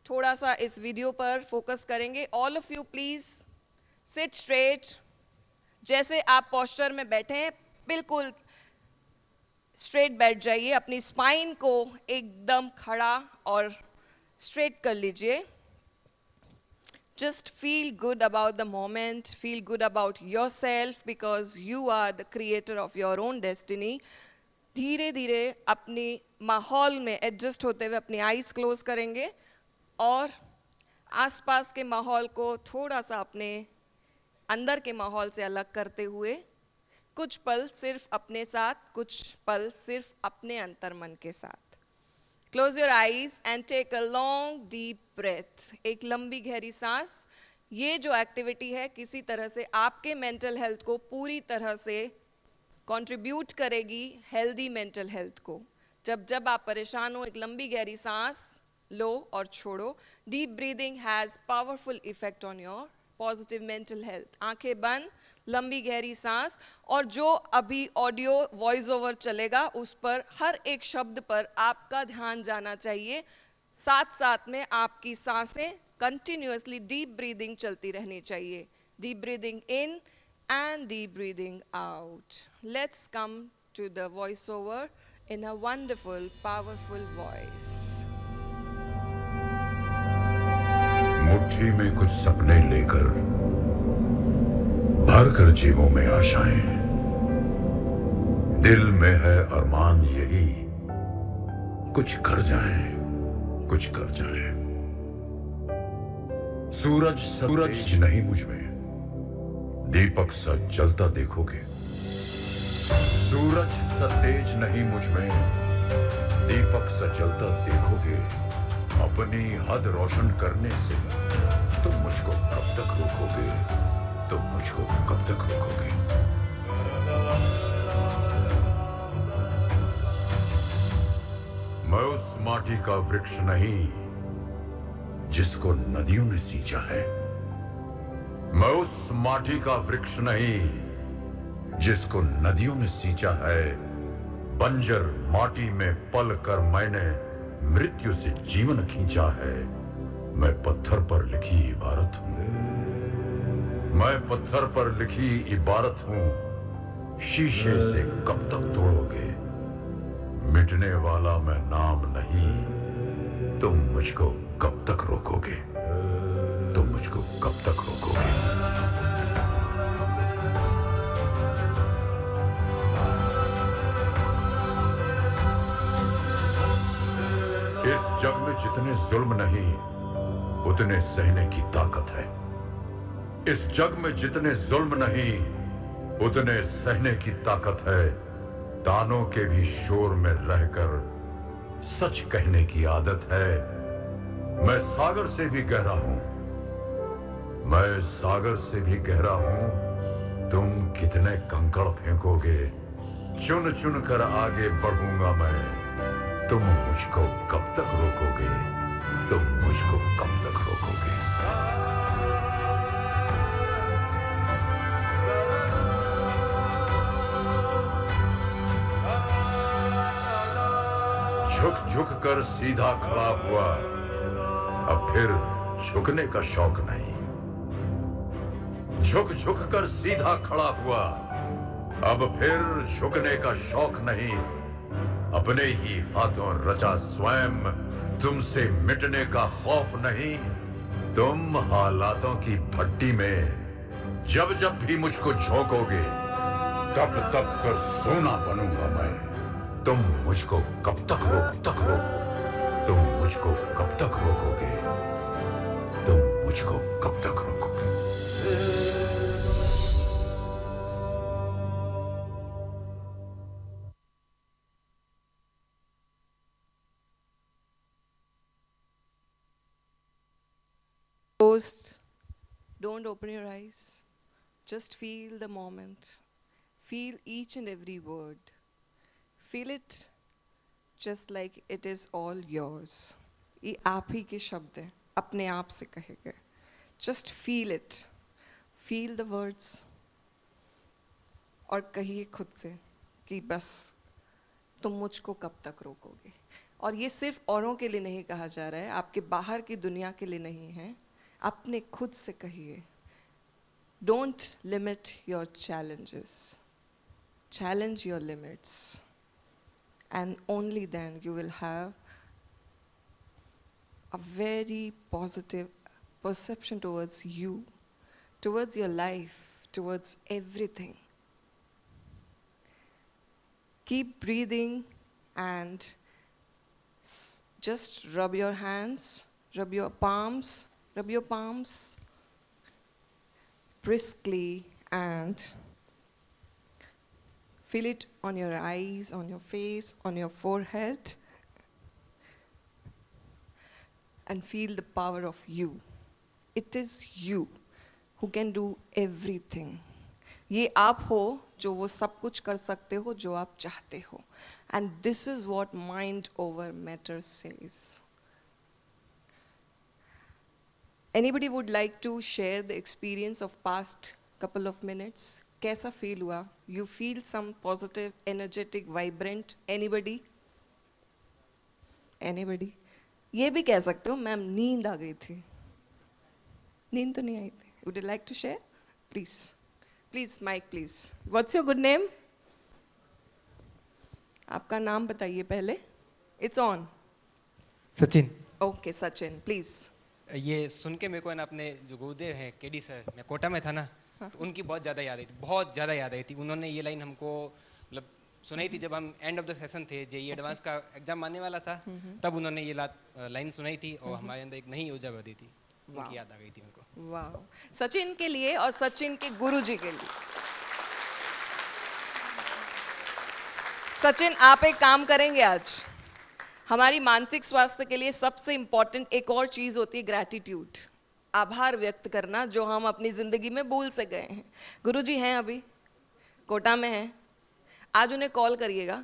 थोड़ा सा इस वीडियो पर फोकस करेंगे। All of you please sit straight, जैसे आप पोस्चर में बैठे हैं बिल्कुल स्ट्रेट बैठ जाइए, अपनी स्पाइन को एकदम खड़ा और स्ट्रेट कर लीजिए। Just feel good about the moment, feel good about yourself because you are the creator of your own destiny. धीरे धीरे अपनी माहौल में एडजस्ट होते हुए अपनी आईज क्लोज करेंगे और आसपास के माहौल को थोड़ा सा अपने अंदर के माहौल से अलग करते हुए कुछ पल सिर्फ अपने साथ, कुछ पल सिर्फ अपने अंतर मन के साथ। Close your eyes and take a long deep breath. एक लंबी गहरी सांस। ये जो एक्टिविटी है किसी तरह से आपके मेंटल हेल्थ को पूरी तरह से कंट्रीब्यूट करेगी हेल्दी मेंटल हेल्थ को। जब जब आप परेशान हो, एक लंबी गहरी सांस लो और छोड़ो। Deep breathing has powerful effect on your positive mental health. आंखें बंद, लंबी गहरी सांस, और जो अभी ऑडियो वॉइस ओवर चलेगा उस पर हर एक शब्द पर आपका ध्यान जाना चाहिए। साथ साथ में आपकी सांसें कंटिन्यूअसली डीप ब्रीदिंग चलती रहनी चाहिए। Deep breathing in and deep breathing out. Let's come to the voiceover in a wonderful, powerful voice. मुट्ठी में कुछ सपने लेकर भर कर जेबों में आशाएं, दिल में है अरमान यही कुछ कर जाएं, कुछ कर जाएं। सूरज नहीं मुझ में, दीपक सा जलता देखोगे। सूरज सा तेज नहीं मुझ में, दीपक सा जलता देखोगे। अपनी हद रोशन करने से तुम मुझको कब तक रोकोगे, तुम मुझको कब तक रोकोगे। मैं उस माटी का वृक्ष नहीं जिसको नदियों ने सींचा है। मैं उस माटी का वृक्ष नहीं जिसको नदियों ने सींचा है। बंजर माटी में पल कर मैंने मृत्यु से जीवन खींचा है। मैं पत्थर पर लिखी इबारत हूं, मैं पत्थर पर लिखी इबारत हूं। शीशे से कब तक तोड़ोगे, मिटने वाला मैं नाम नहीं। तुम मुझको कब तक रोकोगे, तुम मुझको कब तक रोकोगे। इस जग में जितने जुल्म नहीं उतने सहने की ताकत है। इस जग में जितने जुल्म नहीं उतने सहने की ताकत है। तानों के भी शोर में रहकर सच कहने की आदत है। मैं सागर से भी गहरा हूं, मैं सागर से भी गहरा हूं। तुम कितने कंकड़ फेंकोगे, चुन चुन कर आगे बढ़ूंगा मैं। तुम मुझको कब तक रोकोगे, तुम मुझको कब तक रोकोगे। झुककर सीधा खड़ा हुआ, अब फिर झुकने का शौक नहीं। झुक कर सीधा खड़ा हुआ, अब फिर झुकने का शौक नहीं। अपने ही हाथों रचा स्वयं, तुमसे मिटने का खौफ नहीं। तुम हालातों की भट्टी में जब जब भी मुझको झोंकोगे, तब तब कर सोना बनूंगा मैं। तुम मुझको कब तक रोको? तुम मुझको कब तक रोकोगे? तुम मुझको कब तक रोकोगे? Closed. Don't open your eyes. Just feel the moment. Feel each and every word. Feel it just like it is all yours. ये आप ही के शब्द हैं, अपने आप से कहे गए. Just feel it. Feel the words. और कहिए खुद से कि बस तुम मुझको कब तक रोकोगे. और ये सिर्फ औरों के लिए नहीं कहा जा रहा है, आपके बाहर की दुनिया के लिए नहीं है, अपने खुद से कहिए. Don't limit your challenges. Challenge your limits. And only then you will have a very positive perception towards you, towards your life, towards everything. Keep breathing and just rub your hands, rub your palms briskly and feel it on your eyes, on your face, on your forehead, and feel the power of you. It is you who can do everything. ये आप हो जो वो सब कुछ कर सकते हो जो आप चाहते हो. And this is what Mind Over Matter says. Anybody would like to share the experience of past couple of minutes? कैसा feel हुआ? You feel some positive, energetic, vibrant? Anybody? Anybody? ये भी कह सकते हो मैम नींद आ गई थी. नींद तो नहीं आई थी. Would you like to share? Please. Please, Mike, please. What's your good name? आपका नाम बताइए पहले. It's on. Sachin. Okay, Sachin, please. ये सुन के मेरे को ना अपने जो गुरुदेव हैं केडी सर, मैं कोटा में था ना, तो उनकी बहुत ज़्यादा याद आई थी, बहुत ज़्यादा याद आई थी. उन्होंने ये लाइन हमको मतलब सुनाई थी जब हम एंड ऑफ द सेशन थे, जेई एडवांस का एग्जाम आने वाला था, तब उन्होंने ये लाइन सुनाई थी और हमारे अंदर एक नई ऊर्जा भरी थी. उनकी याद आ गई थी मेरे को. वाह. सचिन के लिए और सचिन के गुरुजी के लिए. सचिन, आप एक काम करेंगे आज. हमारी मानसिक स्वास्थ्य के लिए सबसे इंपॉर्टेंट एक और चीज होती है ग्रैटिट्यूड, आभार व्यक्त करना, जो हम अपनी जिंदगी में भूल से गए हैं. गुरुजी हैं अभी कोटा में हैं, आज उन्हें कॉल करिएगा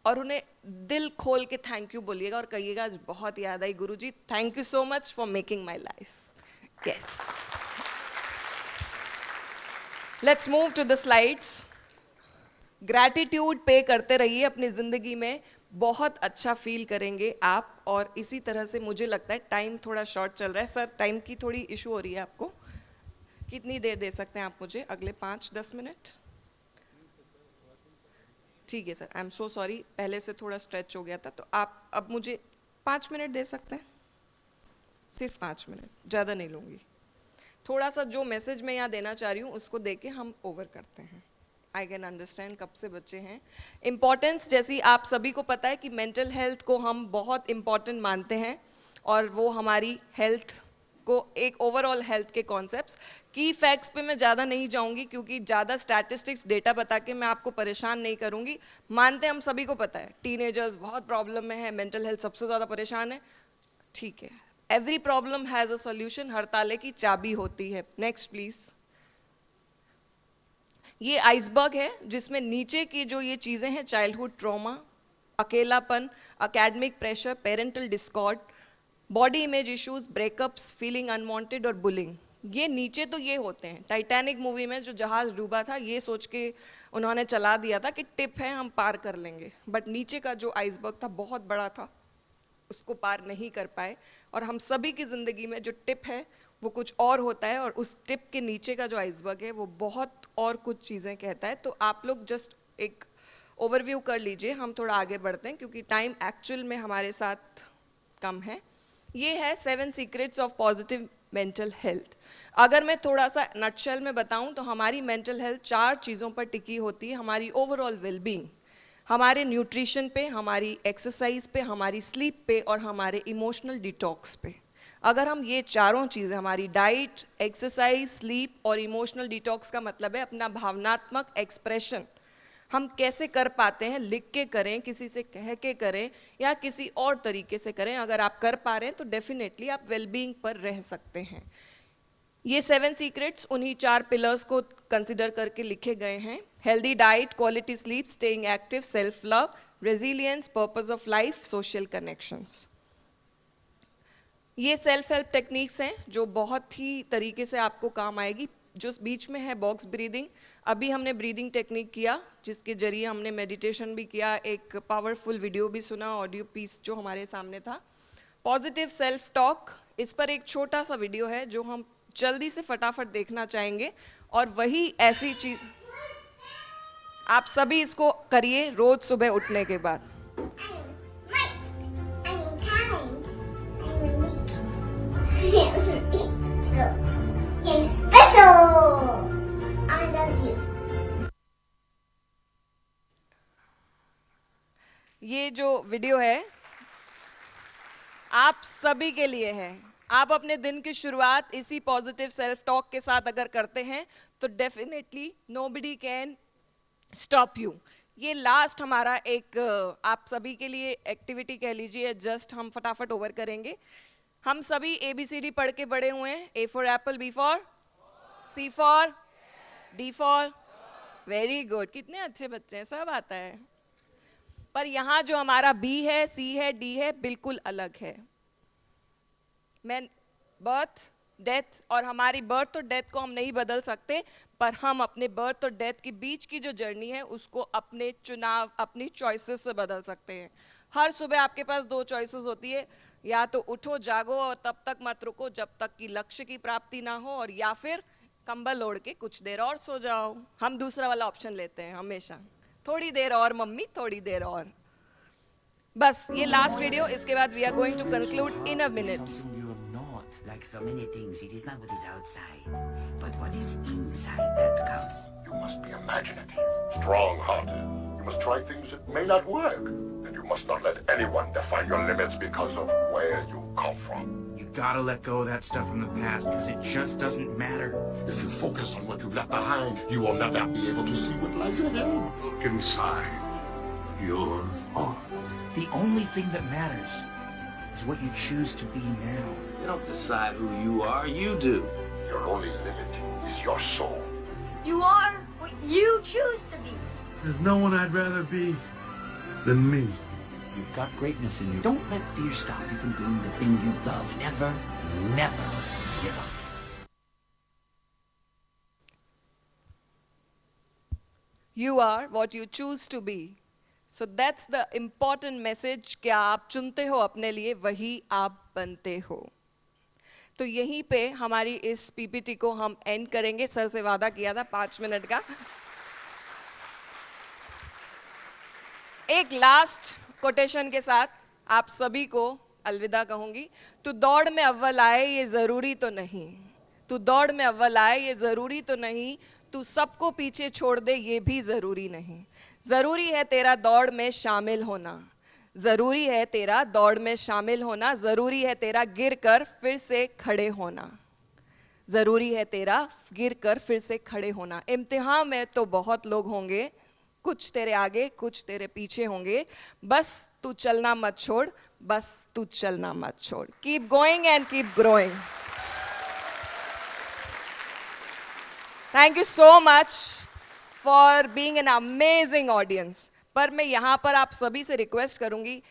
और उन्हें दिल खोल के थैंक यू बोलिएगा और कहिएगा आज बहुत याद आई गुरुजी, thank you so much for making my life. Yes, let's move to the slides. Gratitude पे करते रहिए अपनी जिंदगी में, बहुत अच्छा फील करेंगे आप. और इसी तरह से मुझे लगता है टाइम थोड़ा शॉर्ट चल रहा है. सर, टाइम की थोड़ी इशू हो रही है आपको. कितनी देर दे सकते हैं आप मुझे? अगले 5-10 मिनट? ठीक है sir, I am so sorry, पहले से थोड़ा स्ट्रेच हो गया था, तो आप अब मुझे 5 मिनट दे सकते हैं? सिर्फ 5 मिनट, ज़्यादा नहीं लूँगी. थोड़ा सा जो मैसेज मैं यहाँ देना चाह रही हूँ उसको दे के हम ओवर करते हैं. आई कैन अंडरस्टैंड कब से बच्चे हैं. इम्पॉर्टेंस जैसी आप सभी को पता है कि मेंटल हेल्थ को हम बहुत इम्पॉर्टेंट मानते हैं और वो हमारी हेल्थ को एक ओवरऑल हेल्थ के कॉन्सेप्ट्स की फैक्ट्स पे मैं ज़्यादा नहीं जाऊंगी क्योंकि ज़्यादा स्टैटिस्टिक्स डेटा बता के मैं आपको परेशान नहीं करूंगी. मानते हैं हम सभी को पता है टीनेजर्स बहुत प्रॉब्लम में है, मेंटल हेल्थ सबसे ज़्यादा परेशान है. ठीक है, every problem has a solution, हर ताले की चाबी होती है. Next please. ये आइसबर्ग है जिसमें नीचे की जो ये चीज़ें हैं, चाइल्डहुड ट्रॉमा, अकेलापन, academic pressure, parental Discord, body image issues, breakups, feeling unwanted और बुलिंग. ये नीचे तो ये होते हैं. टाइटैनिक मूवी में जो जहाज़ डूबा था ये सोच के उन्होंने चला दिया था कि टिप है हम पार कर लेंगे, बट नीचे का जो आइसबर्ग था बहुत बड़ा था. उसको पार नहीं कर पाए, और हम सभी की ज़िंदगी में जो टिप है वो कुछ और होता है, और उस टिप के नीचे का जो आइसबर्ग है वो बहुत और कुछ चीज़ें कहता है। तो आप लोग जस्ट एक ओवरव्यू कर लीजिए, हम थोड़ा आगे बढ़ते हैं क्योंकि टाइम एक्चुअल में हमारे साथ कम है। ये है 7 secrets of positive mental health. अगर मैं थोड़ा सा नटशेल में बताऊं तो हमारी मेंटल हेल्थ 4 चीज़ों पर टिकी होती है। हमारी ओवरऑल वेलबींग, हमारे न्यूट्रिशन पे, हमारी एक्सरसाइज पे, हमारी स्लीप पे और हमारे इमोशनल डिटॉक्स पे। अगर हम ये चारों चीज़ें, हमारी डाइट, एक्सरसाइज, स्लीप और इमोशनल डिटॉक्स का मतलब है अपना भावनात्मक एक्सप्रेशन हम कैसे कर पाते हैं, लिख के करें, किसी से कह के करें या किसी और तरीके से करें, अगर आप कर पा रहे हैं तो डेफिनेटली आप वेलबींग पर रह सकते हैं। ये 7 सीक्रेट्स उन्हीं 4 पिलर्स को कंसिडर करके लिखे गए हैं। Healthy diet, quality sleep, staying active, self love, resilience, purpose of life, social connections. ये सेल्फ हेल्प टेक्निक्स हैं जो बहुत ही तरीके से आपको काम आएगी। जो बीच में है बॉक्स ब्रीदिंग, अभी हमने ब्रीदिंग टेक्निक किया जिसके जरिए हमने मेडिटेशन भी किया, एक पावरफुल वीडियो भी सुना, ऑडियो पीस जो हमारे सामने था। पॉजिटिव सेल्फ टॉक, इस पर एक छोटा सा वीडियो है जो हम जल्दी से फटाफट देखना चाहेंगे, और वही ऐसी चीज़ आप सभी इसको करिए रोज सुबह उठने के बाद। You're special. I love you. ये जो वीडियो है आप सभी के लिए है। आप अपने दिन की शुरुआत इसी पॉजिटिव सेल्फ टॉक के साथ अगर करते हैं तो definitely nobody can stop you. ये लास्ट हमारा एक आप सभी के लिए एक्टिविटी कह लीजिए, जस्ट हम फटाफट ओवर करेंगे। हम सभी ABCD पढ़ के बड़े हुए हैं। A for Apple, B for, C for, D for, very good, कितने अच्छे बच्चे हैं, सब आता है। पर यहाँ जो हमारा B है, C है, D है, बिल्कुल अलग है। मैं बर्थ, डेथ, और हमारी बर्थ और डेथ को हम नहीं बदल सकते, पर हम अपने बर्थ और डेथ के बीच की जो जर्नी है उसको अपने चुनाव, अपनी चॉइसेस से बदल सकते हैं। हर सुबह आपके पास 2 चॉइसेस होती है, या तो उठो जागो और तब तक मत रुको जब तक कि लक्ष्य की प्राप्ति ना हो, और या फिर कंबल ओढ़ के कुछ देर और सो जाओ। हम दूसरा वाला ऑप्शन लेते हैं हमेशा, थोड़ी देर और मम्मी, थोड़ी देर और। बस ये लास्ट वीडियो, इसके बाद we are going to conclude in a minute. Like so many things, it is not what is outside, but what is inside that counts. You must be imaginative, strong-hearted. You must try things that may not work. And you must not let anyone define your limits because of where you come from. You gotta let go of that stuff from the past, because it just doesn't matter. If you focus on what you've left behind, you will never be able to see what lies ahead. Look inside your heart. The only thing that matters is what you choose to be now. You don't decide who you are, you do. Your only limit is your soul. You are what you choose to be. There's no one I'd rather be than me. You've got greatness in you. Don't let fear stop you from doing the thing you love. Never, never give up. You are what you choose to be. So that's the important message। क्या आप चुनते हो अपने लिए, वही आप बनते हो। तो यहीं पे हमारी इस PPT को हम एंड करेंगे। सर से वादा किया था 5 मिनट का। एक लास्ट कोटेशन के साथ आप सभी को अलविदा कहूंगी। तू दौड़ में अव्वल आए ये ज़रूरी तो नहीं, तू दौड़ में अव्वल आए ये ज़रूरी तो नहीं, तू सबको पीछे छोड़ दे ये भी ज़रूरी नहीं। ज़रूरी है तेरा दौड़ में शामिल होना, ज़रूरी है तेरा दौड़ में शामिल होना, ज़रूरी है तेरा गिर कर फिर से खड़े होना, ज़रूरी है तेरा गिर कर फिर से खड़े होना। इम्तिहान में तो बहुत लोग होंगे, कुछ तेरे आगे कुछ तेरे पीछे होंगे, बस तू चलना मत छोड़, बस तू चलना मत छोड़। Keep going and keep growing. Thank you so much for being an amazing audience. पर मैं यहाँ पर आप सभी से रिक्वेस्ट करूँगी,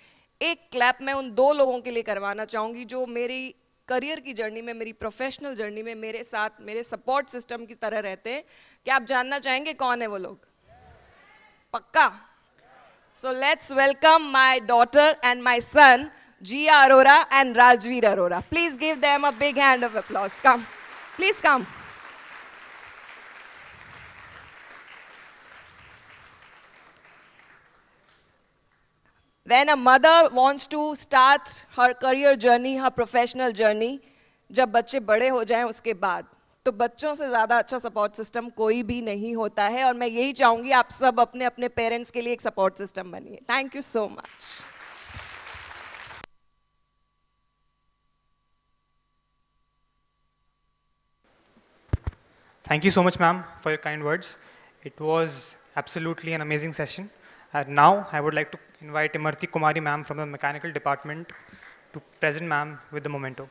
एक क्लैप मैं उन 2 लोगों के लिए करवाना चाहूँगी जो मेरी करियर की जर्नी में, मेरी प्रोफेशनल जर्नी में मेरे साथ, मेरे सपोर्ट सिस्टम की तरह रहते हैं। क्या आप जानना चाहेंगे कौन है वो लोग? पक्का? So let's welcome my daughter and my son, Jia Arora and Rajveer Arora. Please give them a big hand of applause. Come. Please come. When a mother wants to start her career journey, her professional journey, जब बच्चे बड़े हो जाएं उसके बाद, तो बच्चों से ज़्यादा अच्छा सपोर्ट सिस्टम कोई भी नहीं होता है और मैं यही चाहूँगी आप सब अपने अपने पेरेंट्स के लिए एक सपोर्ट सिस्टम बनिए. Thank you so much. Thank you so much, ma'am, for your kind words. It was absolutely an amazing session. And now I would like to invite Imarti Kumari, ma'am, from the mechanical department to present ma'am with the memento.